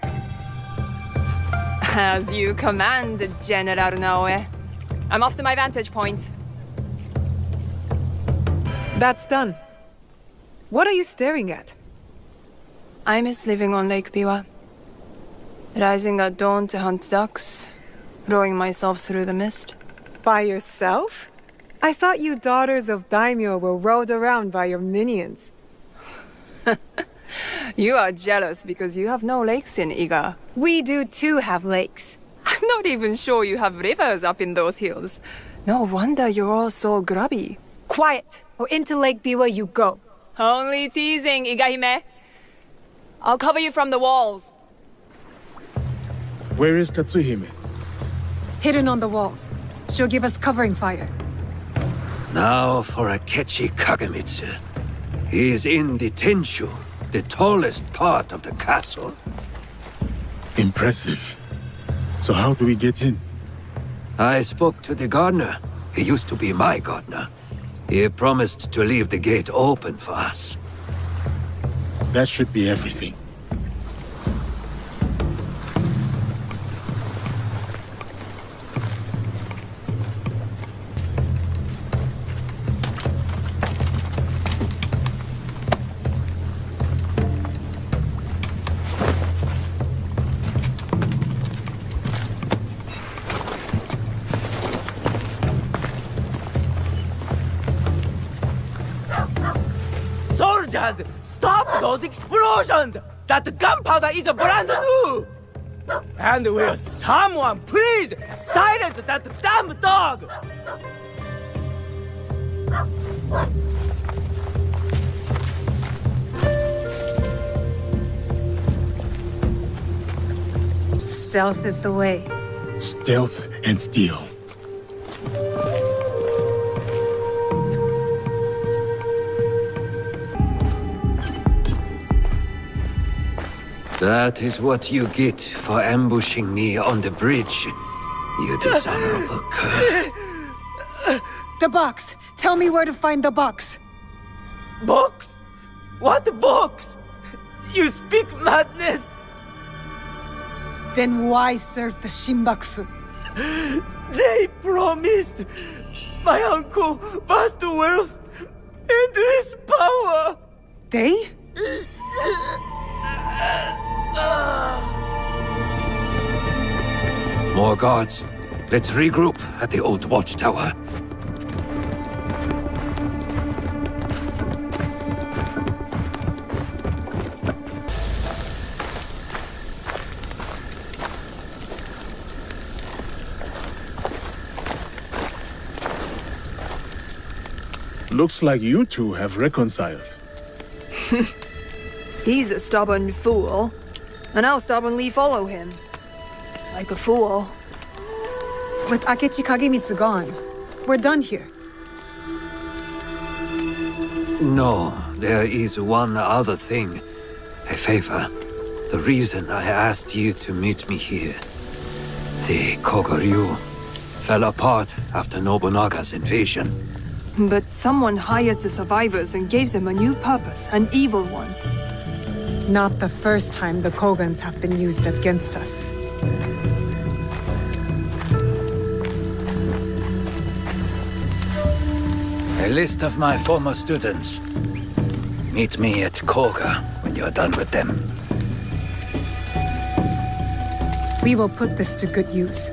As you command, General Naoe. I'm off to my vantage point. That's done. What are you staring at? I miss living on Lake Biwa. Rising at dawn to hunt ducks, rowing myself through the mist. By yourself? I thought you daughters of daimyo were rowed around by your minions. You are jealous because you have no lakes in Iga. We do too have lakes. I'm not even sure you have rivers up in those hills. No wonder you're all so grubby. Quiet, or into Lake Biwa you go. Only teasing, Igahime. I'll cover you from the walls. Where is Katsuhime? Hidden on the walls. She'll give us covering fire. Now for Akechi Kagemitsu. He is in the Tenshu, the tallest part of the castle. Impressive. So how do we get in? I spoke to the gardener. He used to be my gardener. He promised to leave the gate open for us. That should be everything. Soldiers, stop those explosions! That gunpowder is brand new! And will someone please silence that damn dog? Stealth is the way. Stealth and steel. That is what you get for ambushing me on the bridge, you dishonorable cur. The box! Tell me where to find the box! Box? What box? You speak madness! Then why serve the Shinbakufu? They promised my uncle vast wealth, endless power! They? More guards. Let's regroup at the old watchtower. Looks like you two have reconciled. He's a stubborn fool, and I'll stubbornly follow him. Like a fool. With Akechi Kagemitsu gone, we're done here. No, there is one other thing. A favor. The reason I asked you to meet me here. The Kogoryu fell apart after Nobunaga's invasion. But someone hired the survivors and gave them a new purpose, an evil one. Not the first time the Kogans have been used against us. A list of my former students. Meet me at Koga when you're done with them. We will put this to good use.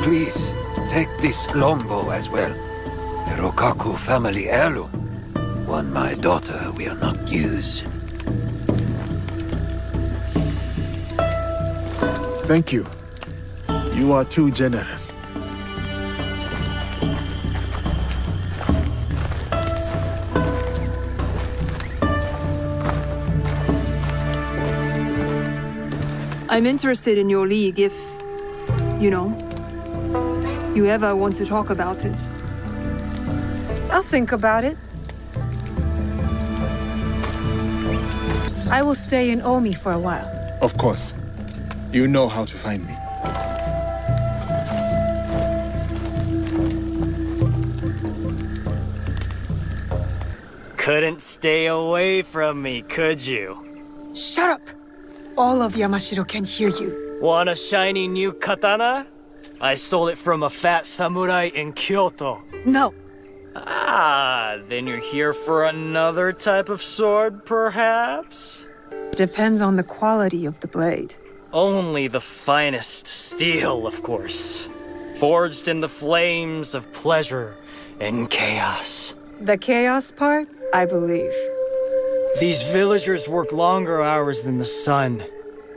Please, take this longbow as well. A Rokaku family heirloom. One my daughter will not use. Thank you. You are too generous. I'm interested in your league if, you know, you ever want to talk about it. I'll think about it. I will stay in Omi for a while. Of course. You know how to find me. Couldn't stay away from me, could you? Shut up! All of Yamashiro can hear you. Want a shiny new katana? I stole it from a fat samurai in Kyoto. No. Ah, then you're here for another type of sword, perhaps? Depends on the quality of the blade. Only the finest steel, of course. Forged in the flames of pleasure and chaos. The chaos part, I believe. These villagers work longer hours than the sun.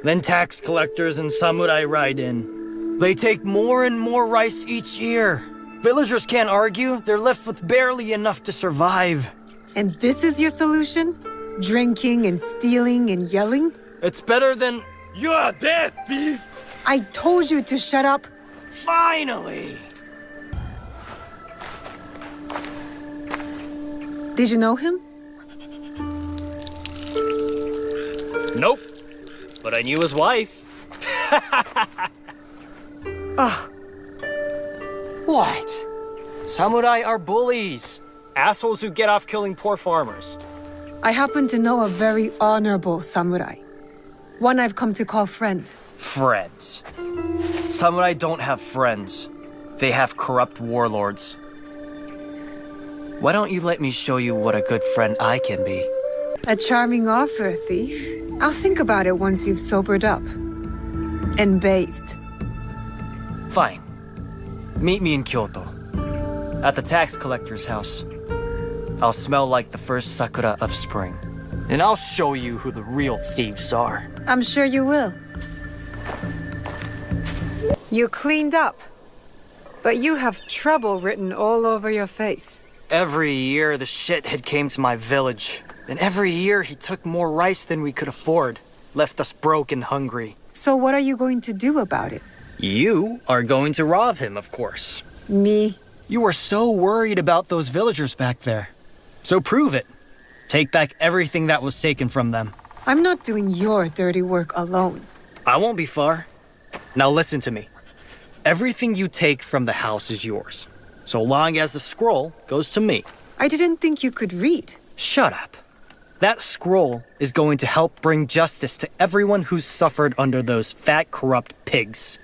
Then tax collectors and samurai ride in. They take more and more rice each year. Villagers can't argue. They're left with barely enough to survive. And this is your solution? Drinking and stealing and yelling? It's better than... You're dead, thief! I told you to shut up. Finally! Did you know him? Nope. But I knew his wife. Ugh. What? Samurai are bullies. Assholes who get off killing poor farmers. I happen to know a very honorable samurai. One I've come to call friend. Friends. Samurai don't have friends. They have corrupt warlords. Why don't you let me show you what a good friend I can be? A charming offer, thief. I'll think about it once you've sobered up. And bathed. Fine. Meet me in Kyoto. At the tax collector's house. I'll smell like the first sakura of spring. And I'll show you who the real thieves are. I'm sure you will. You cleaned up. But you have trouble written all over your face. Every year the shithead came to my village. And every year he took more rice than we could afford. Left us broke and hungry. So what are you going to do about it? You are going to rob him, of course. Me? You were so worried about those villagers back there. So prove it. Take back everything that was taken from them. I'm not doing your dirty work alone. I won't be far. Now listen to me. Everything you take from the house is yours. So long as the scroll goes to me. I didn't think you could read. Shut up. That scroll is going to help bring justice to everyone who's suffered under those fat, corrupt pigs.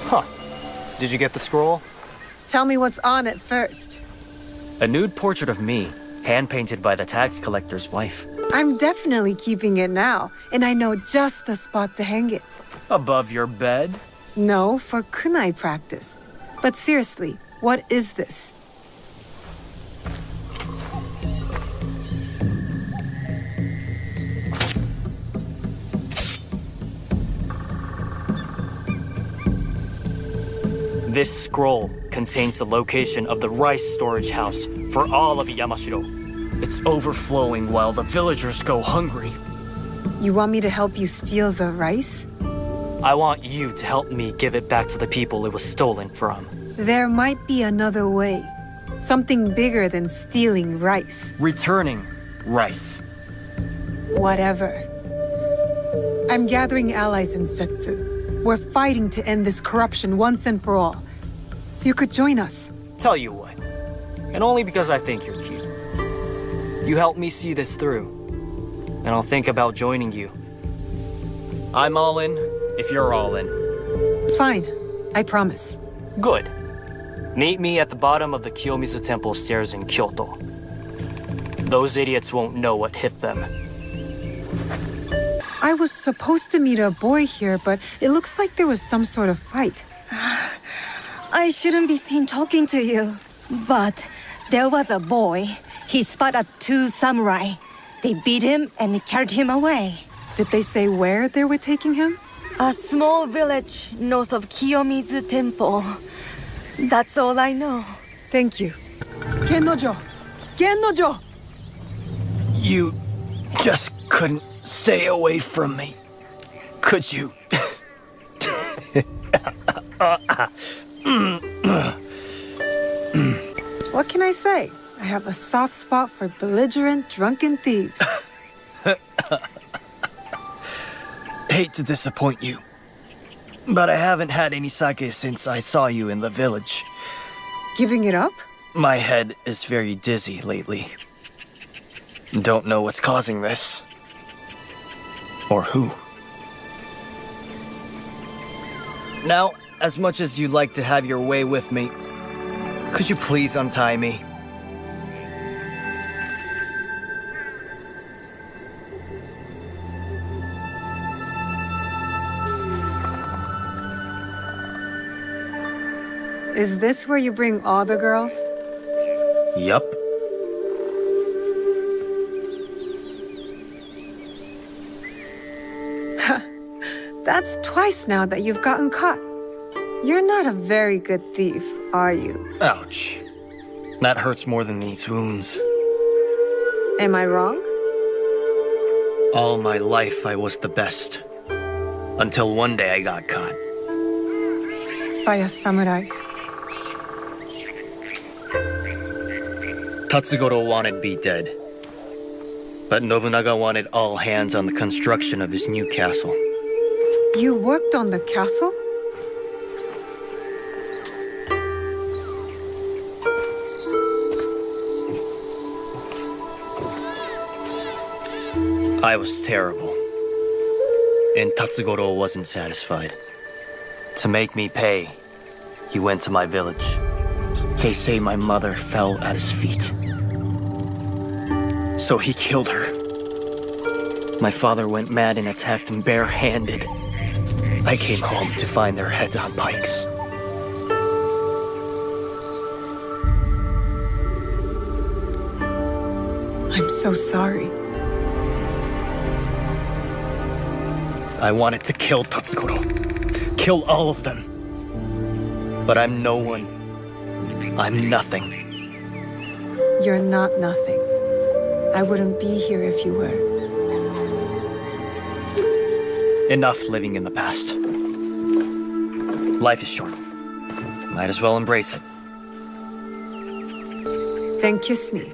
Huh. Did you get the scroll? Tell me what's on it first. A nude portrait of me, hand-painted by the tax collector's wife. I'm definitely keeping it now, and I know just the spot to hang it. Above your bed? No, for kunai practice. But seriously, what is this? This scroll contains the location of the rice storage house for all of Yamashiro. It's overflowing while the villagers go hungry. You want me to help you steal the rice? I want you to help me give it back to the people it was stolen from. There might be another way. Something bigger than stealing rice. Returning rice. Whatever. I'm gathering allies in Setsu. We're fighting to end this corruption once and for all. You could join us. Tell you what, and only because I think you're cute. You help me see this through, and I'll think about joining you. I'm all in, if you're all in. Fine, I promise. Good. Meet me at the bottom of the Kiyomizu Temple stairs in Kyoto. Those idiots won't know what hit them. I was supposed to meet a boy here, but it looks like there was some sort of fight. I shouldn't be seen talking to you. But there was a boy. He spotted two samurai. They beat him and carried him away. Did they say where they were taking him? A small village north of Kiyomizu Temple. That's all I know. Thank you. Kennojo! Kennojo! You just couldn't stay away from me, could you? What can I say? I have a soft spot for belligerent, drunken thieves. Hate to disappoint you, but I haven't had any sake since I saw you in the village. Giving it up? My head is very dizzy lately. Don't know what's causing this. Or who. Now, as much as you'd like to have your way with me, could you please untie me? Is this where you bring all the girls? Yup. That's twice now that you've gotten caught. You're not a very good thief, are you? Ouch. That hurts more than these wounds. Am I wrong? All my life I was the best. Until one day I got caught. By a samurai. Tatsugoro wanted me dead. But Nobunaga wanted all hands on the construction of his new castle. You worked on the castle? I was terrible. And Tatsugoro wasn't satisfied. To make me pay, he went to my village. They say my mother fell at his feet. So he killed her. My father went mad and attacked him barehanded. I came home to find their heads on pikes. I'm so sorry. I wanted to kill Tatsugoro. Kill all of them. But I'm no one. I'm nothing. You're not nothing. I wouldn't be here if you were. Enough living in the past. Life is short. Might as well embrace it. Then kiss me.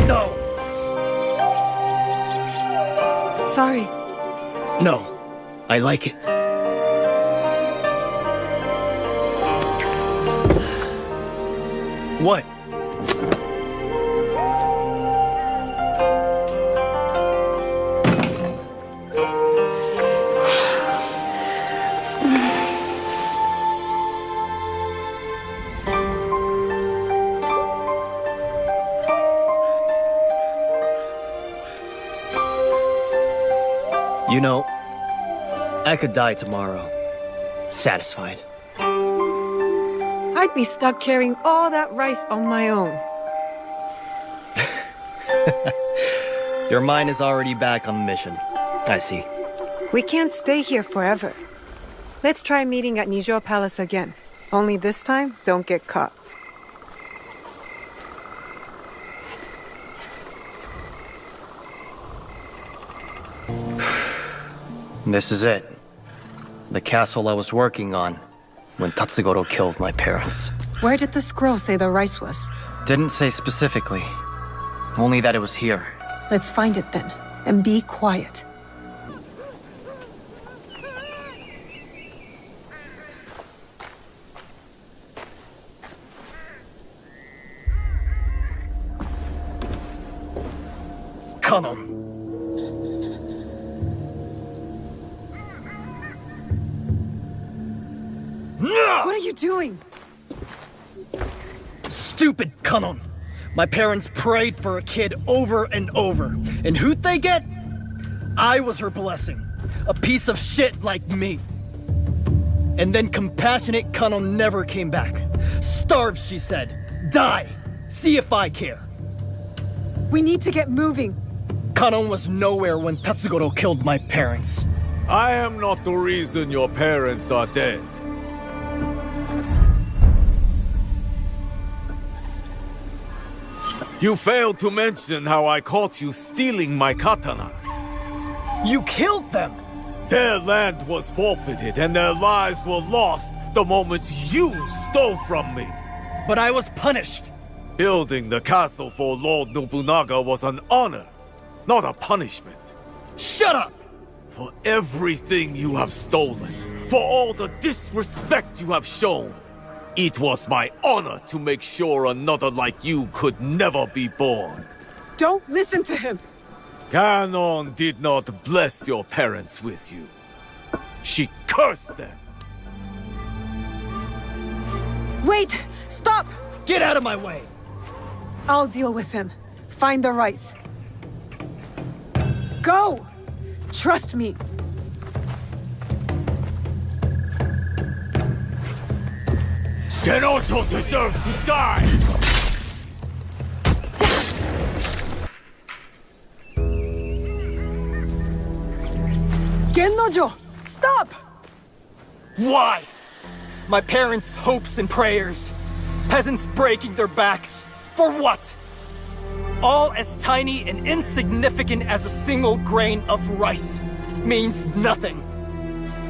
No! Sorry. No. I like it. What? You know, I could die tomorrow, satisfied. I'd be stuck carrying all that rice on my own. Your mind is already back on the mission. I see. We can't stay here forever. Let's try meeting at Nijo Palace again. Only this time, don't get caught. This is it. The castle I was working on when Tatsugoro killed my parents. Where did the scroll say the rice was? Didn't say specifically. Only that it was here. Let's find it then, and be quiet. Kanon! What are you doing? Stupid Kanon! My parents prayed for a kid over and over. And who'd they get? I was her blessing. A piece of shit like me. And then compassionate Kanon never came back. Starve, she said. Die. See if I care. We need to get moving. Kanon was nowhere when Tatsugoro killed my parents. I am not the reason your parents are dead. You failed to mention how I caught you stealing my katana. You killed them! Their land was forfeited and their lives were lost the moment you stole from me. But I was punished. Building the castle for Lord Nobunaga was an honor, not a punishment. Shut up! For everything you have stolen, for all the disrespect you have shown, it was my honor to make sure another like you could never be born. Don't listen to him! Ganon did not bless your parents with you. She cursed them. Wait! Stop! Get out of my way! I'll deal with him. Find the rice. Go! Trust me. Genoto deserves to die! Gennojo! Stop! Why? My parents' hopes and prayers. Peasants breaking their backs. For what? All as tiny and insignificant as a single grain of rice. Means nothing.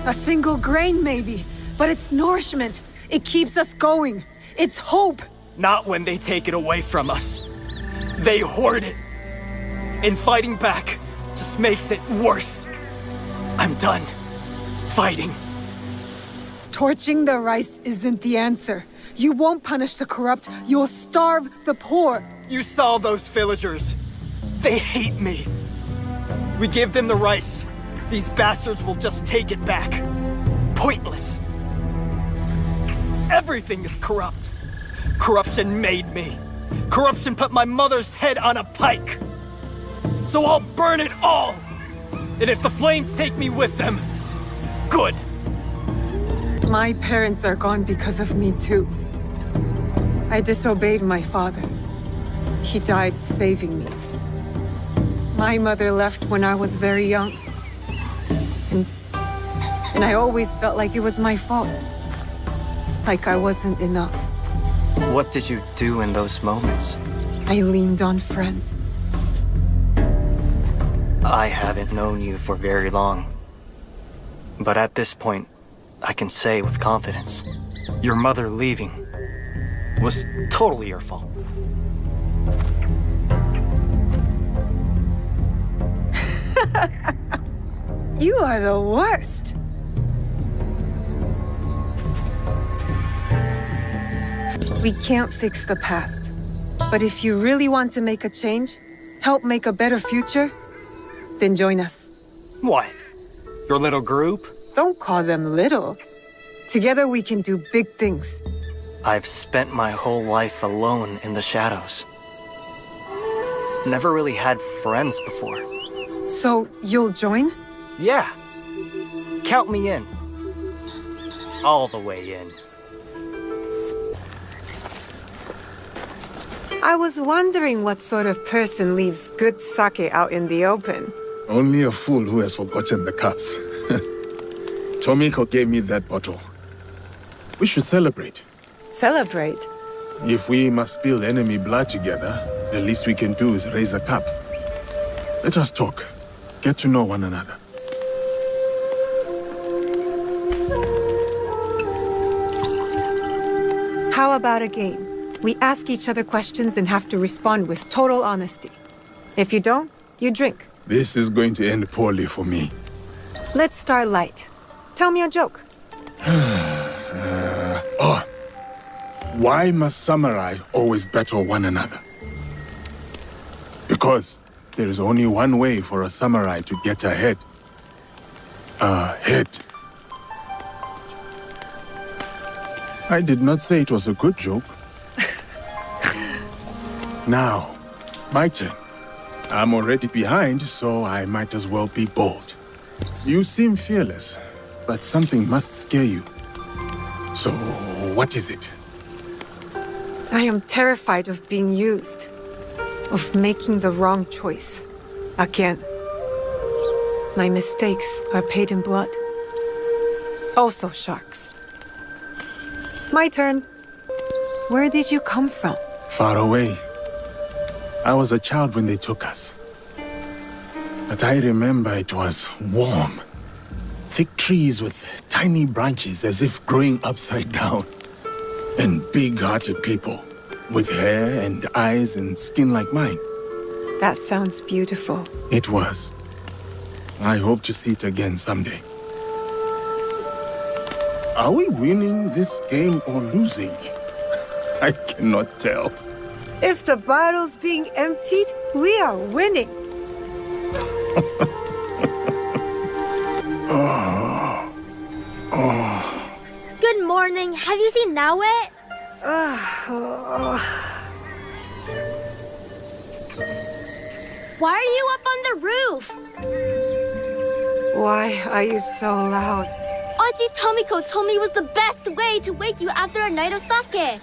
A single grain, maybe. But it's nourishment. It keeps us going. It's hope. Not when they take it away from us. They hoard it. And fighting back just makes it worse. I'm done fighting. Torching the rice isn't the answer. You won't punish the corrupt. You'll starve the poor. You saw those villagers. They hate me. We give them the rice. These bastards will just take it back. Pointless. Everything is corrupt. Corruption made me. Corruption put my mother's head on a pike. So I'll burn it all. And if the flames take me with them, good. My parents are gone because of me too. I disobeyed my father. He died saving me. My mother left when I was very young. And I always felt like it was my fault. Like I wasn't enough. What did you do in those moments? I leaned on friends. I haven't known you for very long. But at this point, I can say with confidence, your mother leaving was totally your fault. You are the worst. We can't fix the past. But if you really want to make a change, help make a better future, then join us. What? Your little group? Don't call them little. Together we can do big things. I've spent my whole life alone in the shadows. Never really had friends before. So, you'll join? Yeah. Count me in. All the way in. I was wondering what sort of person leaves good sake out in the open. Only a fool who has forgotten the cups. Tomiko gave me that bottle. We should celebrate. Celebrate? If we must spill enemy blood together, the least we can do is raise a cup. Let us talk. Get to know one another. How about a game? We ask each other questions and have to respond with total honesty. If you don't, you drink. This is going to end poorly for me. Let's start light. Tell me a joke. Why must samurai always battle one another? Because there is only one way for a samurai to get ahead. Ahead. I did not say it was a good joke. Now, my turn. I'm already behind, so I might as well be bold. You seem fearless, but something must scare you. So, what is it? I am terrified of being used. Of making the wrong choice. Again. My mistakes are paid in blood. Also sharks. My turn. Where did you come from? Far away. I was a child when they took us. But I remember it was warm. Thick trees with tiny branches as if growing upside down. And big-hearted people with hair and eyes and skin like mine. That sounds beautiful. It was. I hope to see it again someday. Are we winning this game or losing? I cannot tell. If the bottle's being emptied, we are winning. Good morning. Have you seen Naoe? Why are you up on the roof? Why are you so loud? Auntie Tomiko told me it was the best way to wake you after a night of sake.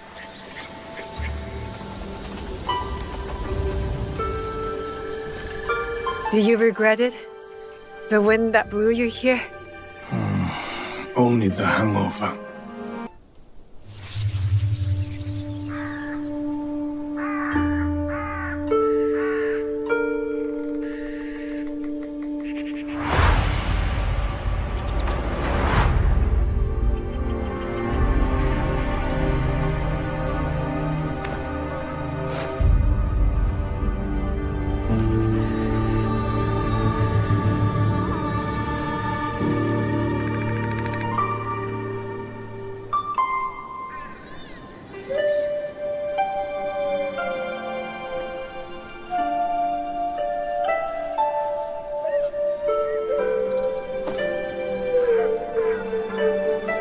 Do you regret it? The wind that blew you here? Only the hangover.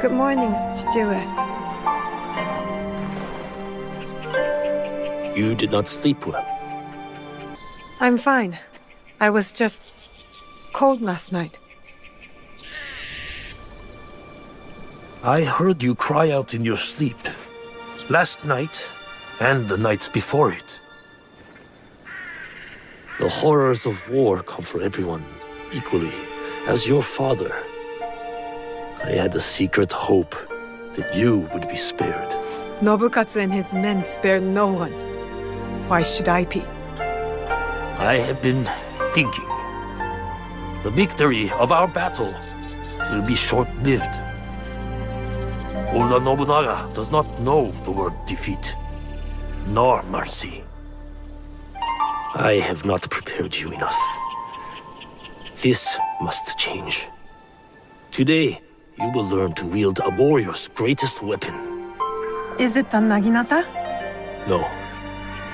Good morning, Chichue. You did not sleep well. I'm fine. I was just cold last night. I heard you cry out in your sleep. Last night, and the nights before it. The horrors of war come for everyone equally. As your father, I had a secret hope that you would be spared. Nobukatsu and his men spared no one. Why should I be? I have been thinking. The victory of our battle will be short-lived. Oda Nobunaga does not know the word defeat, nor mercy. I have not prepared you enough. This must change. Today, you will learn to wield a warrior's greatest weapon. Is it the Naginata? No,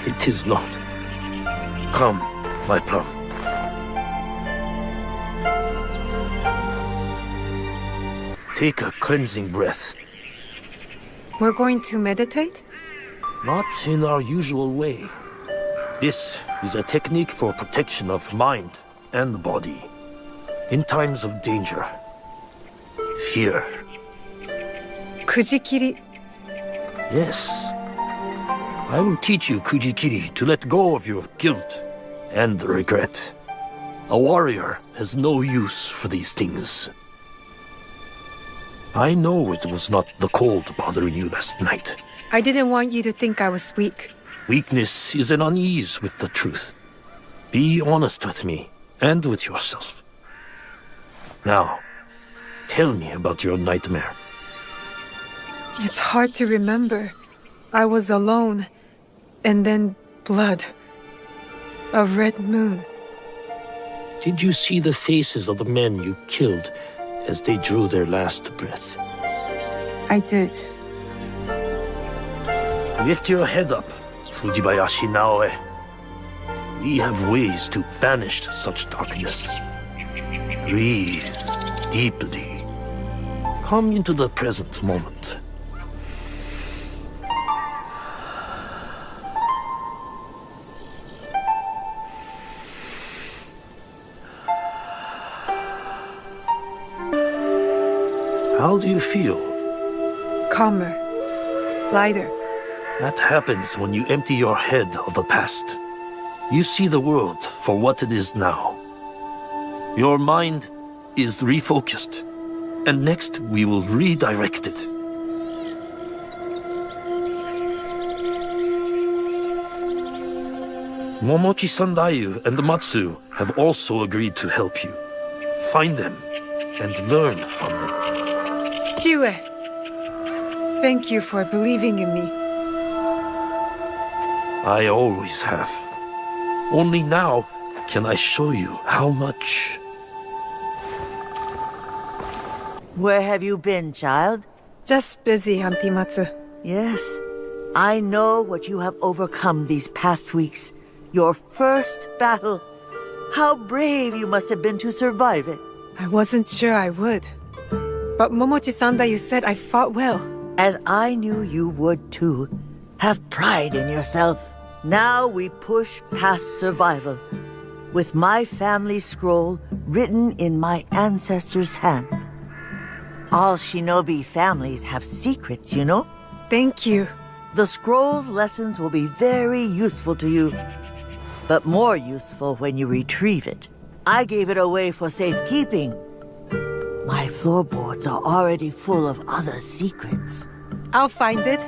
it is not. Come, my plum. Take a cleansing breath. We're going to meditate? Not in our usual way. This is a technique for protection of mind and body. In times of danger. Fear. Kujikiri. Yes. I will teach you Kujikiri to let go of your guilt and regret. A warrior has no use for these things. I know it was not the cold bothering you last night. I didn't want you to think I was weak. Weakness is an unease with the truth. Be honest with me and with yourself. Now, tell me about your nightmare. It's hard to remember. I was alone, and then blood. A red moon. Did you see the faces of the men you killed as they drew their last breath? I did. Lift your head up, Fujibayashi Naoe. We have ways to banish such darkness. Breathe deeply. Come into the present moment. How do you feel? Calmer. Lighter. That happens when you empty your head of the past. You see the world for what it is now. Your mind is refocused, and next we will redirect it. Momochi Sandayu and Matsu have also agreed to help you. Find them and learn from them. Chichue, thank you for believing in me. I always have. Only now can I show you how much. Where have you been, child? Just busy, Auntie Matsu. Yes. I know what you have overcome these past weeks. Your first battle. How brave you must have been to survive it. I wasn't sure I would. But Momochi-sanda, you said I fought well. As I knew you would too. Have pride in yourself. Now we push past survival. With my family scroll written in my ancestors' hand. All shinobi families have secrets, you know? Thank you. The scroll's lessons will be very useful to you. But more useful when you retrieve it. I gave it away for safekeeping. My floorboards are already full of other secrets. I'll find it.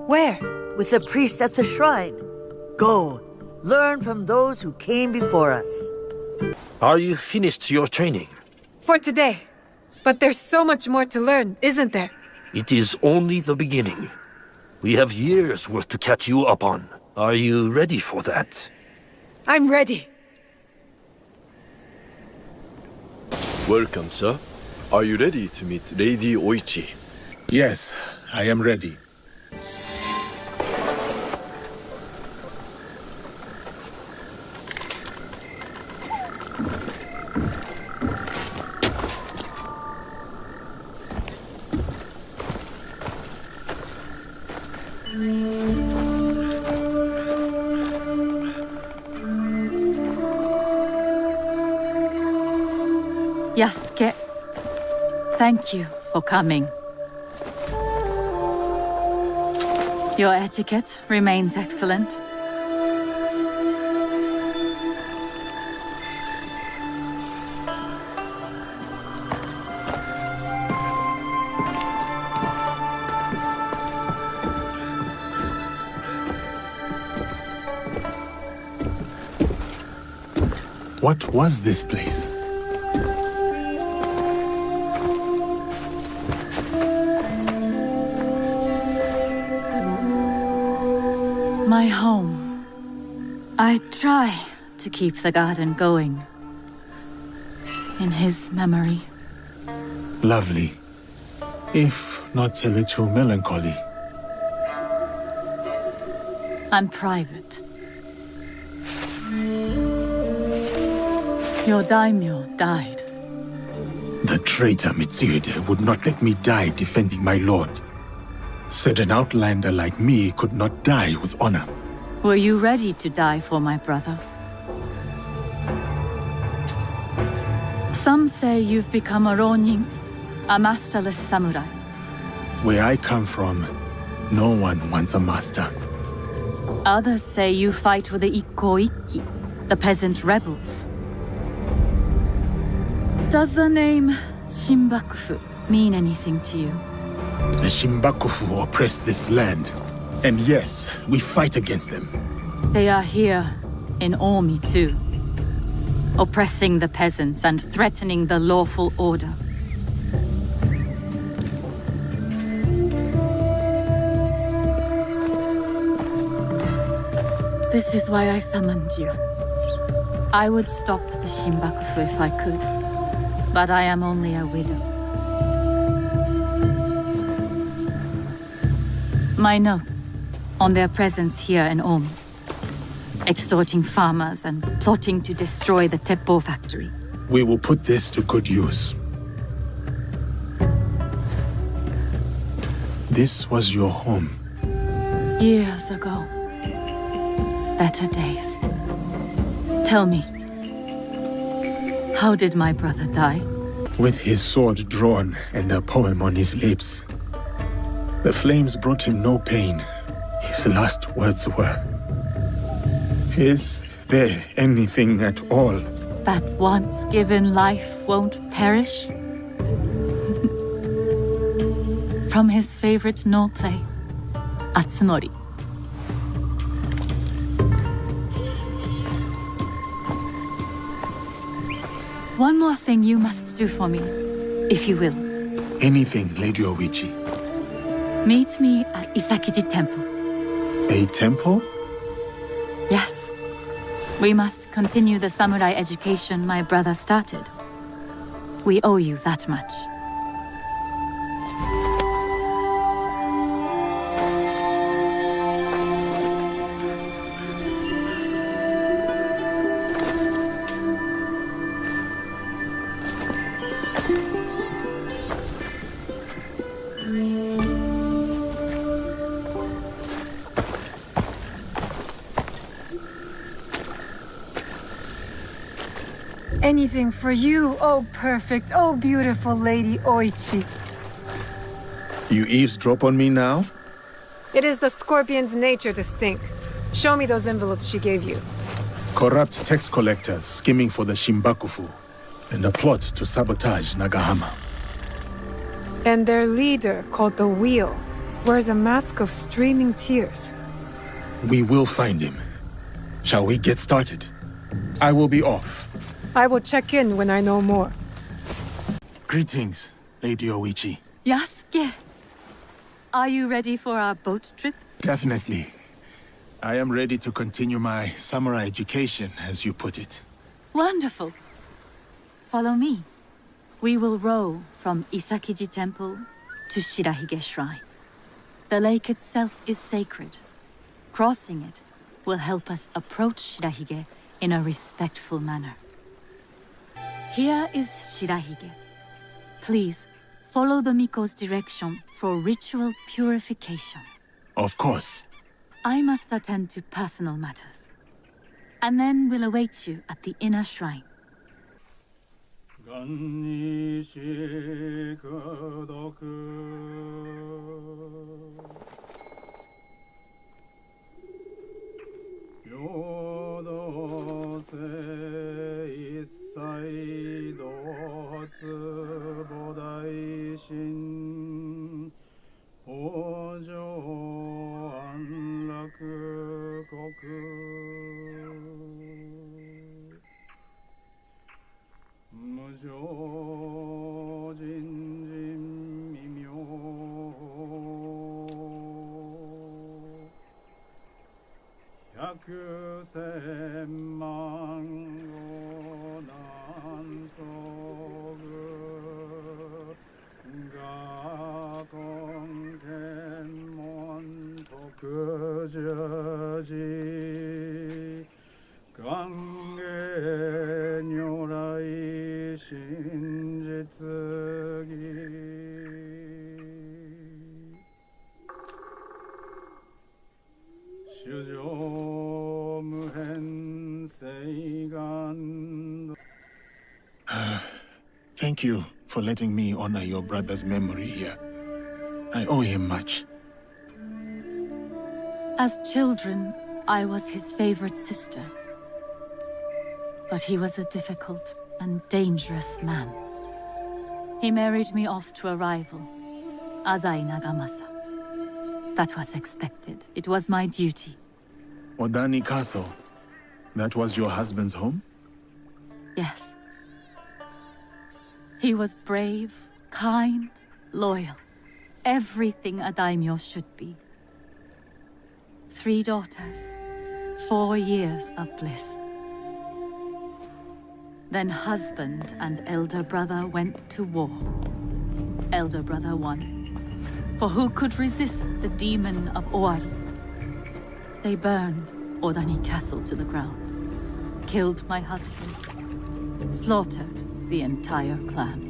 Where? With the priest at the shrine. Go. Learn from those who came before us. Are you finished your training? For today. But there's so much more to learn, isn't there? It is only the beginning. We have years worth to catch you up on. Are you ready for that? I'm ready. Welcome, sir. Are you ready to meet Lady Oichi? Yes, I am ready. Yasuke, thank you for coming. Your etiquette remains excellent. What was this place? My home. I try to keep the garden going. In his memory. Lovely. If not a little melancholy. And private. Your daimyo died. The traitor Mitsuhide would not let me die defending my lord. Said an outlander like me could not die with honor. Were you ready to die for my brother? Some say you've become a ronin, a masterless samurai. Where I come from, no one wants a master. Others say you fight with the Ikkoiki, the peasant rebels. Does the name Shinbakufu mean anything to you? The Shinbakufu oppress this land. And yes, we fight against them. They are here in Omi too. Oppressing the peasants and threatening the lawful order. This is why I summoned you. I would stop the Shinbakufu if I could. But I am only a widow. My notes on their presence here in Omi. Extorting farmers and plotting to destroy the Teppo factory. We will put this to good use. This was your home. Years ago. Better days. Tell me, how did my brother die? With his sword drawn and a poem on his lips. The flames brought him no pain. His last words were, "Is there anything at all that once given life won't perish?" From his favorite no play, Atsumori. One more thing you must do for me, if you will. Anything, Lady Oichi. Meet me at Isakiji Temple. A temple? Yes. We must continue the samurai education my brother started. We owe you that much. Anything for you, oh perfect, oh beautiful Lady Oichi. You eavesdrop on me now? It is the scorpion's nature to stink. Show me those envelopes she gave you. Corrupt tax collectors scheming for the Shimbakufu, and a plot to sabotage Nagahama. And their leader, called the Wheel, wears a mask of streaming tears. We will find him. Shall we get started? I will be off. I will check in when I know more. Greetings, Lady Oichi. Yasuke, are you ready for our boat trip? Definitely. I am ready to continue my samurai education, as you put it. Wonderful. Follow me. We will row from Isakiji Temple to Shirahige Shrine. The lake itself is sacred. Crossing it will help us approach Shirahige in a respectful manner. Here is Shirahige. Please, follow the Miko's direction for ritual purification. Of course. I must attend to personal matters. And then we'll await you at the inner shrine. Thank you for letting me honor your brother's memory here. I owe him much. As children, I was his favorite sister. But he was a difficult and dangerous man. He married me off to a rival, Azai Nagamasa. That was expected. It was my duty. Odani Castle. That was your husband's home? Yes. He was brave, kind, loyal. Everything a daimyo should be. 3 daughters, 4 years of bliss. Then husband and elder brother went to war. Elder brother won. For who could resist the demon of Owari? They burned Odani Castle to the ground. Killed my husband. Slaughtered the entire clan.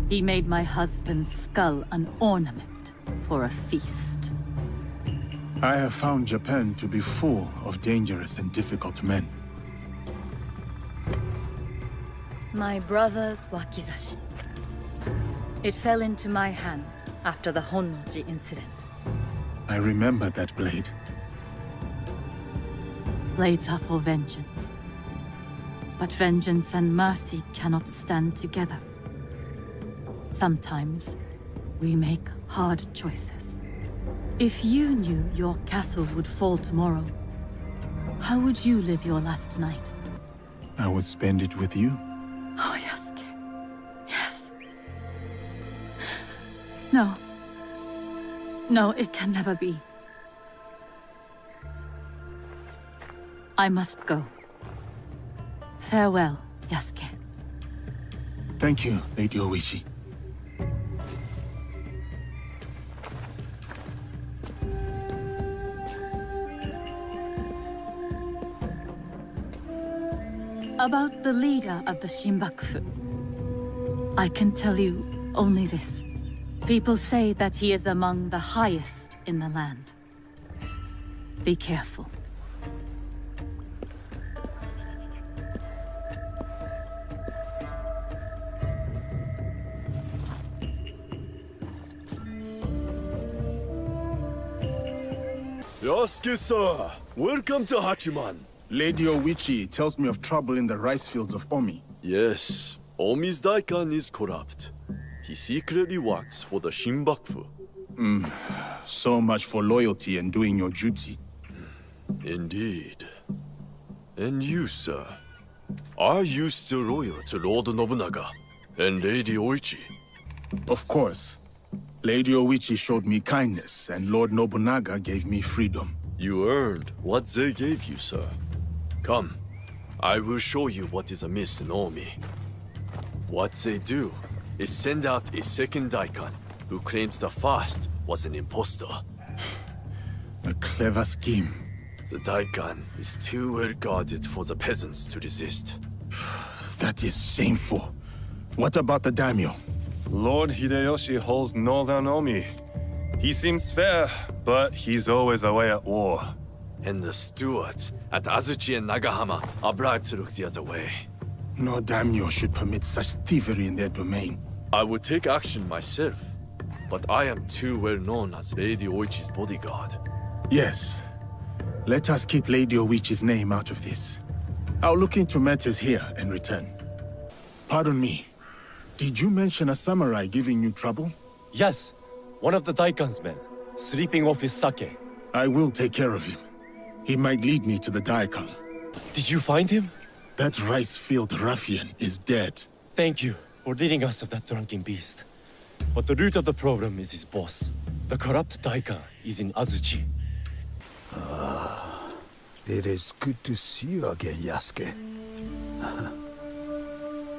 He made my husband's skull an ornament for a feast. I have found Japan to be full of dangerous and difficult men. My brother's wakizashi. It fell into my hands after the Honnoji incident. I remember that blade. Blades are for vengeance. But vengeance and mercy cannot stand together. Sometimes, we make hard choices. If you knew your castle would fall tomorrow, how would you live your last night? I would spend it with you. Oh, Yasuke. Yes. No. No, it can never be. I must go. Farewell, Yasuke. Thank you, Lady Oichi. About the leader of the Shimbakufu, I can tell you only this. People say that he is among the highest in the land. Be careful. Yasuke, sir. Welcome to Hachiman. Lady Oichi tells me of trouble in the rice fields of Omi. Yes, Omi's Daikan is corrupt. He secretly works for the Shinbakufu. So much for loyalty and doing your duty. Indeed. And you, sir? Are you still loyal to Lord Nobunaga and Lady Oichi? Of course. Lady Oichi showed me kindness, and Lord Nobunaga gave me freedom. You earned what they gave you, sir. Come, I will show you what is amiss in Omi. What they do is send out a second Daikan who claims the first was an impostor. A clever scheme. The Daikan is too well guarded for the peasants to resist. That is shameful. What about the daimyo? Lord Hideyoshi holds northern Omi. He seems fair, but he's always away at war. And the stewards at Azuchi and Nagahama are bribed to look the other way. No daimyo should permit such thievery in their domain. I would take action myself, but I am too well known as Lady Oichi's bodyguard. Yes. Let us keep Lady Oichi's name out of this. I'll look into matters here and return. Pardon me. Did you mention a samurai giving you trouble? Yes. One of the Daikan's men, sleeping off his sake. I will take care of him. He might lead me to the Daikan. Did you find him? That rice field ruffian is dead. Thank you for ridding us of that drunken beast. But the root of the problem is his boss. The corrupt Daikan is in Azuchi. It is good to see you again, Yasuke.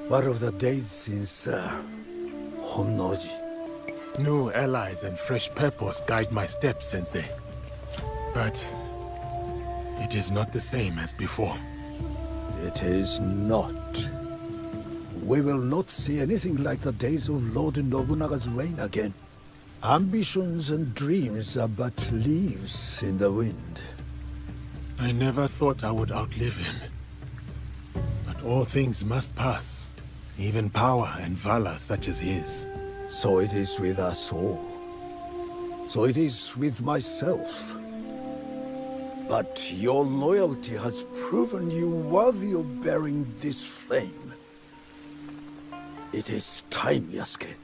What of the days since Honnoji? New allies and fresh purpose guide my steps, Sensei. But it is not the same as before. It is not. We will not see anything like the days of Lord Nobunaga's reign again. Ambitions and dreams are but leaves in the wind. I never thought I would outlive him. But all things must pass. Even power and valor such as his. So it is with us all. So it is with myself. But your loyalty has proven you worthy of bearing this flame. It is time, Yasuke.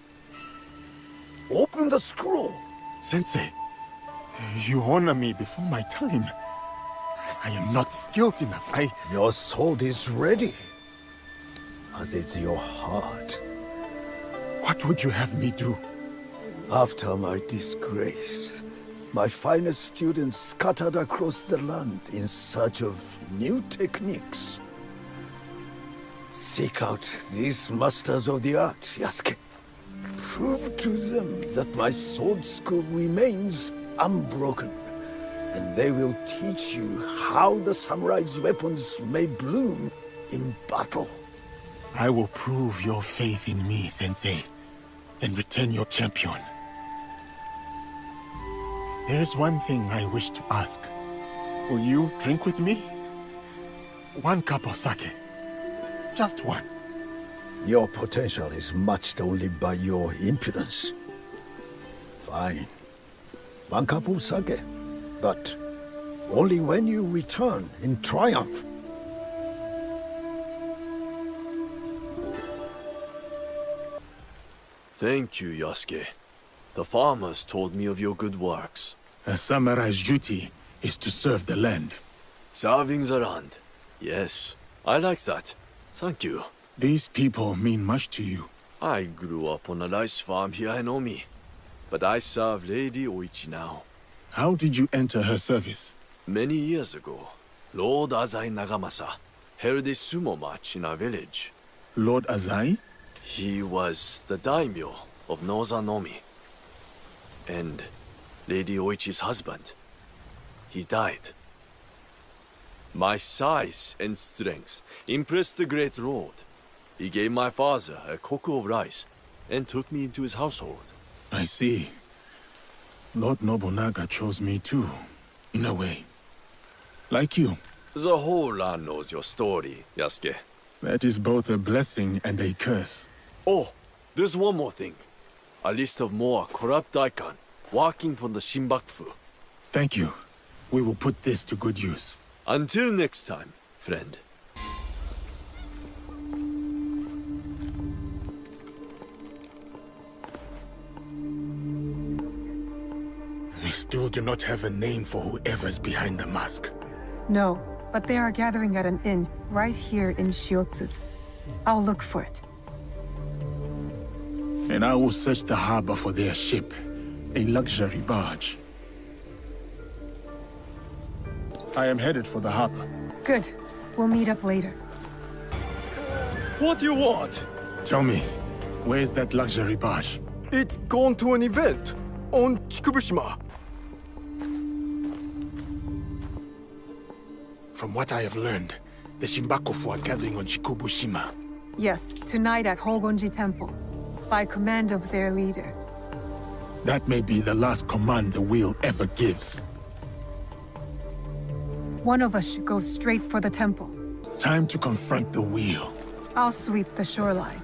Open the scroll! Sensei, you honor me before my time. I am not skilled enough. Your sword is ready. As is your heart. What would you have me do? After my disgrace, my finest students scattered across the land in search of new techniques. Seek out these masters of the art, Yasuke. Prove to them that my sword school remains unbroken, and they will teach you how the samurai's weapons may bloom in battle. I will prove your faith in me, Sensei, and return your champion. There is one thing I wish to ask. Will you drink with me? 1 cup of sake. Just one. Your potential is matched only by your impudence. Fine. 1 cup of sake. But only when you return in triumph. Thank you, Yasuke. The farmers told me of your good works. A samurai's duty is to serve the land. Serving the land. Yes, I like that. Thank you. These people mean much to you. I grew up on a rice farm here in Omi, but I serve Lady Oichi now. How did you enter her service? Many years ago, Lord Azai Nagamasa held a sumo match in our village. Lord Azai? He was the daimyo of Northern Omi. And Lady Oichi's husband. He died. My size and strength impressed the great lord. He gave my father a koku of rice and took me into his household. I see. Lord Nobunaga chose me too, in a way. Like you. The whole land knows your story, Yasuke. That is both a blessing and a curse. Oh, there's one more thing. A list of more corrupt Daikan working for the Shinbakufu. Thank you. We will put this to good use. Until next time, friend. We still do not have a name for whoever's behind the mask. No, but they are gathering at an inn right here in Shiotsu. I'll look for it. And I will search the harbor for their ship, a luxury barge. I am headed for the harbor. Good. We'll meet up later. What do you want? Tell me, where's that luxury barge? It's gone to an event on Chikubushima. From what I have learned, the Shimbakofu are gathering on Chikubushima. Yes, tonight at Hogonji Temple, by command of their leader. That may be the last command the wheel ever gives. One of us should go straight for the temple. Time to confront the wheel. I'll sweep the shoreline.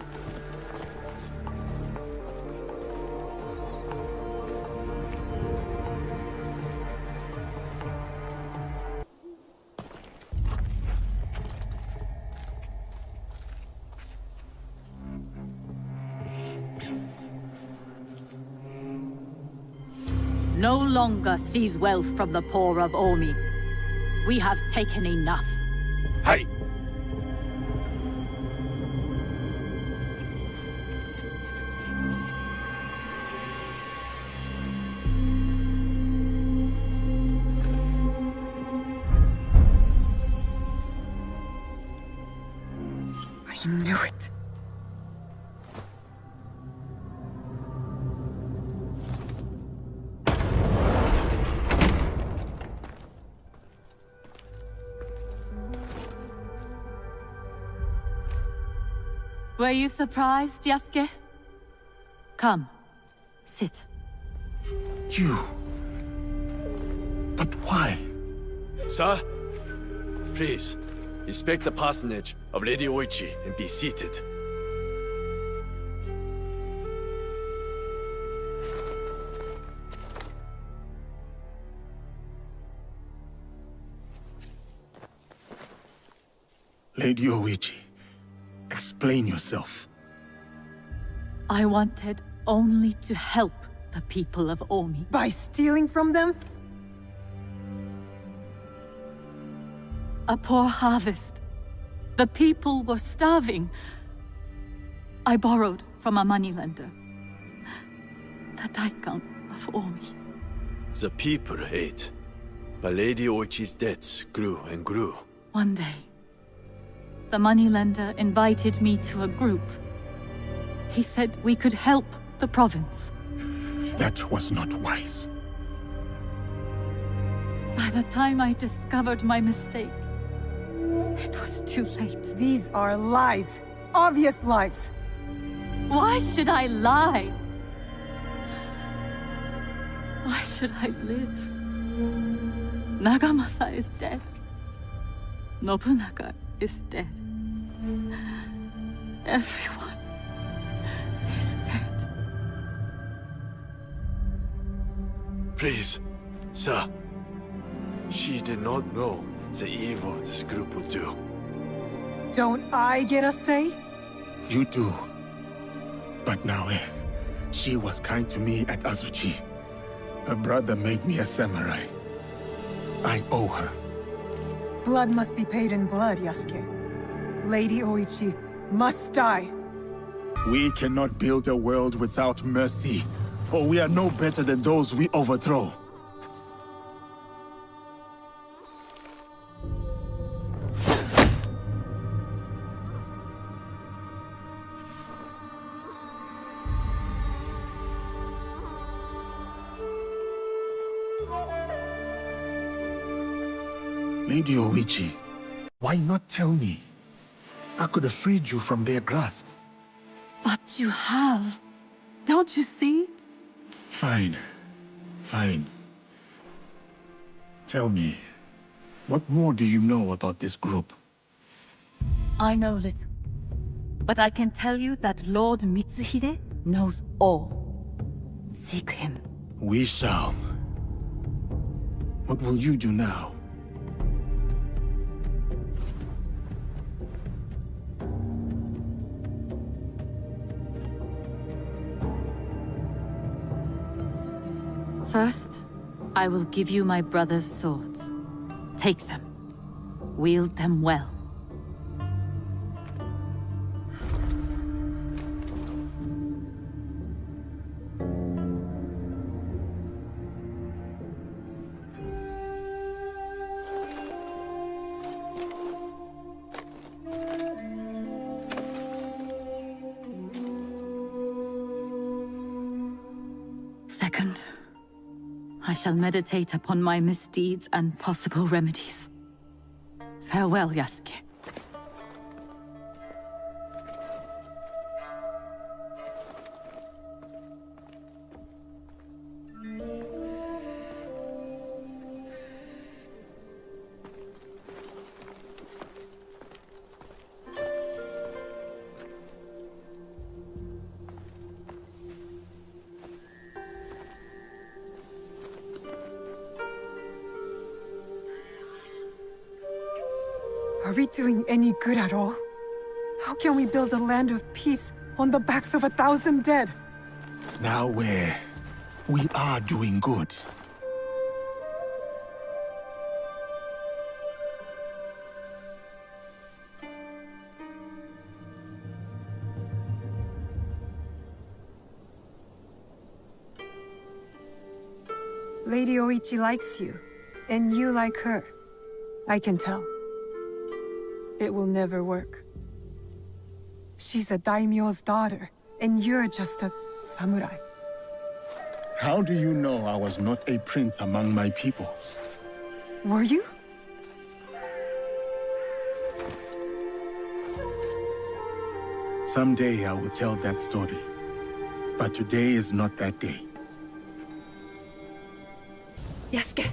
No longer seize wealth from the poor of Omi. We have taken enough. Hey! I knew it. Were you surprised, Yasuke? Come, sit. You... But why? Sir, please, respect the parsonage of Lady Oichi and be seated. Lady Oichi, explain yourself. I wanted only to help the people of Omi. By stealing from them? A poor harvest. The people were starving. I borrowed from a moneylender. The Daikan of Omi. The people ate, but Lady Oichi's debts grew and grew. One day, the moneylender invited me to a group. He said we could help the province. That was not wise. By the time I discovered my mistake, it was too late. These are lies. Obvious lies. Why should I lie? Why should I live? Nagamasa is dead. Nobunaga is dead. Everyone is dead. Please, sir. She did not know the evil this group would do. Don't I get a say? You do. But Naoe, she was kind to me at Azuchi. Her brother made me a samurai. I owe her. Blood must be paid in blood, Yasuke. Lady Oichi must die. We cannot build a world without mercy, or we are no better than those we overthrow. Lady Oichi, why not tell me? I could have freed you from their grasp. But you have. Don't you see? Fine. Fine. Tell me, what more do you know about this group? I know little. But I can tell you that Lord Mitsuhide knows all. Seek him. We shall. What will you do now? First, I will give you my brother's swords. Take them. Wield them well. Second, I shall meditate upon my misdeeds and possible remedies. Farewell, Yasuke. Are we doing any good at all? How can we build a land of peace on the backs of 1,000 dead? Now we are doing good. Lady Oichi likes you, and you like her. I can tell. It will never work. She's a daimyo's daughter, and you're just a samurai. How do you know I was not a prince among my people? Were you? Someday I will tell that story. But today is not that day. Yasuke,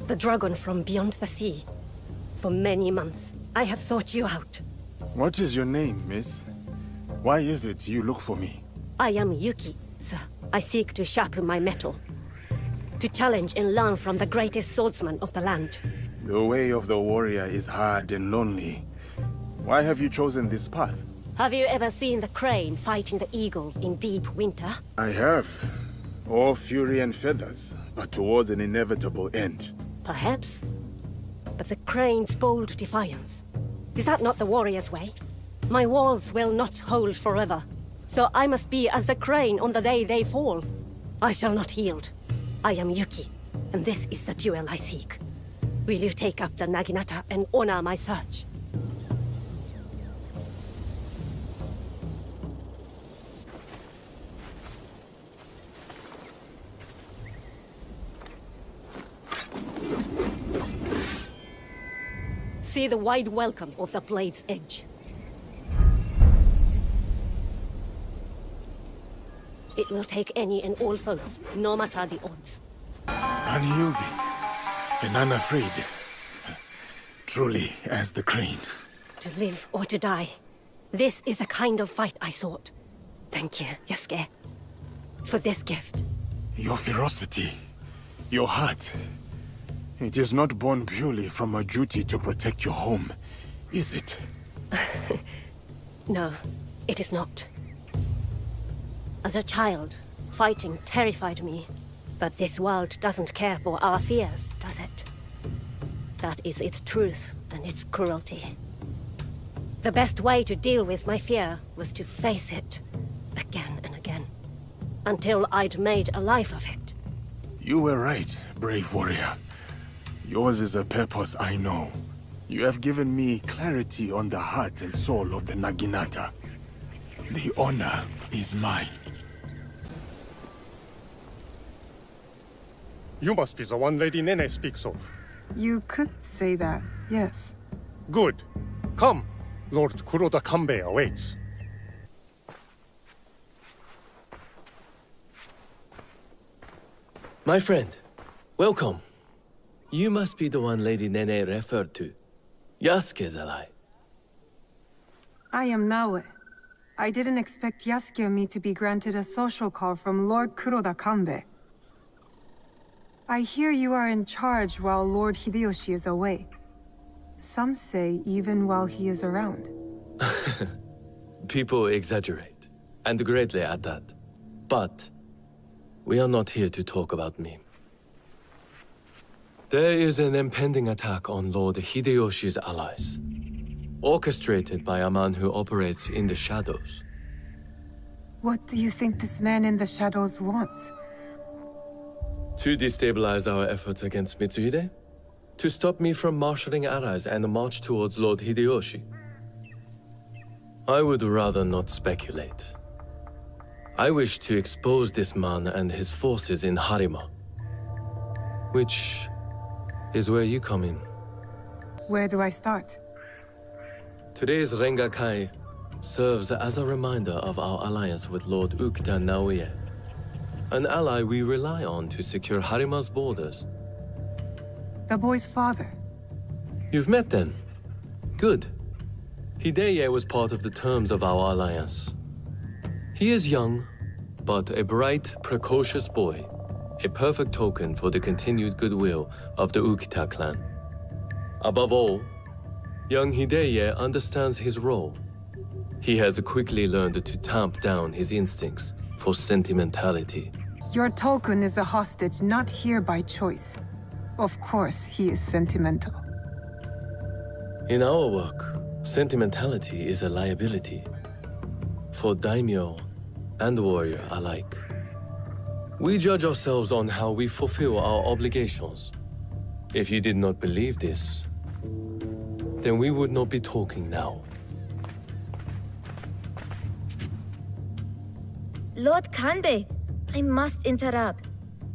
the dragon from beyond the sea. For many months, I have sought you out. What is your name, miss? Why is it you look for me? I am Yuki, sir. I seek to sharpen my mettle. To challenge and learn from the greatest swordsman of the land. The way of the warrior is hard and lonely. Why have you chosen this path? Have you ever seen the crane fighting the eagle in deep winter? I have. All fury and feathers, but towards an inevitable end. Perhaps. But the crane's bold defiance. Is that not the warrior's way? My walls will not hold forever. So I must be as the crane on the day they fall. I shall not yield. I am Yuki, and this is the jewel I seek. Will you take up the Naginata and honor my search? See the wide welcome of the blade's edge. It will take any and all foes, no matter the odds. Unyielding and unafraid. Truly as the crane. To live or to die. This is the kind of fight I sought. Thank you, Yasuke, for this gift. Your ferocity, your heart. It is not born purely from a duty to protect your home, is it? No, it is not. As a child, fighting terrified me. But this world doesn't care for our fears, does it? That is its truth and its cruelty. The best way to deal with my fear was to face it, again and again, until I'd made a life of it. You were right, brave warrior. Yours is a purpose I know. You have given me clarity on the heart and soul of the Naginata. The honor is mine. You must be the one Lady Nene speaks of. You could say that, yes. Good. Come. Lord Kuroda Kanbei awaits. My friend, welcome. You must be the one Lady Nene referred to. Yasuke's ally. I am Naoe. I didn't expect Yasuke and me to be granted a social call from Lord Kuroda Kanbei. I hear you are in charge while Lord Hideyoshi is away. Some say even while he is around. People exaggerate, and greatly at that. But we are not here to talk about me. There is an impending attack on Lord Hideyoshi's allies, orchestrated by a man who operates in the shadows. What do you think this man in the shadows wants? To destabilize our efforts against Mitsuhide? To stop me from marshalling allies and march towards Lord Hideyoshi? I would rather not speculate. I wish to expose this man and his forces in Harima, which is where you come in. Where do I start? Today's Rengakai serves as a reminder of our alliance with Lord Ukta Naoe, an ally we rely on to secure Harima's borders. The boy's father. You've met then? Good. Hideye was part of the terms of our alliance. He is young, but a bright, precocious boy, a perfect token for the continued goodwill of the Ukita clan. Above all, young Hideye understands his role. He has quickly learned to tamp down his instincts for sentimentality. Your token is a hostage not here by choice. Of course, he is sentimental. In our work, sentimentality is a liability. For daimyo and warrior alike. We judge ourselves on how we fulfill our obligations. If you did not believe this, then we would not be talking now. Lord Kanbei, I must interrupt.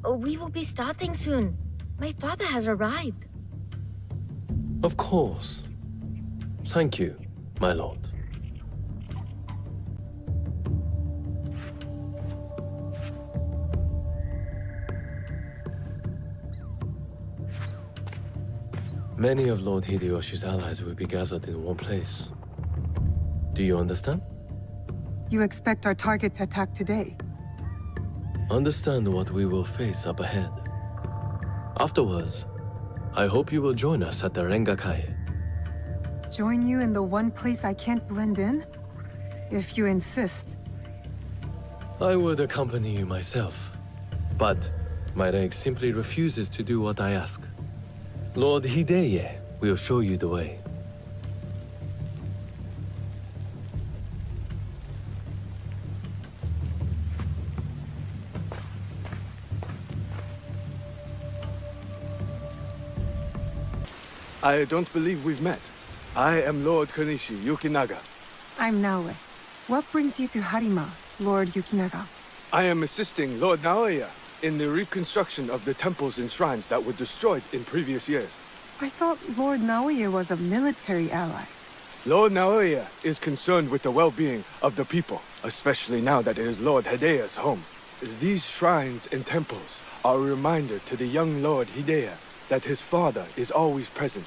We will be starting soon. My father has arrived. Of course. Thank you, my lord. Many of Lord Hideyoshi's allies will be gathered in one place. Do you understand? You expect our target to attack today? Understand what we will face up ahead. Afterwards, I hope you will join us at the Rengakai. Join you in the one place I can't blend in? If you insist. I would accompany you myself, but my rank simply refuses to do what I ask. Lord Hideye will show you the way. I don't believe we've met. I am Lord Konishi Yukinaga. I'm Naoe. What brings you to Harima, Lord Yukinaga? I am assisting Lord Naoya in the reconstruction of the temples and shrines that were destroyed in previous years. I thought Lord Naoya was a military ally. Lord Naoya is concerned with the well-being of the people, especially now that it is Lord Hideya's home. These shrines and temples are a reminder to the young Lord Hideya that his father is always present,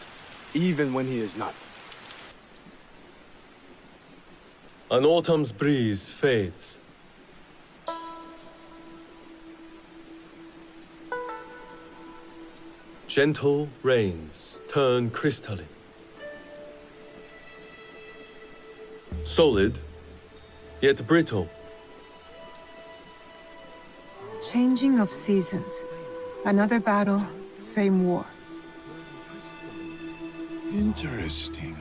even when he is not. An autumn's breeze fades. Gentle rains turn crystalline. Solid, yet brittle. Changing of seasons. Another battle, same war. Interesting.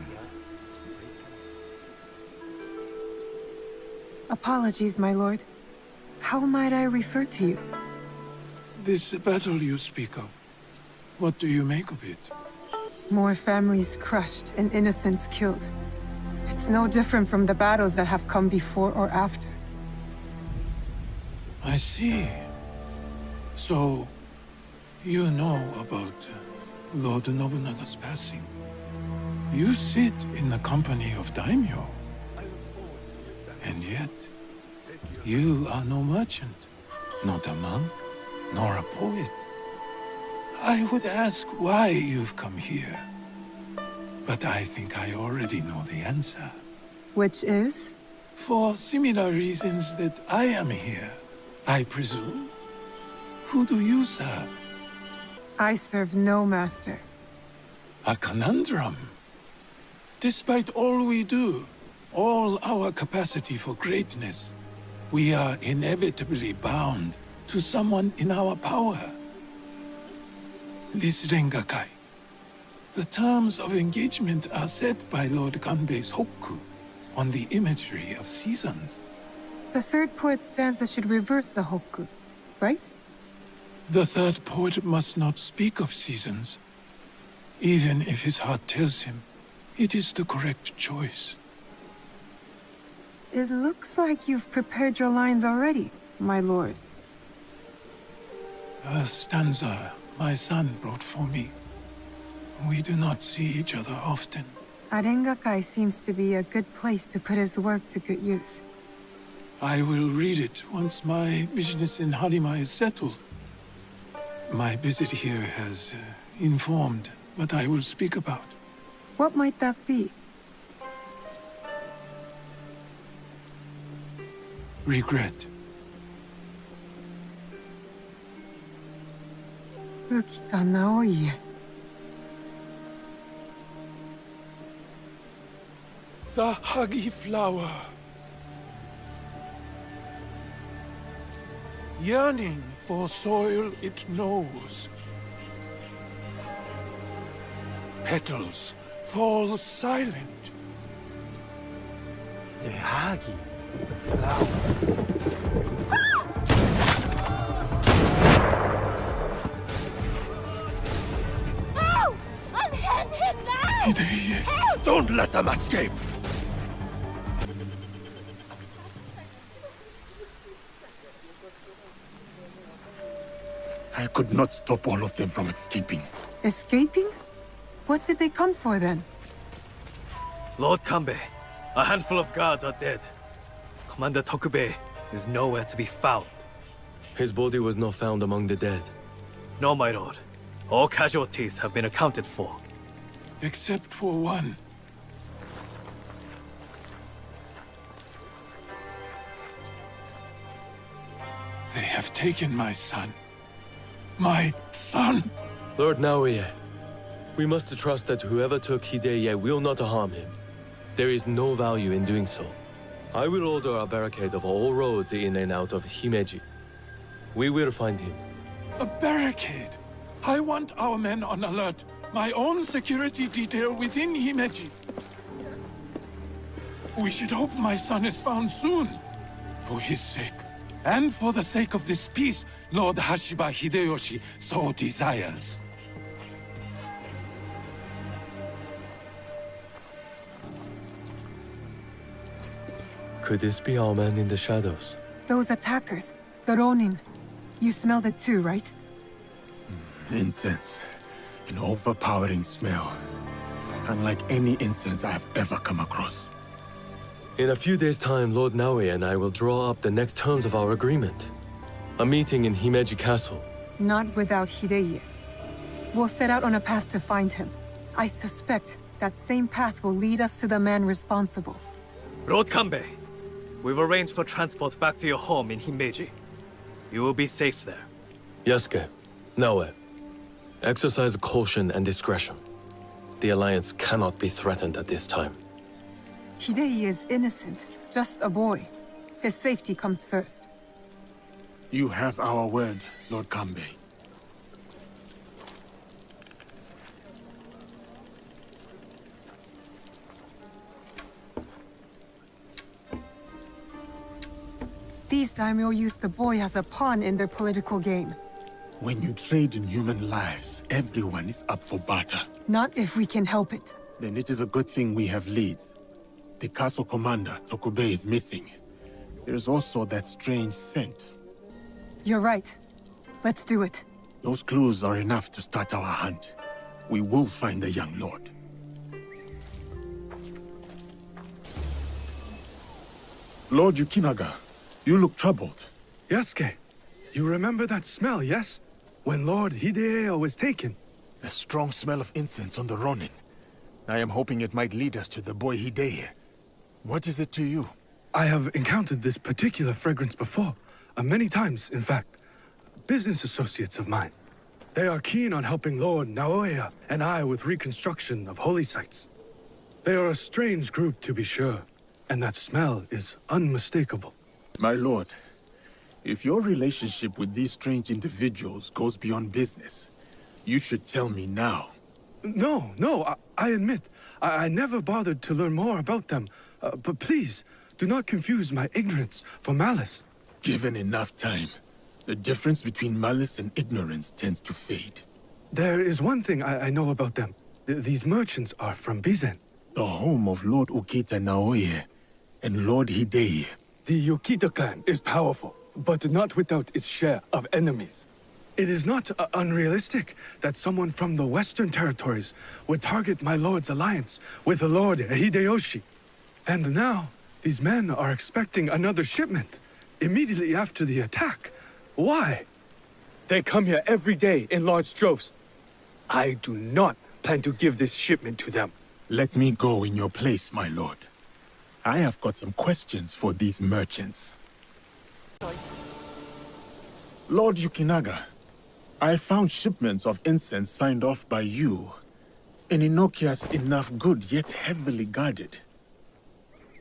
Apologies, my lord. How might I refer to you? This battle you speak of, what do you make of it? More families crushed and innocents killed. It's no different from the battles that have come before or after. I see. So, you know about Lord Nobunaga's passing. You sit in the company of daimyo. And yet, you are no merchant, not a monk, nor a poet. I would ask why you've come here. But I think I already know the answer. Which is? For similar reasons that I am here, I presume. Who do you serve? I serve no master. A conundrum. Despite all we do, all our capacity for greatness, we are inevitably bound to someone in our power. This Rengakai. The terms of engagement are set by Lord Kanbei's hokku on the imagery of seasons. The third poet stanza should reverse the hokku, right? The third poet must not speak of seasons, even if his heart tells him it is the correct choice. It looks like you've prepared your lines already, my lord. A stanza my son wrote for me. We do not see each other often. Arengakai seems to be a good place to put his work to good use. I will read it once my business in Harima is settled. My visit here has informed what I will speak about. What might that be? Regret. Ukita Naoe. The huggy flower. Yearning for soil it knows. Petals fall silent. The huggy flower. Oh! Unhand him now! Hideye, don't let them escape! I could not stop all of them from escaping. Escaping? What did they come for then? Lord Kanbei, a handful of guards are dead. Commander Tokubei is nowhere to be found. His body was not found among the dead. No, my lord. All casualties have been accounted for. Except for one. They have taken my son. My son! Lord Naoe, we must trust that whoever took Hideye will not harm him. There is no value in doing so. I will order a barricade of all roads in and out of Himeji. We will find him. A barricade? I want our men on alert. My own security detail within Himeji. We should hope my son is found soon. For his sake. And for the sake of this peace, Lord Hashiba Hideyoshi so desires. Could this be our man in the shadows? Those attackers, the Ronin. You smelled it too, right? Incense. An overpowering smell. Unlike any incense I have ever come across. In a few days' time, Lord Naoe and I will draw up the next terms of our agreement. A meeting in Himeji Castle. Not without Hideye. We'll set out on a path to find him. I suspect that same path will lead us to the man responsible. Lord Kanbei, we've arranged for transport back to your home in Himeji. You will be safe there. Yasuke, Naoe, exercise caution and discretion. The Alliance cannot be threatened at this time. Hideye is innocent, just a boy. His safety comes first. You have our word, Lord Kanbei. These daimyo use the boy as a pawn in their political game. When you trade in human lives, everyone is up for barter. Not if we can help it. Then it is a good thing we have leads. The castle commander, Tokubei, is missing. There is also that strange scent. You're right. Let's do it. Those clues are enough to start our hunt. We will find the young lord. Lord Yukinaga, you look troubled. Yasuke, you remember that smell, yes? When Lord Hideo was taken. A strong smell of incense on the Ronin. I am hoping it might lead us to the boy Hideye. What is it to you? I have encountered this particular fragrance before. Many times, in fact. Business associates of mine. They are keen on helping Lord Naoe and I with reconstruction of holy sites. They are a strange group, to be sure, and that smell is unmistakable. My lord, if your relationship with these strange individuals goes beyond business, you should tell me now. No, I admit, I never bothered to learn more about them. But please, do not confuse my ignorance for malice. Given enough time, the difference between malice and ignorance tends to fade. There is one thing I know about them. These merchants are from Bizen. The home of Lord Ukita Naoe and Lord Hidei. The Yokita clan is powerful, but not without its share of enemies. It is not unrealistic that someone from the Western territories would target my lord's alliance with the Lord Hideyoshi. And now, these men are expecting another shipment immediately after the attack. Why? They come here every day in large droves. I do not plan to give this shipment to them. Let me go in your place, my lord. I have got some questions for these merchants. Lord Yukinaga, I found shipments of incense signed off by you, an innocuous enough good yet heavily guarded.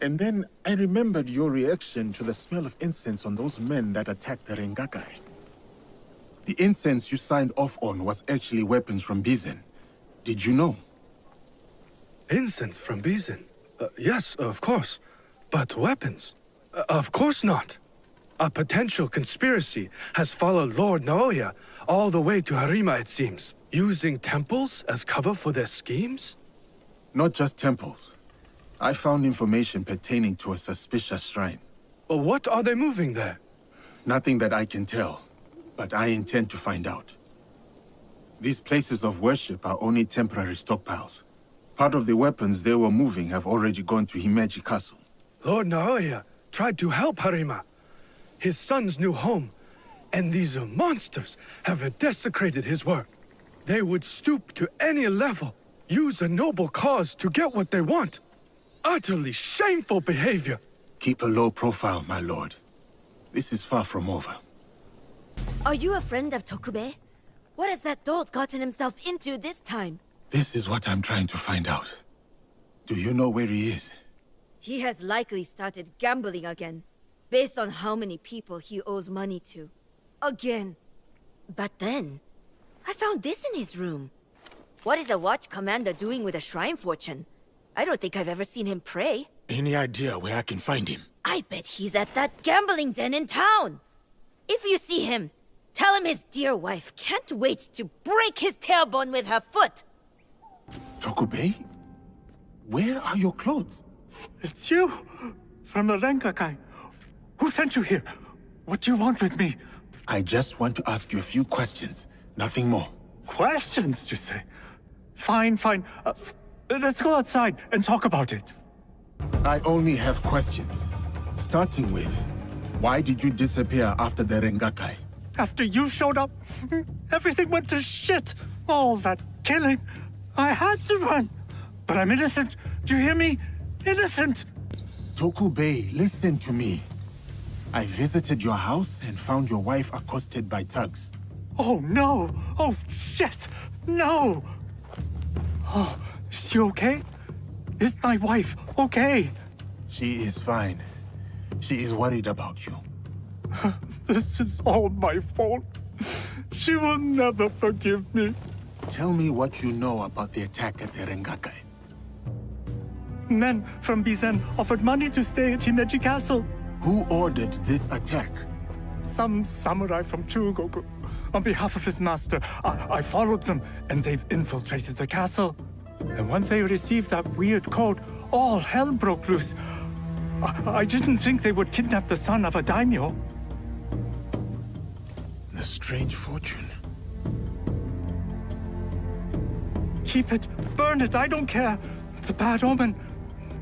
And then I remembered your reaction to the smell of incense on those men that attacked the Rengakai. The incense you signed off on was actually weapons from Bizen. Did you know? Incense from Bizen? Yes, of course. But weapons? Of course not. A potential conspiracy has followed Lord Naoya all the way to Harima, it seems. Using temples as cover for their schemes? Not just temples. I found information pertaining to a suspicious shrine. What are they moving there? Nothing that I can tell, but I intend to find out. These places of worship are only temporary stockpiles. Part of the weapons they were moving have already gone to Himeji Castle. Lord Naoya tried to help Harima, his son's new home, and these monsters have desecrated his work. They would stoop to any level, use a noble cause to get what they want. Utterly shameful behavior. Keep a low profile, my lord. This is far from over. Are you a friend of Tokube? What has that dolt gotten himself into this time? This is what I'm trying to find out. Do you know where he is? He has likely started gambling again, based on how many people he owes money to. Again. But then, I found this in his room. What is a watch commander doing with a shrine fortune? I don't think I've ever seen him pray. Any idea where I can find him? I bet he's at that gambling den in town. If you see him, tell him his dear wife can't wait to break his tailbone with her foot. Tokube? Where are your clothes? It's you! From the Rengakai. Who sent you here? What do you want with me? I just want to ask you a few questions. Nothing more. Questions, you say? Fine. Let's go outside and talk about it. I only have questions. Starting with, why did you disappear after the Rengakai? After you showed up, everything went to shit. All that killing. I had to run. But I'm innocent. Do you hear me? Innocent! Tokube, listen to me. I visited your house and found your wife accosted by thugs. Oh, no! Oh, shit! No! Oh, is she okay? Is my wife okay? She is fine. She is worried about you. This is all my fault. She will never forgive me. Tell me what you know about the attack at the Rengakai. Men from Bizen offered money to stay at Himeji Castle. Who ordered this attack? Some samurai from Sengoku. On behalf of his master, I followed them, and they've infiltrated the castle. And once they received that weird code, all hell broke loose. I didn't think they would kidnap the son of a daimyo. The strange fortune. Keep it, burn it, I don't care. It's a bad omen.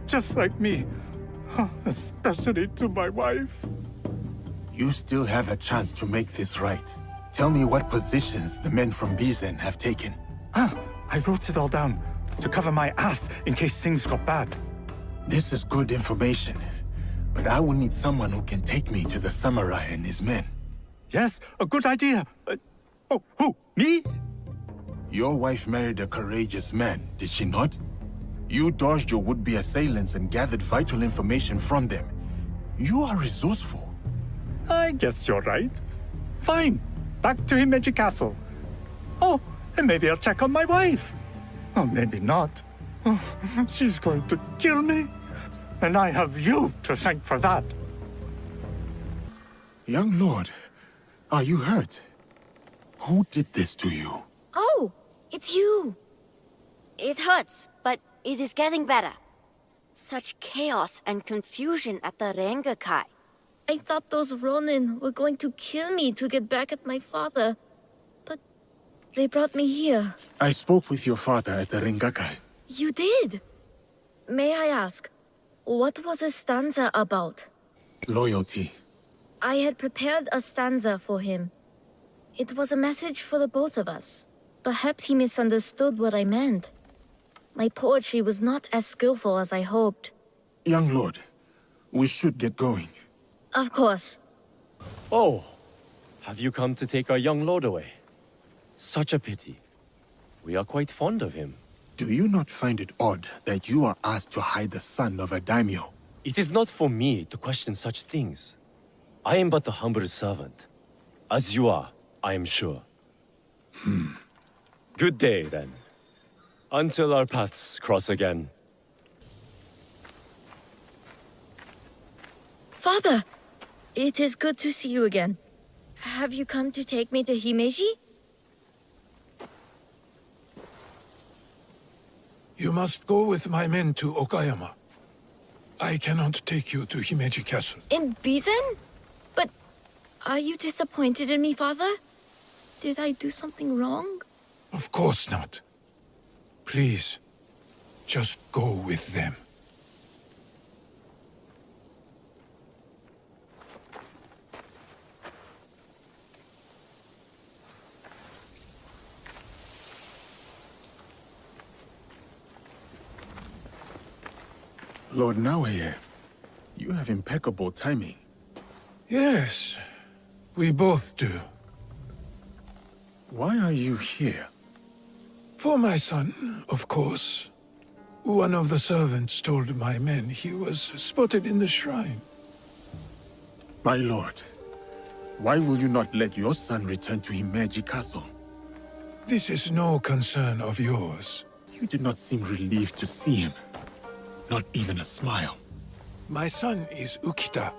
Just like me. Especially to my wife. You still have a chance to make this right. Tell me what positions the men from Bizen have taken. I wrote it all down to cover my ass in case things got bad. This is good information, but I will need someone who can take me to the samurai and his men. Yes, a good idea. Oh, who? Me? Your wife married a courageous man, did she not? You dodged your would-be assailants and gathered vital information from them. You are resourceful. I guess you're right. Fine. Back to Himeji Castle. Oh, and maybe I'll check on my wife. Or maybe not. Oh, she's going to kill me. And I have you to thank for that. Young lord, are you hurt? Who did this to you? Oh, it's you. It hurts, but it is getting better. Such chaos and confusion at the Rengakai. I thought those Ronin were going to kill me to get back at my father. But they brought me here. I spoke with your father at the Rengakai. You did? May I ask, what was a stanza about? Loyalty. I had prepared a stanza for him. It was a message for the both of us. Perhaps he misunderstood what I meant. My poetry was not as skillful as I hoped. Young lord, we should get going. Of course. Oh, have you come to take our young lord away? Such a pity. We are quite fond of him. Do you not find it odd that you are asked to hide the son of a daimyo? It is not for me to question such things. I am but a humble servant. As you are, I am sure. Good day, then. Until our paths cross again. Father! It is good to see you again. Have you come to take me to Himeji? You must go with my men to Okayama. I cannot take you to Himeji Castle. In Bizen? But are you disappointed in me, Father? Did I do something wrong? Of course not. Please, just go with them. Lord Naoe, you have impeccable timing. Yes, we both do. Why are you here? For my son, of course. One of the servants told my men he was spotted in the shrine. My lord, why will you not let your son return to Himeji Castle? This is no concern of yours. You did not seem relieved to see him. Not even a smile. My son is Ukita.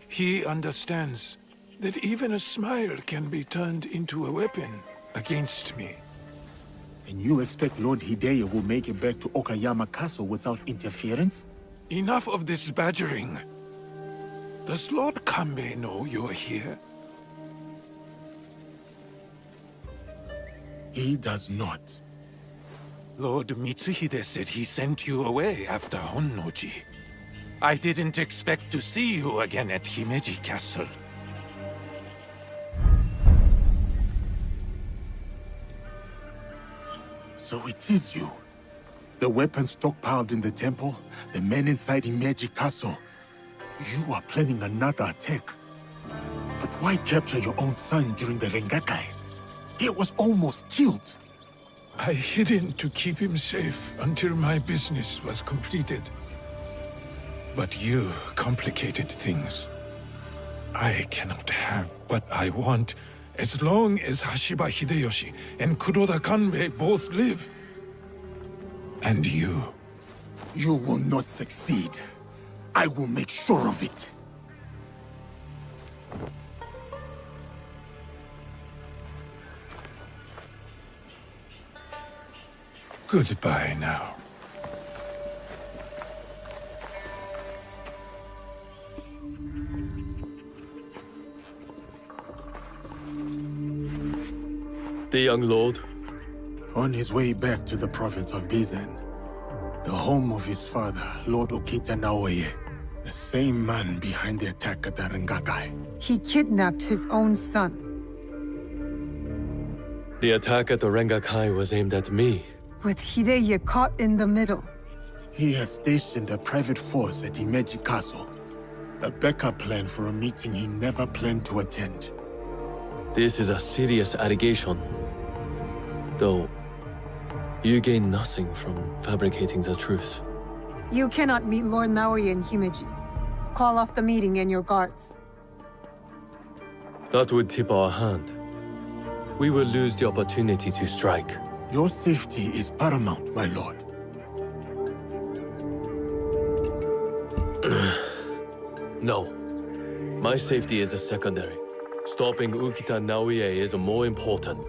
He understands that even a smile can be turned into a weapon against me. And you expect Lord Hideo will make it back to Okayama Castle without interference? Enough of this badgering. Does Lord Kanbei know you're here? He does not. Lord Mitsuhide said he sent you away after Honnoji. I didn't expect to see you again at Himeji Castle. So it is you. The weapons stockpiled in the temple, the men inside Himeji Castle. You are planning another attack. But why capture your own son during the Rengakai? He was almost killed. I hid him to keep him safe until my business was completed. But you complicated things. I cannot have what I want as long as Hashiba Hideyoshi and Kuroda Kanbei both live. And you. You will not succeed. I will make sure of it. Goodbye now. The young lord? On his way back to the province of Bizen, the home of his father, Lord Okita Naoe, the same man behind the attack at the Rengakai. He kidnapped his own son. The attack at the Rengakai was aimed at me. With Hideye caught in the middle. He has stationed a private force at Himeji Castle. A backup plan for a meeting he never planned to attend. This is a serious allegation. Though, you gain nothing from fabricating the truth. You cannot meet Lord Naoe in Himeji. Call off the meeting and your guards. That would tip our hand. We will lose the opportunity to strike. Your safety is paramount, my lord. No. My safety is a secondary. Stopping Ukita Naoe is more important.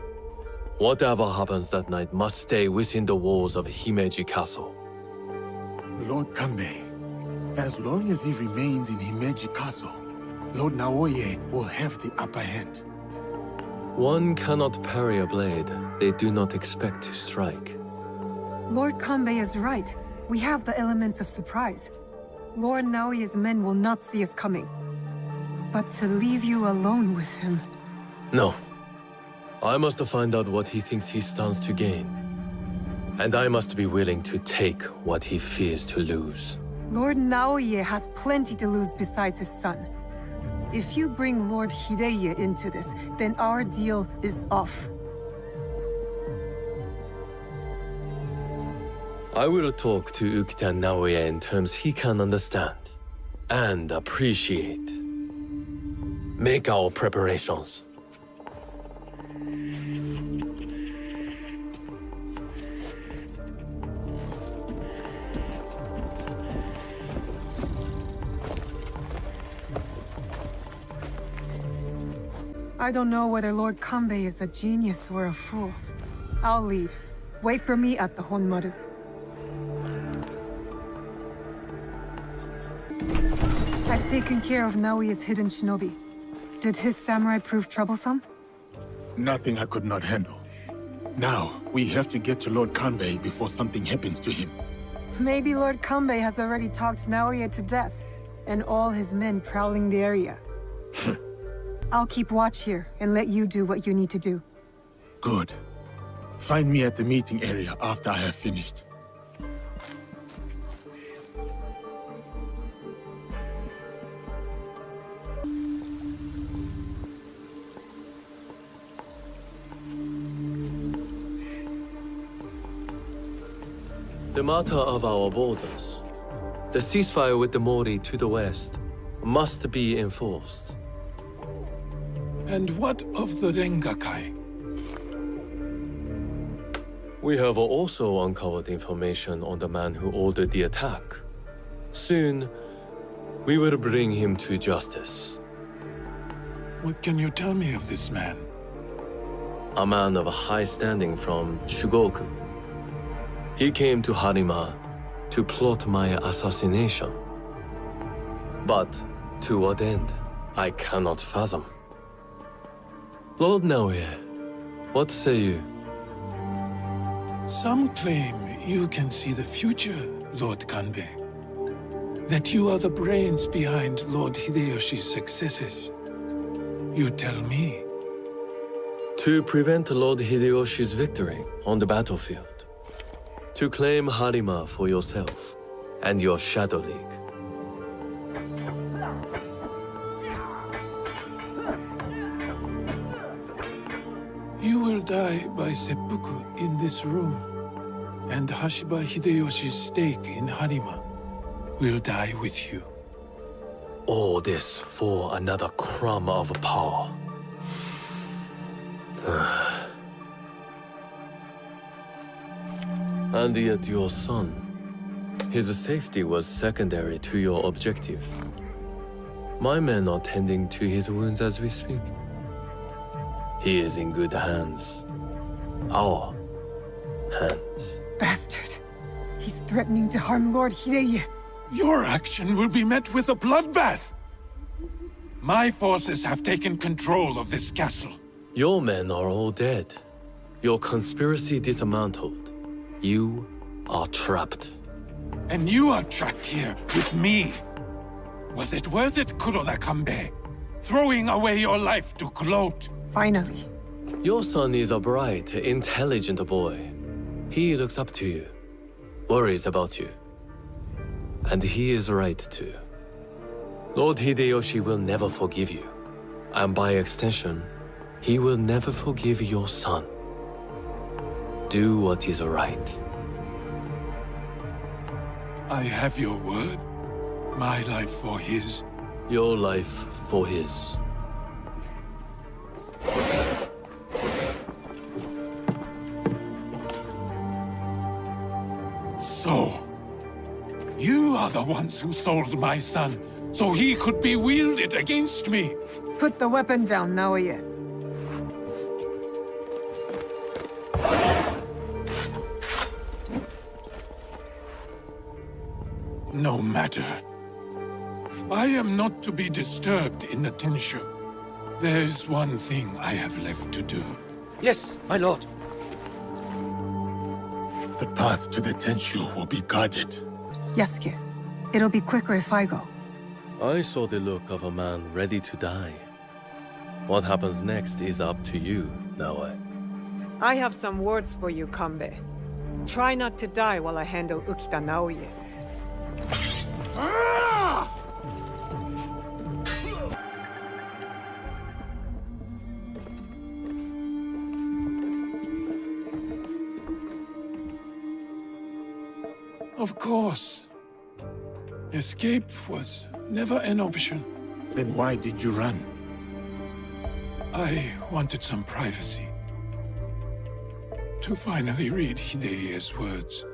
Whatever happens that night must stay within the walls of Himeji Castle. Lord Kanbei, as long as he remains in Himeji Castle, Lord Naoe will have the upper hand. One cannot parry a blade they do not expect to strike. Lord Kanbei is right. We have the element of surprise. Lord Naoe's men will not see us coming. But to leave you alone with him... No. I must find out what he thinks he stands to gain. And I must be willing to take what he fears to lose. Lord Naoe has plenty to lose besides his son. If you bring Lord Hideye into this, then our deal is off. I will talk to Ukita Naoe in terms he can understand and appreciate. Make our preparations. I don't know whether Lord Kanbei is a genius or a fool. I'll lead. Wait for me at the Honmaru. I've taken care of Naoe's hidden shinobi. Did his samurai prove troublesome? Nothing I could not handle. Now, we have to get to Lord Kanbei before something happens to him. Maybe Lord Kanbei has already talked Naoe to death, and all his men prowling the area. I'll keep watch here, and let you do what you need to do. Good. Find me at the meeting area after I have finished. The matter of our borders, the ceasefire with the Mori to the west, must be enforced. And what of the Rengakai? We have also uncovered information on the man who ordered the attack. Soon, we will bring him to justice. What can you tell me of this man? A man of high standing from Sengoku. He came to Harima to plot my assassination. But to what end, I cannot fathom. Lord Naoe, what say you? Some claim you can see the future, Lord Kanbei. That you are the brains behind Lord Hideyoshi's successes. You tell me. To prevent Lord Hideyoshi's victory on the battlefield. To claim Harima for yourself and your Shadow League. You will die by seppuku in this room, and Hashiba Hideyoshi's stake in Harima will die with you. All this for another crumb of power. And yet your son, his safety was secondary to your objective. My men are tending to his wounds as we speak. He is in good hands. Our hands. Bastard. He's threatening to harm Lord Hideye. Your action will be met with a bloodbath! My forces have taken control of this castle. Your men are all dead. Your conspiracy dismantled. You are trapped. And you are trapped here with me. Was it worth it, Kuroda Kanbei? Throwing away your life to gloat? Finally. Your son is a bright, intelligent boy. He looks up to you, worries about you. And he is right too. Lord Hideyoshi will never forgive you. And by extension, He will never forgive your son. Do what is right. I have your word. My life for his. Your life for his. So, you are the ones who sold my son, so he could be wielded against me. Put the weapon down, Naoe. No matter. I am not to be disturbed in the Tenshu. There's one thing I have left to do. Yes, my lord. The path to the Tenshu will be guarded. Yasuke, it'll be quicker if I go. I saw the look of a man ready to die. What happens next is up to you, Naoe. I have some words for you, Kanbei. Try not to die while I handle Ukita Naoe. Of course. Escape was never an option. Then why did you run? I wanted some privacy. To finally read Hideya's words.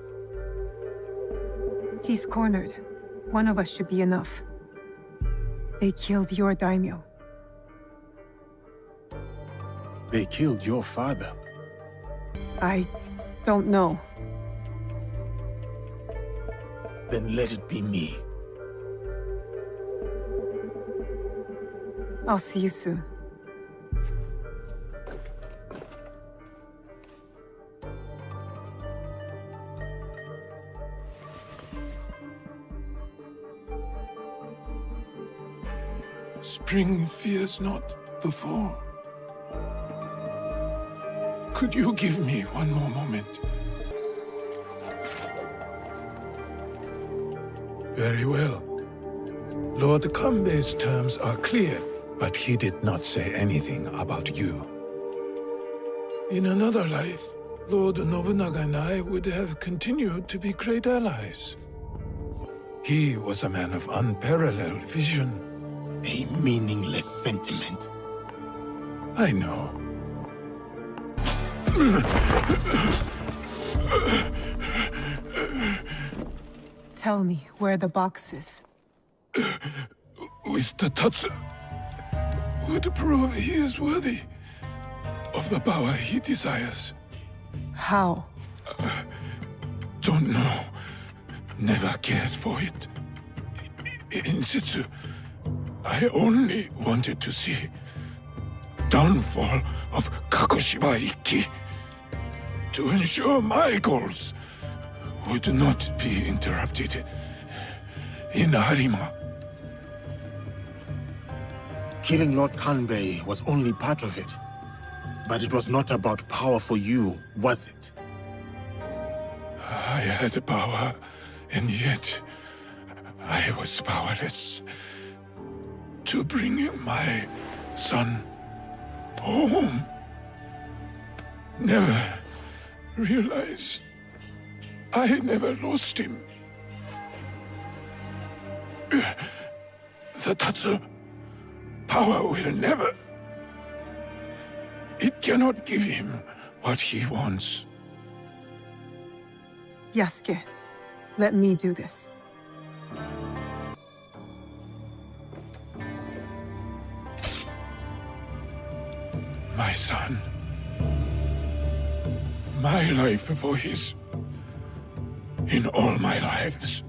He's cornered. One of us should be enough. They killed your daimyo. They killed your father. I don't know. Then let it be me. I'll see you soon. Spring fears not the fall. Could you give me one more moment? Very well. Lord Kanbei's terms are clear, but he did not say anything about you. In another life, Lord Nobunaga and I would have continued to be great allies. He was a man of unparalleled vision. A meaningless sentiment. I know. Tell me where the box is. With the Tatsu, would prove he is worthy of the power he desires. How? Don't know. Never cared for it. In situ, I only wanted to see downfall of Kakushiba-ikki to ensure my goals would not be interrupted in Harima. Killing Lord Kanbei was only part of it. But it was not about power for you, was it? I had power, and yet I was powerless to bring my son home. Never realized I never lost him. The Tatsu power will never. It cannot give him what he wants. Yasuke, let me do this. My son. My life for his. In all my lives.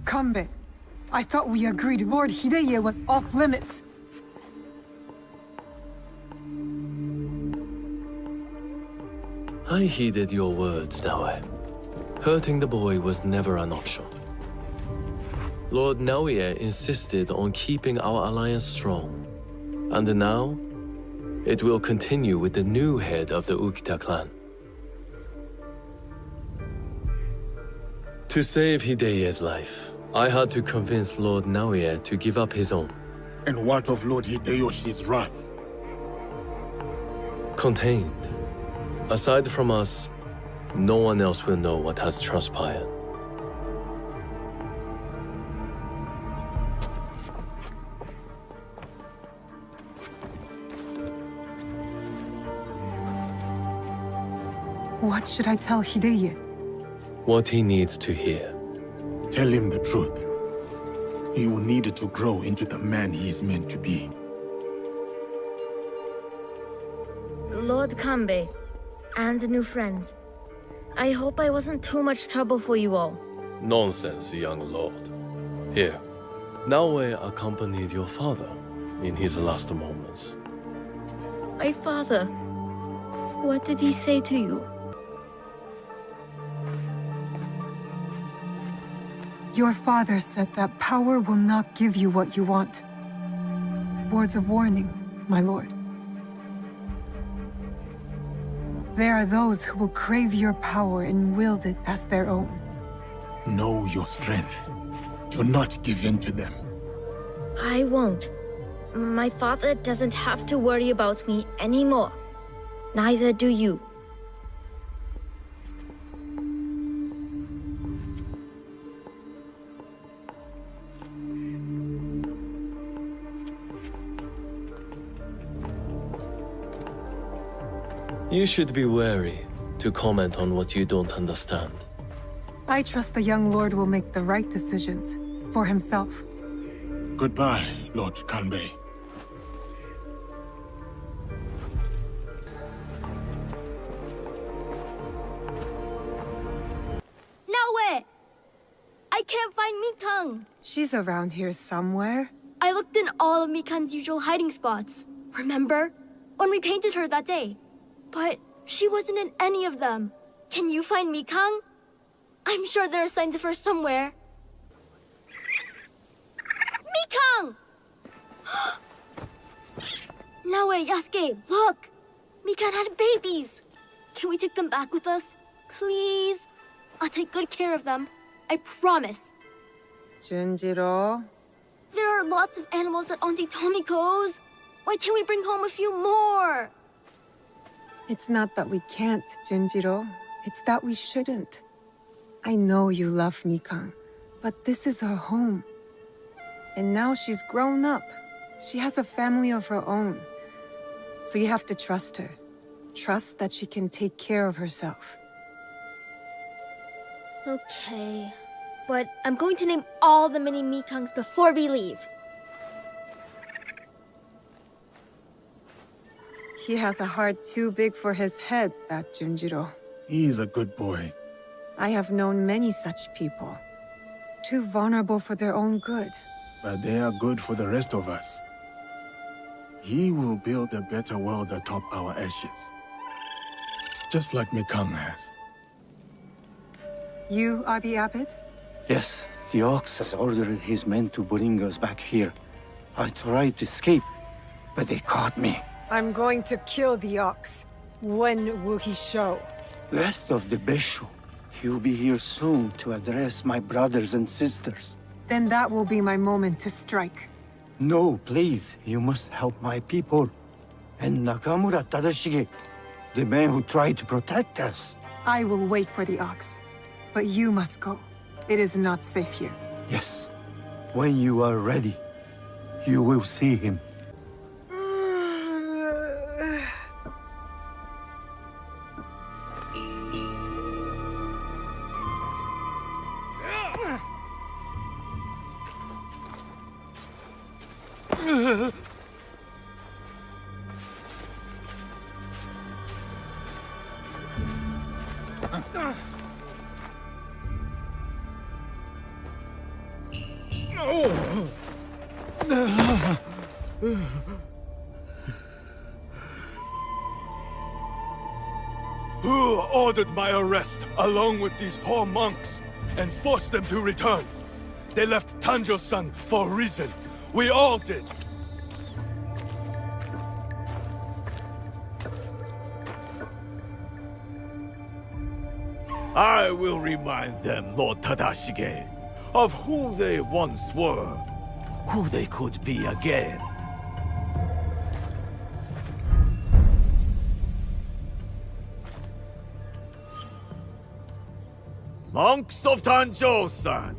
Kanbei, I thought we agreed Lord Hideye was off limits. I heeded your words, Naoe. Hurting the boy was never an option. Lord Naoe insisted on keeping our alliance strong. And now, it will continue with the new head of the Ukita clan. To save Hideya's life, I had to convince Lord Naoe to give up his own. And what of Lord Hideyoshi's wrath? Contained. Aside from us, no one else will know what has transpired. What should I tell Hideye? What he needs to hear. Tell him the truth. He will need to grow into the man he is meant to be. Lord Kanbei, and new friends. I hope I wasn't too much trouble for you all. Nonsense, young lord. Here, Naoe accompanied your father in his last moments. My father, what did he say to you? Your father said that power will not give you what you want. Words of warning, my lord. There are those who will crave your power and wield it as their own. Know your strength. Do not give in to them. I won't. My father doesn't have to worry about me anymore. Neither do you. You should be wary to comment on what you don't understand. I trust the young lord will make the right decisions for himself. Goodbye, Lord Kanbei. Naoe! I can't find Mikang! She's around here somewhere. I looked in all of Mikang's usual hiding spots. Remember? When we painted her that day. But she wasn't in any of them. Can you find Mikang? I'm sure there are signs of her somewhere. Mikang! Naoe, Yasuke, look! Mikang had babies! Can we take them back with us? Please? I'll take good care of them. I promise. Junjiro. There are lots of animals at Auntie Tomiko's. Why can't we bring home a few more? It's not that we can't, Junjiro. It's that we shouldn't. I know you love Mikang, but this is her home. And now she's grown up. She has a family of her own. So you have to trust her. Trust that she can take care of herself. Okay. But I'm going to name all the mini Mikangs before we leave. He has a heart too big for his head, that Junjiro. He is a good boy. I have known many such people. Too vulnerable for their own good. But they are good for the rest of us. He will build a better world atop our ashes. Just like Mikang has. You are the abbot? Yes, the Ox has ordered his men to bring us back here. I tried to escape, but they caught me. I'm going to kill the Ox. When will he show? Rest of the Besho. He'll be here soon to address my brothers and sisters. Then that will be my moment to strike. No, please. You must help my people. And Nakamura Tadashige, the man who tried to protect us. I will wait for the Ox. But you must go. It is not safe here. Yes. When you are ready, you will see him. Who ordered my arrest, along with these poor monks, and forced them to return? They left Tanjo-san for a reason. We all did. I will remind them, Lord Tadashige, of who they once were, who they could be again. Monks of Tanjo-san,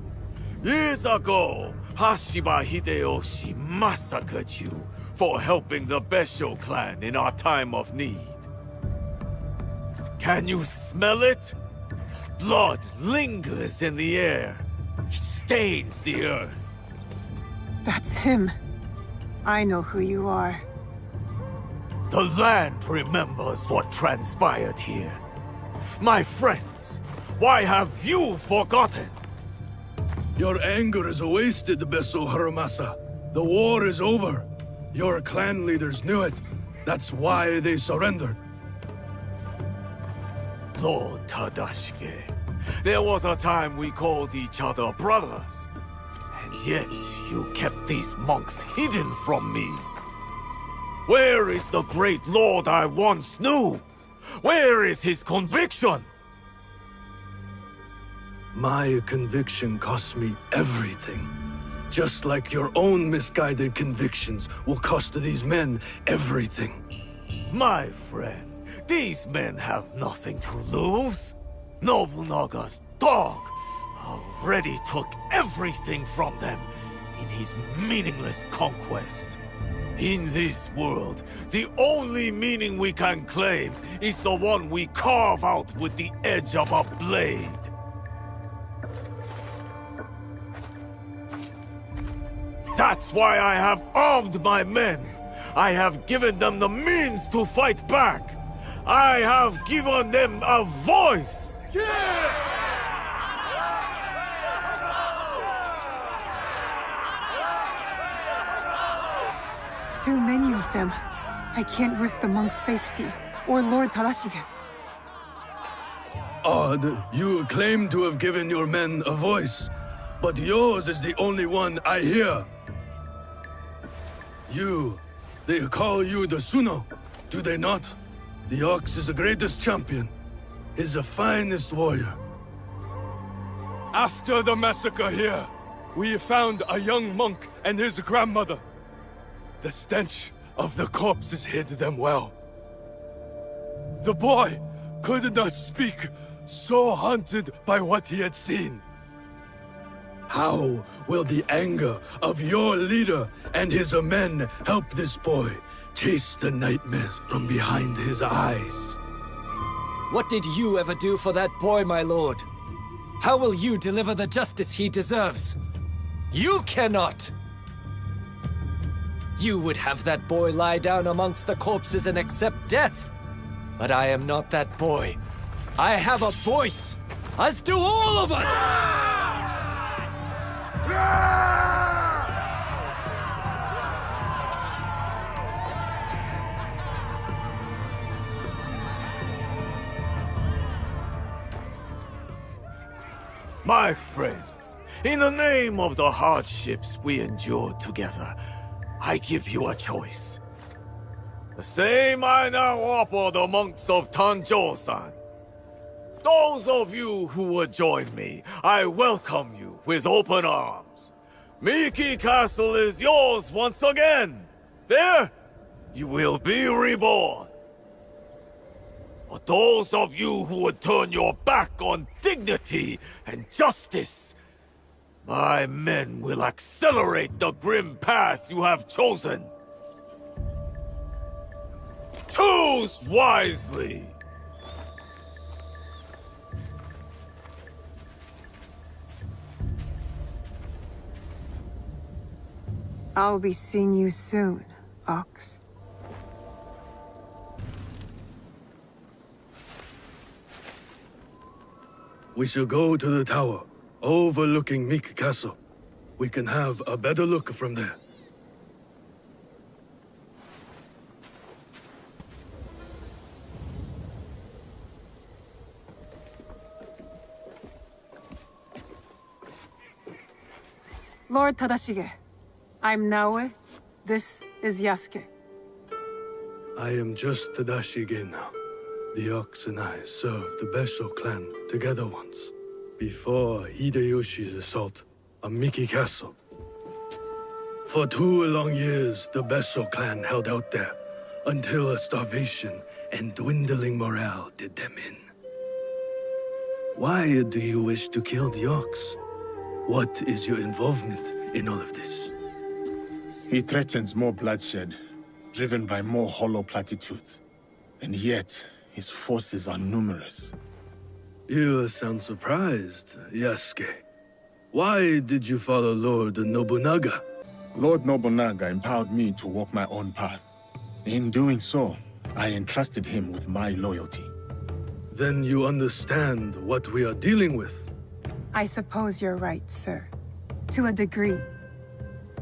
years ago, Hashiba Hideyoshi massacred you for helping the Besho clan in our time of need. Can you smell it? Blood lingers in the air. It stains the earth. That's him. I know who you are. The land remembers what transpired here. My friends, why have you forgotten? Your anger is wasted, Beso Haramasa. The war is over. Your clan leaders knew it. That's why they surrendered. Lord Tadashige, there was a time we called each other brothers. And yet, you kept these monks hidden from me. Where is the great lord I once knew? Where is his conviction? My conviction cost me everything. Just like your own misguided convictions will cost these men everything. My friend, these men have nothing to lose. Nobunaga's dog already took everything from them in his meaningless conquest. In this world, the only meaning we can claim is the one we carve out with the edge of a blade. That's why I have armed my men. I have given them the means to fight back. I have given them a voice! Too many of them. I can't risk the monk's safety, or Lord Tadashige's. Odd, you claim to have given your men a voice, but yours is the only one I hear. They call you the Suno, do they not? The Ox is the greatest champion. He's the finest warrior. After the massacre here, we found a young monk and his grandmother. The stench of the corpses hid them well. The boy could not speak, so haunted by what he had seen. How will the anger of your leader and his men help this boy chase the nightmares from behind his eyes? What did you ever do for that boy, my lord? How will you deliver the justice he deserves? You cannot! You would have that boy lie down amongst the corpses and accept death. But I am not that boy. I have a voice, as do all of us! My friend, in the name of the hardships we endured together, I give you a choice. The same I now offer the monks of Tanjo-san. Those of you who would join me, I welcome you with open arms. Miki Castle is yours once again. There, you will be reborn. But those of you who would turn your back on dignity and justice, my men will accelerate the grim path you have chosen. Choose wisely! I'll be seeing you soon, Ox. We shall go to the tower, overlooking Meek Castle. We can have a better look from there. Lord Tadashige. I'm Naoe. This is Yasuke. I am just Tadashige now. The Ox and I served the Besho clan together once, before Hideyoshi's assault on Miki Castle. For 2 long years, the Besho clan held out there, until a starvation and dwindling morale did them in. Why do you wish to kill the Ox? What is your involvement in all of this? He threatens more bloodshed, driven by more hollow platitudes. And yet, his forces are numerous. You sound surprised, Yasuke. Why did you follow Lord Nobunaga? Lord Nobunaga empowered me to walk my own path. In doing so, I entrusted him with my loyalty. Then you understand what we are dealing with. I suppose you're right, sir. To a degree.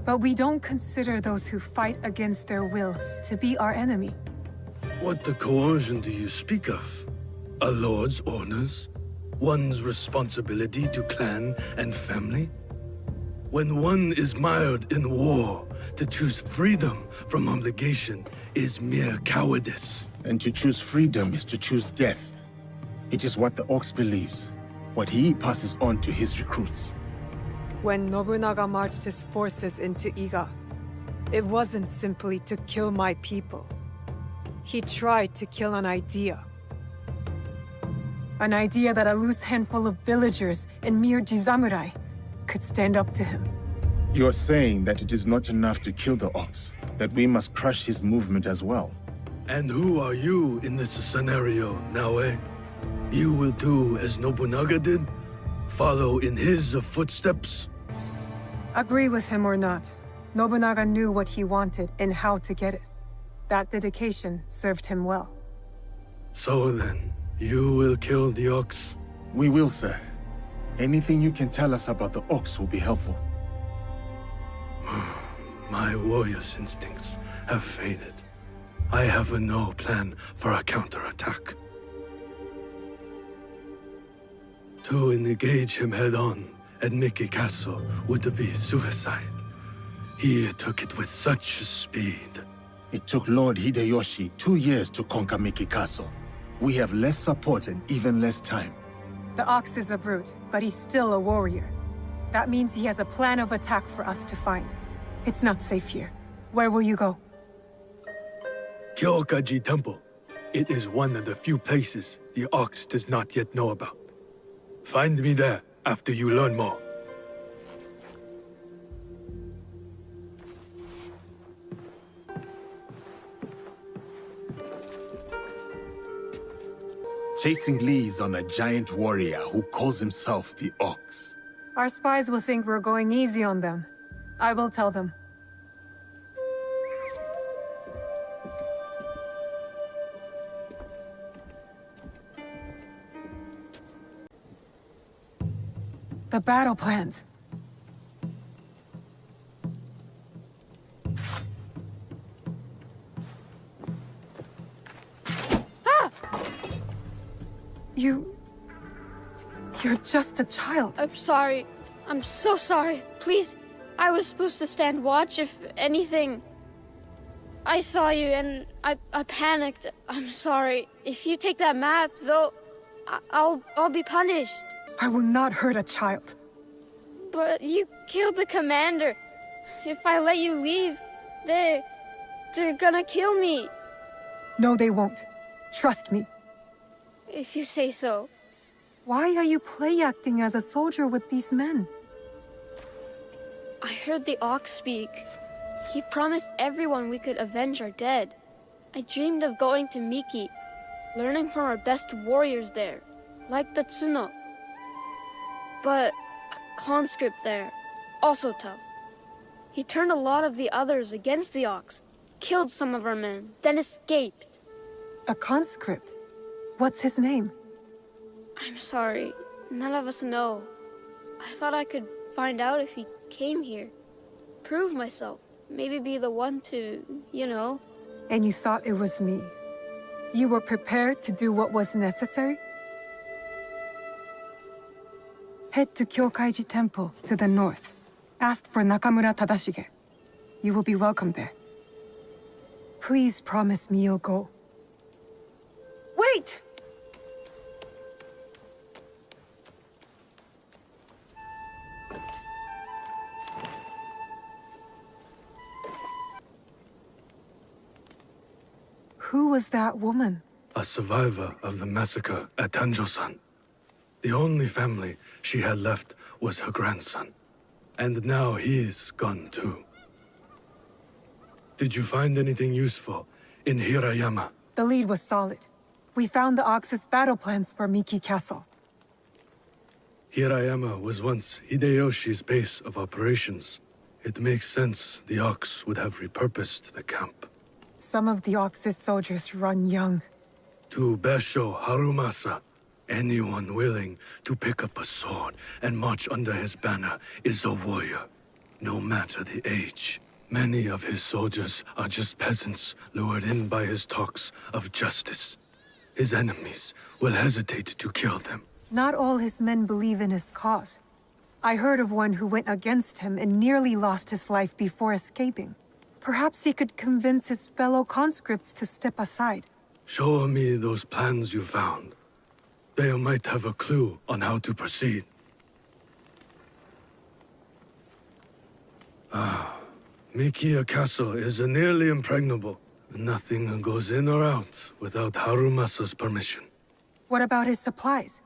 But we don't consider those who fight against their will to be our enemy. What the coercion do you speak of? A lord's orders? One's responsibility to clan and family? When one is mired in war, to choose freedom from obligation is mere cowardice. And to choose freedom is to choose death. It is what the Ox believes, what he passes on to his recruits. When Nobunaga marched his forces into Iga, it wasn't simply to kill my people. He tried to kill an idea. An idea that a loose handful of villagers and mere Jisamurai could stand up to him. You're saying that it is not enough to kill the Ox, that we must crush his movement as well. And who are you in this scenario, Naoe? You will do as Nobunaga did? Follow in his footsteps? Agree with him or not, Nobunaga knew what he wanted and how to get it. That dedication served him well. So then, you will kill the Ox? We will, sir. Anything you can tell us about the Ox will be helpful. My warrior's instincts have faded. I have no plan for a counterattack. To engage him head-on at Miki Castle would be suicide. He took it with such speed. It took Lord Hideyoshi 2 years to conquer Miki Castle. We have less support and even less time. The Ox is a brute, but he's still a warrior. That means he has a plan of attack for us to find. It's not safe here. Where will you go? Kyokaji Temple. It is one of the few places the Ox does not yet know about. Find me there after you learn more. Chasing leads on a giant warrior who calls himself the Ox. Our spies will think we're going easy on them. I will tell them. The battle plans. Ah! You're just a child. I'm sorry. I'm so sorry. Please, I was supposed to stand watch if anything. I saw you and I panicked. I'm sorry. If you take that map, though, I'll be punished. I will not hurt a child. But you killed the commander. If I let you leave, they're gonna kill me. No, they won't. Trust me. If you say so. Why are you play-acting as a soldier with these men? I heard the Ox speak. He promised everyone we could avenge our dead. I dreamed of going to Miki, learning from our best warriors there, like the Tsuno. But a conscript there, also tough. He turned a lot of the others against the Ox, killed some of our men, then escaped. A conscript? What's his name? I'm sorry, none of us know. I thought I could find out if he came here. Prove myself. Maybe be the one to, you know. And you thought it was me? You were prepared to do what was necessary? Head to Kyokaiji Temple to the north. Ask for Nakamura Tadashige. You will be welcome there. Please promise me you'll go. Wait! Who was that woman? A survivor of the massacre at Tanjo-san. The only family she had left was her grandson. And now he's gone too. Did you find anything useful in Hirayama? The lead was solid. We found the Ox's battle plans for Miki Castle. Hirayama was once Hideyoshi's base of operations. It makes sense the Ox would have repurposed the camp. Some of the Ox's soldiers run young. To Besho Harumasa, anyone willing to pick up a sword and march under his banner is a warrior, no matter the age. Many of his soldiers are just peasants lured in by his talks of justice. His enemies will hesitate to kill them. Not all his men believe in his cause. I heard of one who went against him and nearly lost his life before escaping. Perhaps he could convince his fellow conscripts to step aside. Show me those plans you found. They might have a clue on how to proceed. Mikiya Castle is nearly impregnable. Nothing goes in or out without Harumasa's permission. What about his supplies?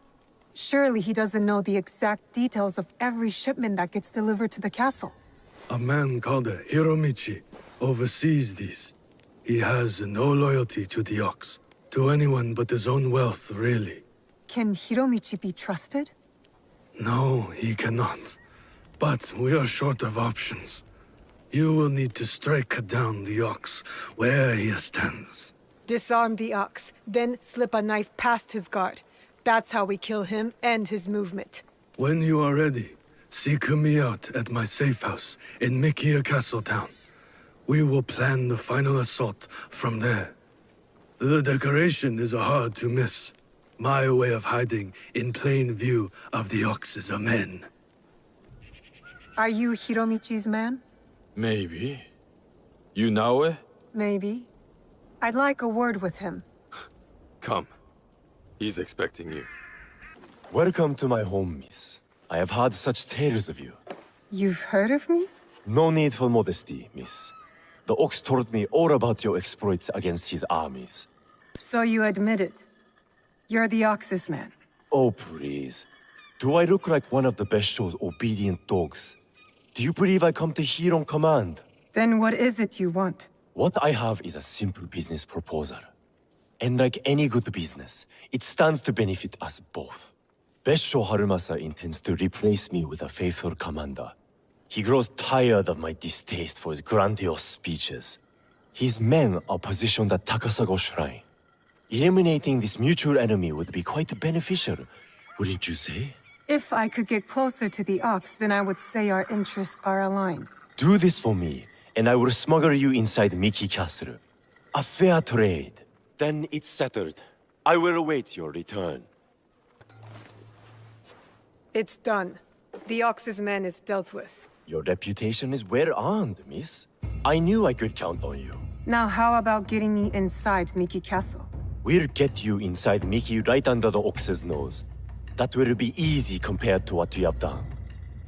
Surely he doesn't know the exact details of every shipment that gets delivered to the castle. A man called Hiromichi oversees these. He has no loyalty to the Ox, to anyone but his own wealth, really. Can Hiromichi be trusted? No, he cannot. But we are short of options. You will need to strike down the Ox where he stands. Disarm the Ox, then slip a knife past his guard. That's how we kill him and his movement. When you are ready, seek me out at my safe house in Mikiya Castle Town. We will plan the final assault from there. The decoration is hard to miss. My way of hiding in plain view of the Ox's men. Are you Hiromichi's man? Maybe. You Naoe? Maybe. I'd like a word with him. Come. He's expecting you. Welcome to my home, miss. I have heard such tales of you. You've heard of me? No need for modesty, miss. The Ox told me all about your exploits against his armies. So you admit it. You're the Ox's man. Oh, please. Do I look like one of the Besho's obedient dogs? Do you believe I come to here on command? Then what is it you want? What I have is a simple business proposal. And like any good business, it stands to benefit us both. Besho Harumasa intends to replace me with a faithful commander. He grows tired of my distaste for his grandiose speeches. His men are positioned at Takasago Shrine. Eliminating this mutual enemy would be quite beneficial, wouldn't you say? If I could get closer to the Ox, then I would say our interests are aligned. Do this for me, and I will smuggle you inside Miki Castle. A fair trade. Then it's settled. I will await your return. It's done. The Ox's man is dealt with. Your reputation is well earned, miss. I knew I could count on you. Now how about getting me inside Miki Castle? We'll get you inside Miki right under the Ox's nose. That will be easy compared to what you have done.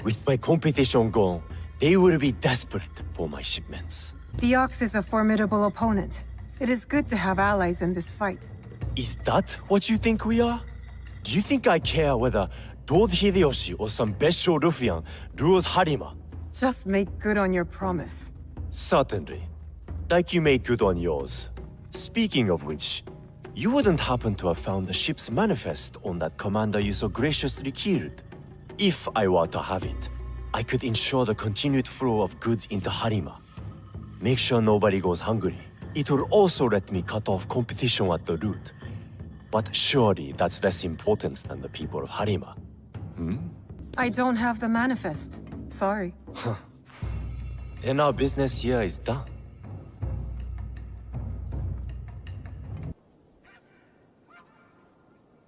With my competition gone, they will be desperate for my shipments. The Ox is a formidable opponent. It is good to have allies in this fight. Is that what you think we are? Do you think I care whether Lord Hideyoshi or some Besho ruffian rules Harima? Just make good on your promise. Certainly. Like you made good on yours. Speaking of which, you wouldn't happen to have found the ship's manifest on that commander you so graciously killed. If I were to have it, I could ensure the continued flow of goods into Harima. Make sure nobody goes hungry. It will also let me cut off competition at the root. But surely that's less important than the people of Harima. I don't have the manifest. Sorry. Huh. Then our business here is done.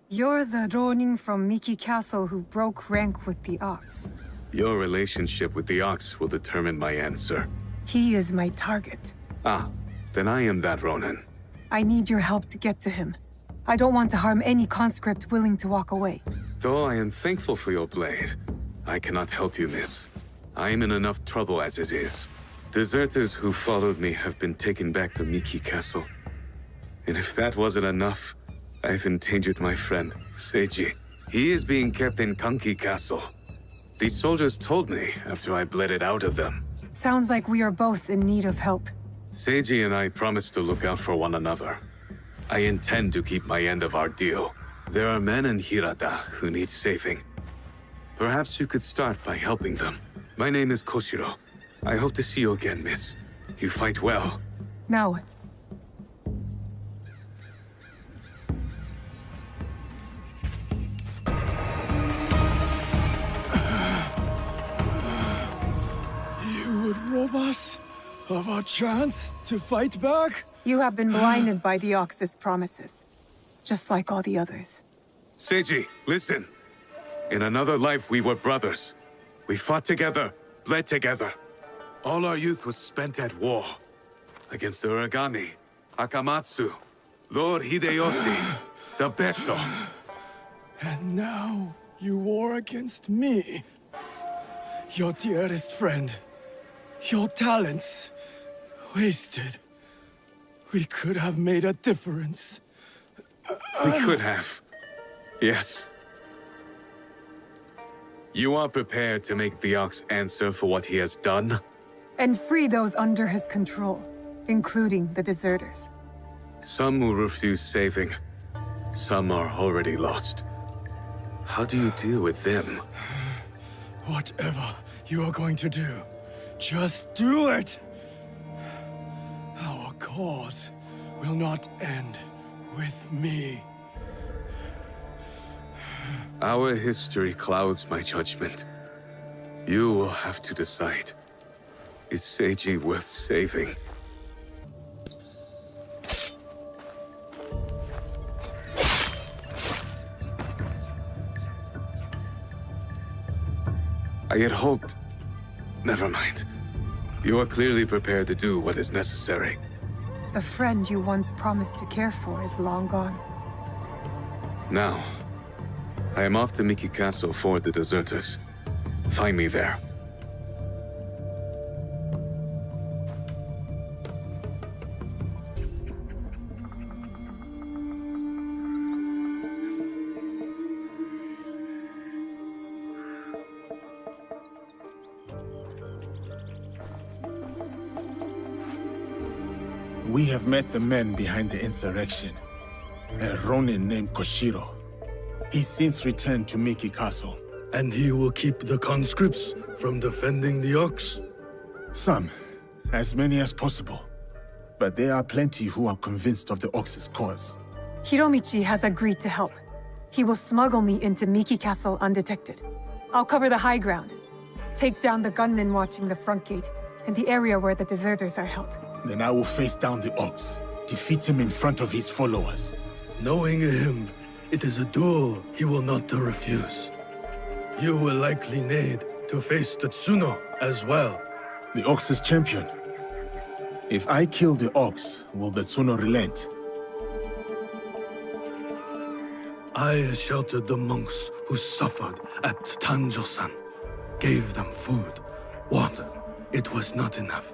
You're the Ronin from Miki Castle who broke rank with the Ox. Your relationship with the Ox will determine my answer. He is my target. Ah, then I am that Ronin. I need your help to get to him. I don't want to harm any conscript willing to walk away. Though I am thankful for your blade, I cannot help you, miss. I am in enough trouble as it is. Deserters who followed me have been taken back to Miki Castle. And if that wasn't enough, I've endangered my friend, Seiji. He is being kept in Kanki Castle. These soldiers told me after I bled it out of them. Sounds like we are both in need of help. Seiji and I promised to look out for one another. I intend to keep my end of our deal. There are men in Hirata who need saving. Perhaps you could start by helping them. My name is Koshiro. I hope to see you again, miss. You fight well. Now. You would rob us of our chance to fight back? You have been blinded by the Ox's promises, just like all the others. Seiji, listen. In another life, we were brothers. We fought together, bled together. All our youth was spent at war. Against the Uragami, Akamatsu, Lord Hideyoshi, the Besho. And now, you war against me. Your dearest friend. Your talents. Wasted. We could have made a difference. We could have. Yes. You are prepared to make the Ox answer for what he has done? And free those under his control, including the deserters. Some will refuse saving. Some are already lost. How do you deal with them? Whatever you are going to do, just do it! Our cause will not end with me. Our history clouds my judgment. You will have to decide. Is Seiji worth saving? I had hoped... Never mind. You are clearly prepared to do what is necessary. The friend you once promised to care for is long gone. Now, I am off to Miki Castle for the deserters. Find me there. We have met the men behind the insurrection. A Ronin named Koshiro. He's since returned to Miki Castle. And he will keep the conscripts from defending the Ox? Some. As many as possible. But there are plenty who are convinced of the Ox's cause. Hiromichi has agreed to help. He will smuggle me into Miki Castle undetected. I'll cover the high ground. Take down the gunmen watching the front gate, and the area where the deserters are held. Then I will face down the Ox. Defeat him in front of his followers. Knowing him, it is a duel he will not refuse. You will likely need to face the Tsuno as well. The Ox's champion. If I kill the Ox, will the Tsuno relent? I sheltered the monks who suffered at Tanjo-san. Gave them food, water. It was not enough.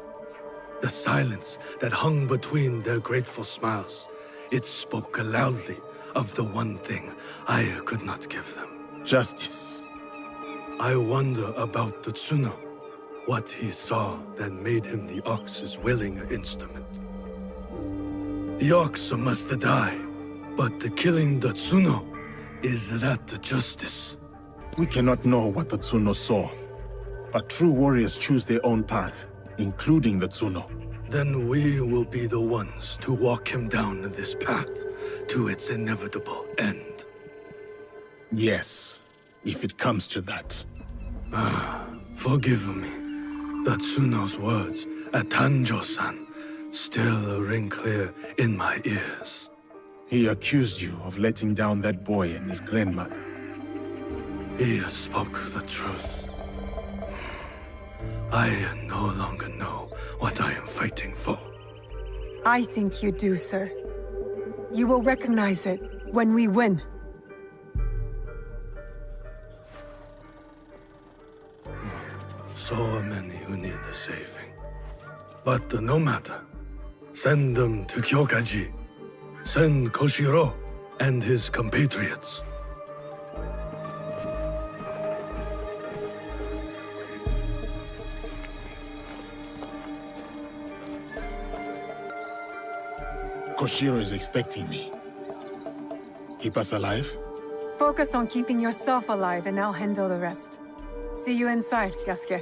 The silence that hung between their grateful smiles, it spoke loudly of the one thing I could not give them. Justice. I wonder about the Tsuno. What he saw that made him the Ox's willing instrument. The Ox must die, but killing the Tsuno, is that justice? We cannot know what the Tsuno saw. But true warriors choose their own path, including the Tsuno. Then we will be the ones to walk him down this path to its inevitable end. Yes, if it comes to that. Forgive me. The Tsuno's words at Tanjo-san still ring clear in my ears. He accused you of letting down that boy and his grandmother. He spoke the truth. I no longer know what I am fighting for. I think you do, sir. You will recognize it when we win. So many who need the saving. But no matter. Send them to Kyokaji. Send Koshiro and his compatriots. Koshiro is expecting me. Keep us alive? Focus on keeping yourself alive and I'll handle the rest. See you inside, Yasuke.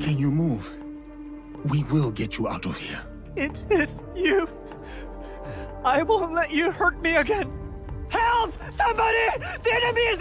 Can you move? We will get you out of here. It is you. I won't let you hurt me again. Help! Somebody! The enemy is...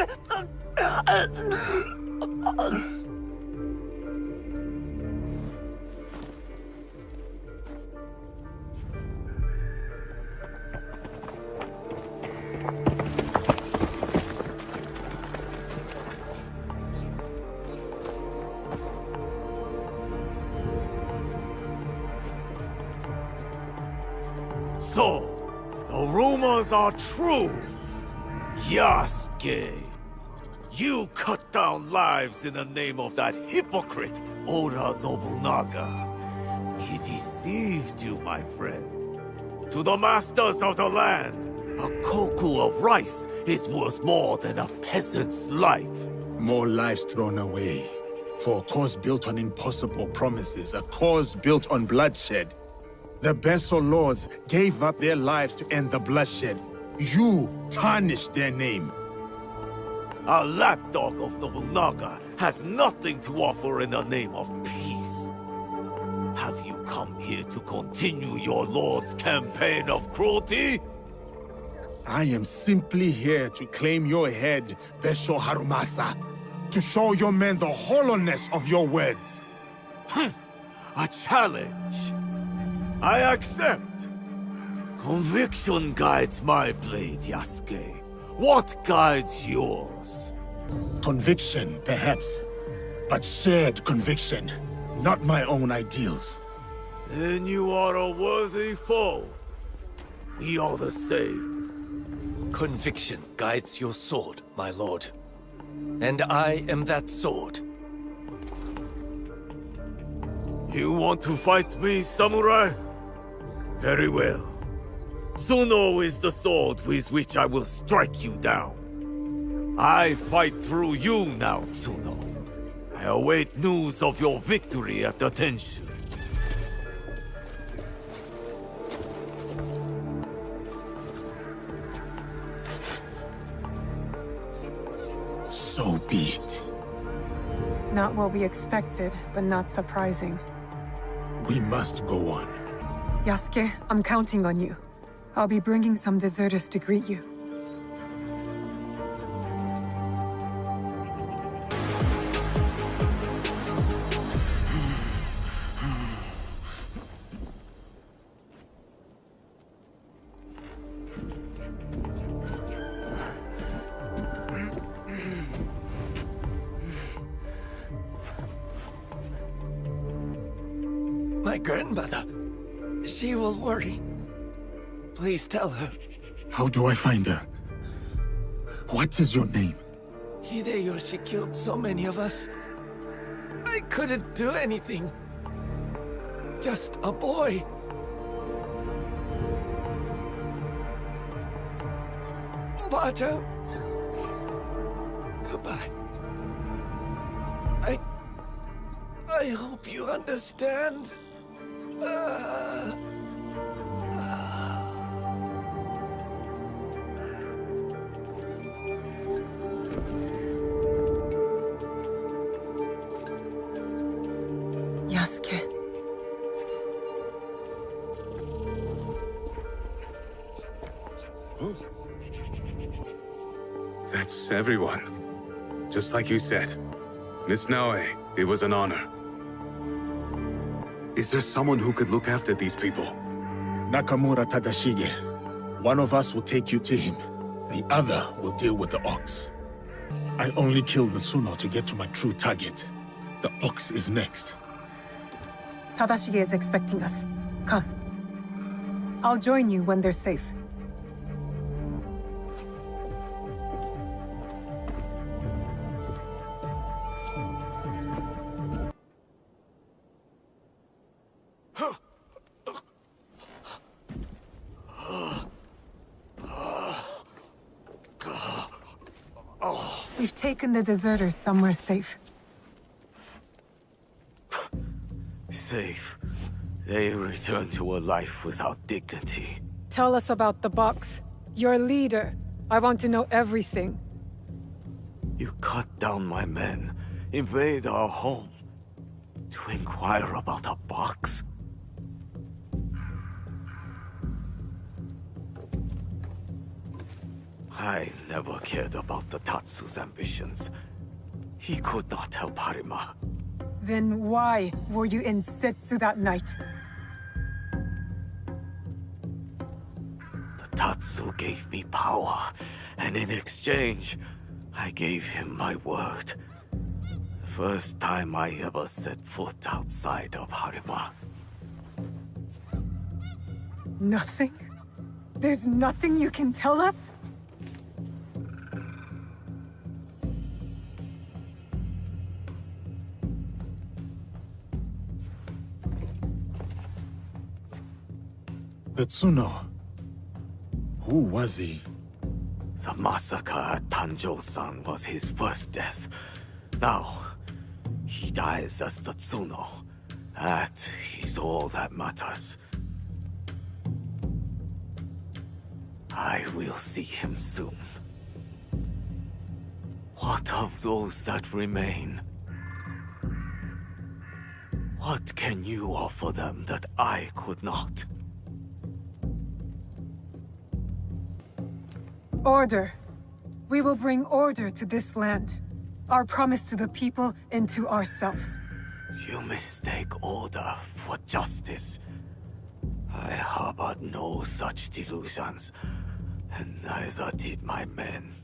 So, the rumors are true. Yasuke, you cut down lives in the name of that hypocrite, Oda Nobunaga. He deceived you, my friend. To the masters of the land, a koku of rice is worth more than a peasant's life. More lives thrown away. For a cause built on impossible promises, a cause built on bloodshed. The Besso lords gave up their lives to end the bloodshed. You tarnished their name. A lapdog of Nobunaga has nothing to offer in the name of peace. Have you come here to continue your lord's campaign of cruelty? I am simply here to claim your head, Besho Harumasa. To show your men the hollowness of your words. A challenge. I accept. Conviction guides my blade, Yasuke. What guides yours? Conviction, perhaps. But shared conviction, not my own ideals. Then you are a worthy foe. We are the same. Conviction guides your sword, my lord. And I am that sword. You want to fight me, samurai? Very well. Tsuno is the sword with which I will strike you down. I fight through you now, Tsuno. I await news of your victory at the Tenshu. So be it. Not what we expected, but not surprising. We must go on. Yasuke, I'm counting on you. I'll be bringing some deserters to greet you. My grandmother. She will worry. Please tell her. How do I find her? What is your name? Hideyoshi killed so many of us. I couldn't do anything. Just a boy. Ba-chan. Goodbye. I hope you understand. Yasuke. That's everyone. Just like you said. Miss Naoe, it was an honor. Is there someone who could look after these people? Nakamura Tadashige. One of us will take you to him. The other will deal with the ox. I only killed the Tsuno to get to my true target. The ox is next. Tadashige is expecting us. Come. I'll join you when they're safe. We've taken the deserters somewhere safe. Safe. They return to a life without dignity. Tell us about the box. You're a leader. I want to know everything. You cut down my men, invade our home, to inquire about a box? I never cared about the Tatsu's ambitions. He could not help Harima. Then why were you in Setsu that night? The Tatsu gave me power, and in exchange, I gave him my word. The first time I ever set foot outside of Harima. Nothing? There's nothing you can tell us? The Tsuno. Who was he? The massacre at Tanjo-san was his first death. Now, he dies as the Tsuno. That is all that matters. I will see him soon. What of those that remain? What can you offer them that I could not? Order. We will bring order to this land. Our promise to the people and to ourselves. You mistake order for justice. I harbored no such delusions, and neither did my men.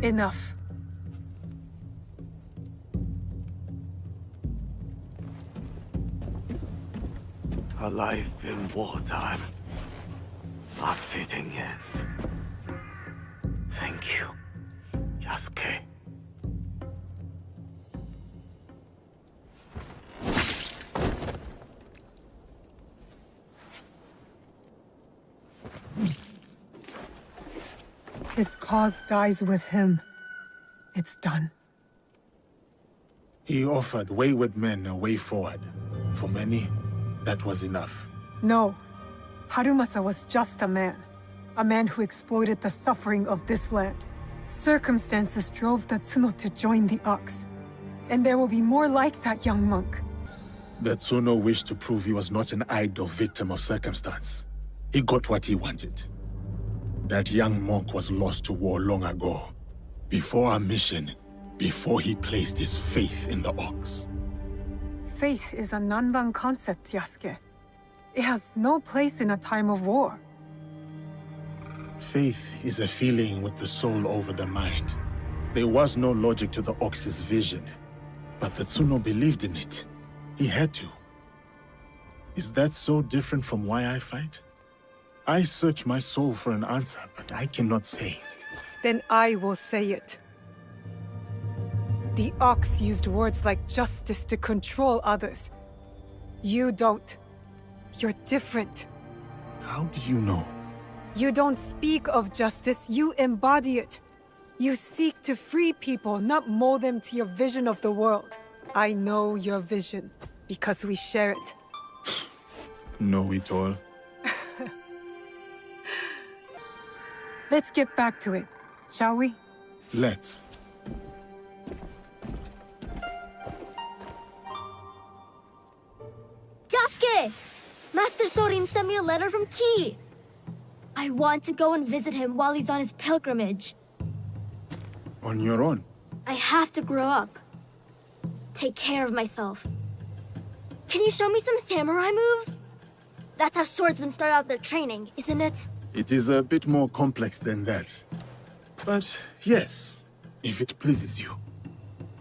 Enough. A life in wartime. A fitting end. Thank you, Yasuke. His cause dies with him. It's done. He offered wayward men a way forward. For many, that was enough. No. Harumasa was just a man. A man who exploited the suffering of this land. Circumstances drove the Tsuno to join the Ox. And there will be more like that young monk. The Tsuno wished to prove he was not an idle victim of circumstance. He got what he wanted. That young monk was lost to war long ago. Before our mission, before he placed his faith in the Ox. Faith is a Nanban concept, Yasuke. It has no place in a time of war. Faith is a feeling with the soul over the mind. There was no logic to the Ox's vision, but the Tsuno believed in it. He had to. Is that so different from why I fight? I search my soul for an answer, but I cannot say. Then I will say it. The Ox used words like justice to control others. You don't. You're different. How do you know? You don't speak of justice, you embody it. You seek to free people, not mold them to your vision of the world. I know your vision, because we share it. Know it all. Let's get back to it, shall we? Let's. Yasuke! Master Sorin sent me a letter from Ki. I want to go and visit him while he's on his pilgrimage. On your own? I have to grow up. Take care of myself. Can you show me some samurai moves? That's how swordsmen start out their training, isn't it? It is a bit more complex than that. But yes, if it pleases you,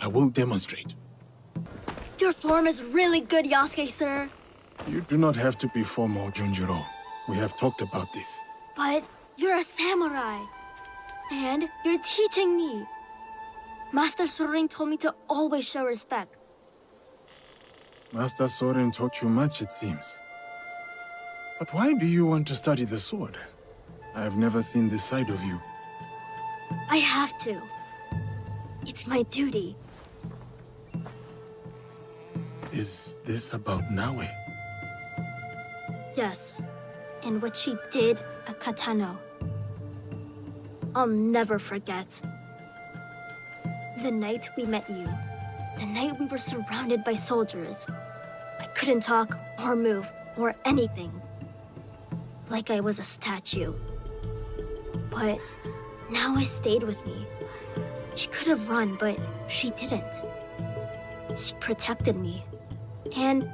I will demonstrate. Your form is really good, Yasuke, sir. You do not have to be formal, Junjiro. We have talked about this. But you're a samurai. And you're teaching me. Master Sorin told me to always show respect. Master Sorin taught you much, it seems. But why do you want to study the sword? I have never seen this side of you. I have to. It's my duty. Is this about Naoe? Yes. And what she did at Katano. I'll never forget. The night we met you. The night we were surrounded by soldiers. I couldn't talk or move or anything. Like I was a statue. But Naoe stayed with me. She could have run, but she didn't. She protected me. And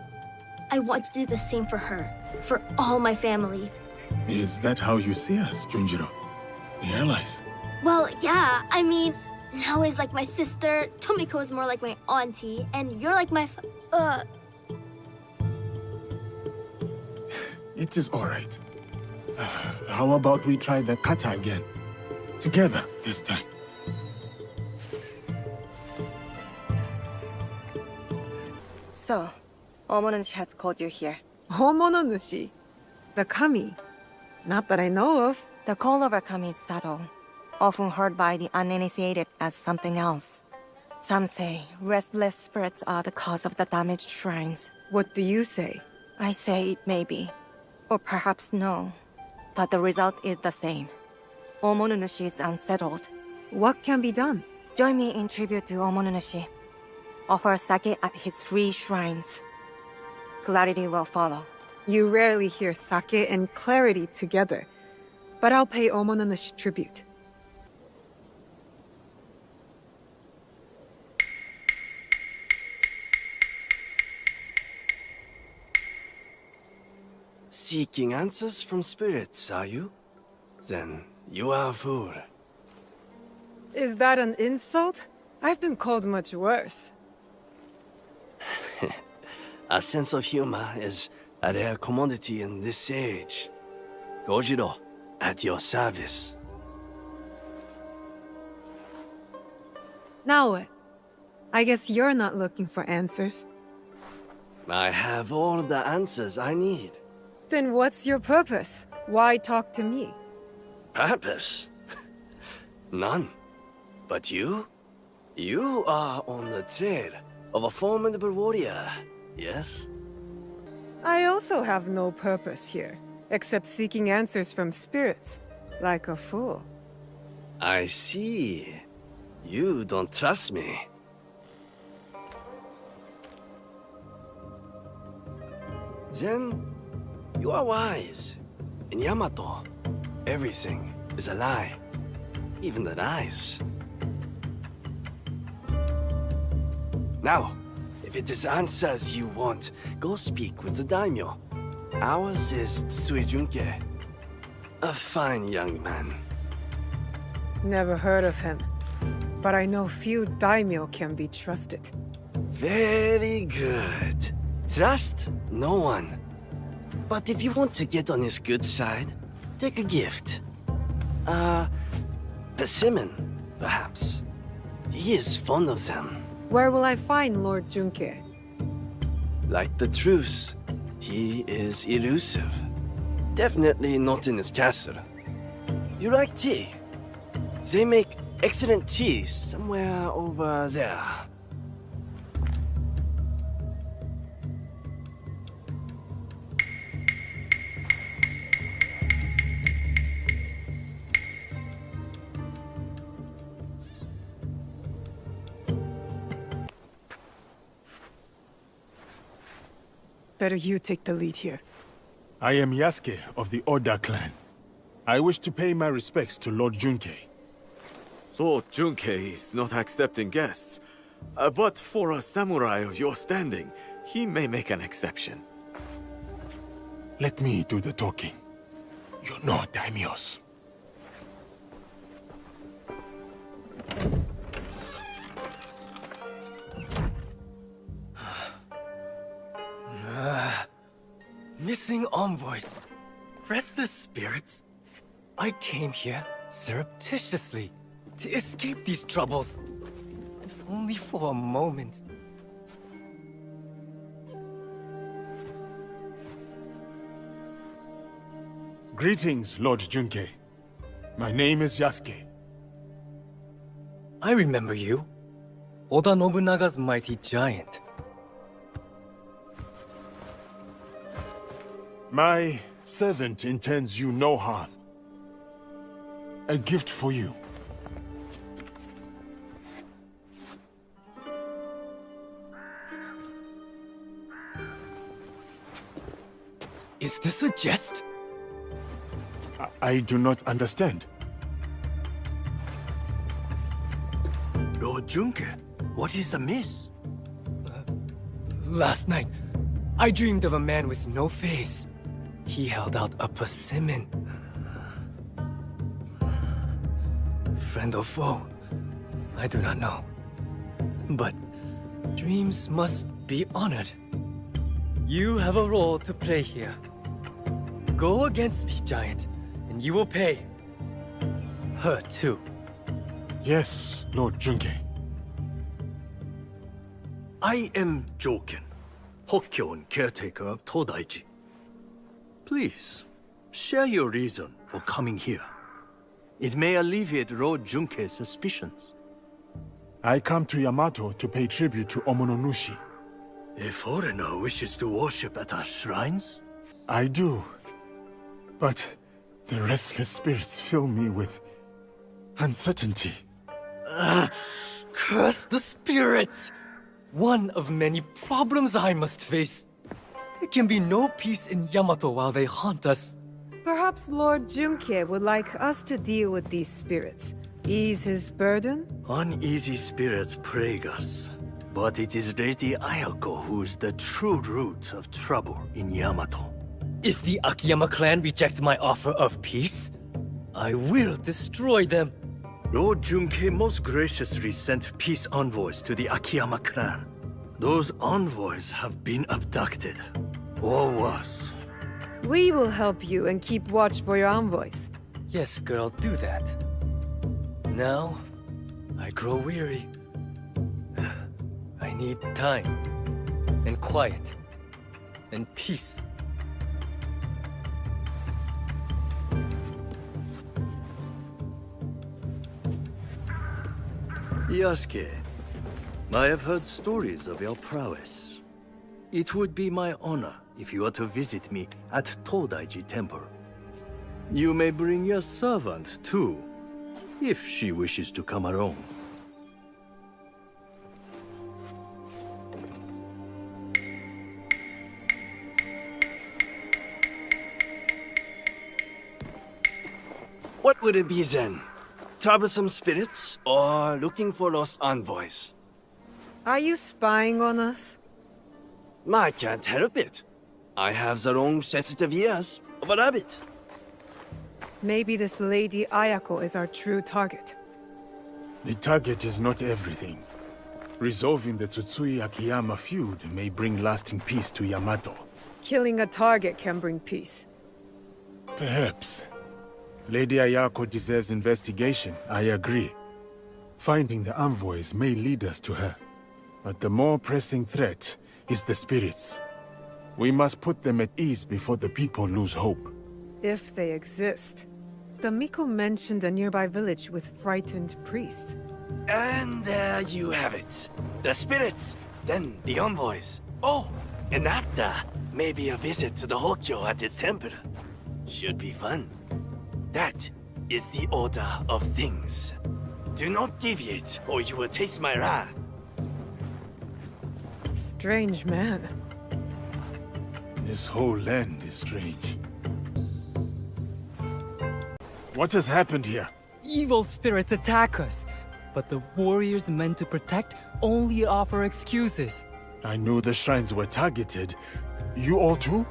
I want to do the same for her. For all my family. Is that how you see us, Junjiro? The allies? Well, yeah, I mean, Naoe's like my sister, Tomiko is more like my auntie, and you're like my It is all right. How about we try the kata again? Together, this time. So, Omonushi has called you here. Omonushi? The kami? Not that I know of. The call of a kami is subtle, often heard by the uninitiated as something else. Some say restless spirits are the cause of the damaged shrines. What do you say? I say it may be, or perhaps no, but the result is the same. Omonushi is unsettled. What can be done? Join me in tribute to Omonushi. Offer sake at his 3 shrines. Clarity will follow. You rarely hear sake and clarity together, but I'll pay Omonushi tribute. Seeking answers from spirits, are you? Then you are a fool. Is that an insult? I've been called much worse. A sense of humor is a rare commodity in this age. Gojiro, at your service. Naoe, I guess you're not looking for answers. I have all the answers I need. Then what's your purpose? Why talk to me? Purpose? None. But you? You are on the trail of a formidable warrior, yes? I also have no purpose here, except seeking answers from spirits, like a fool. I see. You don't trust me. Then, you are wise. In Yamato, everything is a lie. Even the lies. Now, if it is answers you want, go speak with the daimyo. Ours is Tsui Junke. A fine young man. Never heard of him, but I know few daimyo can be trusted. Very good. Trust no one. But if you want to get on his good side, take a gift. A persimmon, perhaps. He is fond of them. Where will I find Lord Junke? Like the truth, he is elusive. Definitely not in his castle. You like tea? They make excellent tea somewhere over there. Better you take the lead here. I am Yasuke of the Oda clan. I wish to pay my respects to Lord Junke. Lord Junke is not accepting guests. But for a samurai of your standing, he may make an exception. Let me do the talking. You know daimyos. Missing envoys. Restless spirits. I came here surreptitiously to escape these troubles. If only for a moment. Greetings, Lord Junkei. My name is Yasuke. I remember you. Oda Nobunaga's mighty giant. My servant intends you no harm. A gift for you. Is this a jest? I do not understand. Lord Junkei, what is amiss? Last night, I dreamed of a man with no face. He held out a persimmon. Friend or foe, I do not know. But dreams must be honored. You have a role to play here. Go against me, giant, and you will pay. Her too. Yes, Lord Junkei. I am Joken, Hokkyo caretaker of Todaiji. Please, share your reason for coming here. It may alleviate Lord Junkei's suspicions. I come to Yamato to pay tribute to Omononushi. A foreigner wishes to worship at our shrines? I do. But the restless spirits fill me with uncertainty. Curse the spirits! One of many problems I must face. There can be no peace in Yamato while they haunt us. Perhaps Lord Junkei would like us to deal with these spirits. Ease his burden? Uneasy spirits plague us. But it is Lady Ayako who is the true root of trouble in Yamato. If the Akiyama clan reject my offer of peace, I will destroy them. Lord Junkei most graciously sent peace envoys to the Akiyama clan. Those envoys have been abducted, or worse. We will help you and keep watch for your envoys. Yes, girl, do that. Now, I grow weary. I need time, and quiet, and peace. Yasuke, I have heard stories of your prowess. It would be my honor if you were to visit me at Todaiji Temple. You may bring your servant, too, if she wishes to come along. What would it be then? Troublesome spirits, or looking for lost envoys? Are you spying on us? I can't help it. I have the wrong sensitive ears of a rabbit. Maybe this Lady Ayako is our true target. The target is not everything. Resolving the Tsutsui Akiyama feud may bring lasting peace to Yamato. Killing a target can bring peace. Perhaps. Lady Ayako deserves investigation, I agree. Finding the envoys may lead us to her. But the more pressing threat is the spirits. We must put them at ease before the people lose hope. If they exist. The Miko mentioned a nearby village with frightened priests. And there you have it. The spirits, then the envoys. Oh, and after, maybe a visit to the Hokkyo at its temple. Should be fun. That is the order of things. Do not deviate, or you will taste my wrath. Strange man. This whole land is strange. What has happened here? Evil spirits attack us, but the warriors meant to protect only offer excuses. I knew the shrines were targeted. You all too?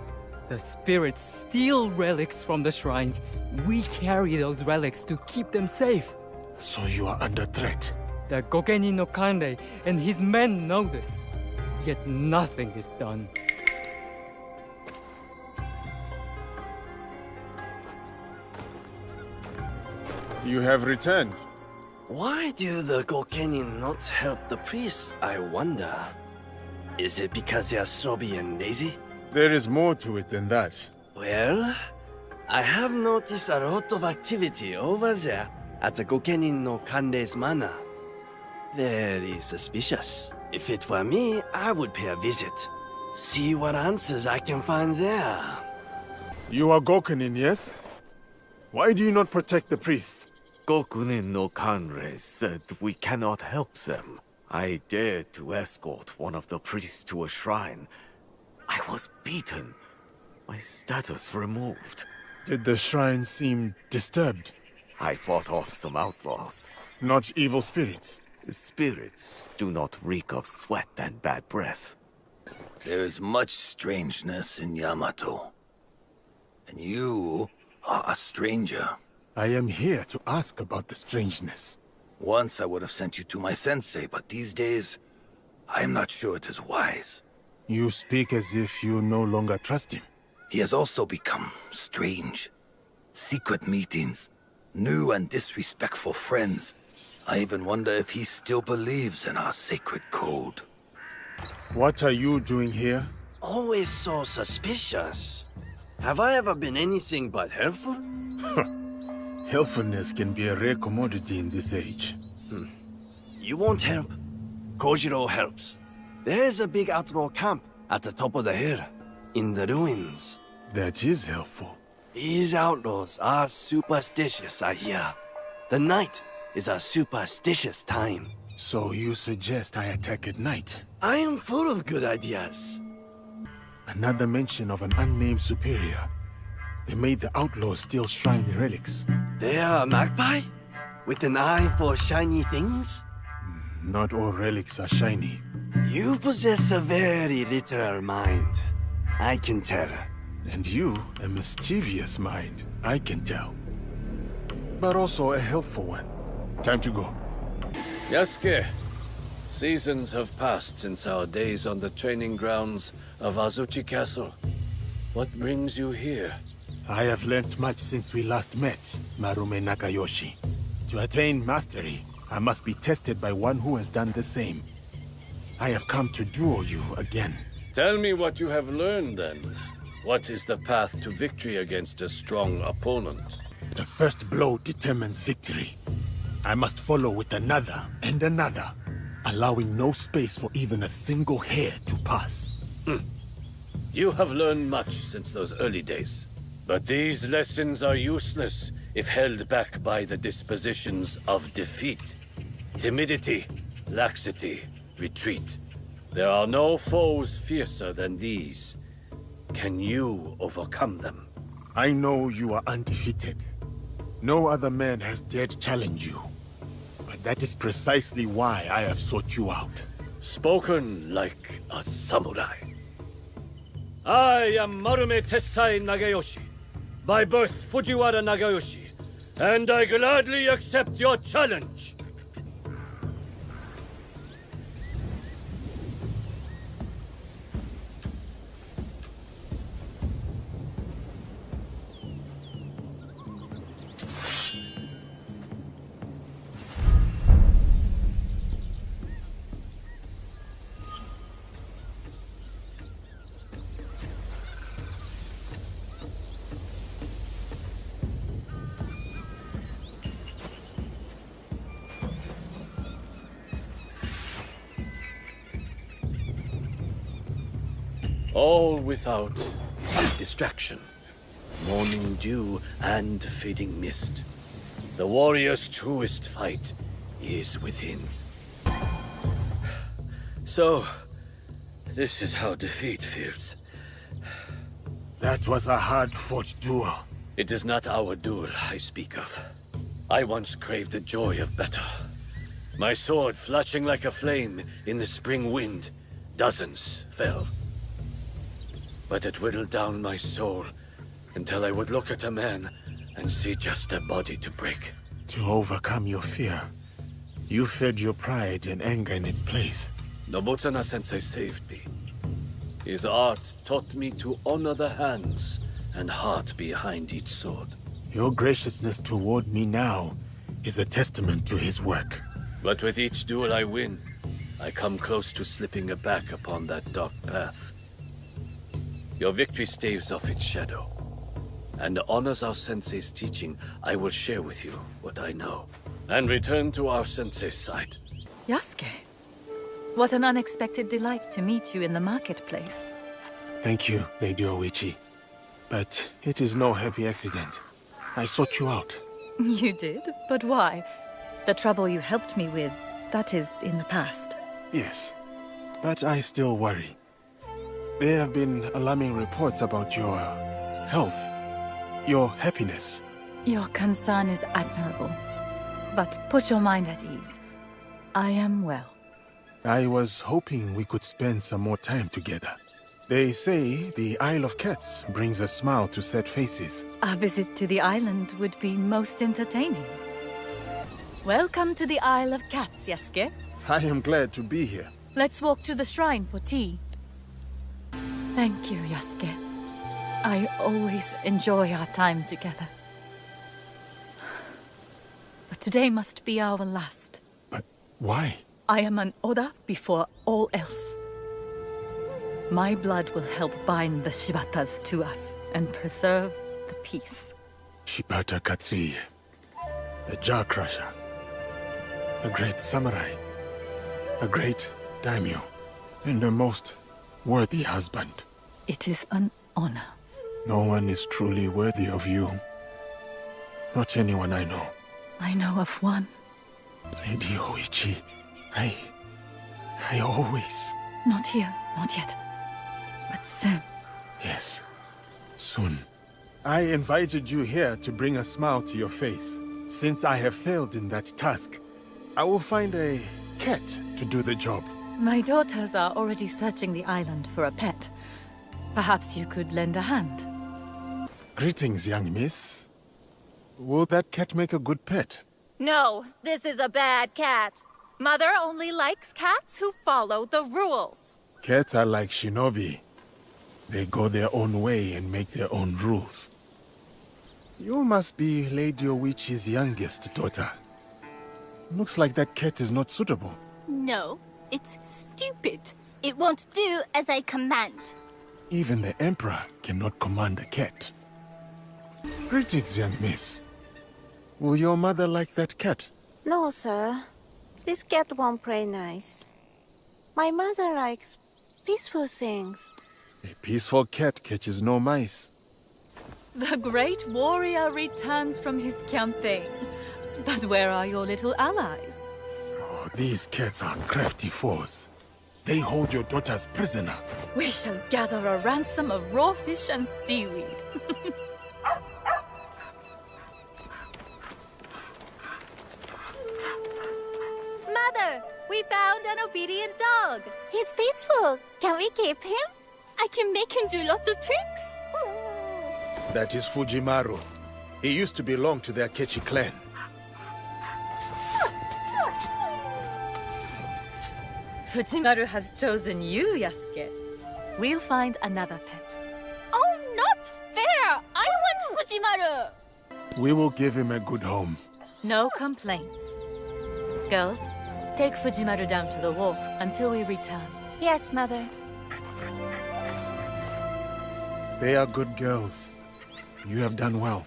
The spirits steal relics from the shrines. We carry those relics to keep them safe. So you are under threat. The Gokenin no Kanrei and his men know this. Yet nothing is done. You have returned. Why do the Gokenin not help the priests, I wonder? Is it because they are snobby and lazy? There is more to it than that. Well, I have noticed a lot of activity over there at the Gokenin no Kanrei's manor. Very suspicious. If it were me, I would pay a visit. See what answers I can find there. You are Gokenin, yes? Why do you not protect the priests? Gokunin no Kanrei said we cannot help them. I dared to escort one of the priests to a shrine. I was beaten. My status removed. Did the shrine seem disturbed? I fought off some outlaws. Not evil spirits? Spirits do not reek of sweat and bad breath. There is much strangeness in Yamato. And you are a stranger. I am here to ask about the strangeness. Once I would have sent you to my sensei, but these days, I am not sure it is wise. You speak as if you no longer trust him. He has also become strange. Secret meetings, new and disrespectful friends. I even wonder if he still believes in our sacred code. What are you doing here? Always so suspicious. Have I ever been anything but helpful? Helpfulness can be a rare commodity in this age. You won't help. Kojiro helps. There's a big outlaw camp at the top of the hill, in the ruins. That is helpful. These outlaws are superstitious, I hear. The night is a superstitious time. So you suggest I attack at night? I am full of good ideas. Another mention of an unnamed superior. They made the outlaws steal shrine relics. They are a magpie? With an eye for shiny things? Not all relics are shiny. You possess a very literal mind. I can tell. And you, a mischievous mind. I can tell. But also a helpful one. Time to go. Yasuke, seasons have passed since our days on the training grounds of Azuchi Castle. What brings you here? I have learnt much since we last met, Marume Nakayoshi. To attain mastery, I must be tested by one who has done the same. I have come to duel you again. Tell me what you have learned, then. What is the path to victory against a strong opponent? The first blow determines victory. I must follow with another and another, allowing no space for even a single hair to pass. You have learned much since those early days. But these lessons are useless if held back by the dispositions of defeat. Timidity, laxity, retreat. There are no foes fiercer than these. Can you overcome them? I know you are undefeated. No other man has dared challenge you. But that is precisely why I have sought you out. Spoken like a samurai. I am Marume Tessai Nagayoshi. By birth Fujiwara Nagayoshi. And I gladly accept your challenge. All without distraction. Morning dew and fading mist. The warrior's truest fight is within. So, this is how defeat feels. That was a hard-fought duel. It is not our duel I speak of. I once craved the joy of battle. My sword flashing like a flame in the spring wind. Dozens fell. but it whittled down my soul until I would look at a man and see just a body to break. To overcome your fear, you fed your pride and anger in its place. Nobutsuna-sensei saved me. His art taught me to honor the hands and heart behind each sword. Your graciousness toward me now is a testament to his work. But with each duel I win, I come close to slipping back upon that dark path. Your victory staves off its shadow, and honors our sensei's teaching. I will share with you what I know, and return to our sensei's side. Yasuke, what an unexpected delight to meet you in the marketplace. Thank you, Lady Oichi. But it is no happy accident. I sought you out. You did? But why? The trouble you helped me with, that is in the past. Yes, but I still worry. There have been alarming reports about your health, your happiness. Your concern is admirable. But put your mind at ease. I am well. I was hoping we could spend some more time together. They say the Isle of Cats brings a smile to sad faces. A visit to the island would be most entertaining. Welcome to the Isle of Cats, Yasuke. I am glad to be here. Let's walk to the shrine for tea. Thank you, Yasuke. I always enjoy our time together. But today must be our last. But why? I am an Oda before all else. My blood will help bind the Shibatas to us and preserve the peace. Shibata Katsuie, the Jaw Crusher, a great samurai, a great daimyo, and a most worthy husband. It is an honor. No one is truly worthy of you. Not anyone I know. I know of one. Lady Oichi, I always... Not here, not yet. But soon. Yes, soon. I invited you here to bring a smile to your face. Since I have failed in that task, I will find a cat to do the job. My daughters are already searching the island for a pet. Perhaps you could lend a hand. Greetings, young miss. Will that cat make a good pet? No, this is a bad cat. Mother only likes cats who follow the rules. Cats are like shinobi. They go their own way and make their own rules. You must be Lady Oichi's youngest daughter. Looks like that cat is not suitable. No, it's stupid. It won't do as I command. Even the Emperor cannot command a cat. Greetings, young miss. Will your mother like that cat? No, sir. This cat won't play nice. My mother likes peaceful things. A peaceful cat catches no mice. The great warrior returns from his campaign. But where are your little allies? Oh, these cats are crafty foes. They hold your daughters prisoner. We shall gather a ransom of raw fish and seaweed. Mother, we found an obedient dog. He's peaceful. Can we keep him? I can make him do lots of tricks. That is Fujimaru. He used to belong to the Akechi clan. Fujimaru has chosen you, Yasuke. We'll find another pet. Oh, not fair! I want Fujimaru! We will give him a good home. No complaints. Girls, take Fujimaru down to the wharf until we return. Yes, Mother. They are good girls. You have done well.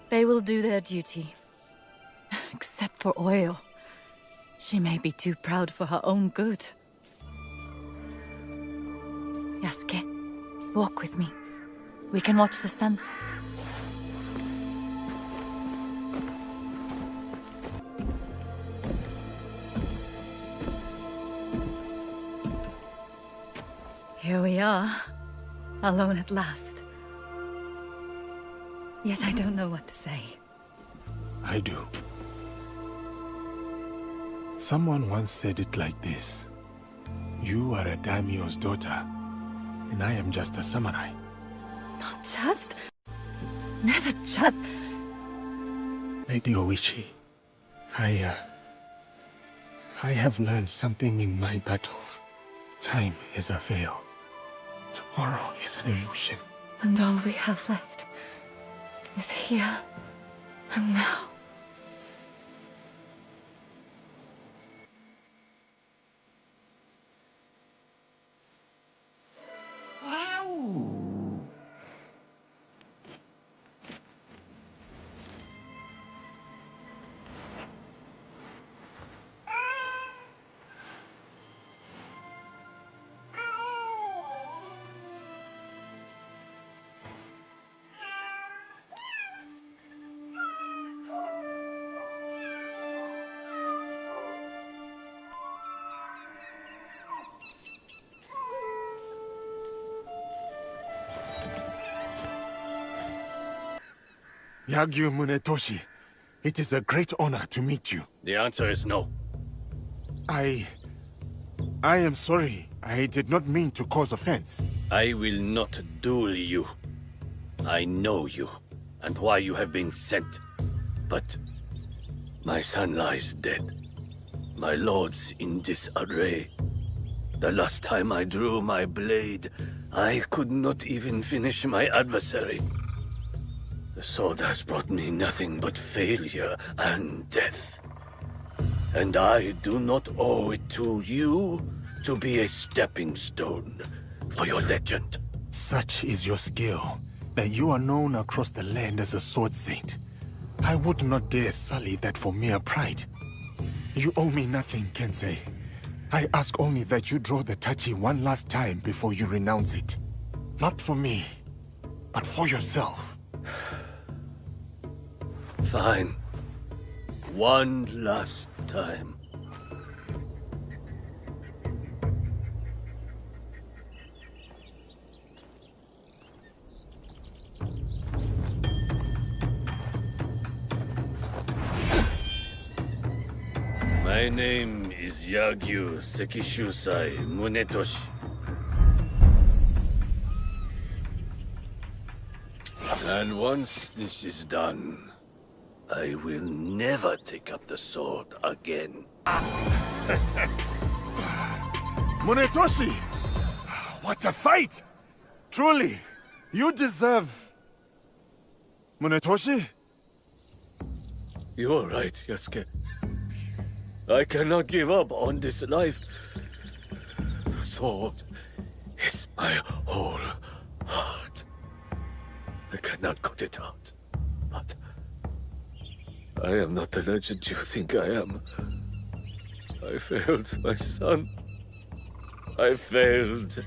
They will do their duty. Except for Oil. She may be too proud for her own good. Yasuke, walk with me. We can watch the sunset. Here we are, alone at last. Yet I don't know what to say. I do. Someone once said it like this. You are a daimyo's daughter, and I am just a samurai. Not just? Never just. Lady Oichi, I have learned something in my battles. Time is a veil. Tomorrow is an illusion. And all we have left is here and now. Yagyu Munetoshi, it is a great honor to meet you. The answer is no. I am sorry. I did not mean to cause offense. I will not duel you. I know you, and why you have been sent. But my son lies dead. My lords in disarray. The last time I drew my blade, I could not even finish my adversary. The sword has brought me nothing but failure and death. And I do not owe it to you to be a stepping stone for your legend. Such is your skill, that you are known across the land as a sword saint. I would not dare sully that for mere pride. You owe me nothing, Kensei. I ask only that you draw the tachi one last time before you renounce it. Not for me, but for yourself. Fine. One last time. My name is Yagyu Sekishusai Munetoshi. And once this is done, I will never take up the sword again. Munetoshi! What a fight! Truly, you deserve... Munetoshi? You're right, Yasuke. I cannot give up on this life. The sword is my whole heart. I cannot cut it out, but I am not the legend you think I am. I failed my son. I failed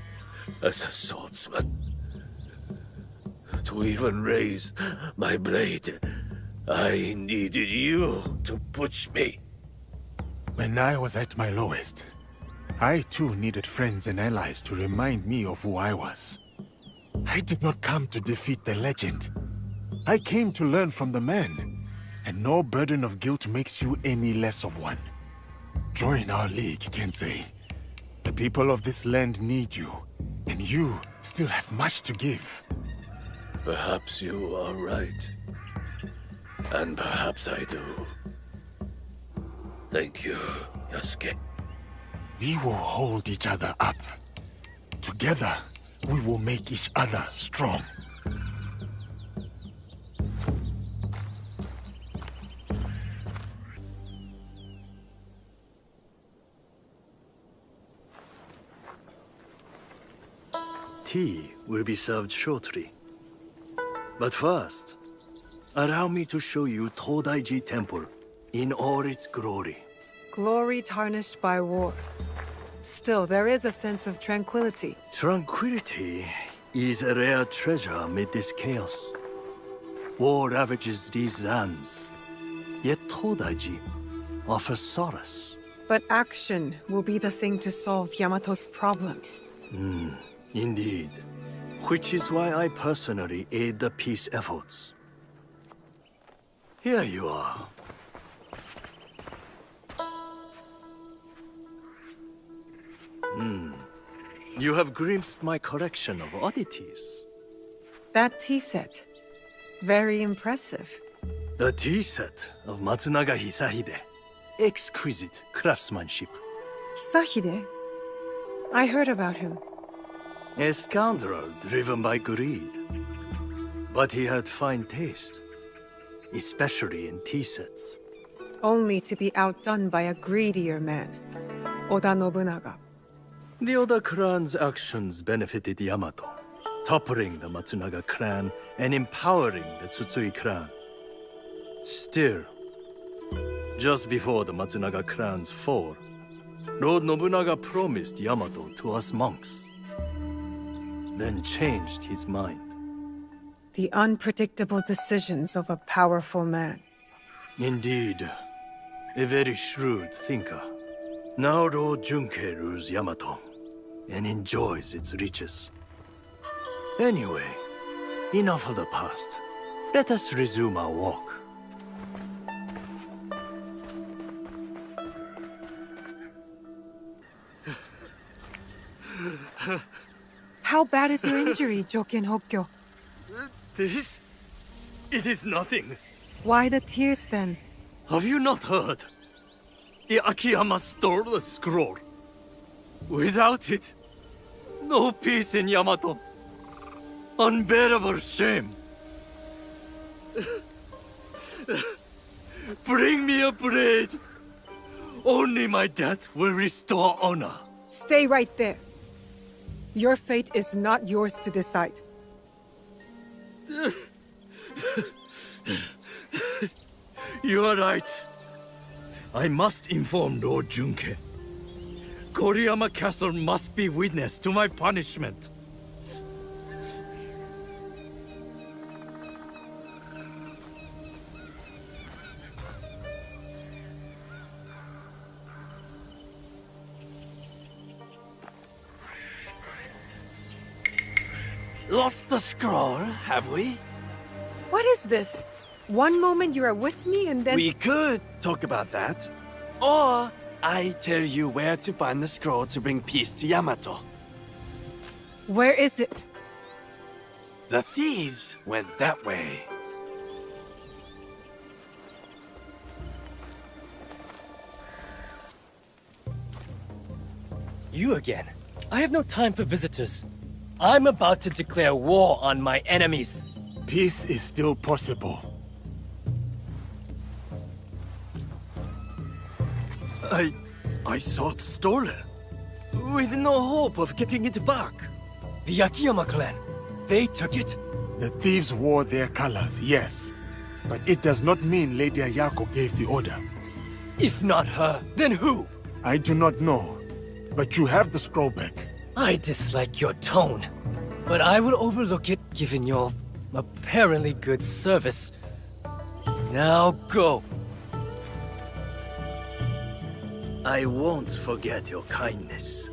as a swordsman. To even raise my blade, I needed you to push me. When I was at my lowest, I too needed friends and allies to remind me of who I was. I did not come to defeat the legend. I came to learn from the man, and no burden of guilt makes you any less of one. Join our league, Kensei. The people of this land need you, and you still have much to give. Perhaps you are right. And perhaps I do. Thank you, Yasuke. We will hold each other up. Together, we will make each other strong. Tea will be served shortly. But first, allow me to show you Todaiji Temple in all its glory. Glory tarnished by war. Still, there is a sense of tranquility. Tranquility is a rare treasure amid this chaos. War ravages these lands, yet Todaiji offers solace. But action will be the thing to solve Yamato's problems. Indeed. Which is why I personally aid the peace efforts. Here you are. You have glimpsed my collection of oddities. That tea set. Very impressive. The tea set of Matsunaga Hisahide. Exquisite craftsmanship. Hisahide? I heard about him. A scoundrel driven by greed. But he had fine taste. Especially in tea sets. Only to be outdone by a greedier man. Oda Nobunaga. The Oda clan's actions benefited Yamato, toppling the Matsunaga clan and empowering the Tsutsui clan. Still, just before the Matsunaga clan's fall, Lord Nobunaga promised Yamato to us monks, then changed his mind. The unpredictable decisions of a powerful man. Indeed, a very shrewd thinker. Now Lord Junke rules Yamato and enjoys its riches. Anyway, enough of the past. Let us resume our walk. How bad is your injury, Joken Hokkyo? This? It is nothing. Why the tears then? Have you not heard? The Akiyama stole the scroll. Without it, no peace in Yamato. Unbearable shame. Bring me a blade. Only my death will restore honor. Stay right there. Your fate is not yours to decide. You are right. I must inform Lord Junke. Koriyama Castle must be witness to my punishment. Lost the scroll, have we? What is this? One moment you are with me and then... We could talk about that. Or I tell you where to find the scroll to bring peace to Yamato. Where is it? The thieves went that way. You again? I have no time for visitors. I'm about to declare war on my enemies. Peace is still possible. I saw it stolen, with no hope of getting it back. The Akiyama clan, they took it. The thieves wore their colors, yes. But it does not mean Lady Ayako gave the order. If not her, then who? I do not know, but you have the scroll back. I dislike your tone, but I will overlook it given your apparently good service. Now go. I won't forget your kindness.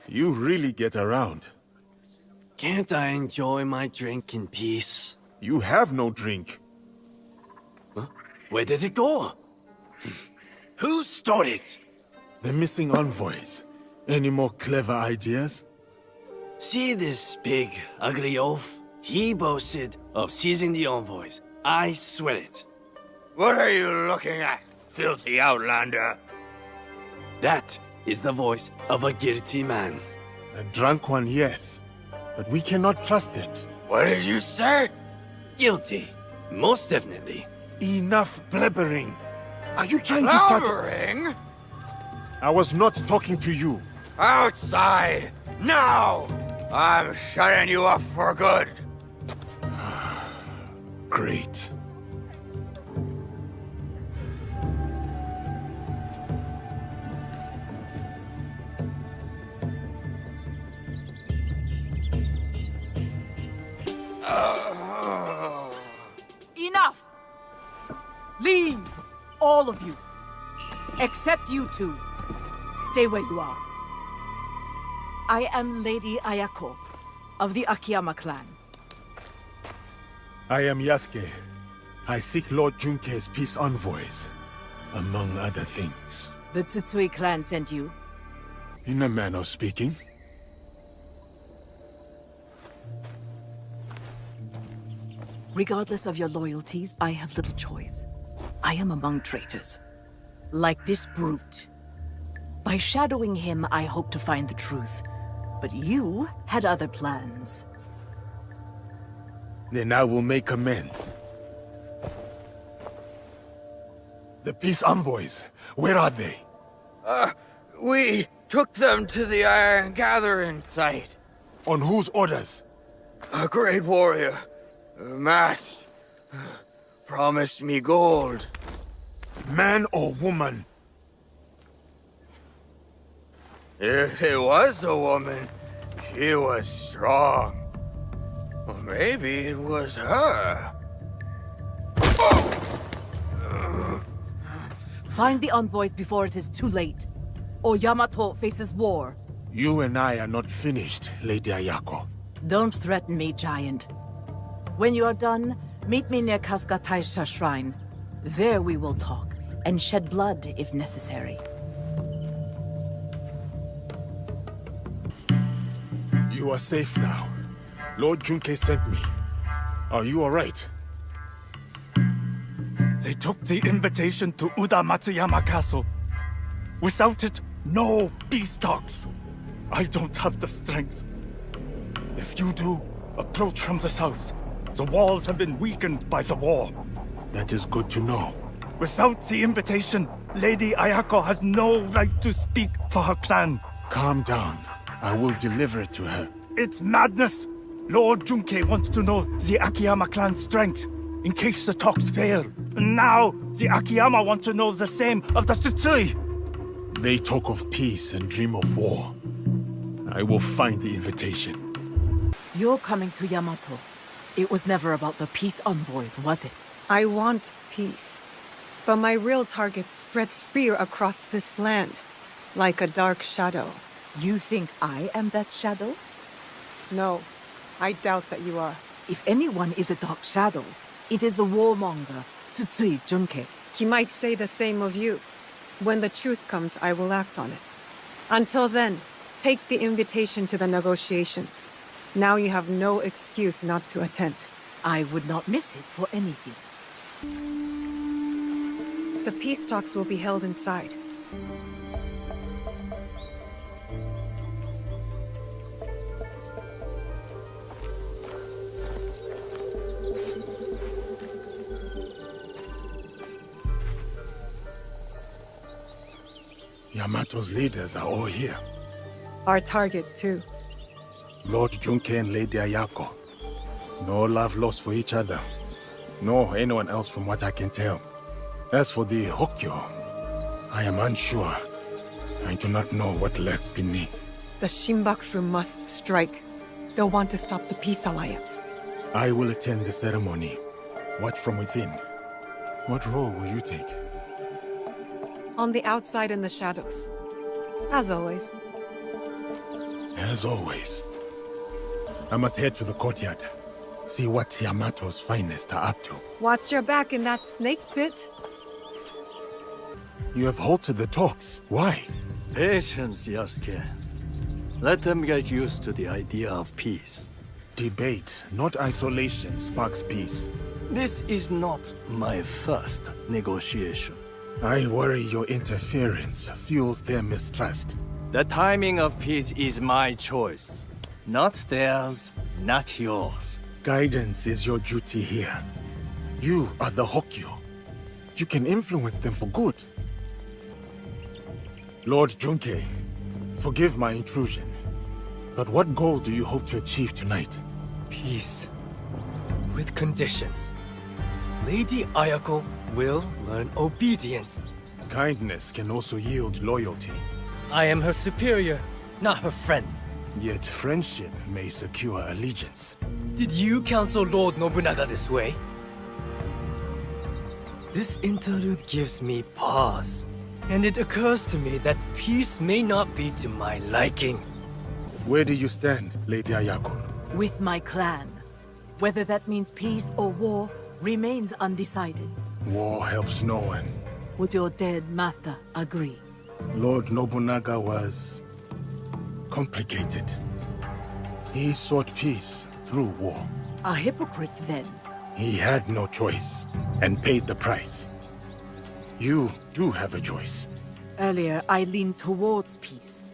You really get around. Can't I enjoy my drink in peace? You have no drink. Huh? Where did it go? Who stole it? The missing envoys. Any more clever ideas? See this big, ugly oaf? He boasted of seizing the envoys. I swear it. What are you looking at, filthy outlander? That is the voice of a guilty man. A drunk one, yes. But we cannot trust it. What did you say? Guilty. Most definitely. Enough blabbering. Are you trying to start... Blabbering? I was not talking to you. Outside! Now! I'm shutting you up for good. Great. Enough! Leave! All of you. Except you two. Stay where you are. I am Lady Ayako, of the Akiyama clan. I am Yasuke. I seek Lord Junkei's peace envoys, among other things. The Tsutsui clan sent you? In a manner of speaking. Regardless of your loyalties, I have little choice. I am among traitors. Like this brute. By shadowing him, I hope to find the truth. But you had other plans. Then I will make amends. The peace envoys, where are they? We took them to the Iron Gathering site. On whose orders? A great warrior, Matt, promised me gold. Man or woman? If it was a woman, she was strong. Or maybe it was her. Find the envoys before it is too late, or Yamato faces war. You and I are not finished, Lady Ayako. Don't threaten me, Giant. When you are done, meet me near Kasuga Taisha Shrine. There we will talk, and shed blood if necessary. You are safe now. Lord Junkei sent me. Are you alright? They took the invitation to Uda Matsuyama Castle. Without it, no peace talks. I don't have the strength. If you do, approach from the south. The walls have been weakened by the war. That is good to know. Without the invitation, Lady Ayako has no right to speak for her clan. Calm down. I will deliver it to her. It's madness! Lord Junkei wants to know the Akiyama clan's strength, in case the talks fail. And now, the Akiyama want to know the same of the Tsutsui! They talk of peace and dream of war. I will find the invitation. You're coming to Yamato. It was never about the peace envoys, was it? I want peace. But my real target spreads fear across this land, like a dark shadow. You think I am that shadow? No, I doubt that you are. If anyone is a dark shadow, it is the warmonger, Tsutsui Junkei. He might say the same of you. When the truth comes, I will act on it. Until then, take the invitation to the negotiations. Now you have no excuse not to attend. I would not miss it for anything. The peace talks will be held inside. Yamato's leaders are all here. Our target, too. Lord Junkei and Lady Ayako. No love lost for each other. Nor anyone else from what I can tell. As for the Hokyo, I am unsure. I do not know what lurks beneath. The Shinbakufu must strike. They'll want to stop the peace alliance. I will attend the ceremony. Watch from within. What role will you take? On the outside in the shadows. As always. As always. I must head to the courtyard. See what Yamato's finest are up to. Watch your back in that snake pit. You have halted the talks. Why? Patience, Yasuke. Let them get used to the idea of peace. Debate, not isolation, sparks peace. This is not my first negotiation. I worry your interference fuels their mistrust. The timing of peace is my choice. Not theirs, not yours. Guidance is your duty here. You are the Hokyo. You can influence them for good. Lord Junkei, forgive my intrusion. But what goal do you hope to achieve tonight? Peace. With conditions. Lady Ayako will learn obedience. Kindness can also yield loyalty. I am her superior, not her friend. Yet friendship may secure allegiance. Did you counsel Lord Nobunaga this way? This interlude gives me pause. And it occurs to me that peace may not be to my liking. Where do you stand, Lady Ayako? With my clan. Whether that means peace or war, remains undecided. War helps no one. Would your dead master agree? Lord Nobunaga was complicated. He sought peace through war. A hypocrite, then. He had no choice, and paid the price. You do have a choice. Earlier, I leaned towards peace.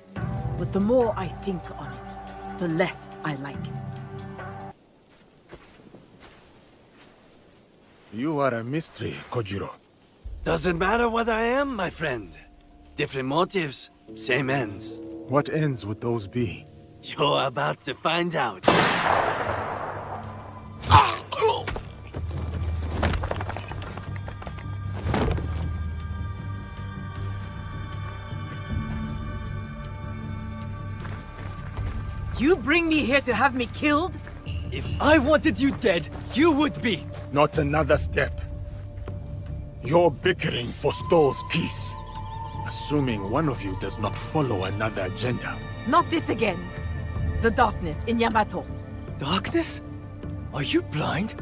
But the more I think on it, the less I like it. You are a mystery, Kojiro. Doesn't matter what I am, my friend. Different motives, same ends. What ends would those be? You're about to find out. You bring me here to have me killed? If I wanted you dead, you would be. Not another step. Your bickering forestalls peace. Assuming one of you does not follow another agenda. Not this again. The darkness in Yamato. Darkness? Are you blind?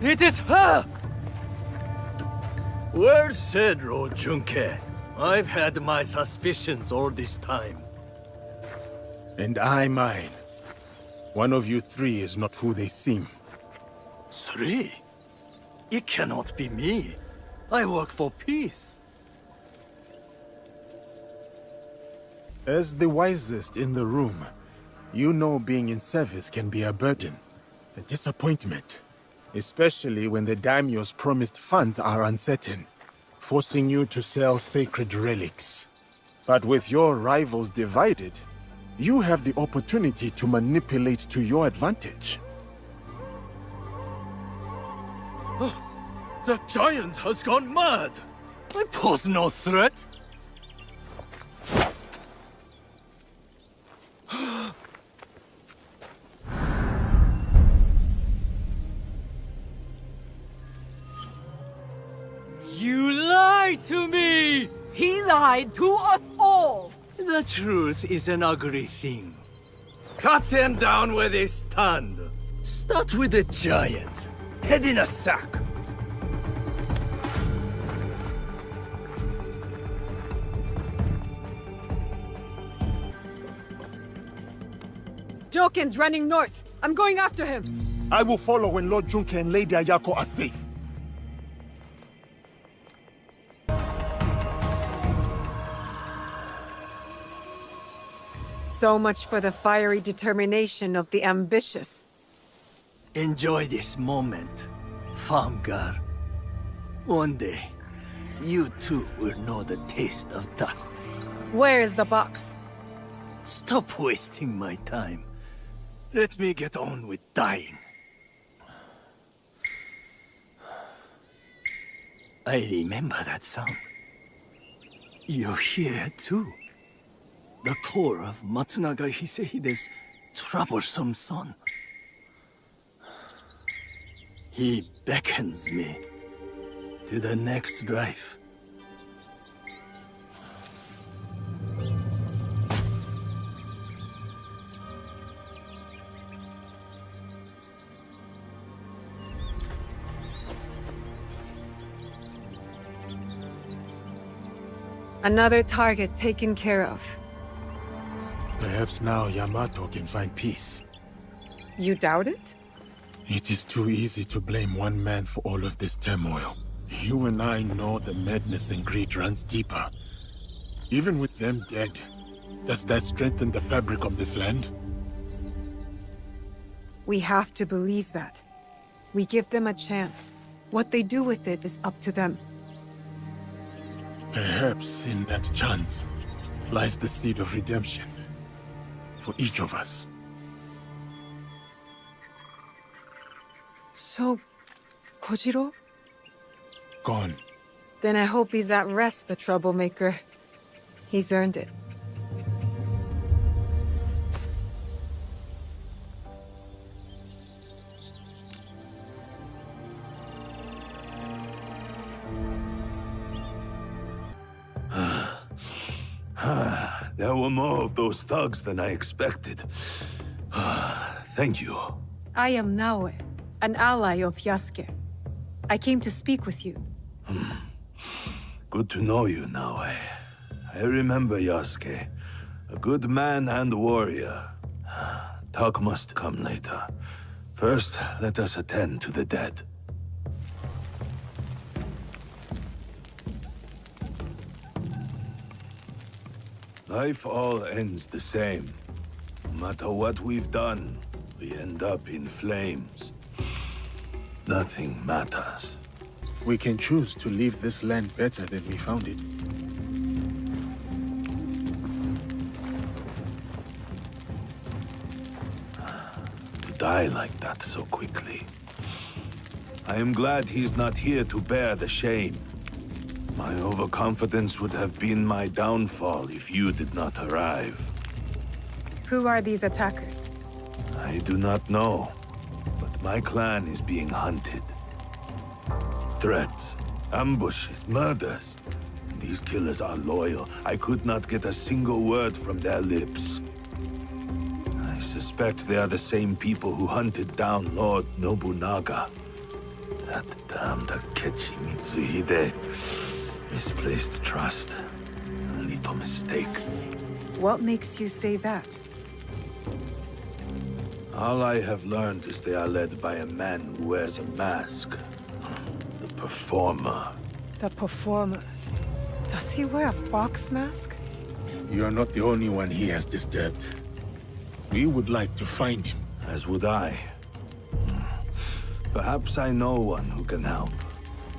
It is her! Well said, Lord Junke. I've had my suspicions all this time. And I mine. One of you three is not who they seem. Three? It cannot be me. I work for peace. As the wisest in the room, you know being in service can be a burden, a disappointment. Especially when the daimyo's promised funds are uncertain, forcing you to sell sacred relics. But with your rivals divided, you have the opportunity to manipulate to your advantage. The giant has gone mad! I pose no threat! You lied to me! He lied to us all! The truth is an ugly thing. Cut them down where they stand. Start with the giant. Head in a sack. Joken's running north. I'm going after him. I will follow when Lord Junke and Lady Ayako are safe. So much for the fiery determination of the ambitious. Enjoy this moment, farm girl. One day, you too will know the taste of dust. Where is the box? Stop wasting my time. Let me get on with dying. I remember that song. You're here too. The core of Matsunaga Hisehide's troublesome son. He beckons me to the next life. Another target taken care of. Perhaps now Yamato can find peace. You doubt it? It is too easy to blame one man for all of this turmoil. You and I know the madness and greed runs deeper. Even with them dead, does that strengthen the fabric of this land? We have to believe that. We give them a chance. What they do with it is up to them. Perhaps in that chance lies the seed of redemption. For each of us. So, Kojiro? Gone. Then I hope he's at rest, the troublemaker. He's earned it. There were more of those thugs than I expected. Thank you. I am Naoe, an ally of Yasuke. I came to speak with you. Good to know you, Naoe. I remember Yasuke. A good man and warrior. Talk must come later. First, let us attend to the dead. Life all ends the same. No matter what we've done, we end up in flames. Nothing matters. We can choose to leave this land better than we found it. To die like that so quickly. I am glad he's not here to bear the shame. My overconfidence would have been my downfall if you did not arrive. Who are these attackers? I do not know, but my clan is being hunted. Threats, ambushes, murders. These killers are loyal. I could not get a single word from their lips. I suspect they are the same people who hunted down Lord Nobunaga. That damned Akechi Mitsuhide. Misplaced trust. A little mistake. What makes you say that? All I have learned is they are led by a man who wears a mask. The Performer. The Performer. Does he wear a fox mask? You are not the only one he has disturbed. We would like to find him. As would I. Perhaps I know one who can help.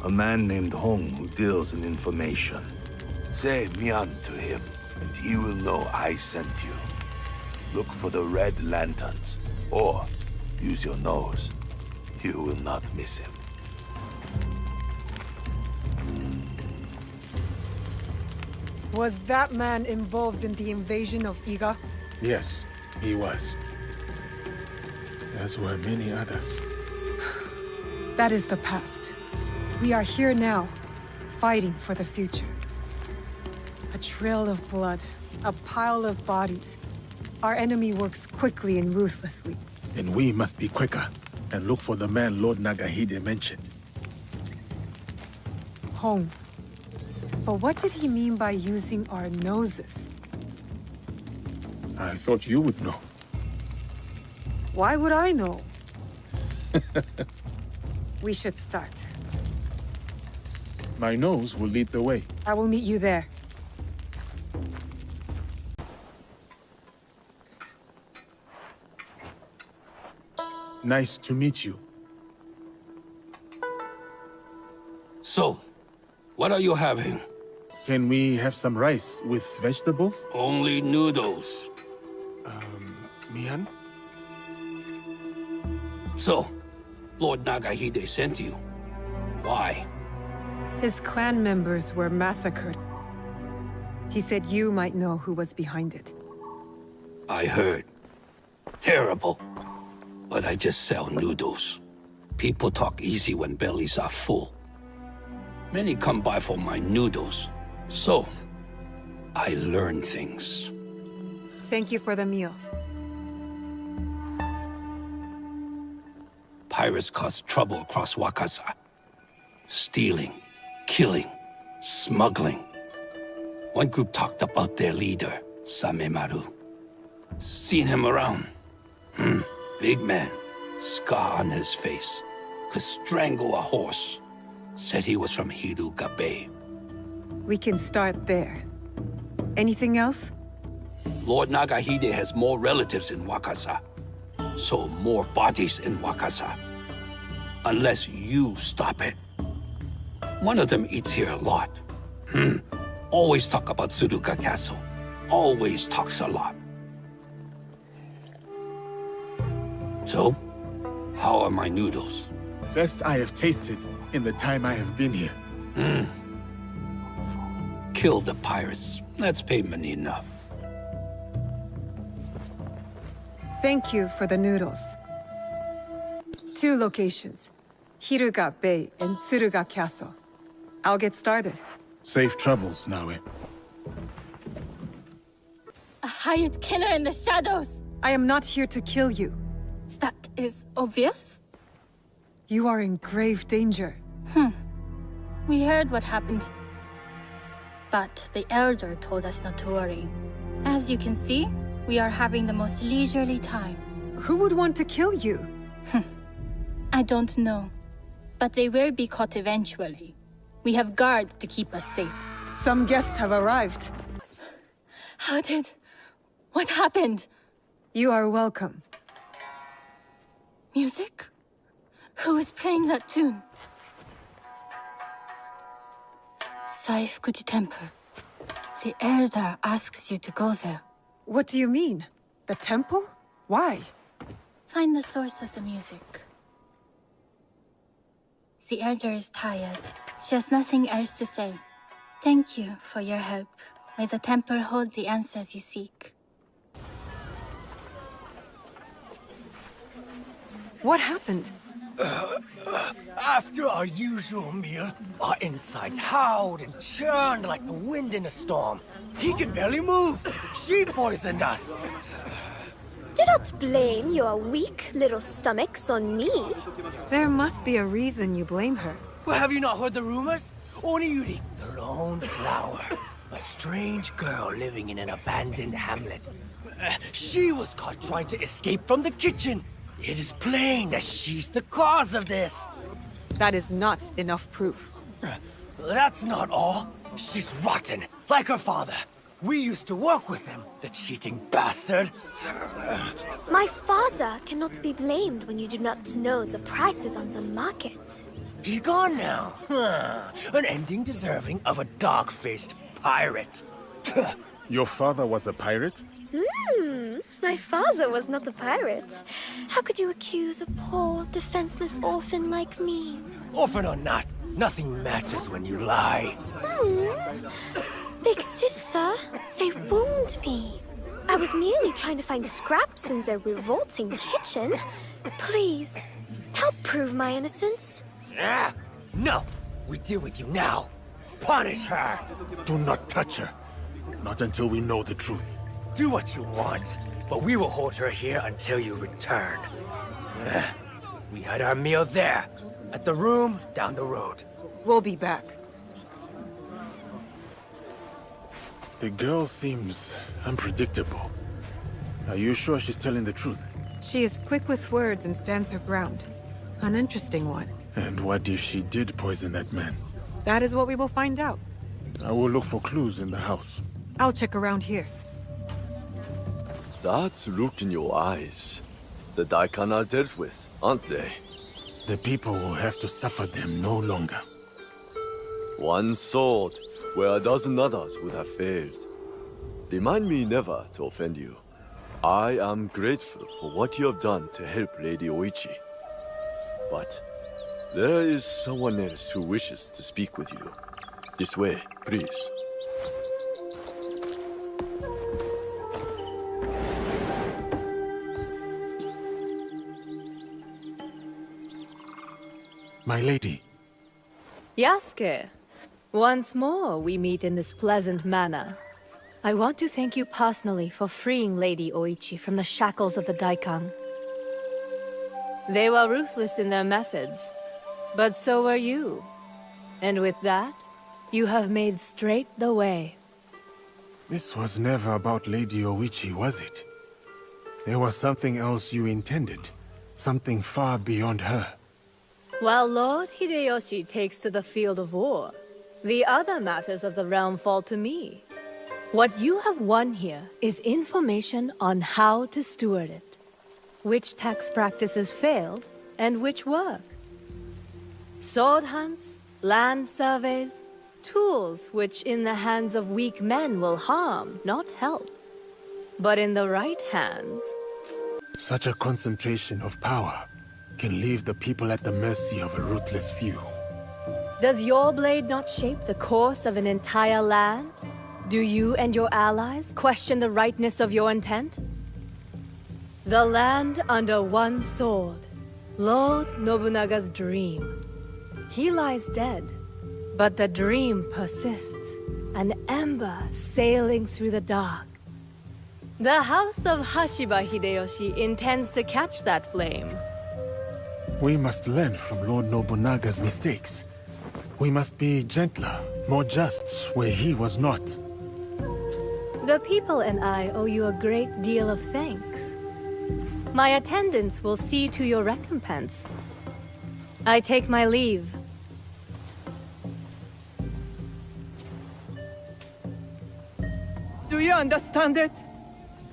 A man named Hong who deals in information. Say Mian to him, and he will know I sent you. Look for the red lanterns, or use your nose. You will not miss him. Was that man involved in the invasion of Iga? Yes, he was. As were many others. That is the past. We are here now, fighting for the future. A trail of blood, a pile of bodies. Our enemy works quickly and ruthlessly. Then we must be quicker, and look for the man Lord Nagahide mentioned. Hong. But what did he mean by using our noses? I thought you would know. Why would I know? We should start. My nose will lead the way. I will meet you there. Nice to meet you. So, what are you having? Can we have some rice with vegetables? Only noodles. Mian? So, Lord Nagahide sent you. Why? His clan members were massacred. He said you might know who was behind it. I heard. Terrible. But I just sell noodles. People talk easy when bellies are full. Many come by for my noodles. So, I learn things. Thank you for the meal. Pirates cause trouble across Wakasa. Stealing, killing, smuggling. One group talked about their leader, Samemaru. Seen him around. Big man, scar on his face. Could strangle a horse. Said he was from Hiruga Bay. We can start there. Anything else? Lord Nagahide has more relatives in Wakasa. So more bodies in Wakasa. Unless you stop it. One of them eats here a lot. Always talk about Suruga Castle. Always talks a lot. So, how are my noodles? Best I have tasted in the time I have been here. Kill the pirates. That's payment enough. Thank you for the noodles. 2 locations, Hiruga Bay and Tsuruga Castle. I'll get started. Safe travels, Naoe. A hired killer in the shadows! I am not here to kill you. That is obvious. You are in grave danger. We heard what happened. But the Elder told us not to worry. As you can see, we are having the most leisurely time. Who would want to kill you? I don't know. But they will be caught eventually. We have guards to keep us safe. Some guests have arrived. What happened? You are welcome. Music? Who is playing that tune? Saifkuji Temple. The Elder asks you to go there. What do you mean? The temple? Why? Find the source of the music. The Elder is tired. She has nothing else to say. Thank you for your help. May the temple hold the answers you seek. What happened? After our usual meal, our insides howled and churned like the wind in a storm. He can barely move. She poisoned us. Do not blame your weak little stomachs on me. There must be a reason you blame her. Well, have you not heard the rumors? Oniyuri, the lone flower. A strange girl living in an abandoned hamlet. She was caught trying to escape from the kitchen. It is plain that she's the cause of this. That is not enough proof. That's not all. She's rotten, like her father. We used to work with him, the cheating bastard. My father cannot be blamed when you do not know the prices on the market. He's gone now. An ending deserving of a dog-faced pirate. Your father was a pirate? My father was not a pirate. How could you accuse a poor, defenseless orphan like me? Orphan or not, nothing matters when you lie. Big sister, they wound me. I was merely trying to find scraps in their revolting kitchen. Please, help prove my innocence. No, we deal with you now. Punish her. Do not touch her. Not until we know the truth. Do what you want, but we will hold her here until you return. We had our meal there, at the room down the road. We'll be back. The girl seems unpredictable. Are you sure she's telling the truth? She is quick with words and stands her ground. An interesting one. And what if she did poison that man? That is what we will find out. I will look for clues in the house. I'll check around here. That look in your eyes. The Daikan are dealt with, aren't they? The people will have to suffer them no longer. One sword, where a dozen others would have failed. Remind me never to offend you. I am grateful for what you have done to help Lady Oichi. But there is someone else who wishes to speak with you. This way, please. My lady. Yasuke, once more we meet in this pleasant manner. I want to thank you personally for freeing Lady Oichi from the shackles of the Daikan. They were ruthless in their methods, but so were you. And with that, you have made straight the way. This was never about Lady Oichi, was it? There was something else you intended. Something far beyond her. While Lord Hideyoshi takes to the field of war, the other matters of the realm fall to me. What you have won here is information on how to steward it. Which tax practices failed, and which work. Sword hunts, land surveys, tools which in the hands of weak men will harm, not help. But in the right hands... Such a concentration of power can leave the people at the mercy of a ruthless few. Does your blade not shape the course of an entire land? Do you and your allies question the rightness of your intent? The land under one sword. Lord Nobunaga's dream. He lies dead, but the dream persists. An ember sailing through the dark. The house of Hashiba Hideyoshi intends to catch that flame. We must learn from Lord Nobunaga's mistakes We must be gentler, more just, where he was not. The people and I owe you a great deal of thanks. My attendants will see to your recompense. I take my leave. Do you understand it?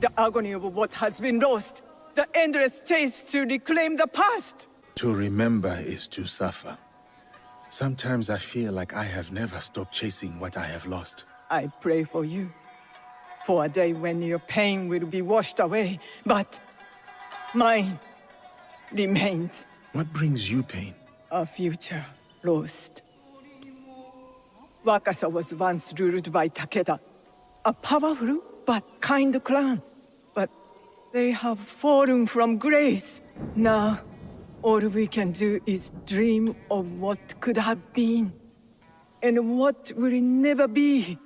The agony of what has been lost. The endless chase to reclaim the past. To remember is to suffer. Sometimes I feel like I have never stopped chasing what I have lost. I pray for you. For a day when your pain will be washed away. But mine remains. What brings you pain? A future lost. Wakasa was once ruled by Takeda. A powerful but kind clan. But they have fallen from grace. Now, all we can do is dream of what could have been. And what will never be.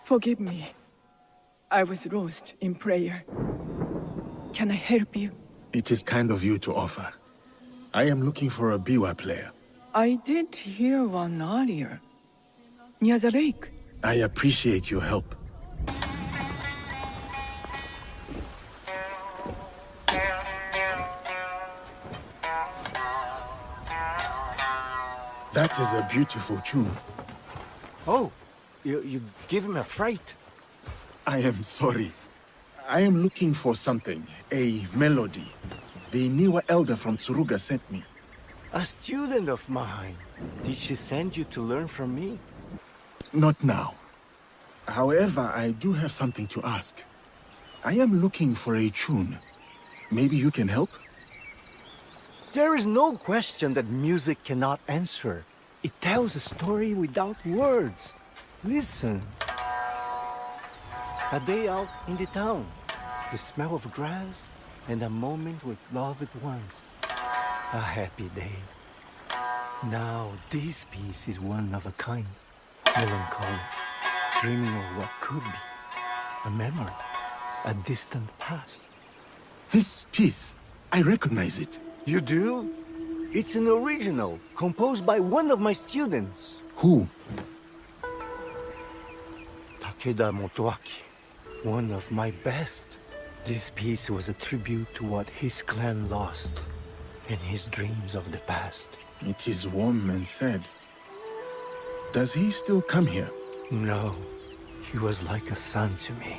Forgive me. I was lost in prayer. Can I help you? It is kind of you to offer. I am looking for a biwa player. I did hear one earlier. Near the lake. I appreciate your help. That is a beautiful tune. Oh, you give him a fright. I am sorry. I am looking for something, a melody. The Niwa elder from Tsuruga sent me. A student of mine. Did she send you to learn from me? Not now. However, I do have something to ask. I am looking for a tune. Maybe you can help? There is no question that music cannot answer. It tells a story without words. Listen. A day out in the town. The smell of grass and a moment with loved ones. A happy day. Now this piece is one of a kind. Melancholy. Dreaming of what could be. A memory. A distant past. This piece, I recognize it. You do? It's an original, composed by one of my students. Who? Takeda Motoaki. One of my best. This piece was a tribute to what his clan lost, and his dreams of the past. It is warm and sad. Does he still come here? No. He was like a son to me.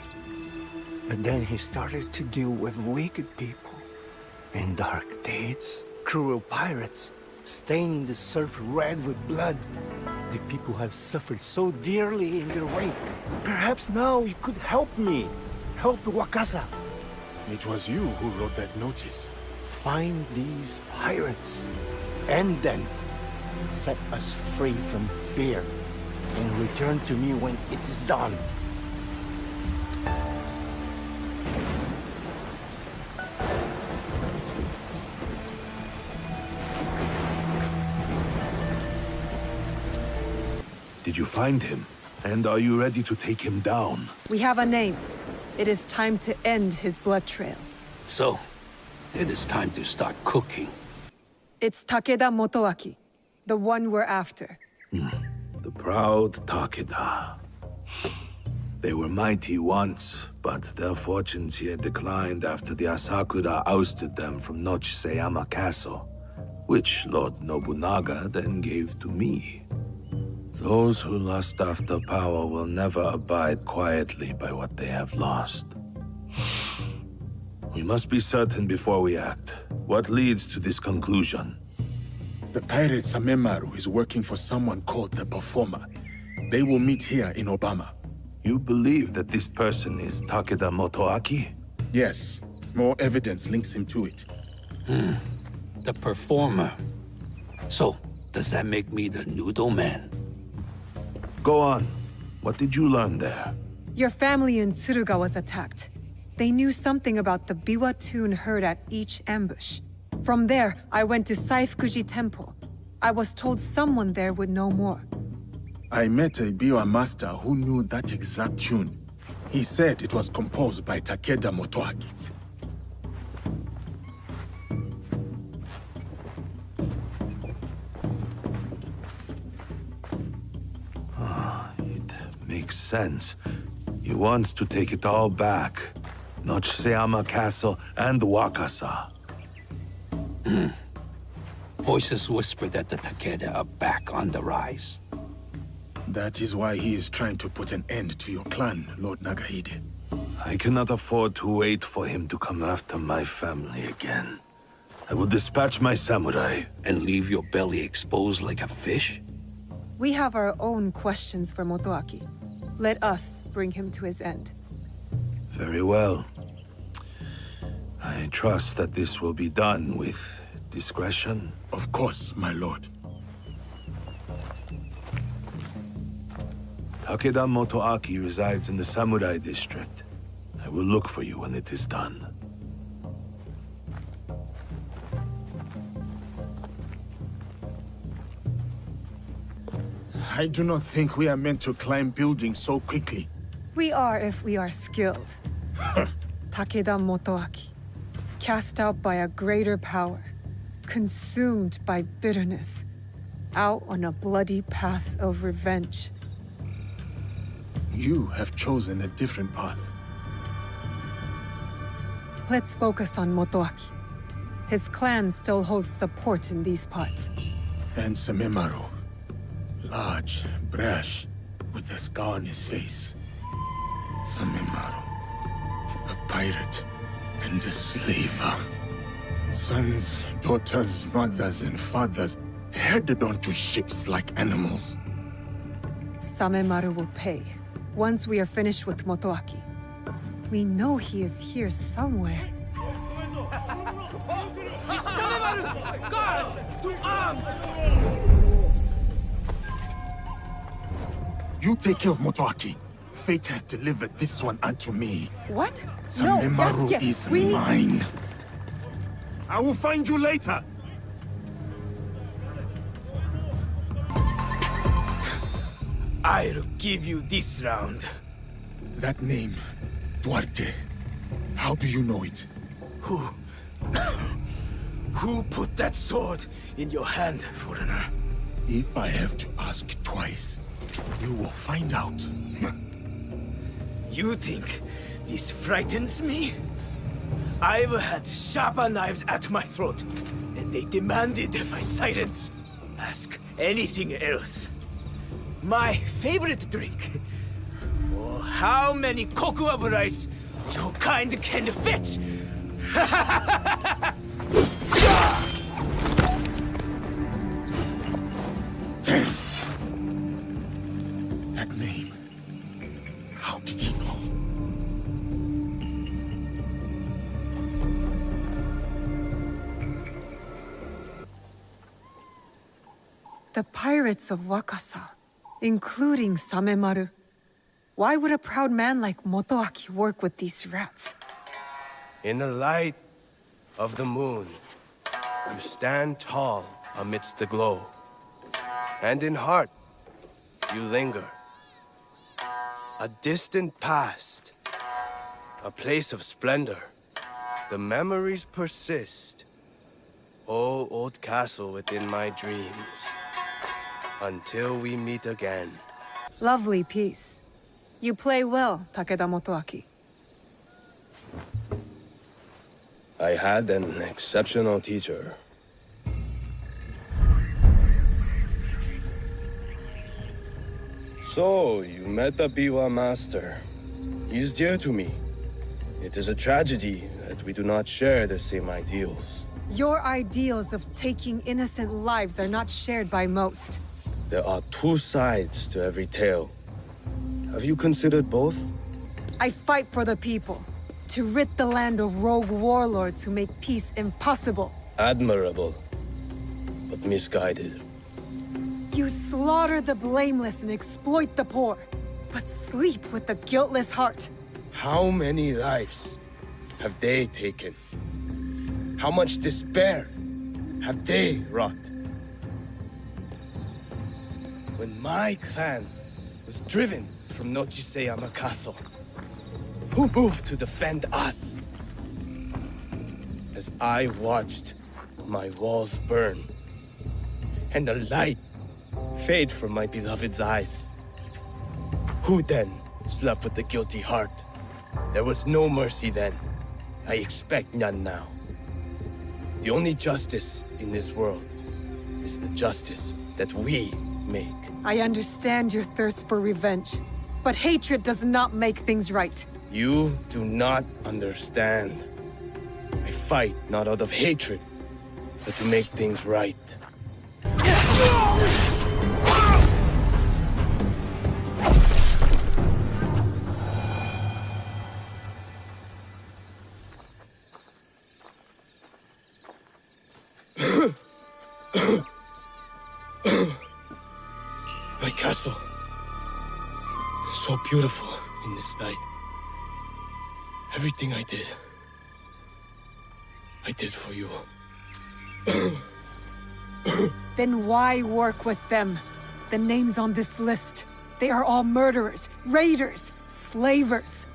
But then he started to deal with wicked people. And dark deeds. Cruel pirates. Staining the surf red with blood. The people have suffered so dearly in their wake. Perhaps now you could help me. Help Wakasa. It was you who wrote that notice. Find these pirates. End them. Set us free from fear. And return to me when it is done. Did you find him? And are you ready to take him down? We have a name. It is time to end his blood trail. So, it is time to start cooking. It's Takeda Motoaki, the one we're after. The proud Takeda. They were mighty once, but their fortunes here declined after the Asakura ousted them from Nochiseyama Castle, which Lord Nobunaga then gave to me. Those who lust after power will never abide quietly by what they have lost. We must be certain before we act. What leads to this conclusion? The pirate Samemaru is working for someone called the Performer. They will meet here in Obama. You believe that this person is Takeda Motoaki? Yes. More evidence links him to it. The Performer. So, does that make me the Noodle Man? Go on. What did you learn there? Your family in Tsuruga was attacked. They knew something about the biwa tune heard at each ambush. From there, I went to Saifukuji Temple. I was told someone there would know more. I met a biwa master who knew that exact tune. He said it was composed by Takeda Motoaki. sense. He wants to take it all back. Nochiseyama Castle and Wakasa. Voices whisper that the Takeda are back on the rise. That is why he is trying to put an end to your clan, Lord Nagahide. I cannot afford to wait for him to come after my family again. I will dispatch my samurai. And leave your belly exposed like a fish? We have our own questions for Motoaki. Let us bring him to his end. Very well. I trust that this will be done with discretion. Of course, my lord. Takeda Motoaki resides in the Samurai District. I will look for you when it is done. I do not think we are meant to climb buildings so quickly. We are if we are skilled. Takeda Motoaki, cast out by a greater power, consumed by bitterness, out on a bloody path of revenge. You have chosen a different path. Let's focus on Motoaki. His clan still holds support in these parts. And Samemaru. Large, brash, with a scar on his face. Samemaru. A pirate and a slaver. Sons, daughters, mothers, and fathers herded onto ships like animals. Samemaru will pay, once we are finished with Motoaki. We know he is here somewhere. It's Samemaru! Guards! To arms! You take care of Motoaki. Fate has delivered this one unto me. What? Samemaru No, is mine. I will find you later. I'll give you this round. That name, Duarte. How do you know it? Who put that sword in your hand, foreigner? If I have to ask twice, you will find out. You think this frightens me? I've had sharper knives at my throat, and they demanded my silence. Ask anything else. My favorite drink. Or how many koku of rice your kind can fetch. Damn! That name. How did he know? The pirates of Wakasa, including Samemaru. Why would a proud man like Motoaki work with these rats? In the light of the moon, you stand tall amidst the glow. And in heart, you linger. A distant past, a place of splendor. The memories persist. Oh, old castle within my dreams. Until we meet again. Lovely piece. You play well, Takeda Motoaki. I had an exceptional teacher. So, you met the Biwa master. He is dear to me. It is a tragedy that we do not share the same ideals. Your ideals of taking innocent lives are not shared by most. There are two sides to every tale. Have you considered both? I fight for the people, to rid the land of rogue warlords who make peace impossible. Admirable, but misguided. You slaughter the blameless and exploit the poor, but sleep with the guiltless heart. How many lives have they taken? How much despair have they wrought? When my clan was driven from Nochiseyama Castle, who moved to defend us? As I watched my walls burn, and the light fade from my beloved's eyes, Who then slept with the guilty heart? There was no mercy then. I expect none now. The only justice in this world is the justice that we make. I understand your thirst for revenge, but hatred does not make things right. You do not understand. I fight not out of hatred, but to make things right. My castle. So beautiful in this night. Everything I did for you. Then why work with them? The names on this list, they are all murderers, raiders, slavers.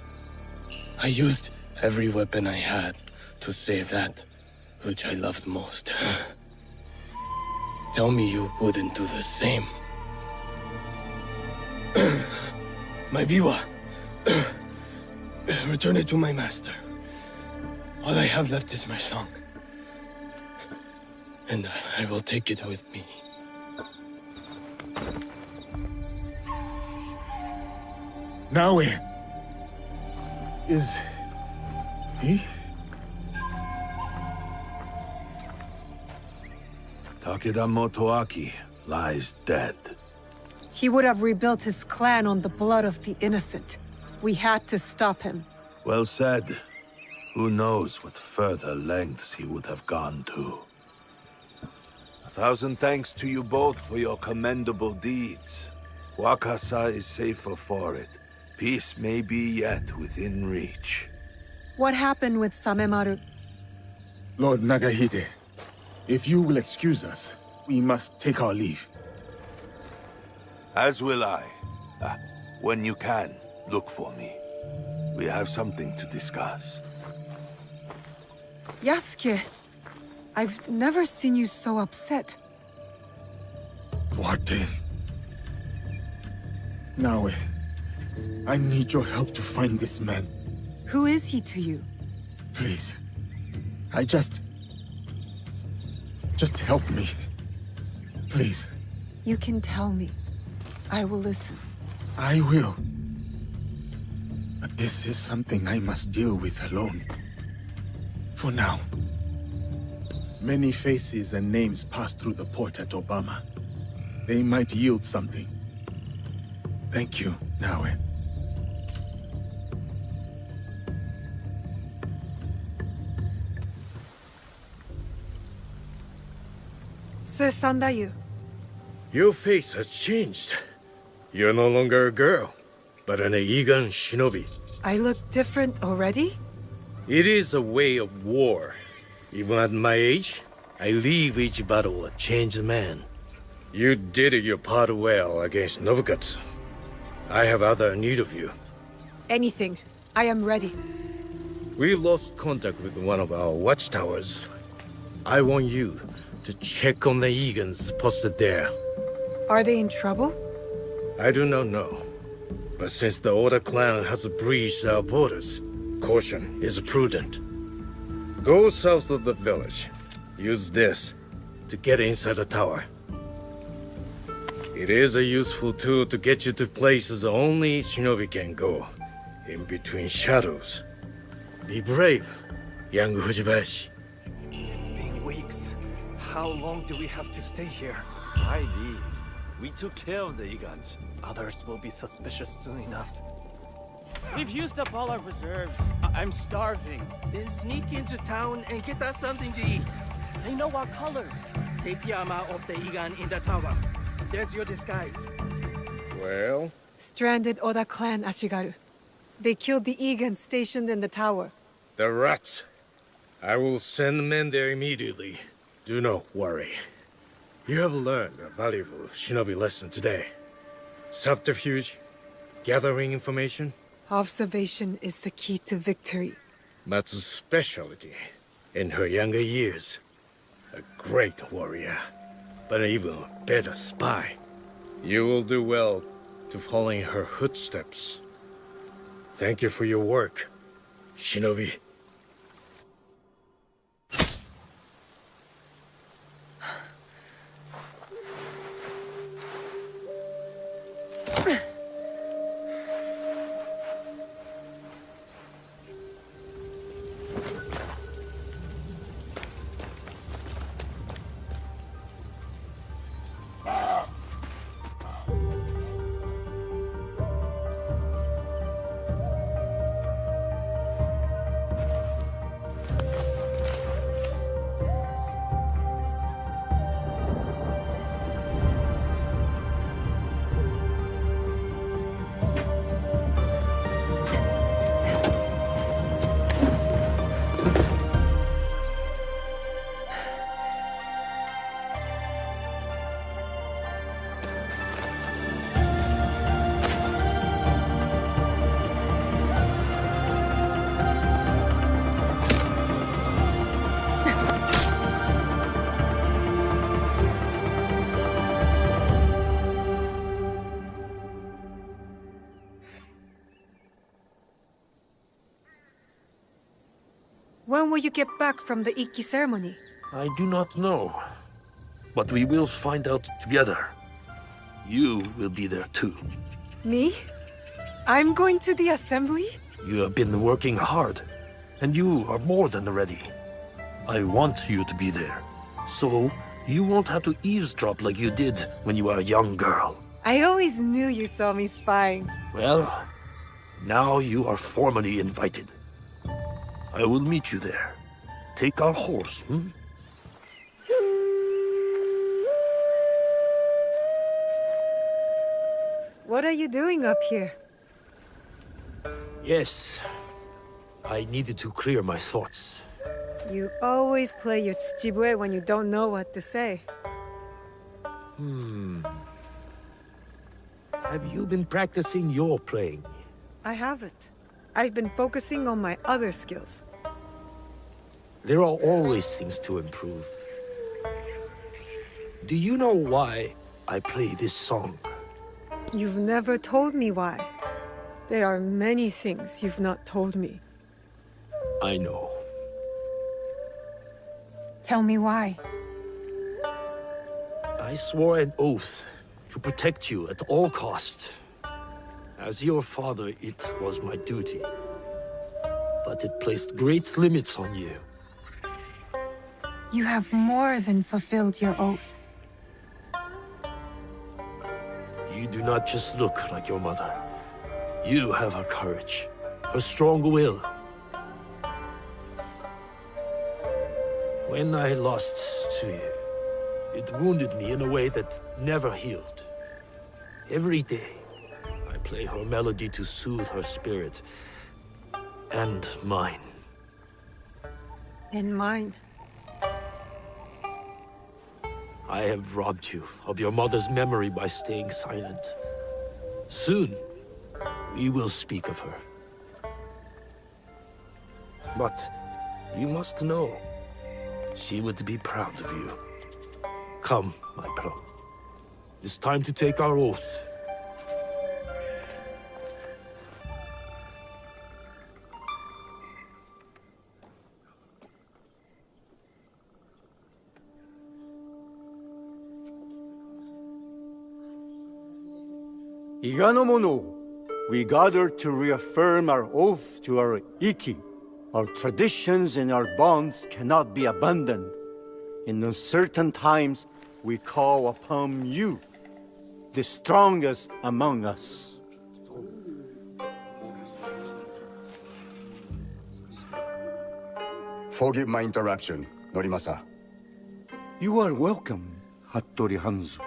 I used every weapon I had to save that which I loved most. Tell me you wouldn't do the same. My biwa. Return it to my master. All I have left is my song. And I will take it with me. Naoe. Is he? Takeda Motoaki lies dead. He would have rebuilt his clan on the blood of the innocent. We had to stop him. Well said. Who knows what further lengths he would have gone to. 1,000 thanks to you both for your commendable deeds. Wakasa is safer for it. Peace may be yet within reach. What happened with Samemaru? Lord Nagahide, if you will excuse us, we must take our leave. As will I. When you can, look for me. We have something to discuss. Yasuke, I've never seen you so upset. Duarte. Naoe, I need your help to find this man. Who is he to you? Please. Just help me. Please. You can tell me. I will listen. I will. But this is something I must deal with alone. For now. Many faces and names pass through the port at Obama. They might yield something. Thank you, Naoe. Sir Sandayu. Your face has changed. You're no longer a girl, but an Eigan shinobi. I look different already? It is a way of war. Even at my age, I leave each battle a changed man. You did your part well against Nobukatsu. I have other need of you. Anything. I am ready. We lost contact with one of our watchtowers. I want you to check on the Egans posted there. Are they in trouble? I do not know. But since the Order clan has breached our borders, caution is prudent. Go south of the village. Use this to get inside the tower. It is a useful tool to get you to places only shinobi can go, in between shadows. Be brave, young Fujibayashi. It's been weeks. How long do we have to stay here? I leave. We took care of the Egans. Others will be suspicious soon enough. We've used up all our reserves. I'm starving. Then sneak into town and get us something to eat. They know our colors. Take Yama off the Egan in the tower. There's your disguise. Well? Stranded Oda clan, Ashigaru. They killed the Egan stationed in the tower. The rats. I will send men there immediately. Do not worry. You have learned a valuable shinobi lesson today. Subterfuge, gathering information. Observation is the key to victory. Matsu's specialty in her younger years. A great warrior, but an even better spy. You will do well to to following her footsteps. Thank you for your work, Shinobi. When will you get back from the Ikki ceremony? I do not know. But we will find out together. You will be there too. Me? I'm going to the assembly? You have been working hard, and you are more than ready. I want you to be there, so you won't have to eavesdrop like you did when you were a young girl. I always knew you saw me spying. Well, now you are formally invited. I will meet you there. Take our horse, What are you doing up here? Yes. I needed to clear my thoughts. You always play your tsuchibue when you don't know what to say. Have you been practicing your playing? I haven't. I've been focusing on my other skills. There are always things to improve. Do you know why I play this song? You've never told me why. There are many things you've not told me. I know. Tell me why. I swore an oath to protect you at all costs. As your father, it was my duty. But it placed great limits on you. You have more than fulfilled your oath. You do not just look like your mother. You have her courage, her strong will. When I lost to you, it wounded me in a way that never healed. Every day, I play her melody to soothe her spirit. And mine. And mine. I have robbed you of your mother's memory by staying silent. Soon, we will speak of her. But you must know, she would be proud of you. Come, my pro. It's time to take our oath. Iganomono, we gather to reaffirm our oath to our Ikki. Our traditions and our bonds cannot be abandoned. In uncertain times, we call upon you, the strongest among us. Forgive my interruption, Norimasa. You are welcome, Hattori Hanzo.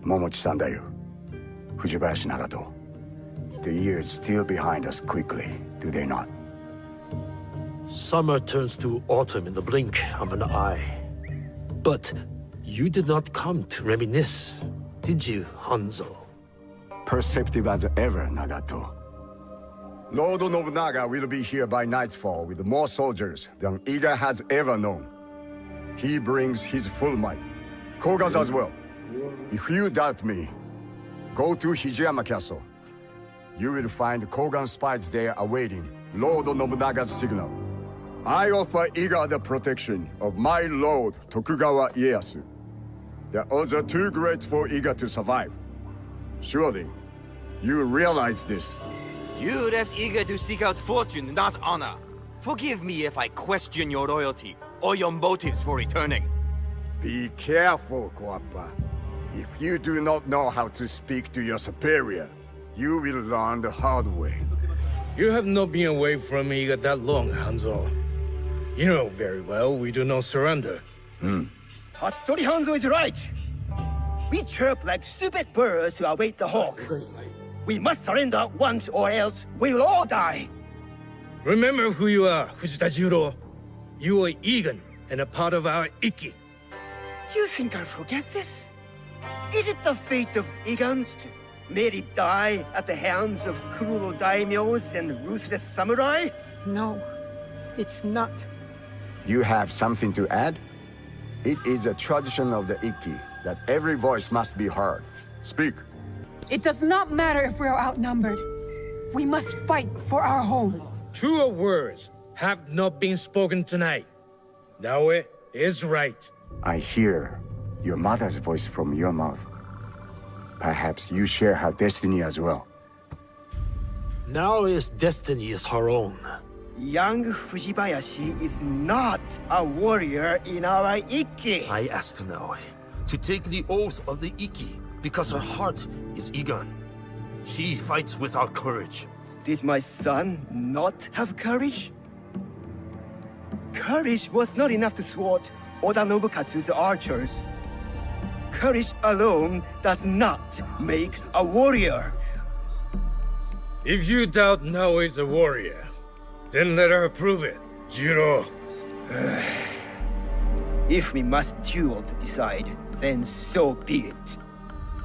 Momochi-san dayo. Fujibayashi Naoe. The years steal behind us quickly, do they not? Summer turns to autumn in the blink of an eye. But you did not come to reminisce, did you, Hanzo? Perceptive as ever, Nagato. Lord Nobunaga will be here by nightfall with more soldiers than Iga has ever known. He brings his full might. Kogans as well. If you doubt me, go to Hijiyama Castle. You will find Kogan spies there awaiting Lord Nobunaga's signal. I offer Iga the protection of my lord Tokugawa Ieyasu. The odds are too great for Iga to survive. Surely, you realize this. You left Iga to seek out fortune, not honor. Forgive me if I question your loyalty or your motives for returning. Be careful, Koappa. If you do not know how to speak to your superior, you will learn the hard way. You have not been away from Iga that long, Hanzo. You know very well we do not surrender. Hattori Hanzo is right. We chirp like stupid birds who await the hawk. We must surrender once or else we will all die. Remember who you are, Fujitajiro. You are Egan and a part of our Ikki. You think I'll forget this? Is it the fate of Igans to merely die at the hands of cruel daimyos and ruthless samurai? No, it's not. You have something to add? It is a tradition of the Ikki that every voice must be heard. Speak. It does not matter if we are outnumbered. We must fight for our home. Truer words have not been spoken tonight. Naoe is right. I hear your mother's voice from your mouth. Perhaps you share her destiny as well. Naoe's destiny is her own. Young Fujibayashi is not a warrior in our Ikki. I asked Naoe to take the oath of the Ikki because her heart is Igan. She fights with our courage. Did my son not have courage? Courage was not enough to thwart Oda Nobukatsu's archers. Courage alone does not make a warrior. If you doubt Naoe's a warrior, then let her prove it, Jiro. If we must duel to decide, then so be it.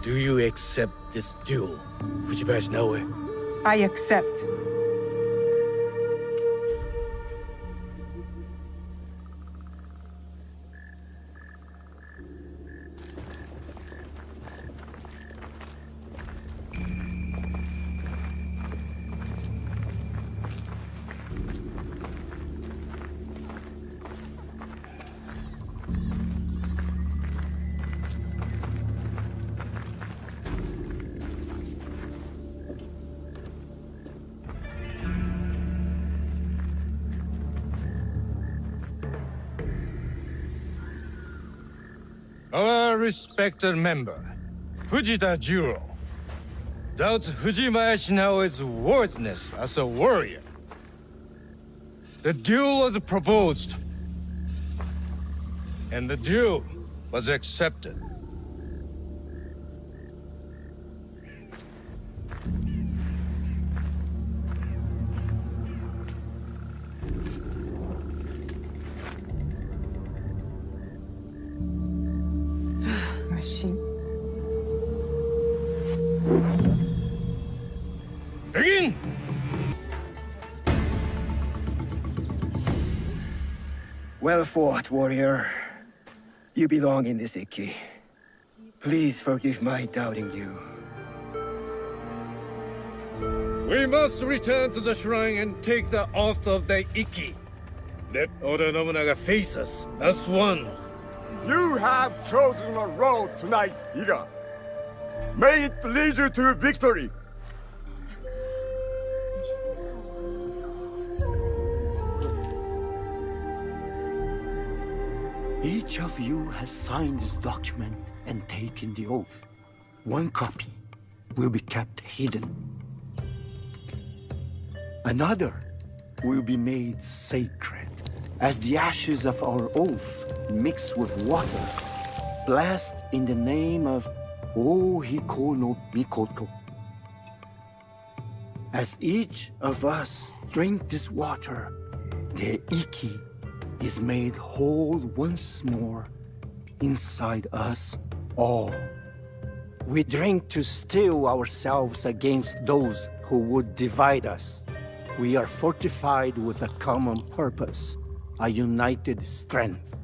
Do you accept this duel, Fujibayashi Naoe? I accept. Our respected member, Fujita Jiro, doubts Fujibayashi Naoe's worthiness as a warrior. The duel was proposed, and the duel was accepted. Machine. Begin! Well fought, warrior. You belong in this Ikki. Please forgive my doubting you. We must return to the shrine and take the oath of the Ikki. Let Oda Nobunaga face us as one. You have chosen a road tonight, Iga. May it lead you to victory. Each of you has signed this document and taken the oath. One copy will be kept hidden. Another will be made sacred, as the ashes of our oath mixed with water, blessed in the name of Ohiko no Mikoto. As each of us drink this water, the Ikki is made whole once more inside us all. We drink to steel ourselves against those who would divide us. We are fortified with a common purpose, a united strength.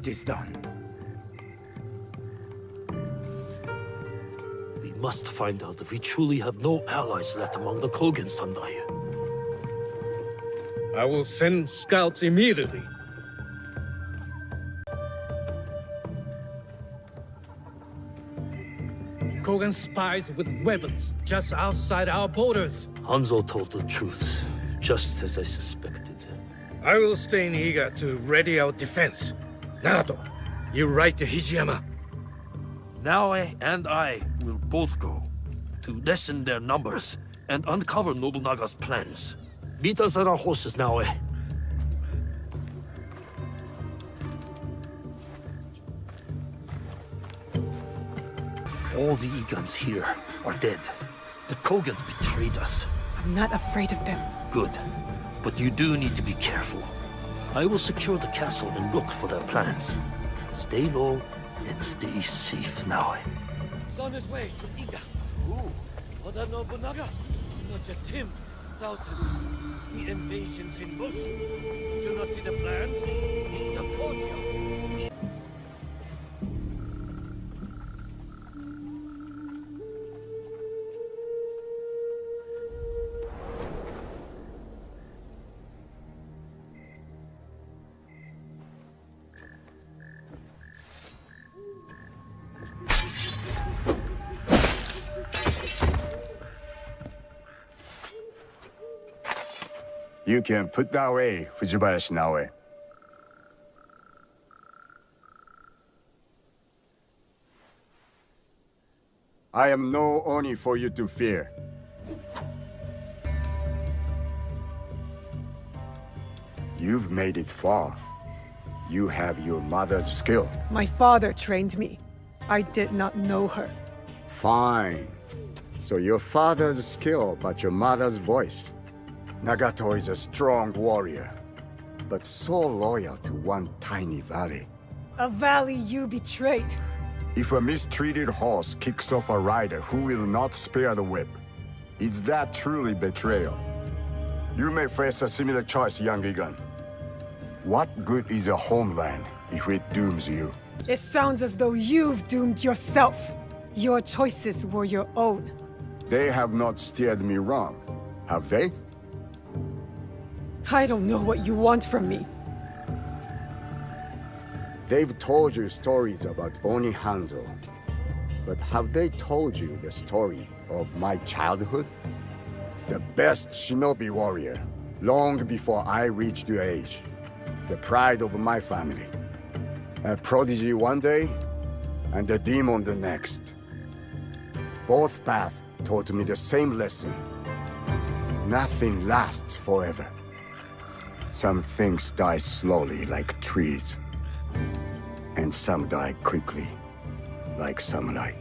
it is done. We must find out if we truly have no allies left among the Kogan Sandai. I will send scouts immediately. Kogan spies with weapons just outside our borders. Hanzo told the truth, just as I suspected. I will stay in Iga to ready our defense. Nagato, you ride to Hijiyama. Naoe and I will both go to lessen their numbers and uncover Nobunaga's plans. Meet us at our horses, Naoe. All the Igans here are dead. The Kogans betrayed us. I'm not afraid of them. Good. But you do need to be careful. I will secure the castle and look for their plans. Stay low and stay safe, Naoe. He's on his way to Iga. Who? Oda Nobunaga? Not just him. Thousands. The invasions in bush. Do not see the plans? In the courtyard. You can put that away, Fujibayashi Naoe. I am no Oni for you to fear. You've made it far. You have your mother's skill. My father trained me. I did not know her. Fine. So your father's skill, but your mother's voice. Nagato is a strong warrior, but so loyal to one tiny valley. A valley you betrayed. If a mistreated horse kicks off a rider who will not spare the whip, is that truly betrayal? You may face a similar choice, young Igan. What good is a homeland if it dooms you? It sounds as though you've doomed yourself. Your choices were your own. They have not steered me wrong, have they? I don't know what you want from me. They've told you stories about Oni Hanzo, but have they told you the story of my childhood? The best shinobi warrior, long before I reached your age. The pride of my family. A prodigy one day, and a demon the next. Both paths taught me the same lesson. Nothing lasts forever. Some things die slowly like trees, and some die quickly like samurai.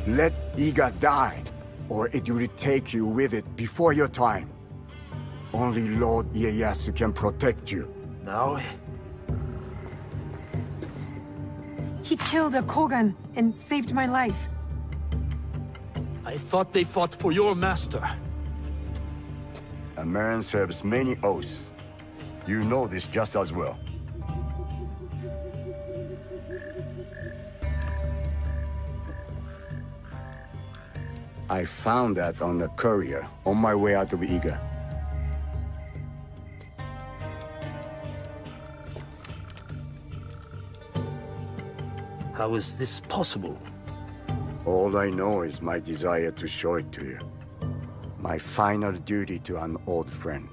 Let Iga die, or it will take you with it before your time. Only Lord Ieyasu can protect you. Naoe? He killed a Kogan and saved my life. I thought they fought for your master. A man serves many oaths. You know this just as well. I found that on the courier on my way out of Iga. How is this possible? All I know is my desire to show it to you. My final duty to an old friend.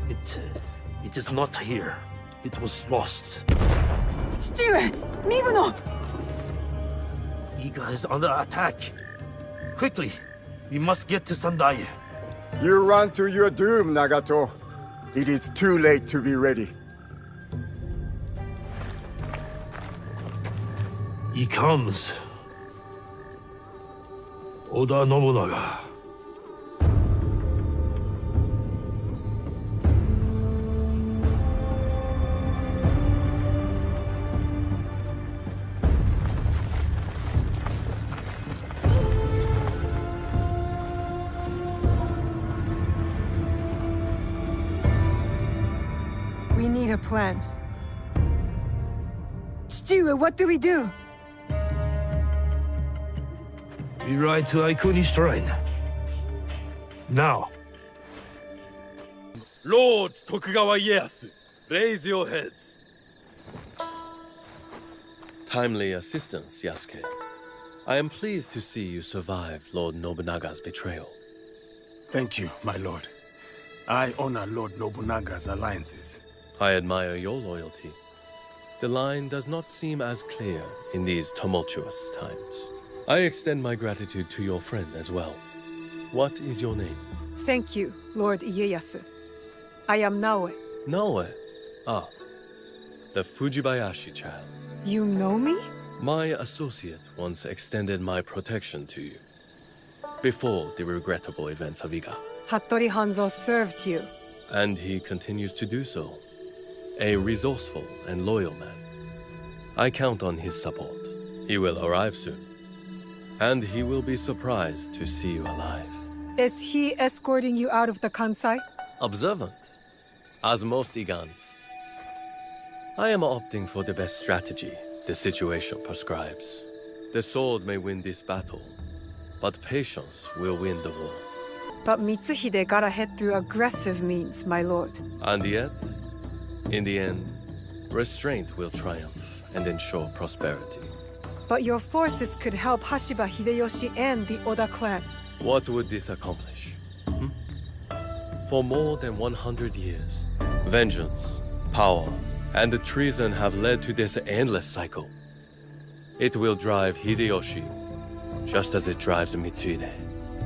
It is not here. It was lost. Chichire! Mibuno! Iga is under attack. Quickly, we must get to Sandai. You run to your doom, Nagato. It is too late to be ready. He comes. Oda Nobunaga. We need a plan. Jiwa, what do we do? We ride to Aikuni Shrine. Now. Lord Tokugawa Ieyasu, raise your heads. Timely assistance, Yasuke. I am pleased to see you survived Lord Nobunaga's betrayal. Thank you, my lord. I honor Lord Nobunaga's alliances. I admire your loyalty. The line does not seem as clear in these tumultuous times. I extend my gratitude to your friend as well. What is your name? Thank you, Lord Ieyasu. I am Naoe. Naoe? Ah, the Fujibayashi child. You know me? My associate once extended my protection to you. Before the regrettable events of Iga. Hattori Hanzo served you. And he continues to do so. A resourceful and loyal man. I count on his support. He will arrive soon. And he will be surprised to see you alive. Is he escorting you out of the Kansai? Observant, as most Igans. I am opting for the best strategy the situation prescribes. The sword may win this battle, but patience will win the war. But Mitsuhide got ahead through aggressive means, my lord. And yet, in the end, restraint will triumph and ensure prosperity. But your forces could help Hashiba Hideyoshi and the Oda clan. What would this accomplish? For more than 100 years, vengeance, power, and treason have led to this endless cycle. It will drive Hideyoshi, just as it drives Mitsuhide.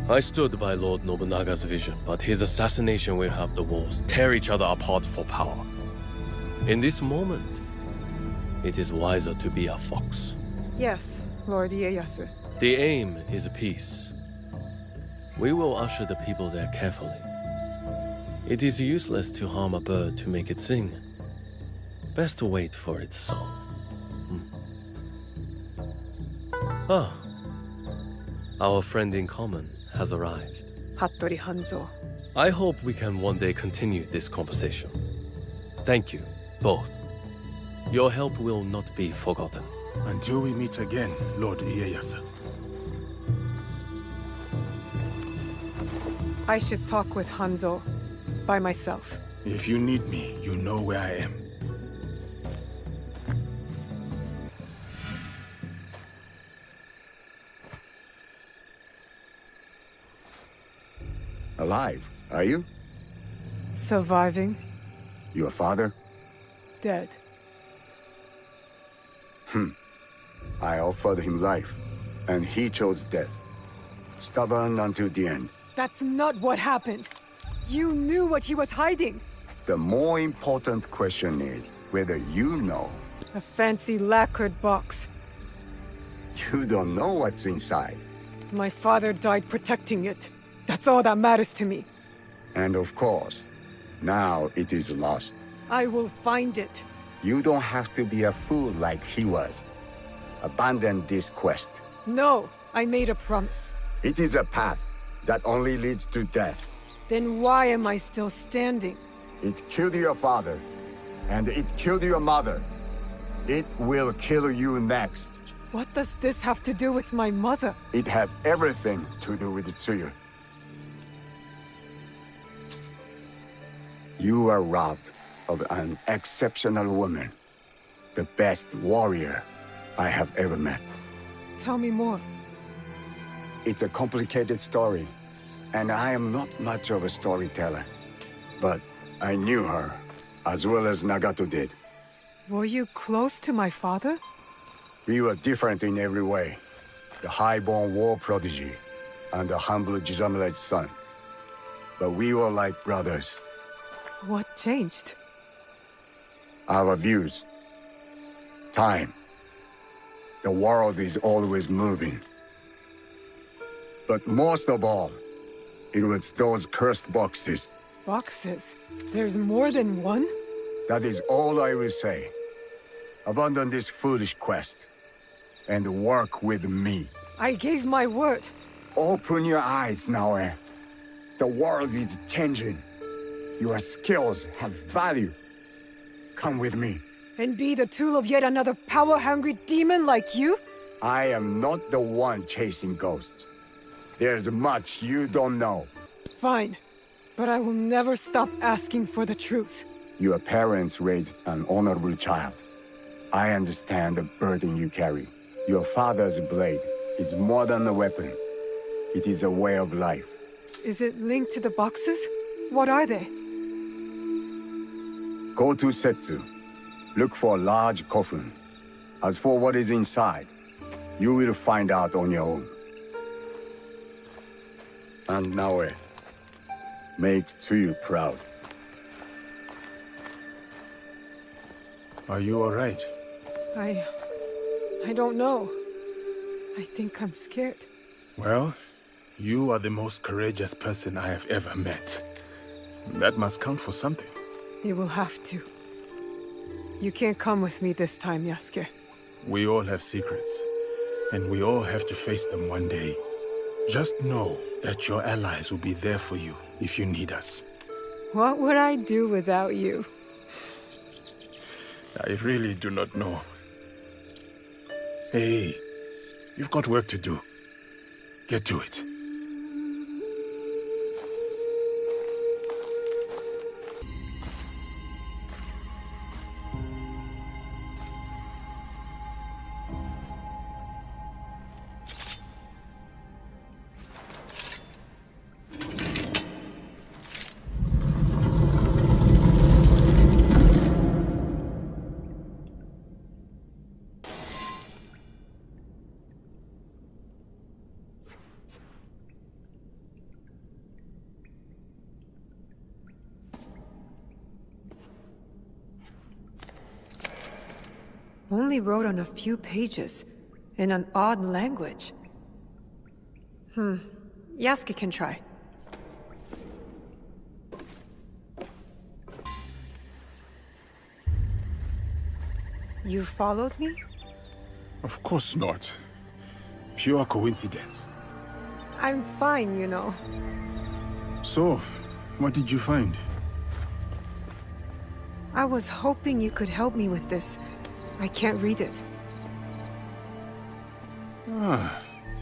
I stood by Lord Nobunaga's vision, but his assassination will have the wolves tear each other apart for power. In this moment, it is wiser to be a fox. Yes, Lord Ieyasu. The aim is peace. We will usher the people there carefully. It is useless to harm a bird to make it sing. Best to wait for its song. Ah, our friend in common has arrived. Hattori Hanzo. I hope we can one day continue this conversation. Thank you, both. Your help will not be forgotten. Until we meet again, Lord Ieyasu. I should talk with Hanzo by myself. If you need me, you know where I am. Alive, are you? Surviving. Your father? Dead. I offered him life, and he chose death. Stubborn until the end. That's not what happened. You knew what he was hiding. The more important question is whether you know. A fancy lacquered box. You don't know what's inside. My father died protecting it. That's all that matters to me. And of course, now it is lost. I will find it. You don't have to be a fool like he was. Abandon this quest. No, I made a promise. It is a path that only leads to death. Then why am I still standing? It killed your father, and it killed your mother. It will kill you next. What does this have to do with my mother? It has everything to do with Tsuyu. You were robbed of an exceptional woman. The best warrior I have ever met. Tell me more. It's a complicated story, and I am not much of a storyteller. But I knew her, as well as Nagato did. Were you close to my father? We were different in every way. The high-born war prodigy, and the humble Jizamure's son. But we were like brothers. What changed? Our views. Time. The world is always moving. But most of all, it was those cursed boxes. Boxes? There's more than one? That is all I will say. Abandon this foolish quest, and work with me. I gave my word. Open your eyes, Naoe. The world is changing. Your skills have value. Come with me. And be the tool of yet another power-hungry demon like you? I am not the one chasing ghosts. There's much you don't know. Fine. But I will never stop asking for the truth. Your parents raised an honorable child. I understand the burden you carry. Your father's blade is more than a weapon. It is a way of life. Is it linked to the boxes? What are they? Go to Setsu. Look for a large coffin. As for what is inside, you will find out on your own. And Naoe, make Tsuyu proud. Are you all right? I don't know. I think I'm scared. Well, you are the most courageous person I have ever met. That must count for something. You will have to. You can't come with me this time, Yasuke. We all have secrets, and we all have to face them one day. Just know that your allies will be there for you if you need us. What would I do without you? I really do not know. Hey, you've got work to do. Get to it. Only wrote on a few pages, in an odd language. Yasuke can try. You followed me? Of course not. Pure coincidence. I'm fine, you know. So, what did you find? I was hoping you could help me with this. I can't read it.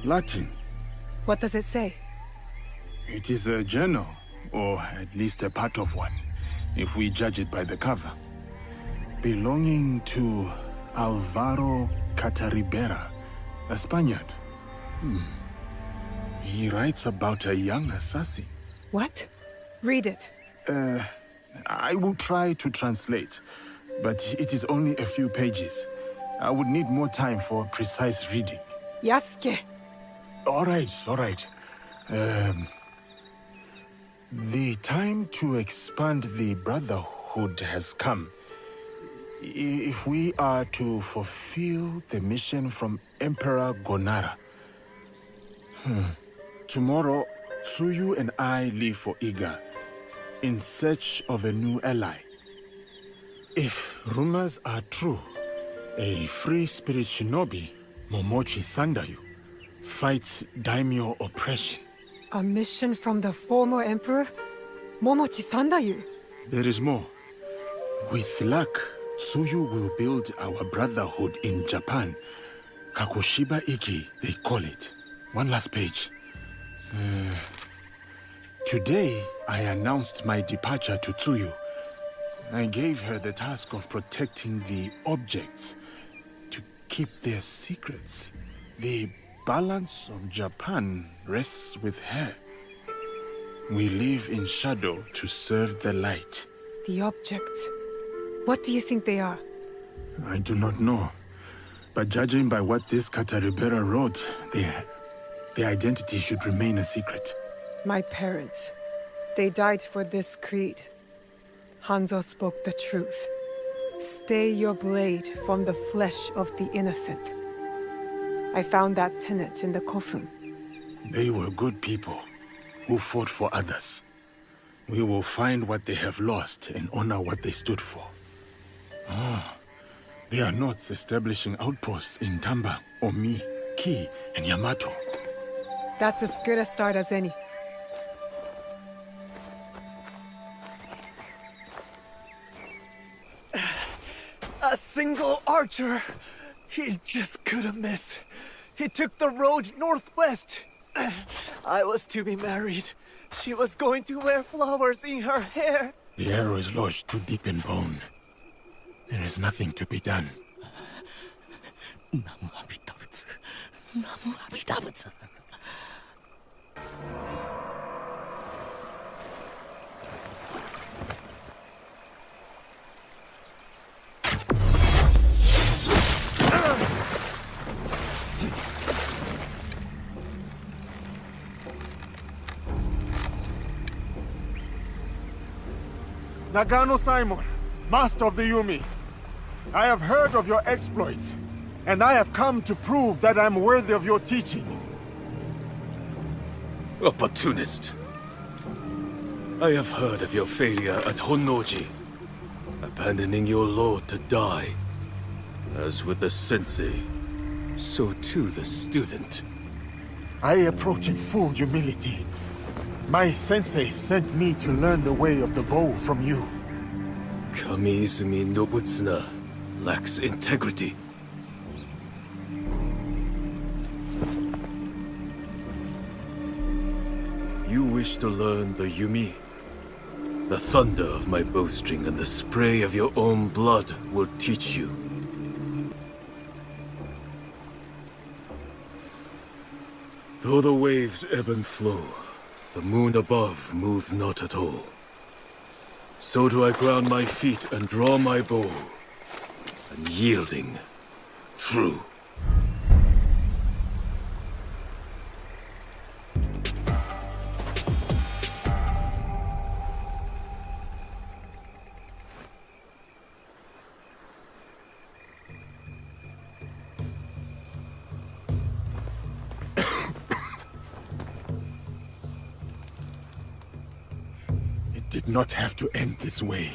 Latin. What does it say? It is a journal, or at least a part of one, if we judge it by the cover. Belonging to Alvaro Cataribera, a Spaniard. He writes about a young assassin. What? Read it. I will try to translate, but it is only a few pages. I would need more time for precise reading. Yasuke! All right. The time to expand the Brotherhood has come. If we are to fulfill the mission from Emperor Gonara. Tomorrow, Tsuyu and I leave for Iga, in search of a new ally. If rumors are true, a free spirit shinobi, Momochi Sandayu, fights daimyo oppression. A mission from the former emperor? Momochi Sandayu? There is more. With luck, Tsuyu will build our brotherhood in Japan. Kakushiba Iki, they call it. One last page. Today, I announced my departure to Tsuyu. I gave her the task of protecting the objects, to keep their secrets. The balance of Japan rests with her. We live in shadow to serve the light. The objects. What do you think they are? I do not know. But judging by what this Cataribera wrote, their identity should remain a secret. My parents. They died for this creed. Hanzo spoke the truth. Stay your blade from the flesh of the innocent. I found that tenet in the coffin. They were good people who fought for others. We will find what they have lost and honor what they stood for. They are not establishing outposts in Tamba, Omi, Ki, and Yamato. That's as good a start as any. single archer. He just couldn't miss. He took the road northwest. I was to be married. She was going to wear flowers in her hair. The arrow is lodged too deep in bone. There is nothing to be done. Nagano Simon, master of the Yumi. I have heard of your exploits, and I have come to prove that I'm worthy of your teaching. Opportunist. I have heard of your failure at Honnoji, abandoning your lord to die. As with the sensei, so too the student. I approach in full humility. My sensei sent me to learn the way of the bow from you. Kamiizumi Nobutsuna lacks integrity. You wish to learn the Yumi? The thunder of my bowstring and the spray of your own blood will teach you. Though the waves ebb and flow, the moon above moves not at all. So do I ground my feet and draw my bow, unyielding, true. Did not have to end this way.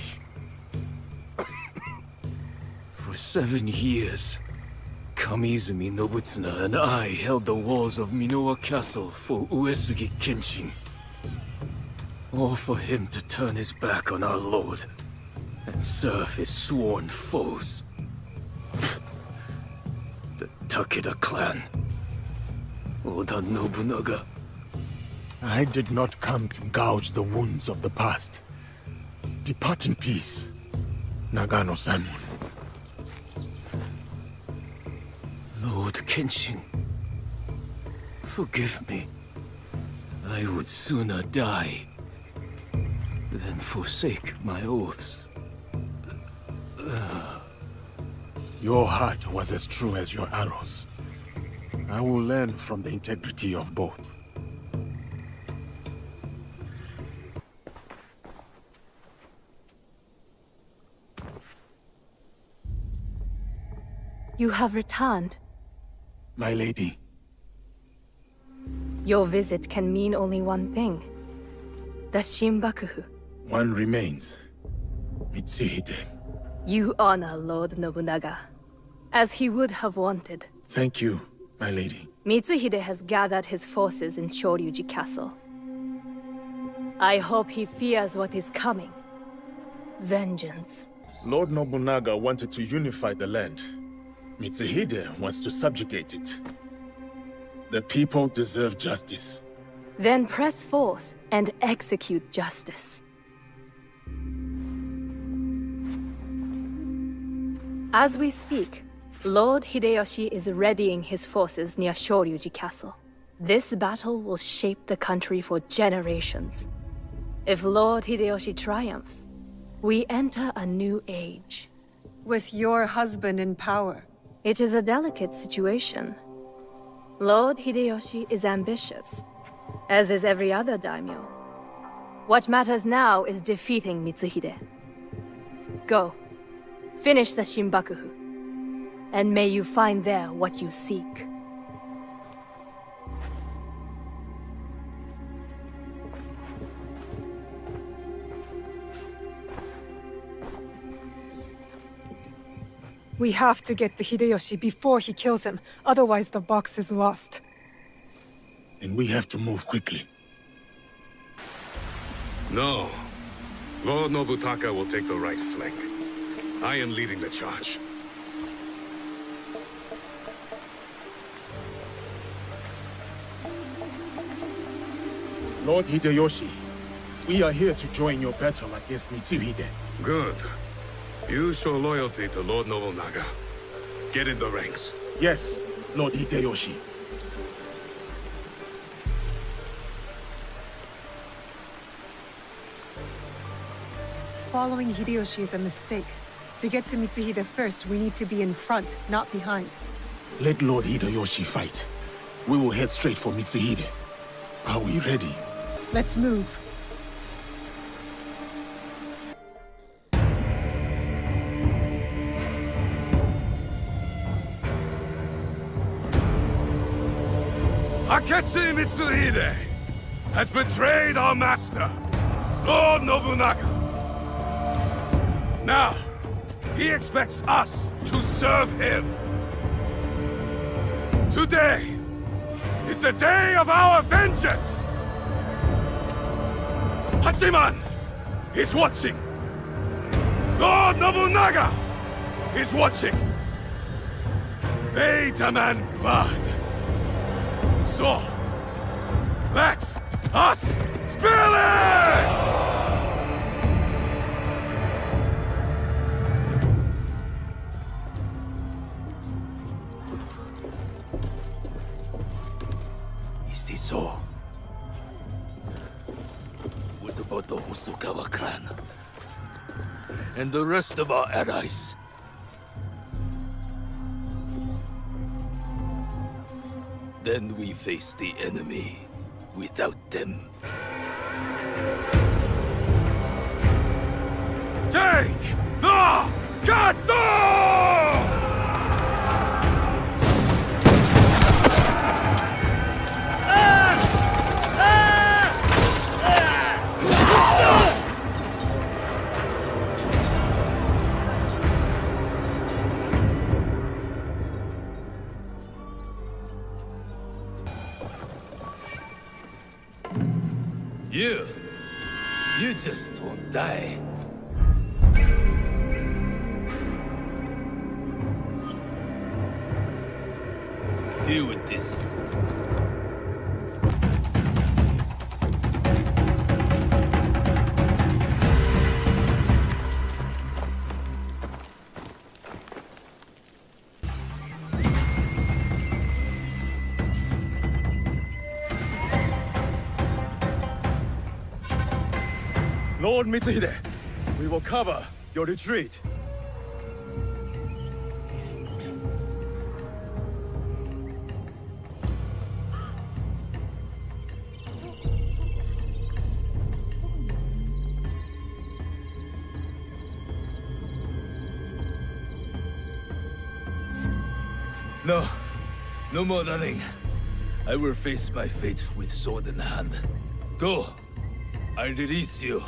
For 7 years, Kamiizumi Nobutsuna and I held the walls of Minowa Castle for Uesugi Kenshin. All for him to turn his back on our lord and serve his sworn foes. The Takeda clan. Oda Nobunaga. I did not come to gouge the wounds of the past. Depart in peace, Nagano Simon. Lord Kenshin, forgive me. I would sooner die than forsake my oaths. Your heart was as true as your arrows. I will learn from the integrity of both. You have returned. My lady. Your visit can mean only one thing. The Shinbakufu. One remains. Mitsuhide. You honor Lord Nobunaga, as he would have wanted. Thank you, my lady. Mitsuhide has gathered his forces in Shoryuji Castle. I hope he fears what is coming. Vengeance. Lord Nobunaga wanted to unify the land. Mitsuhide wants to subjugate it. The people deserve justice. Then press forth and execute justice. As we speak, Lord Hideyoshi is readying his forces near Shoryuji Castle. This battle will shape the country for generations. If Lord Hideyoshi triumphs, we enter a new age. With your husband in power. It is a delicate situation. Lord Hideyoshi is ambitious, as is every other daimyo. What matters now is defeating Mitsuhide. Go, finish the Shinbakufu, and may you find there what you seek. We have to get to Hideyoshi before he kills him, otherwise the box is lost. And we have to move quickly. No. Lord Nobutaka will take the right flank. I am leading the charge. Lord Hideyoshi, we are here to join your battle against Mitsuhide. Good. You show loyalty to Lord Nobunaga. Get in the ranks. Yes, Lord Hideyoshi. Following Hideyoshi is a mistake. To get to Mitsuhide first, we need to be in front, not behind. Let Lord Hideyoshi fight. We will head straight for Mitsuhide. Are we ready? Let's move. Akechi Mitsuhide has betrayed our master, Lord Nobunaga. Now, he expects us to serve him. Today is the day of our vengeance! Hachiman is watching! Lord Nobunaga is watching! They demand blood. So, let us spill it! Is this so? What about the Hosokawa clan? And the rest of our allies? Then we face the enemy without them. Take the castle! You just don't die. Deal with this. Lord Mitsuhide, we will cover your retreat. No more running. I will face my fate with sword in hand. Go. I release you.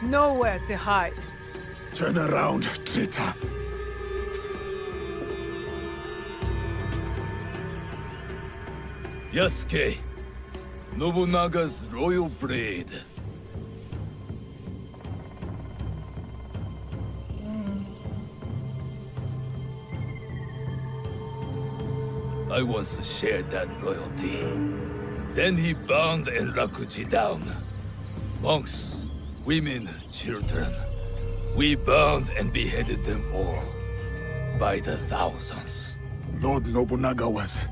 Nowhere to hide. Turn around, traitor. Yasuke, Nobunaga's royal blade. I once shared that loyalty. Then he bound Enrakuji down. Monks, women, children. We bound and beheaded them all. By the thousands. Lord Nobunaga was...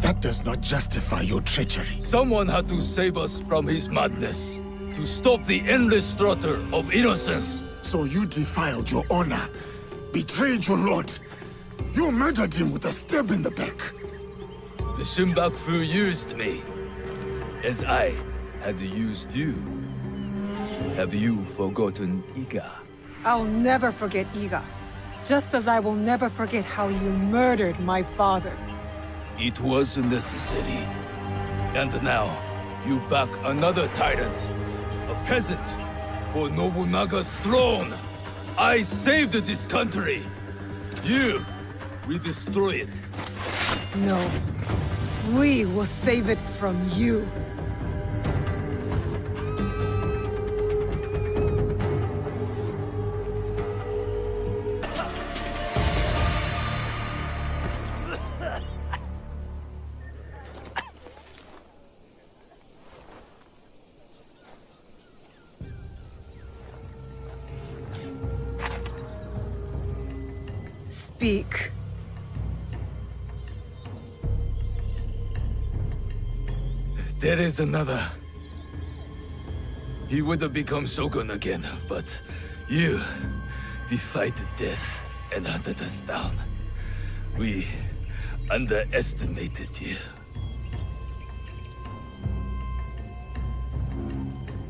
That does not justify your treachery. Someone had to save us from his madness. To stop the endless slaughter of innocents. So you defiled your honor, betrayed your lord. You murdered him with a stab in the back. The Shunbakufu used me, as I had used you. Have you forgotten Iga? I'll never forget Iga. Just as I will never forget how you murdered my father. It was necessary. And now, you back another tyrant. A peasant. For Nobunaga's throne. I saved this country. You, we destroy it. No. We will save it from you. speak. There is another. He would have become Shogun again, but you defied death and hunted us down. We underestimated you.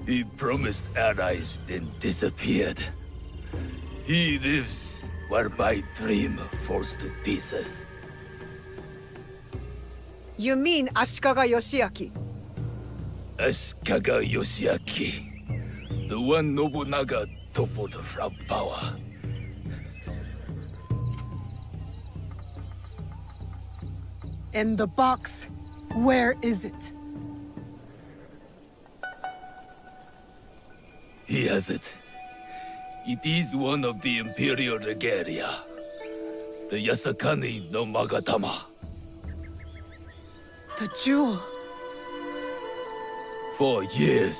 He promised allies, then disappeared. He lives while my dream falls to pieces. You mean Ashikaga Yoshiaki? Ashikaga Yoshiaki, the one Nobunaga toppled from power. And the box, where is it? He has it. It is one of the Imperial Regalia. The Yasakani no Magatama. The jewel. For years,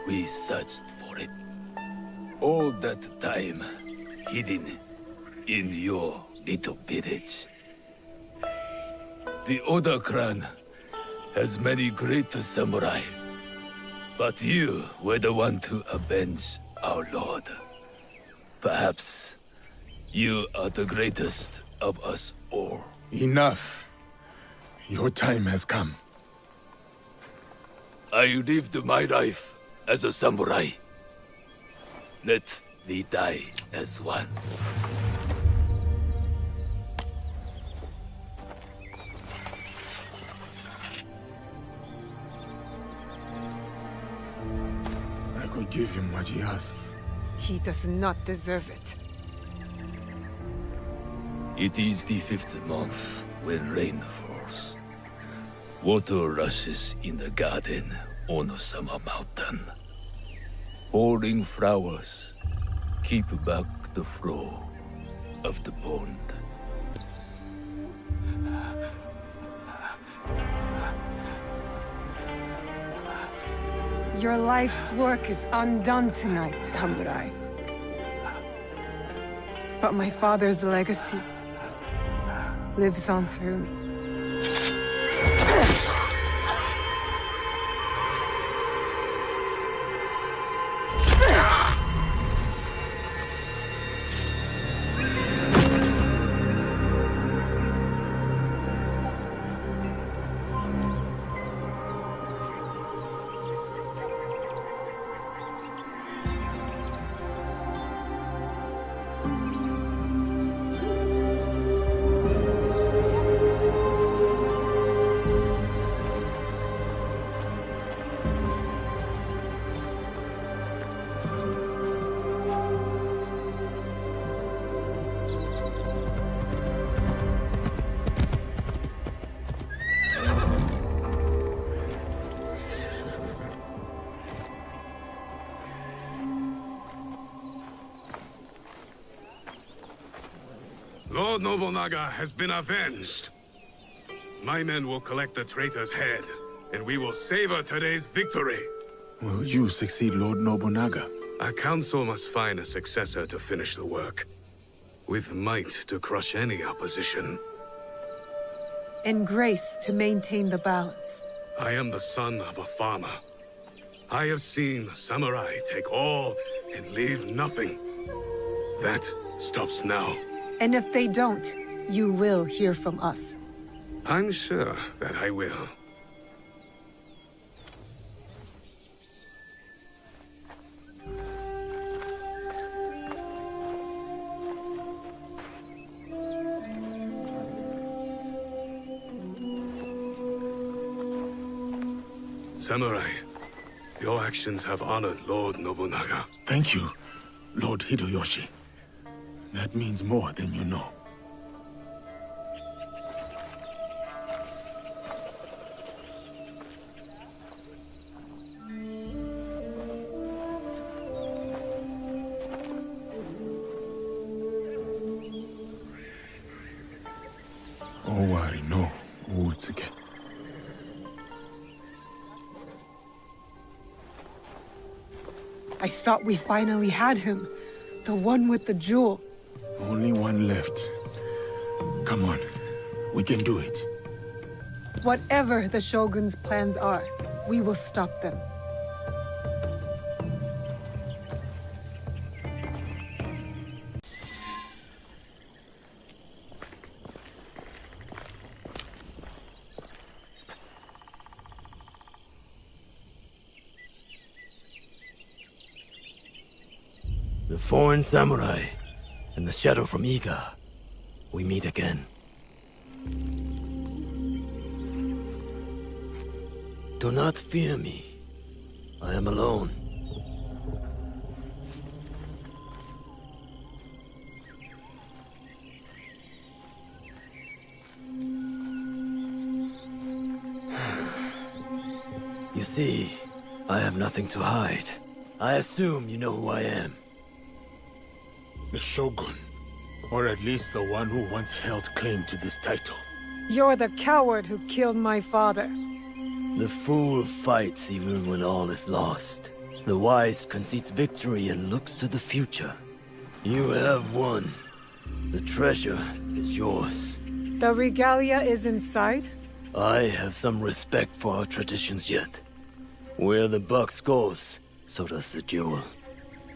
we searched for it. All that time, hidden in your little village. The Oda clan has many great samurai. But you were the one to avenge our lord. Perhaps you are the greatest of us all. Enough. Your time has come. I lived my life as a samurai. Let me die as one. I could give him what he asks. He does not deserve it. It is the 5th month when rain falls. Water rushes in the garden on Summer Mountain. Falling flowers keep back the flow of the pond. Your life's work is undone tonight, samurai. But my father's legacy lives on through me. Lord Nobunaga has been avenged. My men will collect the traitor's head, and we will savor today's victory. Will you succeed Lord Nobunaga? Our council must find a successor to finish the work, with might to crush any opposition. And grace to maintain the balance. I am the son of a farmer. I have seen samurai take all and leave nothing. That stops now. And if they don't, you will hear from us. I'm sure that I will. Samurai, your actions have honored Lord Nobunaga. Thank you, Lord Hideyoshi. That means more than you know. Owari no Utsuke. I thought we finally had him. The one with the jewel. Only one left. Come on. We can do it. Whatever the Shogun's plans are, we will stop them. The foreign samurai and the shadow from Iga. We meet again. Do not fear me. I am alone. You see, I have nothing to hide. I assume you know who I am. The Shogun. Or at least the one who once held claim to this title. You're the coward who killed my father. The fool fights even when all is lost. The wise concedes victory and looks to the future. You have won. The treasure is yours. The regalia is inside? I have some respect for our traditions yet. Where the box goes, so does the jewel.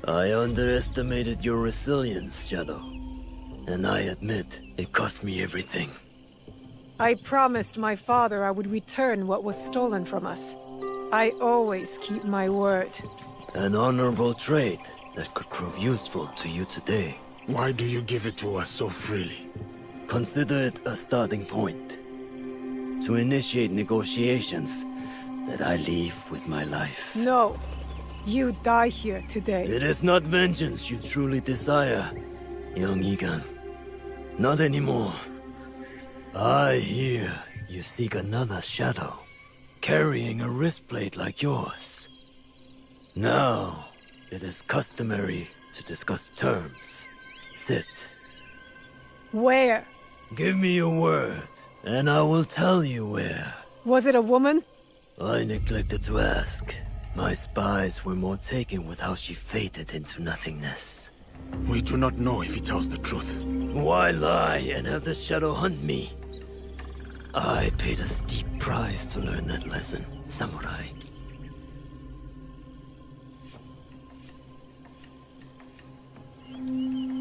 I underestimated your resilience, Shadow. And I admit, it cost me everything. I promised my father I would return what was stolen from us. I always keep my word. An honorable trait that could prove useful to you today. Why do you give it to us so freely? Consider it a starting point. To initiate negotiations that I leave with my life. No. You die here today. It is not vengeance you truly desire, young Egan. Not anymore. I hear you seek another shadow, carrying a wristplate like yours. Now, it is customary to discuss terms. Sit. Where? Give me your word, and I will tell you where. Was it a woman? I neglected to ask. My spies were more taken with how she faded into nothingness. We do not know if he tells the truth. Why lie and have the shadow hunt me? I paid a steep price to learn that lesson, samurai.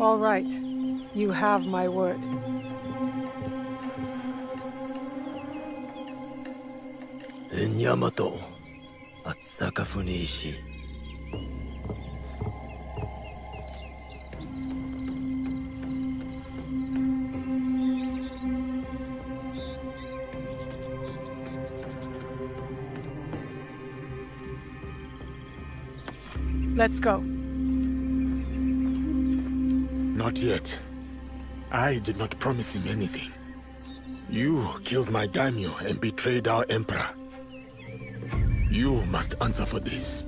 All right. You have my word. In Yamato, at Sakafuniishi. Let's go. Not yet. I did not promise him anything. You killed my daimyo and betrayed our emperor. You must answer for this.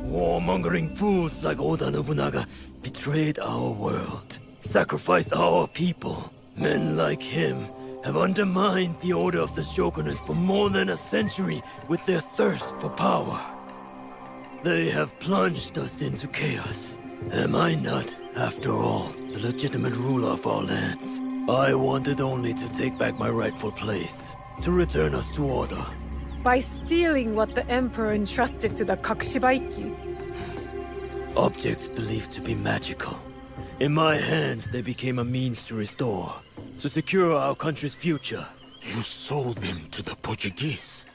Warmongering fools like Oda Nobunaga betrayed our world, sacrificed our people. Men like him have undermined the order of the shogunate for more than a century with their thirst for power. They have plunged us into chaos. Am I not, after all, the legitimate ruler of our lands? I wanted only to take back my rightful place, to return us to order. By stealing what the Emperor entrusted to the Kakushibaiki? Objects believed to be magical. In my hands, they became a means to restore, to secure our country's future. You sold them to the Portuguese.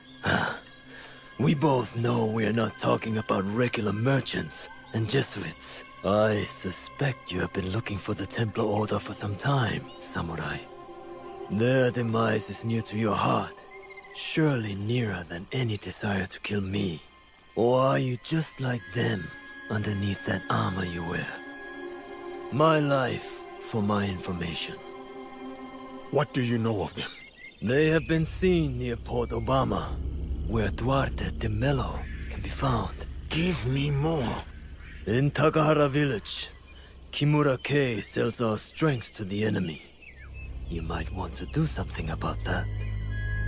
We both know we are not talking about regular merchants and Jesuits. I suspect you have been looking for the Templar Order for some time, samurai. Their demise is near to your heart, surely nearer than any desire to kill me. Or are you just like them, underneath that armor you wear? My life for my information. What do you know of them? They have been seen near Port Obama, where Duarte de Mello can be found. Give me more. In Takahara village, Kimura K sells our strengths to the enemy. You might want to do something about that.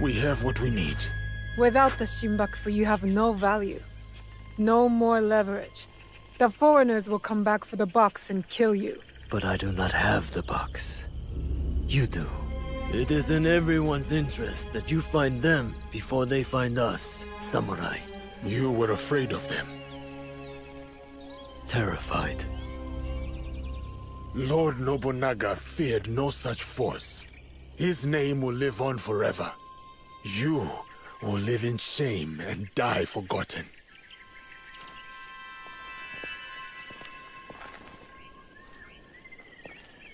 We have what we need. Without the Shinbaku, you have no value. No more leverage. The foreigners will come back for the box and kill you. But I do not have the box. You do. It is in everyone's interest that you find them before they find us, samurai. You were afraid of them. Terrified. Lord Nobunaga feared no such force. His name will live on forever. You will live in shame and die forgotten.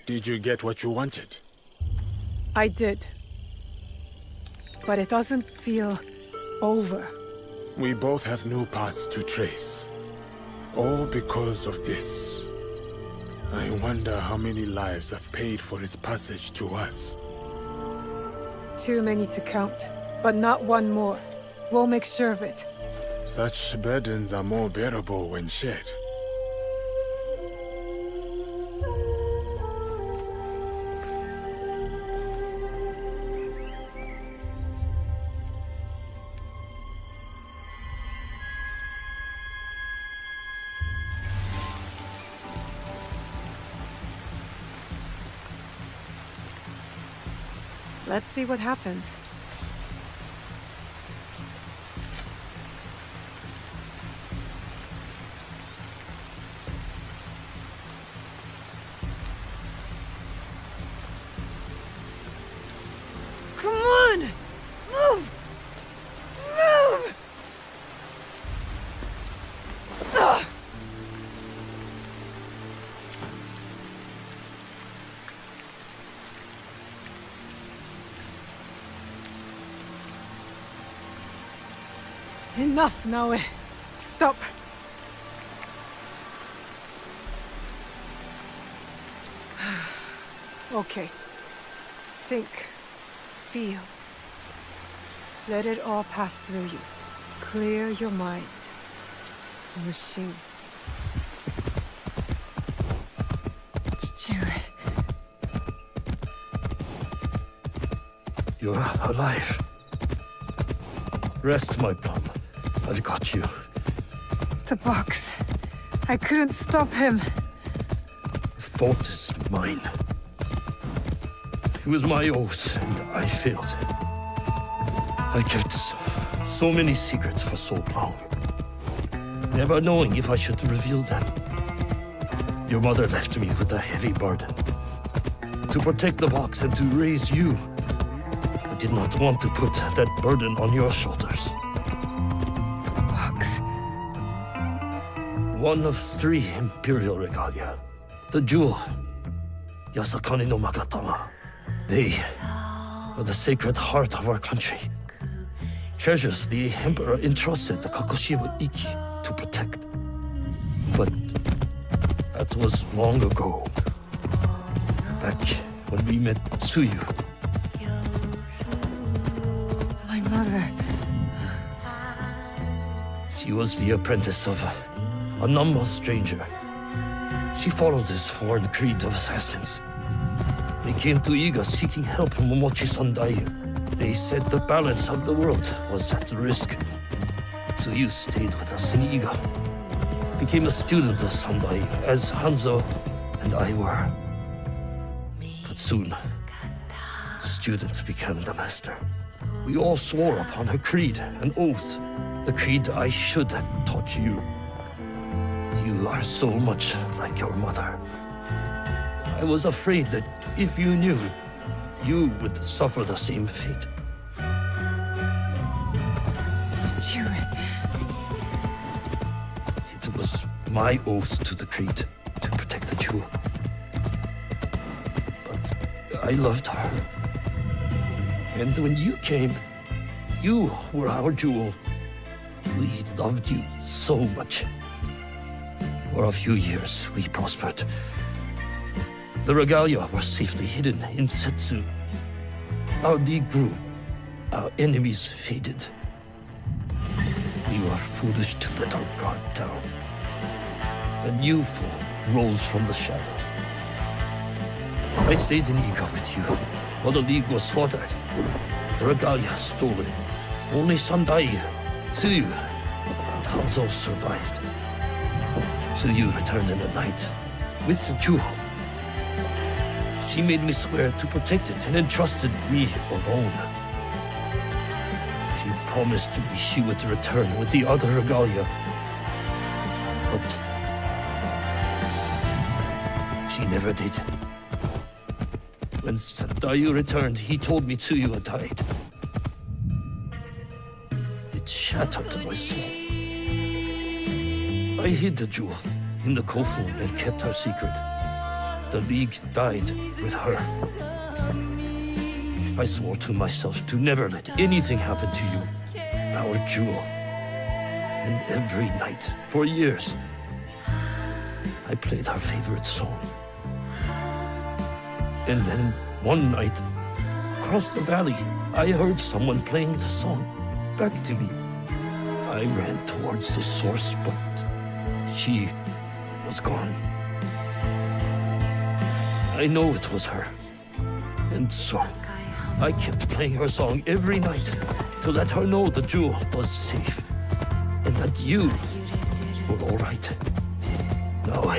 Did you get what you wanted? I did. But it doesn't feel over. We both have new paths to trace. All because of this. I wonder how many lives have paid for its passage to us. Too many to count, but not one more. We'll make sure of it. Such burdens are more bearable when shared. Let's see what happens. Come on! Move! Move! Ugh. Enough, Naoe. Stop. Okay. Think. Feel. Let it all pass through you. Clear your mind. Mushin. You're alive. Rest, my plum. I've got you. The box. I couldn't stop him. The fault is mine. It was my oath, and I failed. I kept so many secrets for so long, never knowing if I should reveal them. Your mother left me with a heavy burden. To protect the box and to raise you, I did not want to put that burden on your shoulders. Box. One of 3 imperial regalia. The jewel, Yasakane no Magatama. They are the sacred heart of our country. Treasures the Emperor entrusted the Kakushiwa Iki to protect. But that was long ago. Back when we met Tsuyu. My mother. She was the apprentice of a number stranger. She followed this foreign creed of assassins. They came to Iga seeking help from Momochi Sandai. They said the balance of the world was at risk. So you stayed with us in Iga. Became a student of Sandai, as Hanzo and I were. But soon, the student became the master. We all swore upon her creed, an oath. The creed I should have taught you. You are so much like your mother. I was afraid that if you knew, you would suffer the same fate. It was my oath to the creed to protect the jewel. But I loved her. And when you came, you were our jewel. We loved you so much. For a few years, we prospered. The regalia were safely hidden in Setsu. Our league grew. Our enemies faded. We were foolish to let our guard down. A new foe rose from the shadows. I stayed in Iga with you, while the league was slaughtered. The regalia stolen. Only Sandai, Tsuyu, and Hanzo survived. Tsuyu returned in the night, with the jewel. She made me swear to protect it and entrusted me alone. She promised me she would return with the other regalia. But she never did. When Sandayu returned, he told me Tsuyu had died. It shattered my soul. I hid the jewel in the Kofu and kept her secret. The League died with her. I swore to myself to never let anything happen to you, our jewel. And every night, for years, I played her favorite song. And then, one night, across the valley, I heard someone playing the song back to me. I ran towards the source, but she was gone. I know it was her. And so, I kept playing her song every night to let her know the jewel was safe. And that you were all right. Now,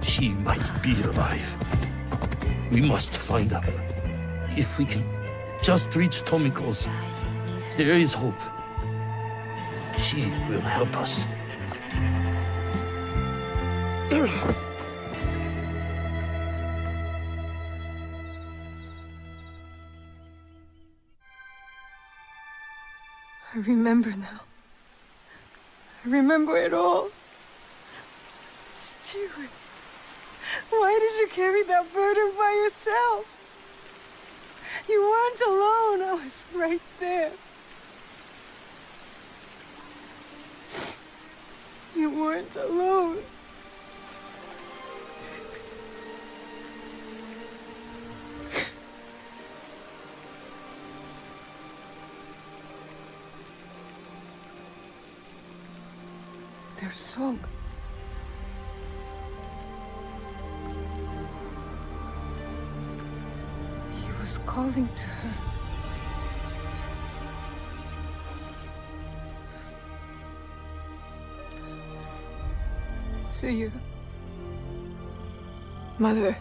she might be alive. We must find her. If we can just reach Tomiko's, there is hope. She will help us. I remember now. I remember it all. Stewart, why did you carry that burden by yourself? You weren't alone. I was right there. You weren't alone. Their song. He was calling to her. See you, Mother.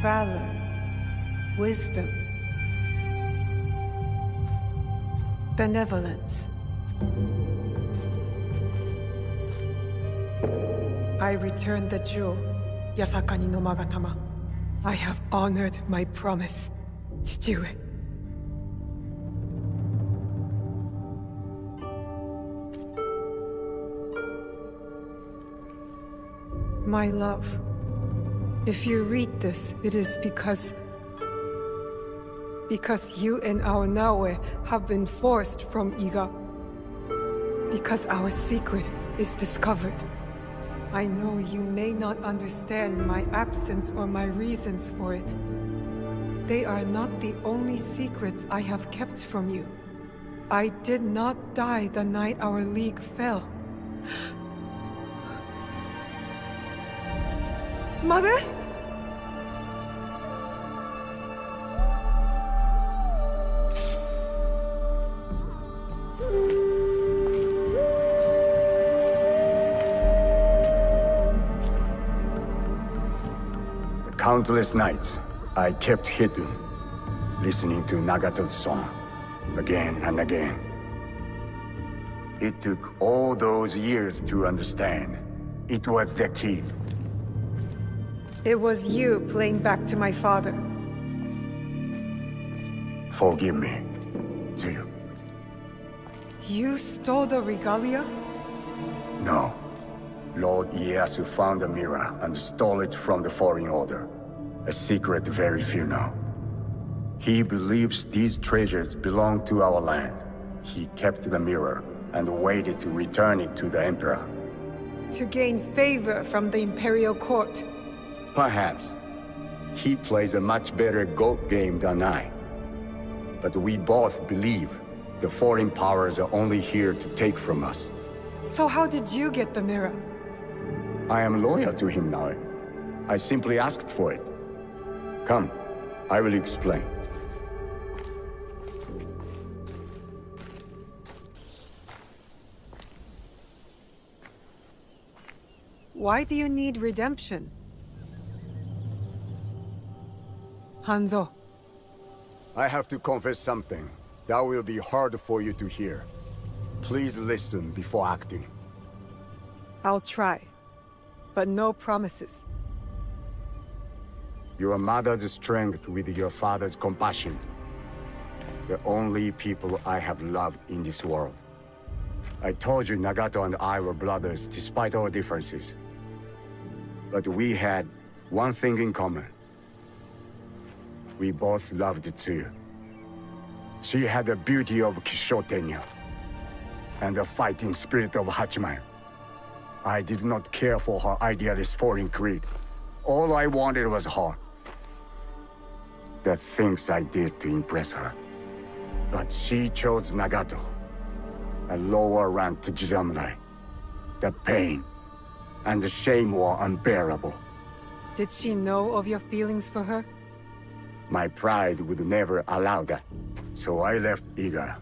Valor, wisdom, benevolence. I returned the jewel, Yasakani no Magatama. I have honored my promise, Chichiue. My love. If you read this, it is because you and our Naoe have been forced from Iga. Because our secret is discovered. I know you may not understand my absence or my reasons for it. They are not the only secrets I have kept from you. I did not die the night our league fell. Mother? Countless nights, I kept hidden, listening to Nagato's song, again and again. It took all those years to understand. It was the key. It was you playing back to my father. Forgive me, Tsuyu. You stole the regalia? No. Lord Ieyasu found the mirror and stole it from the Fallen Order. A secret very few know. He believes these treasures belong to our land. He kept the mirror and waited to return it to the Emperor. To gain favor from the Imperial Court. Perhaps. He plays a much better goat game than I. But we both believe the foreign powers are only here to take from us. So how did you get the mirror? I am loyal to him now. I simply asked for it. Come, I will explain. Why do you need redemption? Hanzo. I have to confess something that will be hard for you to hear. Please listen before acting. I'll try, but no promises. Your mother's strength with your father's compassion. The only people I have loved in this world. I told you Nagato and I were brothers despite our differences. But we had one thing in common. We both loved Tsuyu. She had the beauty of Kishotenya and the fighting spirit of Hachiman. I did not care for her idealist foreign creed. All I wanted was her. The things I did to impress her. But she chose Nagato, a lower rank to Jisamurai. The pain and the shame were unbearable. Did she know of your feelings for her? My pride would never allow that, so I left Iga.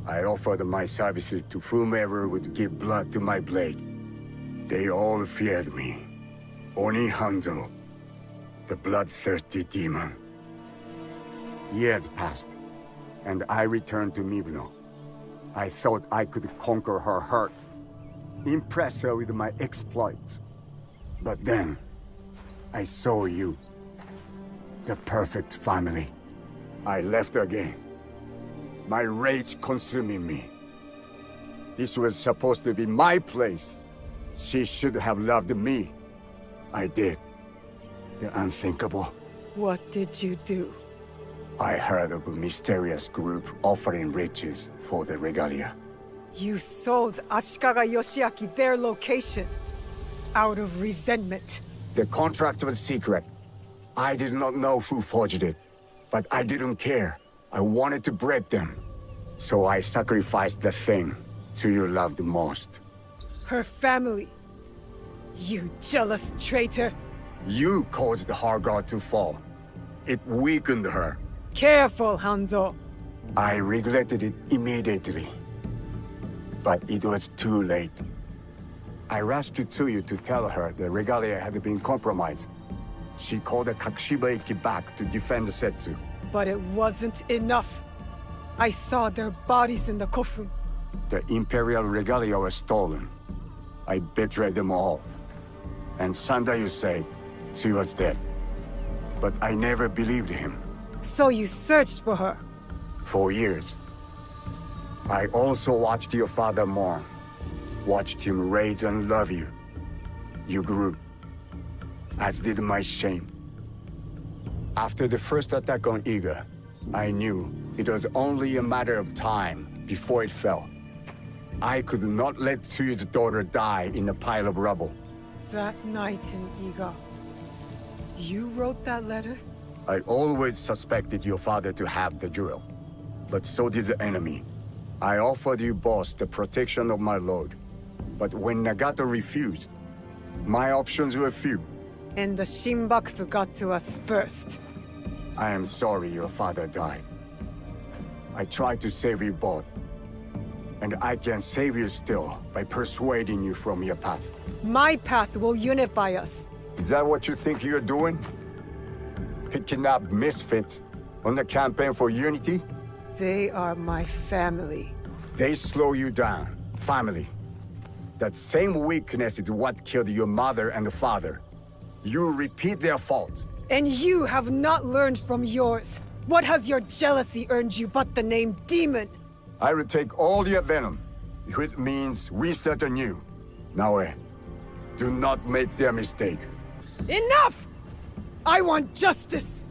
I offered my services to whomever would give blood to my blade. They all feared me. Only Hanzo, the bloodthirsty demon. Years passed, and I returned to Mibno. I thought I could conquer her hurt, impress her with my exploits. But then, I saw you. The perfect family. I left again. My rage consuming me. This was supposed to be my place. She should have loved me. I did. The unthinkable. What did you do? I heard of a mysterious group offering riches for the regalia. You sold Ashikaga Yoshiaki their location. Out of resentment. The contract was secret. I did not know who forged it. But I didn't care. I wanted to break them. So I sacrificed the thing Tsuyu loved most. Her family. You jealous traitor. You caused her guard to fall. It weakened her. Careful, Hanzo. I regretted it immediately. But it was too late. I rushed to Tsuyu to tell her the regalia had been compromised. She called the Kakushibaiki back to defend Setsu. But it wasn't enough. I saw their bodies in the kofun. The Imperial regalia was stolen. I betrayed them all. And Sandayu said Tsuyu was dead. But I never believed him. So you searched for her? For years. I also watched your father mourn. Watched him raise and love you. You grew. As did my shame. After the first attack on Iga, I knew it was only a matter of time before it fell. I could not let Tsuyu's daughter die in a pile of rubble. That night in Iga, you wrote that letter? I always suspected your father to have the jewel, but so did the enemy. I offered you both the protection of my lord, but when Nagato refused, my options were few. And the Shinbakufu got to us first. I am sorry your father died. I tried to save you both. And I can save you still by persuading you from your path. My path will unify us. Is that what you think you're doing? Picking up misfits on the campaign for unity? They are my family. They slow you down. Family. That same weakness is what killed your mother and father. You repeat their fault. And you have not learned from yours. What has your jealousy earned you but the name Demon? I will take all your venom, if it means we start anew. Naoe, do not make their mistake. Enough! I want justice!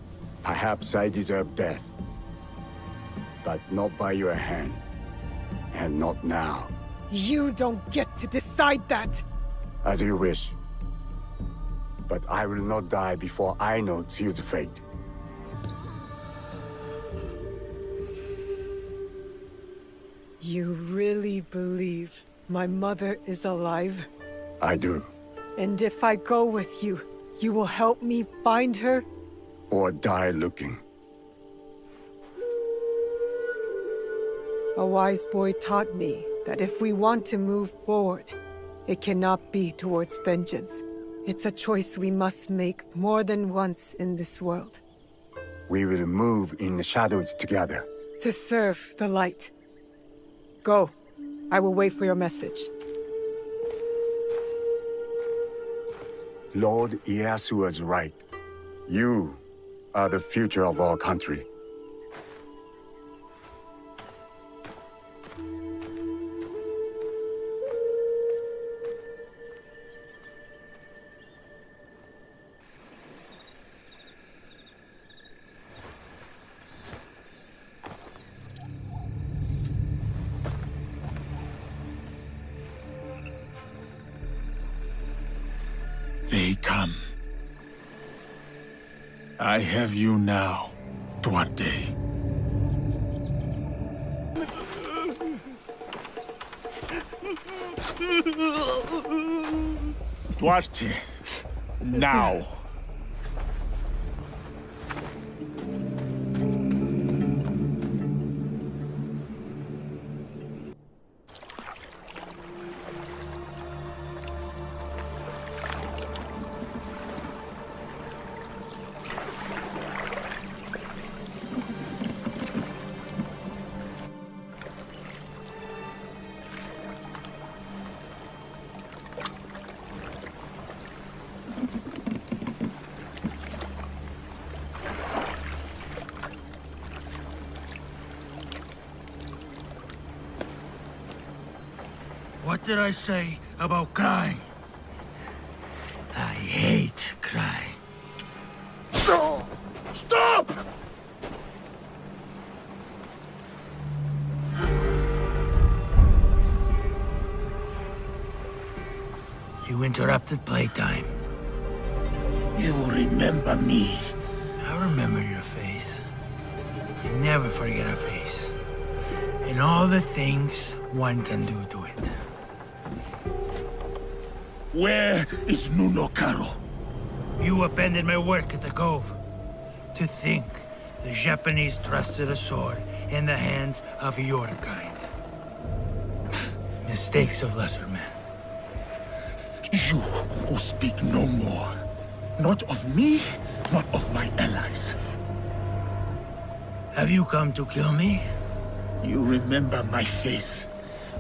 Perhaps I deserve death. But not by your hand. And not now. You don't get to decide that! As you wish. But I will not die before I know Tsuyu's fate. You really believe my mother is alive? I do. And if I go with you, you will help me find her? Or die looking. A wise boy taught me that if we want to move forward, it cannot be towards vengeance. It's a choice we must make more than once in this world. We will move in the shadows together. To serve the light. Go. I will wait for your message. Lord Ieyasu was right. You are the future of our country. They come. I have you now, Duarte. Duarte, now. What did I say about crying? I hate crying. No! Stop! You interrupted playtime. You remember me. I remember your face. I never forget a face. And all the things one can do to it. Where is Nunokaro? You abandoned my work at the Cove. To think the Japanese trusted a sword in the hands of your kind. Mistakes of lesser men. You who speak no more. Not of me, not of my allies. Have you come to kill me? You remember my face,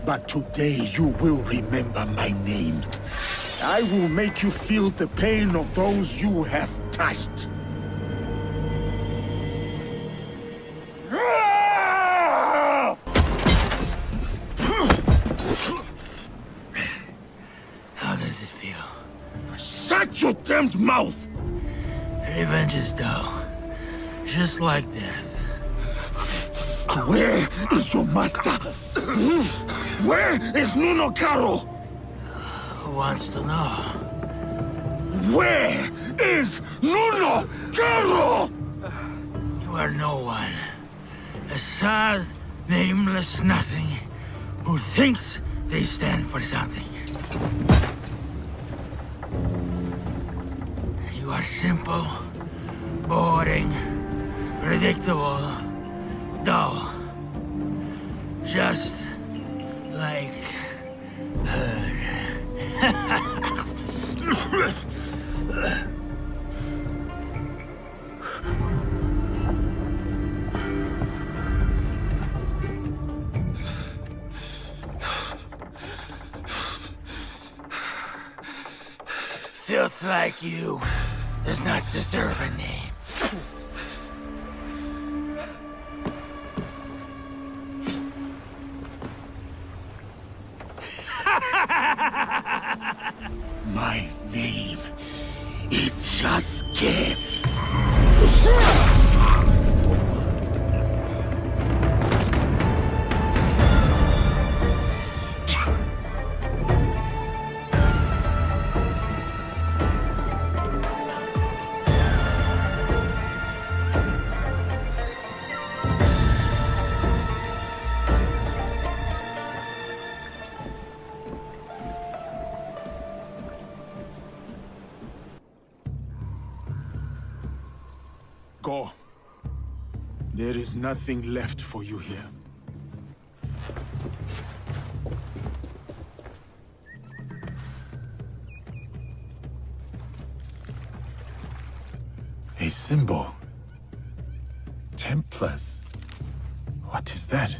but today you will remember my name. I will make you feel the pain of those you have touched. How does it feel? Shut your damned mouth! Revenge is dull, just like death. Where is your master? Where is Nunokaro? Who wants to know? Where is Nunokaro? You are no one. A sad, nameless nothing who thinks they stand for something. You are simple, boring, predictable, dull. Just like her. Filth like you does not deserve a name. My name is Yasuke. Go. There is nothing left for you here. A symbol. Templars. What is that?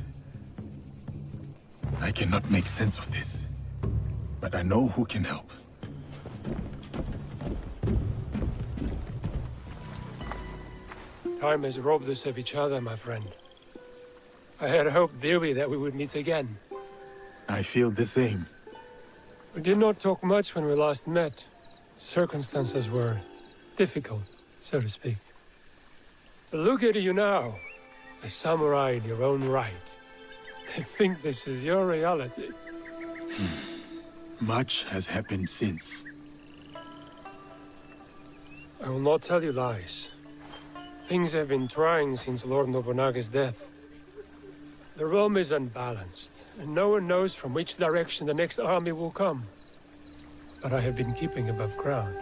I cannot make sense of this, but I know who can help. Time has robbed us of each other, my friend. I had hoped dearly that we would meet again. I feel the same. We did not talk much when we last met. Circumstances were difficult, so to speak. But look at you now, a samurai in your own right. I think this is your reality. Much has happened since. I will not tell you lies. Things have been trying since Lord Nobunaga's death. The realm is unbalanced, and no one knows from which direction the next army will come. But I have been keeping above ground.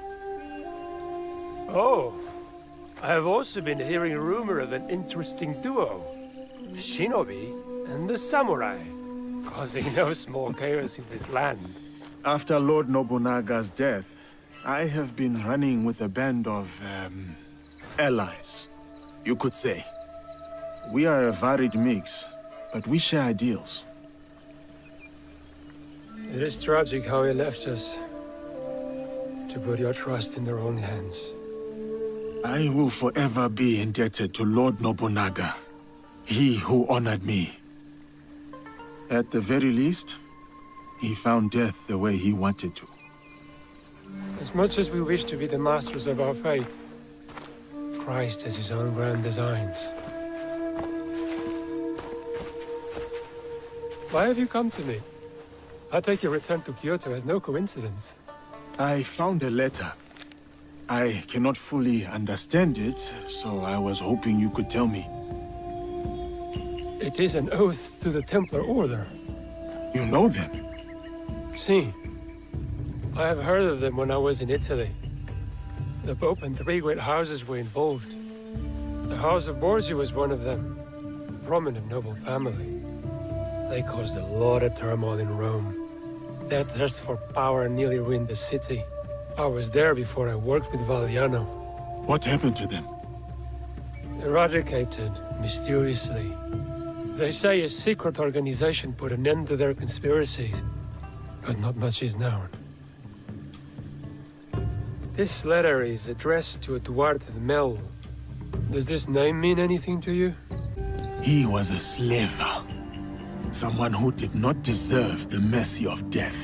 Oh, I have also been hearing rumor of an interesting duo. The shinobi and the samurai, causing no small chaos in this land. After Lord Nobunaga's death, I have been running with a band of, allies, you could say. We are a varied mix, but we share ideals. It is tragic how he left us, to put your trust in their own hands. I will forever be indebted to Lord Nobunaga, he who honored me. At the very least, he found death the way he wanted to. As much as we wish to be the masters of our fate, Christ has his own grand designs. Why have you come to me? I take your return to Kyoto as no coincidence. I found a letter. I cannot fully understand it, so I was hoping you could tell me. It is an oath to the Templar Order. You know them? Si. I have heard of them when I was in Italy. The Pope and 3 great houses were involved. The House of Borgia was one of them. A prominent noble family. They caused a lot of turmoil in Rome. Their thirst for power nearly ruined the city. I was there before I worked with Valliano. What happened to them? Eradicated, mysteriously. They say a secret organization put an end to their conspiracies, but not much is known. This letter is addressed to Eduardo de Melo. Does this name mean anything to you? He was a slaver. Someone who did not deserve the mercy of death.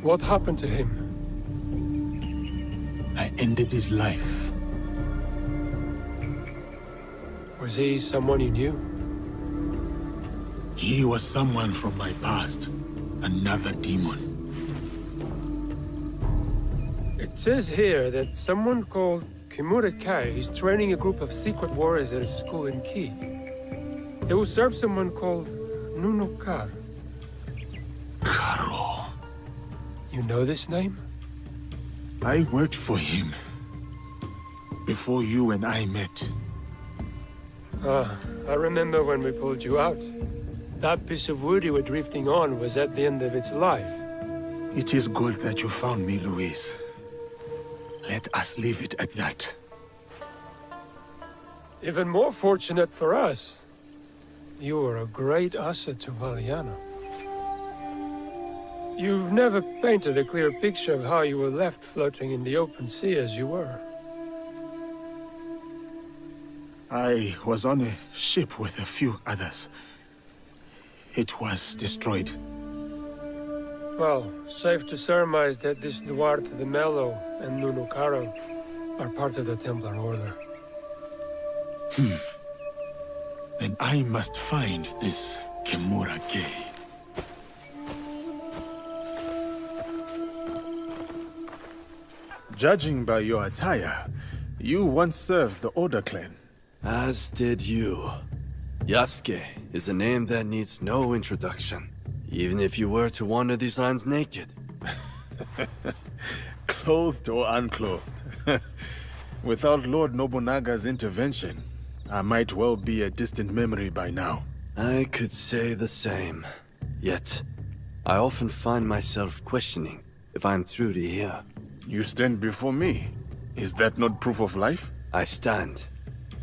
What happened to him? I ended his life. Was he someone you knew? He was someone from my past. Another demon. It says here that someone called Kimura Kai is training a group of secret warriors at a school in Ki. They will serve someone called Nuno Kar. Karo. You know this name? I worked for him before you and I met. Ah, I remember when we pulled you out. That piece of wood you were drifting on was at the end of its life. It is good that you found me, Luis. Let us leave it at that. Even more fortunate for us. You were a great asset to Valliano. You've never painted a clear picture of how you were left floating in the open sea as you were. I was on a ship with a few others. It was destroyed. Well, safe to surmise that this Duarte de Melo and Nuno Caro are part of the Templar Order. Then I must find this Kimura Kei. Judging by your attire, you once served the Order clan. As did you. Yasuke is a name that needs no introduction, even if you were to wander these lands naked. Clothed or unclothed. Without Lord Nobunaga's intervention, I might well be a distant memory by now. I could say the same. Yet, I often find myself questioning if I'm truly here. You stand before me. Is that not proof of life? I stand.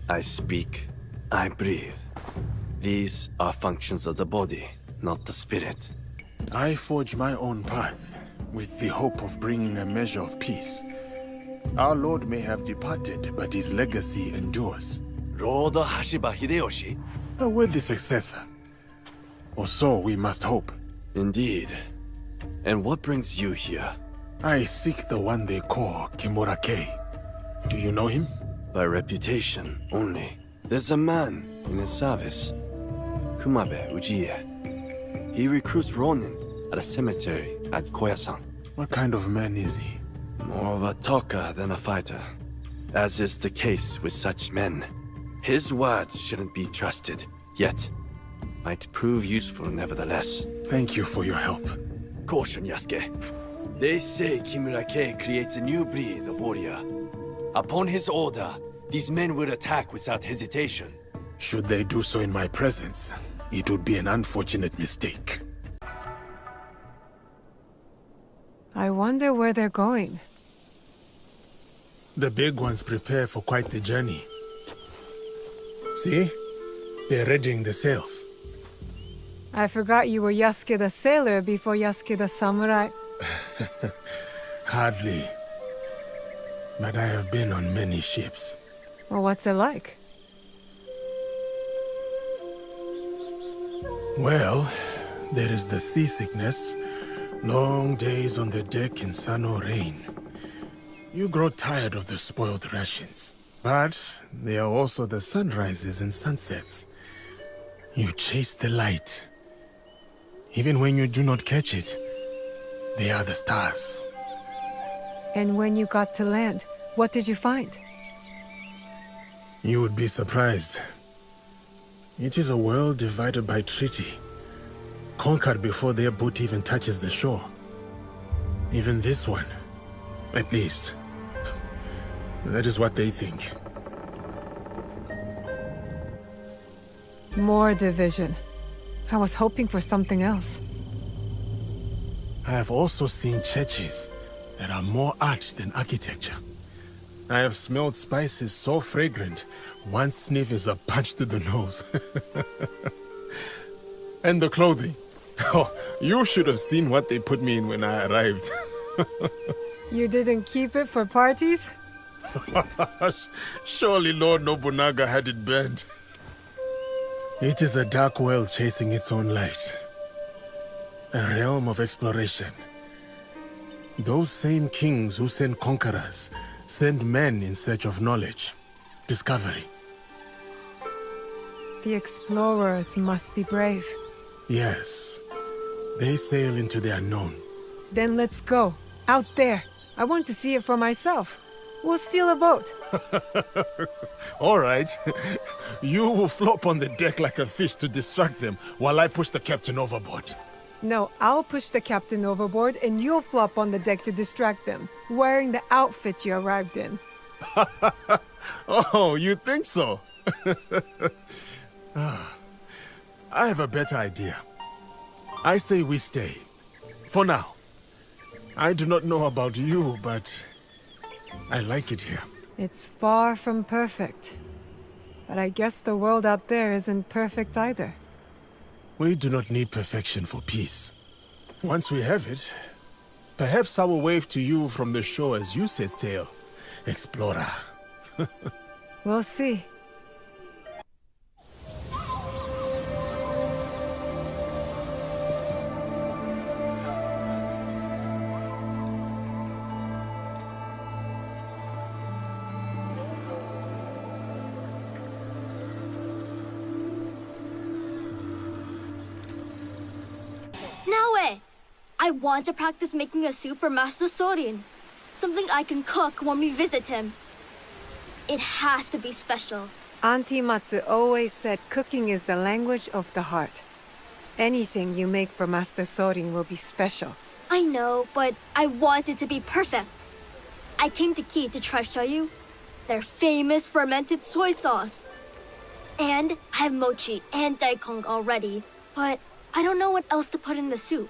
I speak. I breathe. These are functions of the body, not the spirit. I forge my own path, with the hope of bringing a measure of peace. Our Lord may have departed, but his legacy endures. Lord Hashiba Hideyoshi? A worthy successor. Or so we must hope. Indeed. And what brings you here? I seek the one they call Kimura-kei. Do you know him? By reputation only. There's a man in his service. Kumabe Ujie. He recruits Ronin at a cemetery at Koyasan. What kind of man is he? More of a talker than a fighter. As is the case with such men. His words shouldn't be trusted, yet might prove useful nevertheless. Thank you for your help. Caution, Yasuke. They say Kimura-kei creates a new breed of warrior. Upon his order, these men will attack without hesitation. Should they do so in my presence, it would be an unfortunate mistake. I wonder where they're going. The big ones prepare for quite the journey. See? They're readying the sails. I forgot you were Yasuke the sailor before Yasuke the samurai. Hardly. But I have been on many ships. Well, what's it like? Well, there is the seasickness. Long days on the deck in sun or rain. You grow tired of the spoiled rations. But there are also the sunrises and sunsets. You chase the light. Even when you do not catch it, they are the stars. And when you got to land, what did you find? You would be surprised. It is a world divided by treaty. Conquered before their boat even touches the shore. Even this one, at least. That is what they think. More division. I was hoping for something else. I have also seen churches that are more art than architecture. I have smelled spices so fragrant, one sniff is a punch to the nose. And the clothing. Oh, you should have seen what they put me in when I arrived. You didn't keep it for parties? Surely Lord Nobunaga had it banned. It is a dark world chasing its own light. A realm of exploration. Those same kings who send conquerors send men in search of knowledge, discovery. The explorers must be brave. Yes. They sail into the unknown. Then let's go. Out there. I want to see it for myself. We'll steal a boat. All right. You will flop on the deck like a fish to distract them while I push the captain overboard. No, I'll push the captain overboard and you'll flop on the deck to distract them, wearing the outfit you arrived in. Oh, you think so? I have a better idea. I say we stay. For now. I do not know about you, but I like it here. It's far from perfect. But I guess the world out there isn't perfect either. We do not need perfection for peace. Once we have it, perhaps I will wave to you from the shore as you set sail, explorer. We'll see. Naoe! I want to practice making a soup for Master Sorin. Something I can cook when we visit him. It has to be special. Auntie Matsu always said cooking is the language of the heart. Anything you make for Master Sorin will be special. I know, but I want it to be perfect. I came to Key to try show you. Their famous fermented soy sauce. And I have mochi and daikon already, but I don't know what else to put in the soup.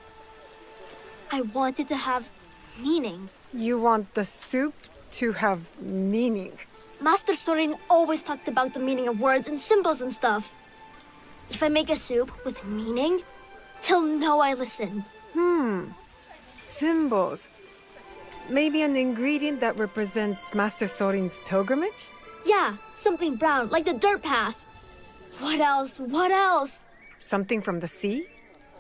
I want it to have meaning. You want the soup to have meaning? Master Sorin always talked about the meaning of words and symbols and stuff. If I make a soup with meaning, he'll know I listened. Symbols. Maybe an ingredient that represents Master Sorin's pilgrimage? Yeah, something brown, like the dirt path. What else? What else? Something from the sea?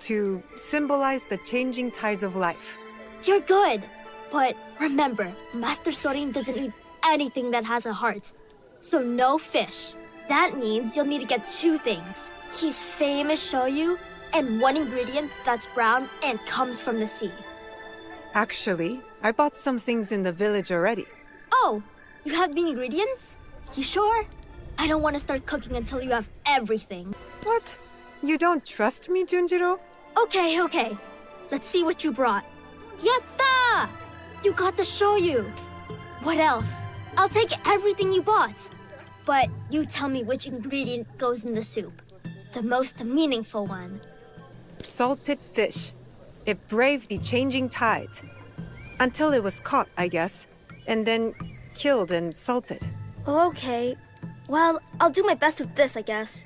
To symbolize the changing tides of life. You're good. But remember, Master Sorin doesn't eat anything that has a heart. So no fish. That means you'll need to get 2 things. His famous shoyu, and 1 ingredient that's brown and comes from the sea. Actually, I bought some things in the village already. Oh, you have the ingredients? You sure? I don't want to start cooking until you have everything. What? You don't trust me, Junjiro? Okay. Let's see what you brought. Yatta! You got the shoyu. What else? I'll take everything you bought. But you tell me which ingredient goes in the soup. The most meaningful one. Salted fish. It braved the changing tides. Until it was caught, I guess. And then killed and salted. Okay. Well, I'll do my best with this, I guess.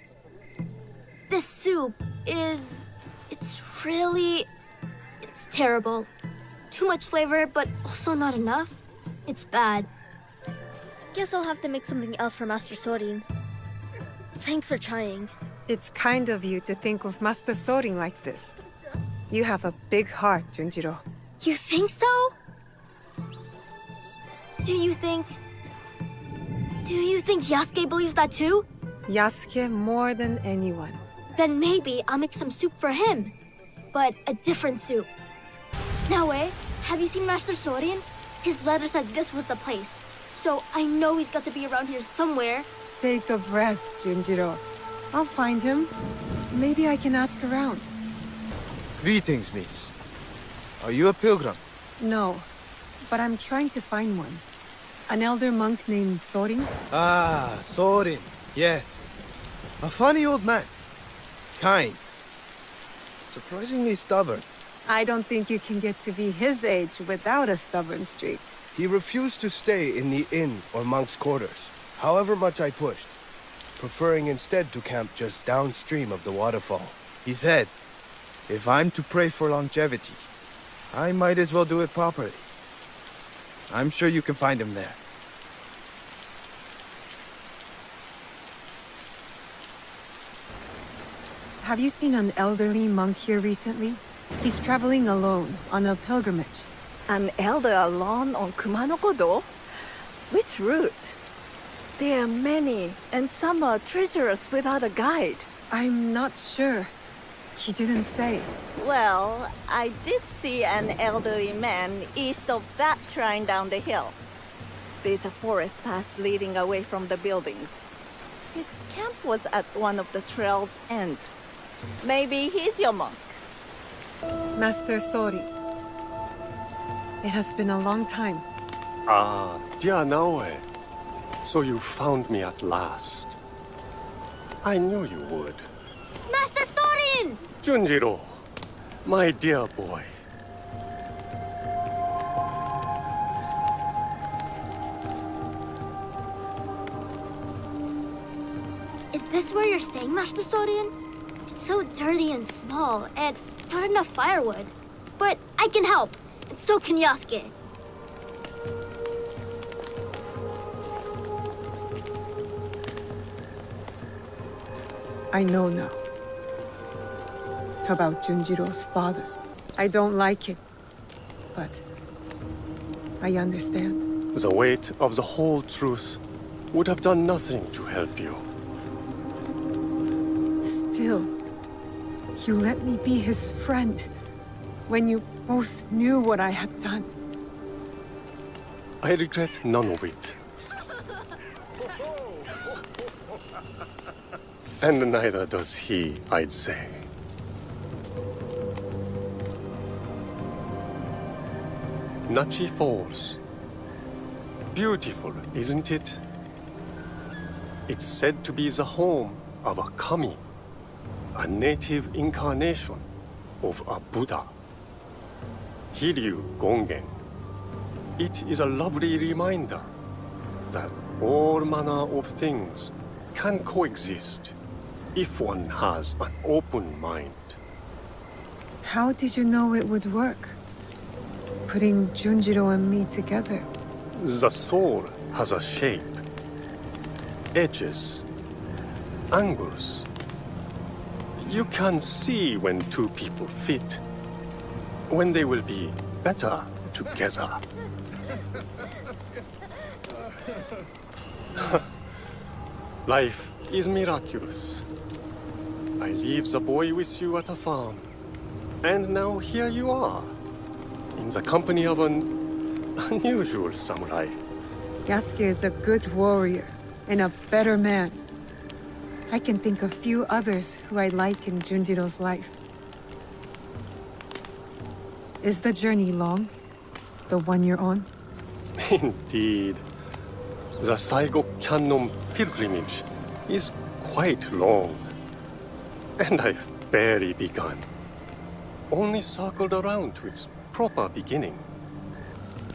This soup is... It's terrible. Too much flavor, but also not enough. It's bad. Guess I'll have to make something else for Master Sorin. Thanks for trying. It's kind of you to think of Master Sorin like this. You have a big heart, Junjiro. You think so? Do you think Yasuke believes that too? Yasuke more than anyone. Then maybe I'll make some soup for him. But a different soup. Naoe, have you seen Master Sorin? His letter said this was the place. So I know he's got to be around here somewhere. Take a breath, Junjiro. I'll find him. Maybe I can ask around. Greetings, miss. Are you a pilgrim? No, but I'm trying to find one. An elder monk named Sorin? Ah, Sorin. Yes. A funny old man. Kind. Surprisingly stubborn. I don't think you can get to be his age without a stubborn streak. He refused to stay in the inn or monk's quarters, however much I pushed, preferring instead to camp just downstream of the waterfall. He said, if I'm to pray for longevity, I might as well do it properly. I'm sure you can find him there. Have you seen an elderly monk here recently? He's traveling alone on a pilgrimage. An elder alone on Kumano-Kodo? Which route? There are many, and some are treacherous without a guide. I'm not sure. He didn't say. Well, I did see an elderly man east of that shrine down the hill. There's a forest path leading away from the buildings. His camp was at one of the trail's ends. Maybe he's your monk. Master Sori. It has been a long time. Ah, dear Naoe. So you found me at last. I knew you would. Master Sorin! Junjiro, my dear boy. Is this where you're staying, Master Sorin? It's so dirty and small, and not enough firewood. But I can help, and so can Yasuke. I know now. About Junjiro's father. I don't like it, but I understand. The weight of the whole truth would have done nothing to help you. Still, you let me be his friend when you both knew what I had done. I regret none of it. And neither does he, I'd say. Nachi Falls. Beautiful, isn't it? It's said to be the home of a kami, a native incarnation of a Buddha. Hiryu Gongen. It is a lovely reminder that all manner of things can coexist if one has an open mind. How did you know it would work? Putting Junjiro and me together. The soul has a shape, edges, angles. You can see when two people fit, when they will be better together. Life is miraculous. I leave the boy with you at a farm, and now here you are, in the company of an unusual samurai. Yasuke is a good warrior, and a better man. I can think of few others who I like in Junjiro's life. Is the journey long? The one you're on? Indeed. The Saigo Cannon pilgrimage is quite long. And I've barely begun. Only circled around to its proper beginning.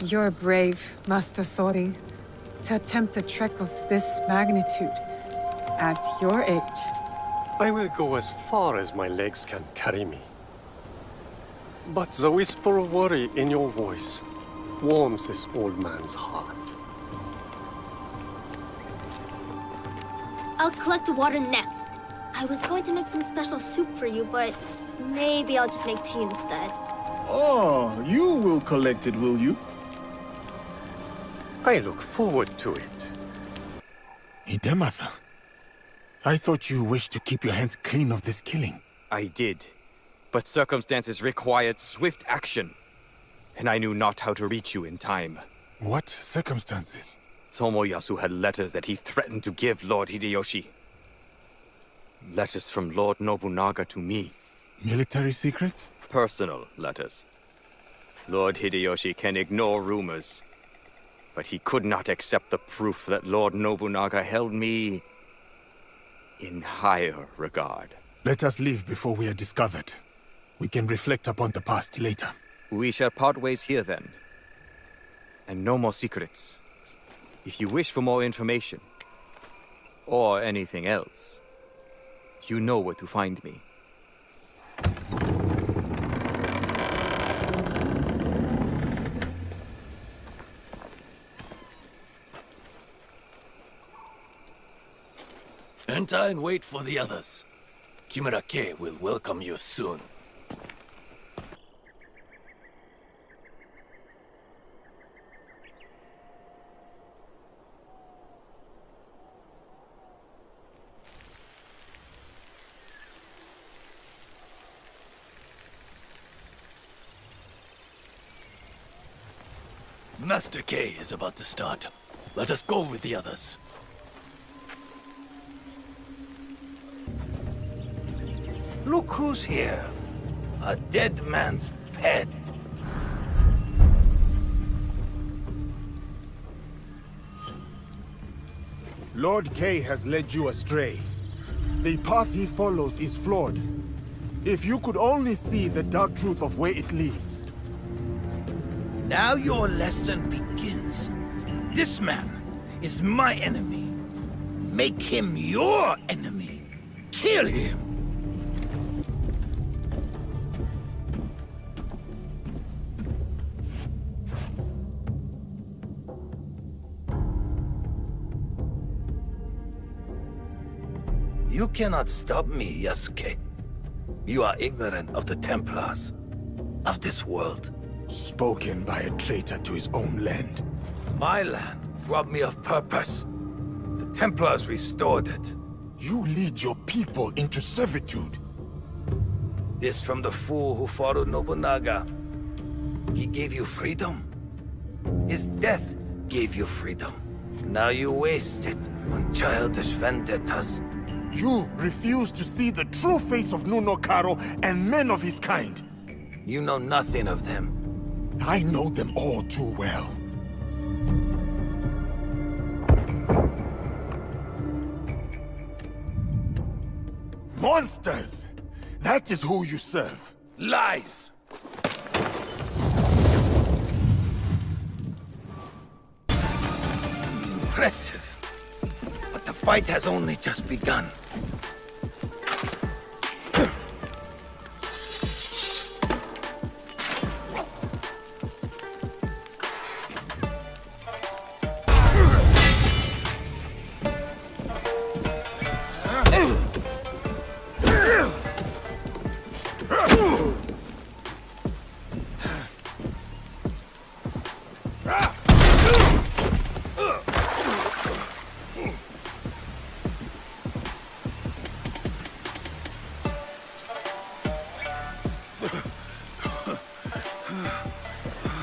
You're brave, Master Sorin, to attempt a trek of this magnitude at your age. I will go as far as my legs can carry me. But the whisper of worry in your voice warms this old man's heart. I'll collect the water next. I was going to make some special soup for you, but maybe I'll just make tea instead. Oh, you will collect it, will you? I look forward to it. Hidemasa, I thought you wished to keep your hands clean of this killing. I did, but circumstances required swift action, and I knew not how to reach you in time. What circumstances? Tomoyasu had letters that he threatened to give Lord Hideyoshi. Letters from Lord Nobunaga to me. Military secrets? Personal letters. Lord Hideyoshi can ignore rumors, but he could not accept the proof that Lord Nobunaga held me in higher regard. Let us leave before we are discovered. We can reflect upon the past later. We shall part ways here then. And no more secrets. If you wish for more information, or anything else, you know where to find me. Enter and wait for the others. Kimura-ke will welcome you soon. Master K is about to start. Let us go with the others. Look who's here. A dead man's pet. Lord K has led you astray. The path he follows is flawed. If you could only see the dark truth of where it leads. Now your lesson begins. This man is my enemy. Make him your enemy. Kill him. You cannot stop me, Yasuke. You are ignorant of the Templars, of this world. Spoken by a traitor to his own land. My land robbed me of purpose. The Templars restored it. You lead your people into servitude. This from the fool who followed Nobunaga. He gave you freedom. His death gave you freedom. Now you waste it on childish vendettas. You refuse to see the true face of Nunokaro and men of his kind. You know nothing of them. I know them all too well. Monsters! That is who you serve. Lies! Impressive. But the fight has only just begun.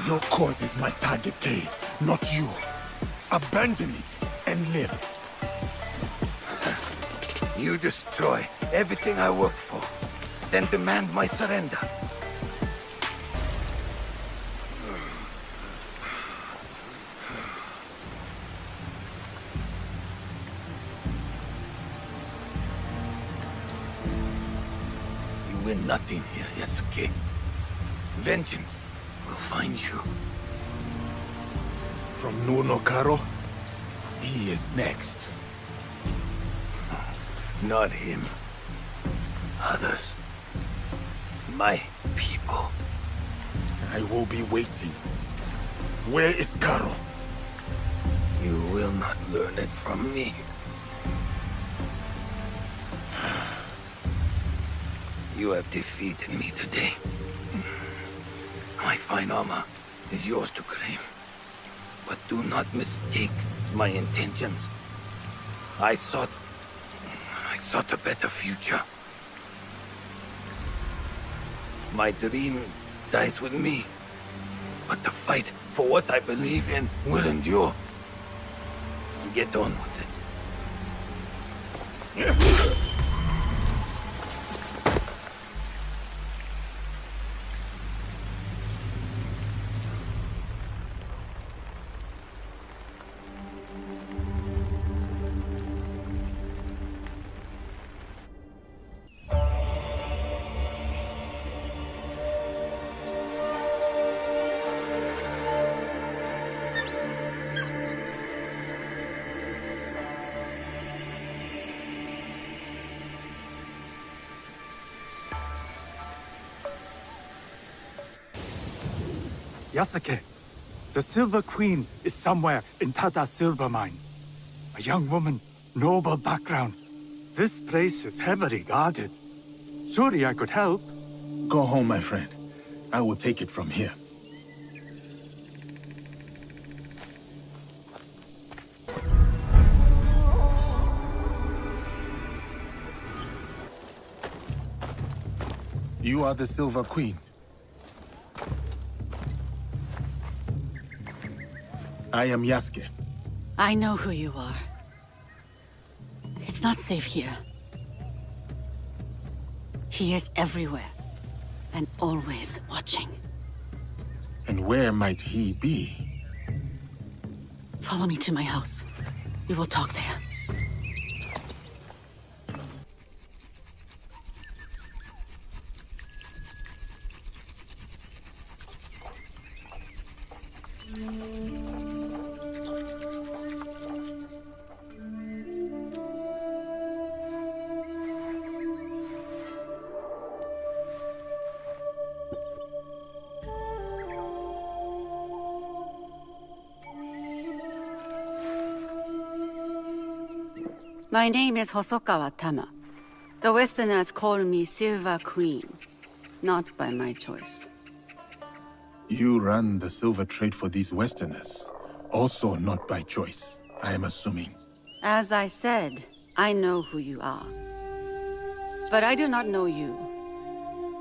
Your cause is my target, Kay, not you. Abandon it and live. You destroy everything I work for, then demand my surrender. You win nothing here, Yasuke. Vengeance will find you. From Nunokaro, he is next. Not him. Others. My people. I will be waiting. Where is Karo? You will not learn it from me. You have defeated me today. My fine armor is yours to claim. But do not mistake my intentions. I sought a better future. My dream dies with me. But the fight for what I believe in will endure. Get on with it. Yasuke, the Silver Queen is somewhere in Tada's silver mine. A young woman, noble background. This place is heavily guarded. Surely I could help. Go home, my friend. I will take it from here. You are the Silver Queen. I am Yasuke. I know who you are. It's not safe here. He is everywhere, and always watching. And where might he be? Follow me to my house. We will talk there. My name is Hosokawa Tama. The Westerners call me Silver Queen, not by my choice. You run the silver trade for these Westerners. Also not by choice, I am assuming. As I said, I know who you are. But I do not know you.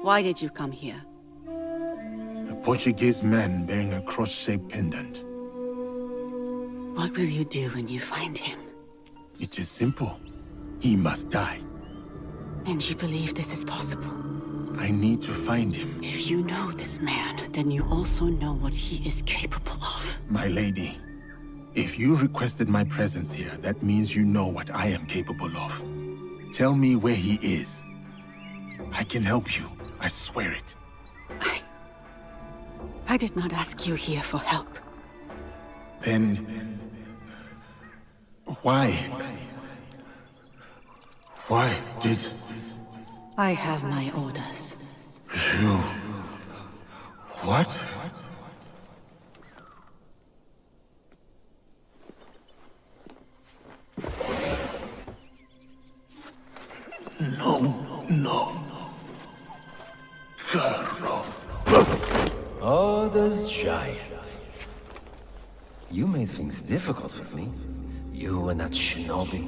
Why did you come here? A Portuguese man bearing a cross-shaped pendant. What will you do when you find him? It is simple. He must die. And you believe this is possible? I need to find him. If you know this man, then you also know what he is capable of. My lady, if you requested my presence here, that means you know what I am capable of. Tell me where he is, I can help you. I swear it. I did not ask you here for help. Then... why? Why did... I have my orders. You... what? No. Garo. Oh, those giants. You made things difficult for me. You and that shinobi.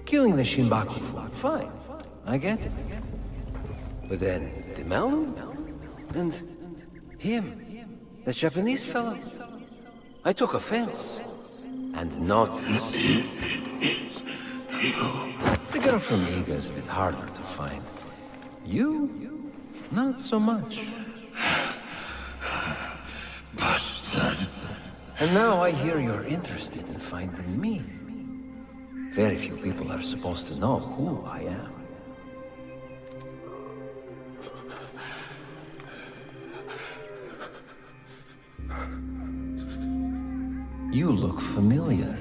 Killing the Shinbaku flag, fine. I get it. But then, the Malu? And him, the Japanese fellow. I took offense. And not... The girl from Iga is a bit harder to find. You? Not so much. Bastard. And now I hear you're interested in finding me. Very few people are supposed to know who I am. You look familiar.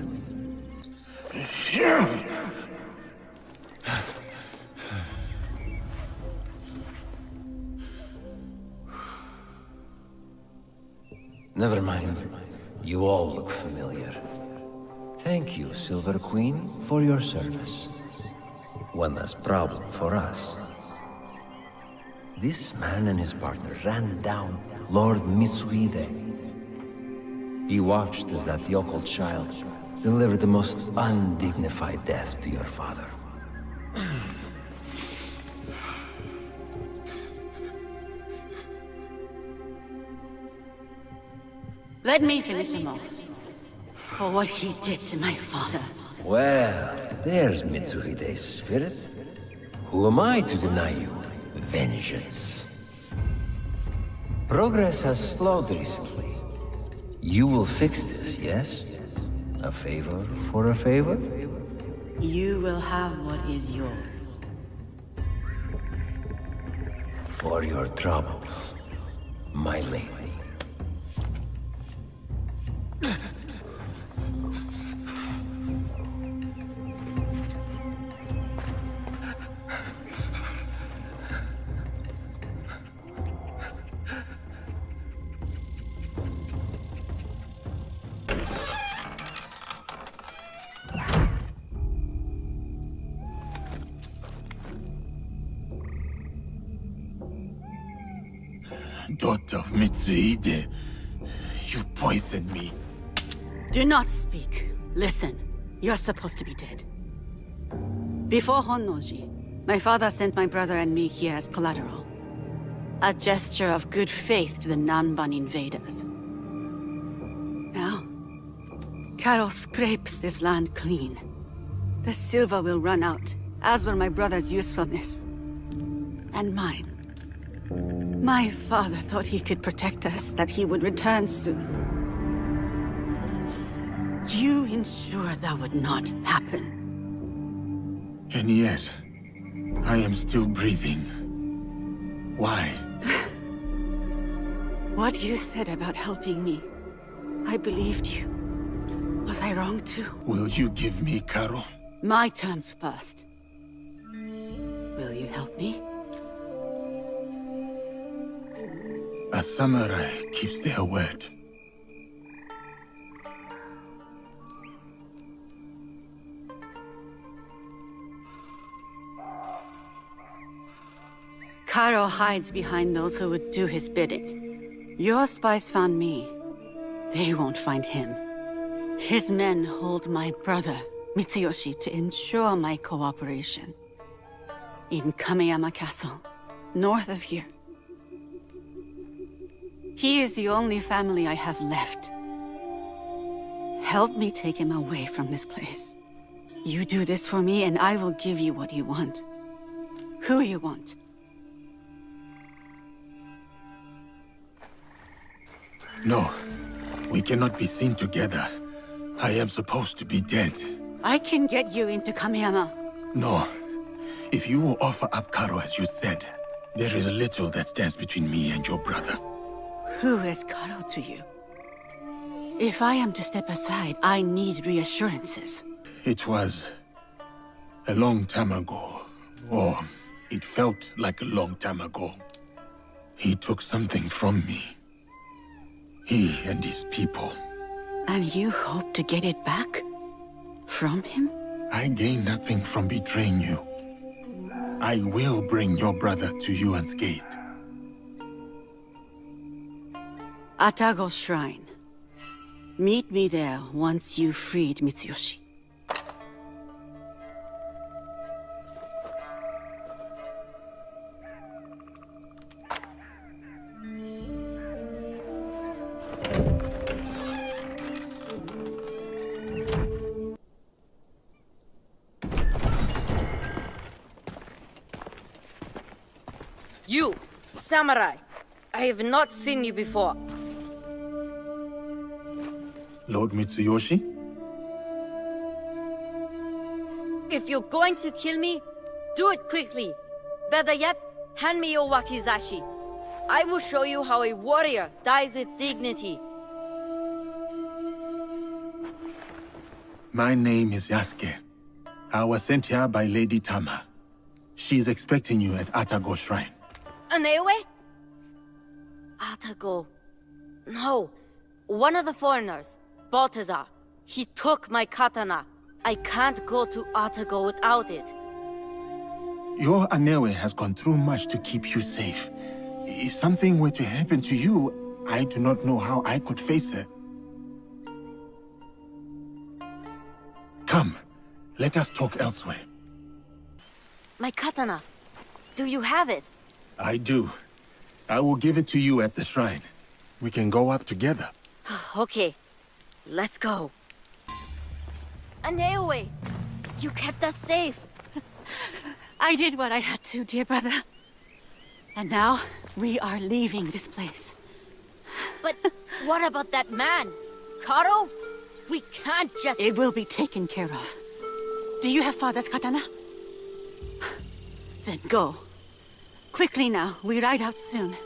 Never mind. You all look familiar. Thank you, Silver Queen, for your service. One less problem for us. This man and his partner ran down Lord Mitsuhide. He watched as that yokel child delivered the most undignified death to your father. Let me finish him off. For what he did to my father. Well, there's Mitsuhide's spirit. Who am I to deny you vengeance? Progress has slowed recently. You will fix this, yes? A favor for a favor? You will have what is yours. For your troubles, my lady. Daughter of Mitsuhide, you poisoned me. Do not speak. Listen. You're supposed to be dead. Before Honnoji, my father sent my brother and me here as collateral. A gesture of good faith to the Nanban invaders. Now, Carol scrapes this land clean. The silver will run out, as will my brother's usefulness. And mine. My father thought he could protect us, that he would return soon. You ensured that would not happen. And yet, I am still breathing. Why? What you said about helping me, I believed you. Was I wrong too? Will you give me Carol? My terms first. Will you help me? A samurai keeps their word. Karo hides behind those who would do his bidding. Your spies found me. They won't find him. His men hold my brother, Mitsuyoshi, to ensure my cooperation. In Kameyama Castle, north of here. He is the only family I have left. Help me take him away from this place. You do this for me, and I will give you what you want. Who you want. No, we cannot be seen together. I am supposed to be dead. I can get you into Kameyama. No, If you will offer up Karo as you said, there is little that stands between me and your brother. Who is Karo to you? If I am to step aside, I need reassurances. It was a long time ago, or it felt like a long time ago. He took something from me. He and his people. And you hope to get it back? From him? I gain nothing from betraying you. I will bring your brother to you unscathed. Atago Shrine. Meet me there once you've freed Mitsuyoshi. You, samurai. I have not seen you before. Lord Mitsuyoshi? If you're going to kill me, do it quickly. Better yet, hand me your wakizashi. I will show you how a warrior dies with dignity. My name is Yasuke. I was sent here by Lady Tama. She's expecting you at Atago Shrine. Naoe? Atago. No. One of the foreigners. Balthazar. He took my katana. I can't go to Atago without it. Your Naoe has gone through much to keep you safe. If something were to happen to you, I do not know how I could face her. Come, let us talk elsewhere. My katana. Do you have it? I do. I will give it to you at the shrine. We can go up together. Okay. Let's go. Naoe! You kept us safe. I did what I had to, dear brother. And now, we are leaving this place. But what about that man? Karo? We can't just... It will be taken care of. Do you have father's katana? Then go. Quickly now, we ride out soon.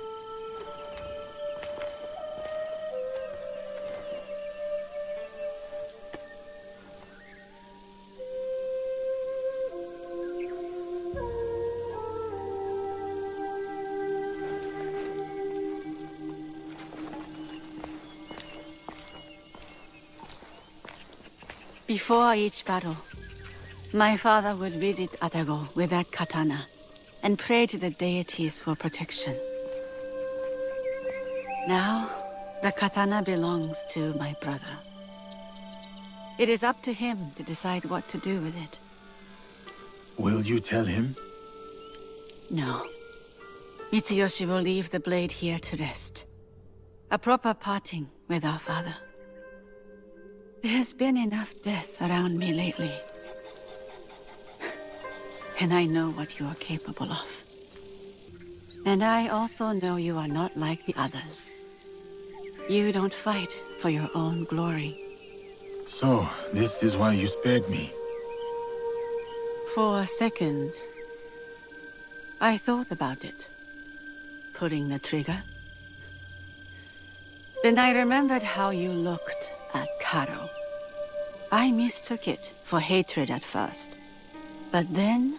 Before each battle, my father would visit Atago with that katana and pray to the deities for protection. Now, the katana belongs to my brother. It is up to him to decide what to do with it. Will you tell him? No. Mitsuyoshi will leave the blade here to rest. A proper parting with our father. There has been enough death around me lately. And I know what you are capable of. And I also know you are not like the others. You don't fight for your own glory. So, this is why you spared me. For a second, I thought about it. Pulling the trigger. Then I remembered how you looked at Karo. I mistook it for hatred at first. But then,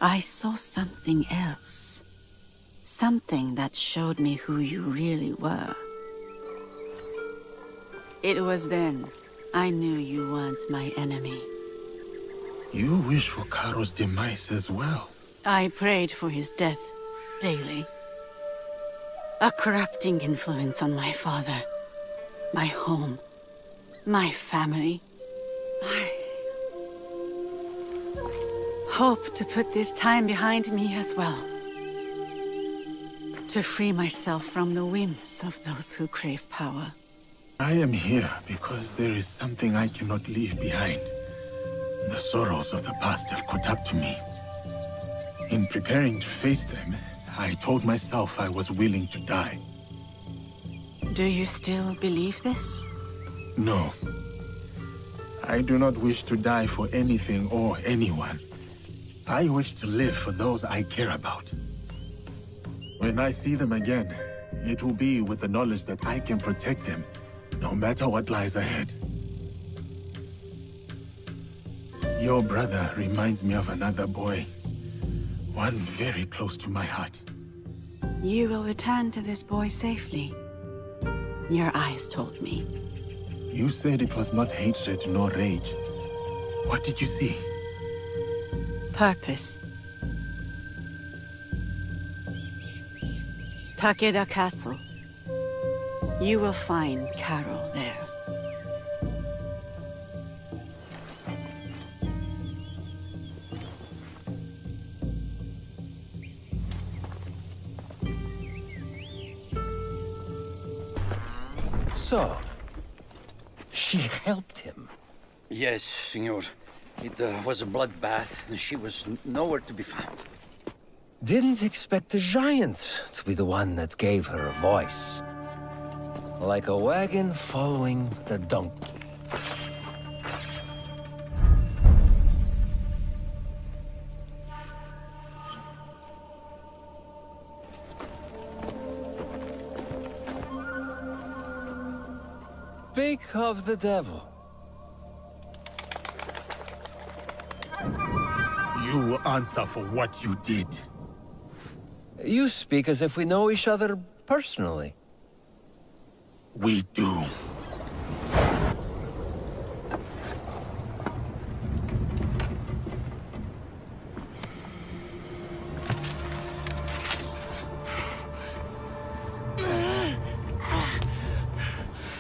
I saw something else. Something that showed me who you really were. It was then I knew you weren't my enemy. You wish for Karo's demise as well. I prayed for his death daily. A corrupting influence on my father, my home, my family. I hope to put this time behind me as well. To free myself from the whims of those who crave power. I am here because there is something I cannot leave behind. The sorrows of the past have caught up to me. In preparing to face them, I told myself I was willing to die. Do you still believe this? No. I do not wish to die for anything or anyone. I wish to live for those I care about. When I see them again, it will be with the knowledge that I can protect them, no matter what lies ahead. Your brother reminds me of another boy, one very close to my heart. You will return to this boy safely. Your eyes told me. You said it was not hatred nor rage. What did you see? Purpose. Takeda Castle. You will find Carol there. So, she helped him. Yes, Senor. It was a bloodbath. She was nowhere to be found. Didn't expect the giant to be the one that gave her a voice. Like a wagon following the donkey. Speak of the devil. You will answer for what you did. You speak as if we know each other personally. We do.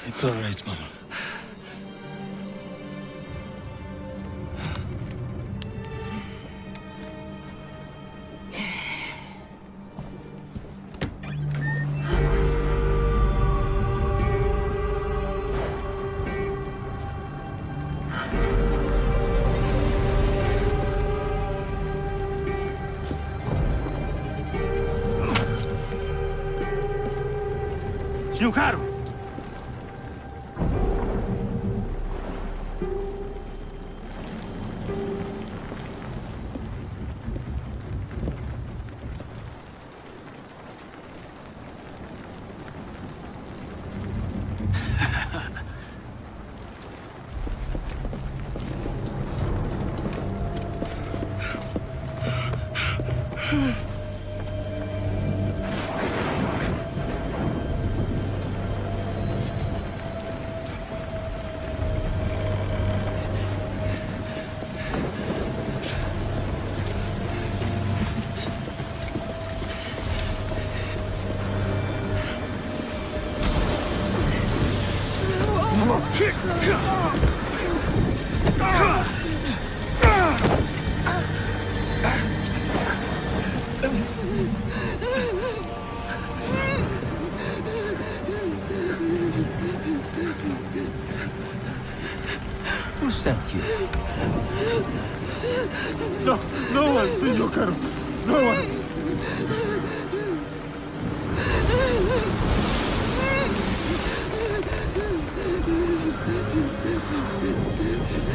It's all right, Mama. Shukaru! Who sent you? No one, Senor Caro. No one.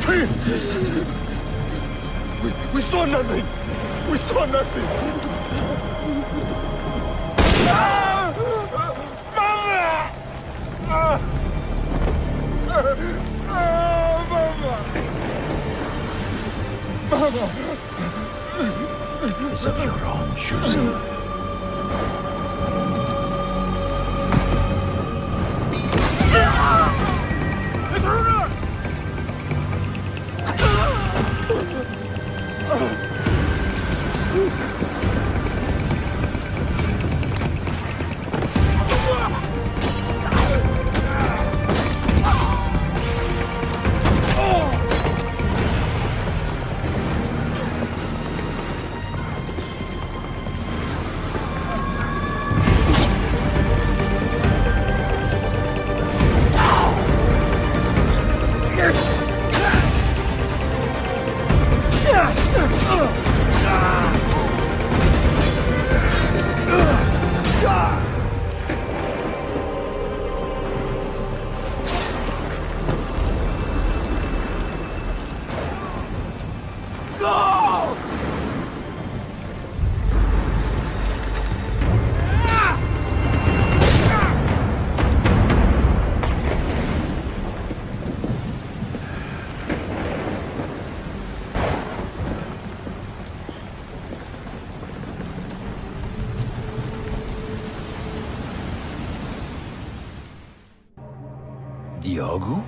Please! We saw nothing! We saw nothing! Ah! Mama! Ah! Ah, Mama! Mama! It's of your own choosing. It's Runa! Diogo?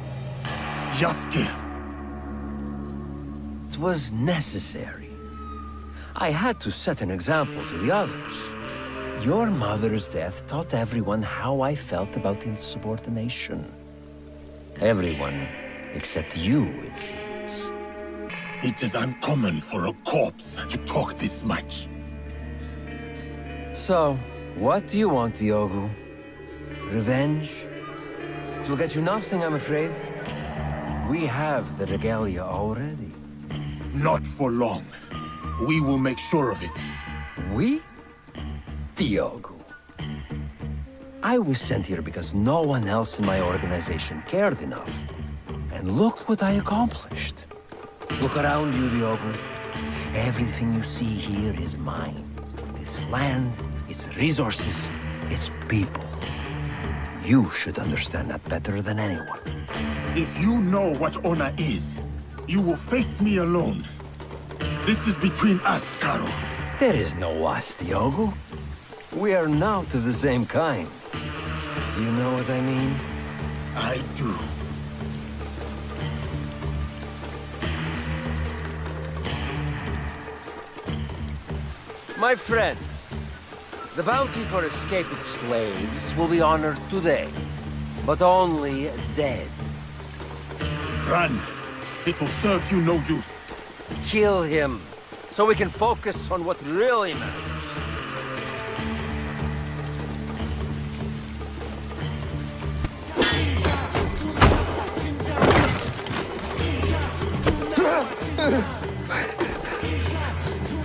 Yasuke. It was necessary. I had to set an example to the others. Your mother's death taught everyone how I felt about insubordination. Everyone except you, it seems. It is uncommon for a corpse to talk this much. So, what do you want, Diogo? Revenge? It will get you nothing, I'm afraid. We have the regalia already. Not for long. We will make sure of it. We? Diogo. I was sent here because no one else in my organization cared enough. And look what I accomplished. Look around you, Diogo. Everything you see here is mine. This land, its resources, its people. You should understand that better than anyone. If you know what honor is, you will face me alone. This is between us, Caro. There is no us, Diogo. We are not of the same kind. Do you know what I mean? I do. My friends, the bounty for escaped slaves will be honored today, but only dead. Run. It will serve you no use. Kill him, so we can focus on what really matters.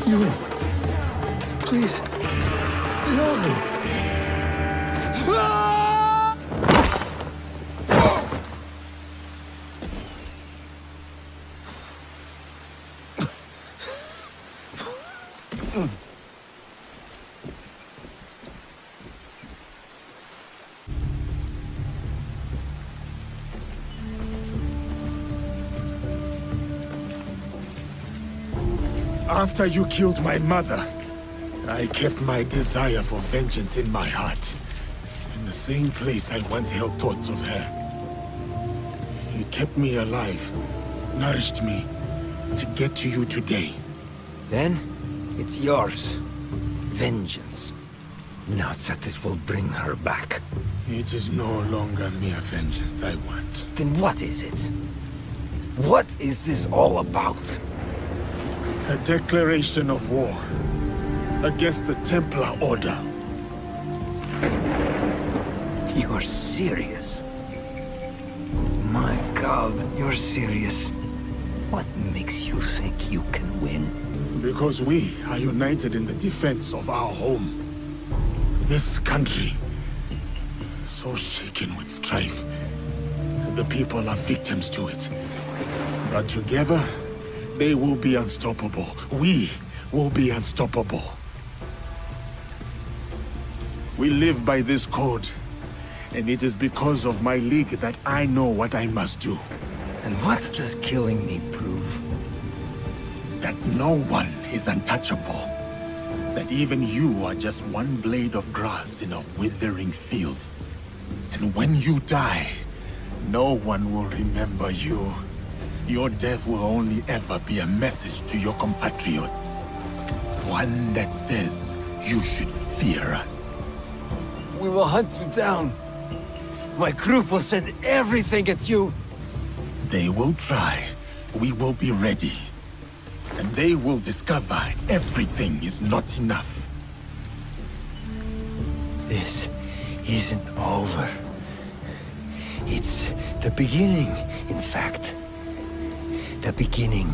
You... Please... Diogo! After you killed my mother, I kept my desire for vengeance in my heart. In the same place I once held thoughts of her. It kept me alive, nourished me, to get to you today. Then, it's yours. Vengeance. Not that it will bring her back. It is no longer mere vengeance I want. Then what is it? What is this all about? A declaration of war against the Templar Order. You are serious? My God, you're serious. What makes you think you can win? Because we are united in the defense of our home. This country, so shaken with strife. The people are victims to it. But together, they will be unstoppable. We will be unstoppable. We live by this code, and it is because of my league that I know what I must do. And what does killing me prove? That no one is untouchable. That even you are just one blade of grass in a withering field. And when you die, no one will remember you. Your death will only ever be a message to your compatriots. One that says you should fear us. We will hunt you down. My group will send everything at you. They will try. We will be ready. And they will discover everything is not enough. This isn't over. It's the beginning, in fact. The beginning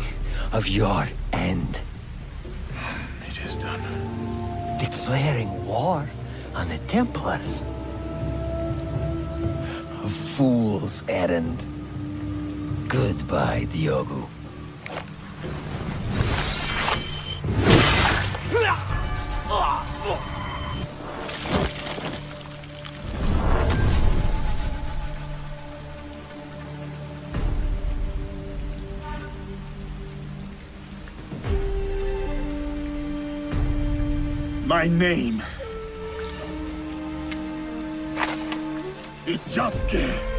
of your end. It is done. Declaring war on the Templars. A fool's errand. Goodbye, Diogo. My name is Yasuke.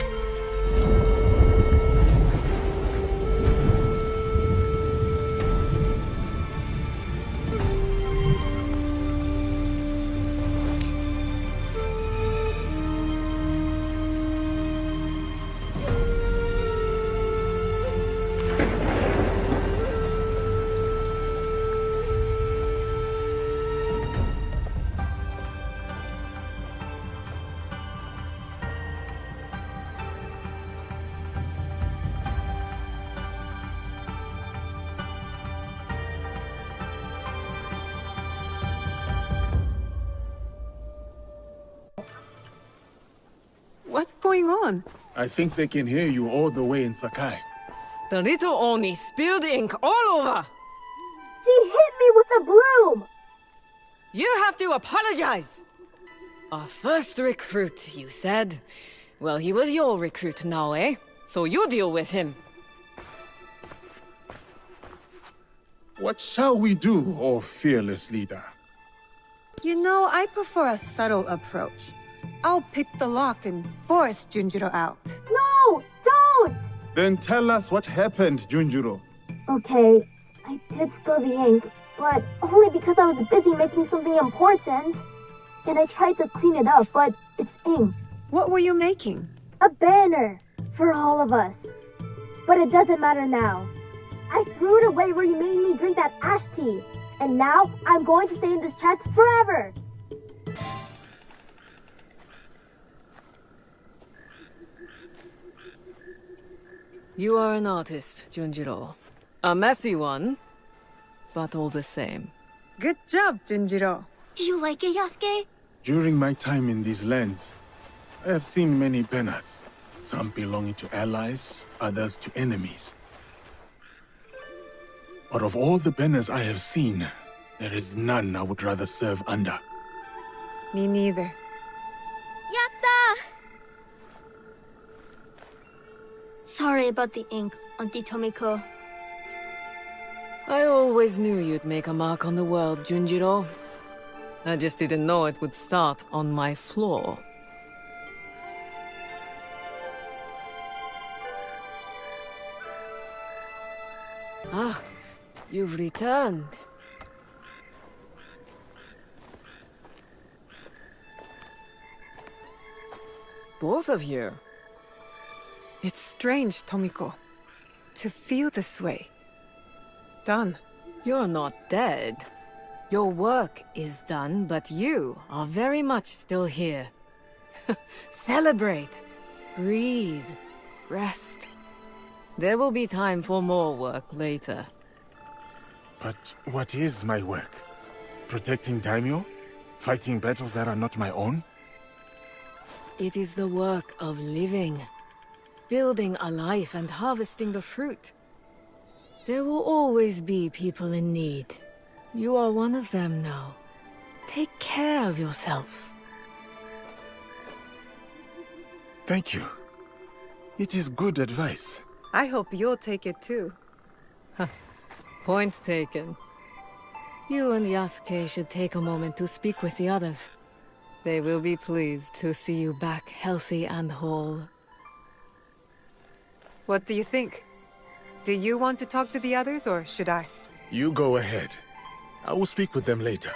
What's going on? I think they can hear you all the way in Sakai. The little Oni spilled ink all over! She hit me with a broom! You have to apologize! Our first recruit, you said. Well, he was your recruit now, eh? So you deal with him. What shall we do, O fearless leader? You know, I prefer a subtle approach. I'll pick the lock and force Junjiro out. No! Don't! Then tell us what happened, Junjiro. Okay, I did spill the ink, but only because I was busy making something important. And I tried to clean it up, but it's ink. What were you making? A banner for all of us. But it doesn't matter now. I threw it away where you made me drink that ash tea. And now I'm going to stay in this chat forever. You are an artist, Junjiro. A messy one, but all the same. Good job, Junjiro. Do you like it, Yasuke? During my time in these lands, I have seen many banners. Some belonging to allies, others to enemies. But of all the banners I have seen, there is none I would rather serve under. Me neither. Yatta! Sorry about the ink, Auntie Tomiko. I always knew you'd make a mark on the world, Junjiro. I just didn't know it would start on my floor. Ah, you've returned. Both of you. It's strange, Tomiko. To feel this way. Done. You're not dead. Your work is done, but you are very much still here. Celebrate. Breathe. Rest. There will be time for more work later. But what is my work? Protecting daimyo? Fighting battles that are not my own? It is the work of living. Building a life and harvesting the fruit. There will always be people in need. You are one of them now. Take care of yourself. Thank you. It is good advice. I hope you'll take it too. Point taken. You and Yasuke should take a moment to speak with the others. They will be pleased to see you back healthy and whole. What do you think? Do you want to talk to the others, or should I? You go ahead. I will speak with them later.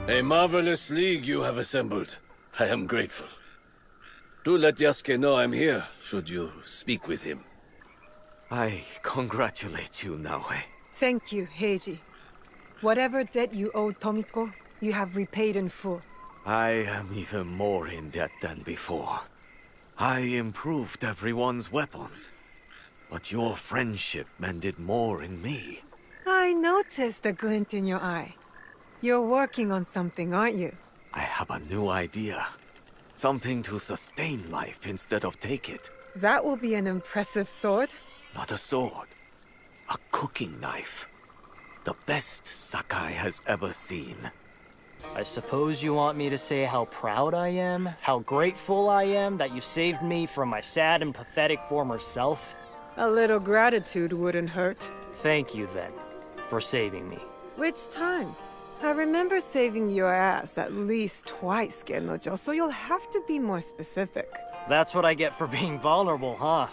A marvelous league you have assembled. I am grateful. Do let Yasuke know I'm here, should you speak with him. I congratulate you, Naoe. Thank you, Heiji. Whatever debt you owed Tomiko, you have repaid in full. I am even more in debt than before. I improved everyone's weapons, but your friendship mended more in me. I noticed a glint in your eye. You're working on something, aren't you? I have a new idea. Something to sustain life instead of take it. That will be an impressive sword. Not a sword. A cooking knife. The best Sakai has ever seen. I suppose you want me to say how proud I am, how grateful I am that you saved me from my sad and pathetic former self? A little gratitude wouldn't hurt. Thank you, then, for saving me. Which time? I remember saving your ass at least twice, Gennojo, so you'll have to be more specific. That's what I get for being vulnerable, huh?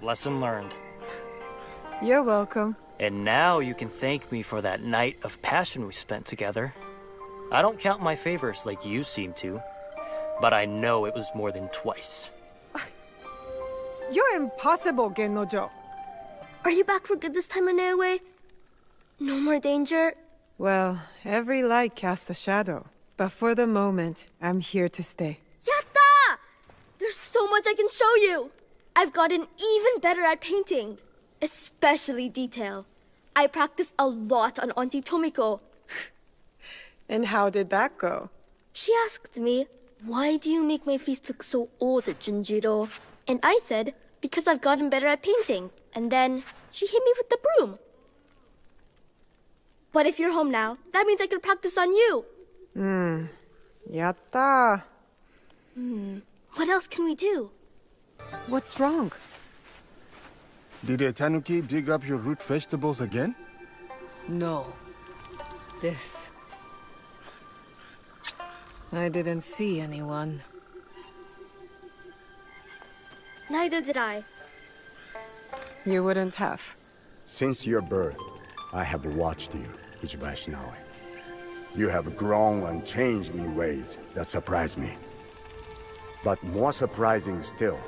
Lesson learned. You're welcome. And now you can thank me for that night of passion we spent together. I don't count my favors like you seem to, but I know it was more than twice. You're impossible, Gennojo. Are you back for good this time, Naoe? No more danger? Well, every light casts a shadow. But for the moment, I'm here to stay. Yatta! There's so much I can show you! I've gotten even better at painting. Especially detail. I practiced a lot on Auntie Tomiko. And how did that go? She asked me, Why do you make my face look so old, Junjiro? And I said, because I've gotten better at painting. And then, she hit me with the broom. But if you're home now, that means I could practice on you. Yatta. What else can we do? What's wrong? Did a tanuki dig up your root vegetables again? No. This. I didn't see anyone. Neither did I. You wouldn't have. Since your birth, I have watched you, Fujibayashi Naoe. You have grown and changed in ways that surprise me. But more surprising still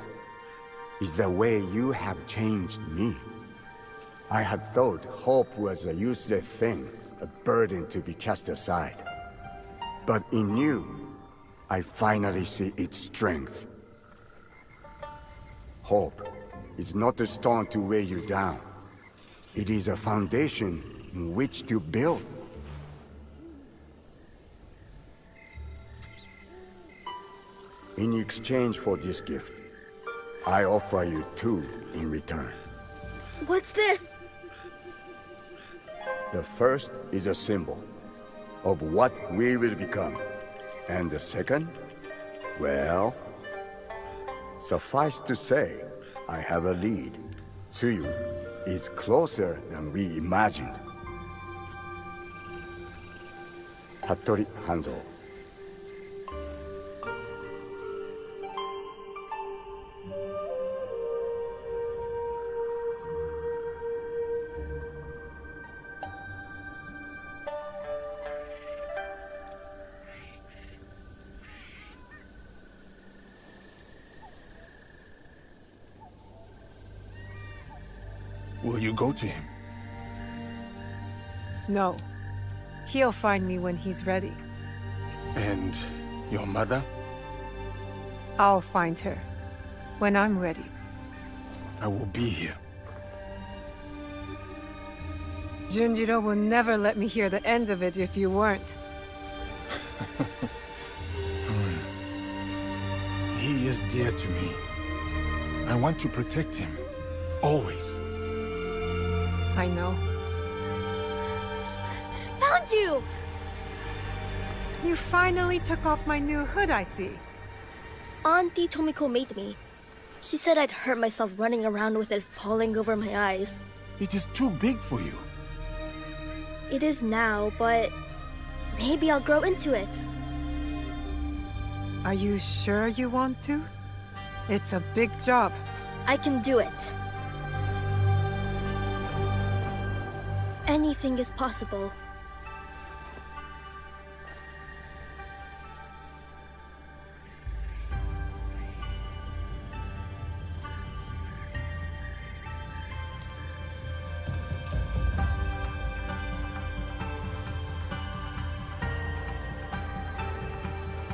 is the way you have changed me. I had thought hope was a useless thing, a burden to be cast aside. But in you, I finally see its strength. Hope is not a stone to weigh you down. It is a foundation in which to build. In exchange for this gift, I offer you 2 in return. What's this? The first is a symbol of what we will become. And the second? Well, suffice to say, I have a lead. Tsuyu is closer than we imagined. Hattori Hanzo. Will you go to him? No. He'll find me when he's ready. And your mother? I'll find her when I'm ready. I will be here. Junjiro will never let me hear the end of it if you weren't. He is dear to me. I want to protect him. Always. I know. Found you! You finally took off my new hood, I see. Auntie Tomiko made me. She said I'd hurt myself running around with it falling over my eyes. It is too big for you. It is now, but maybe I'll grow into it. Are you sure you want to? It's a big job. I can do it. Anything is possible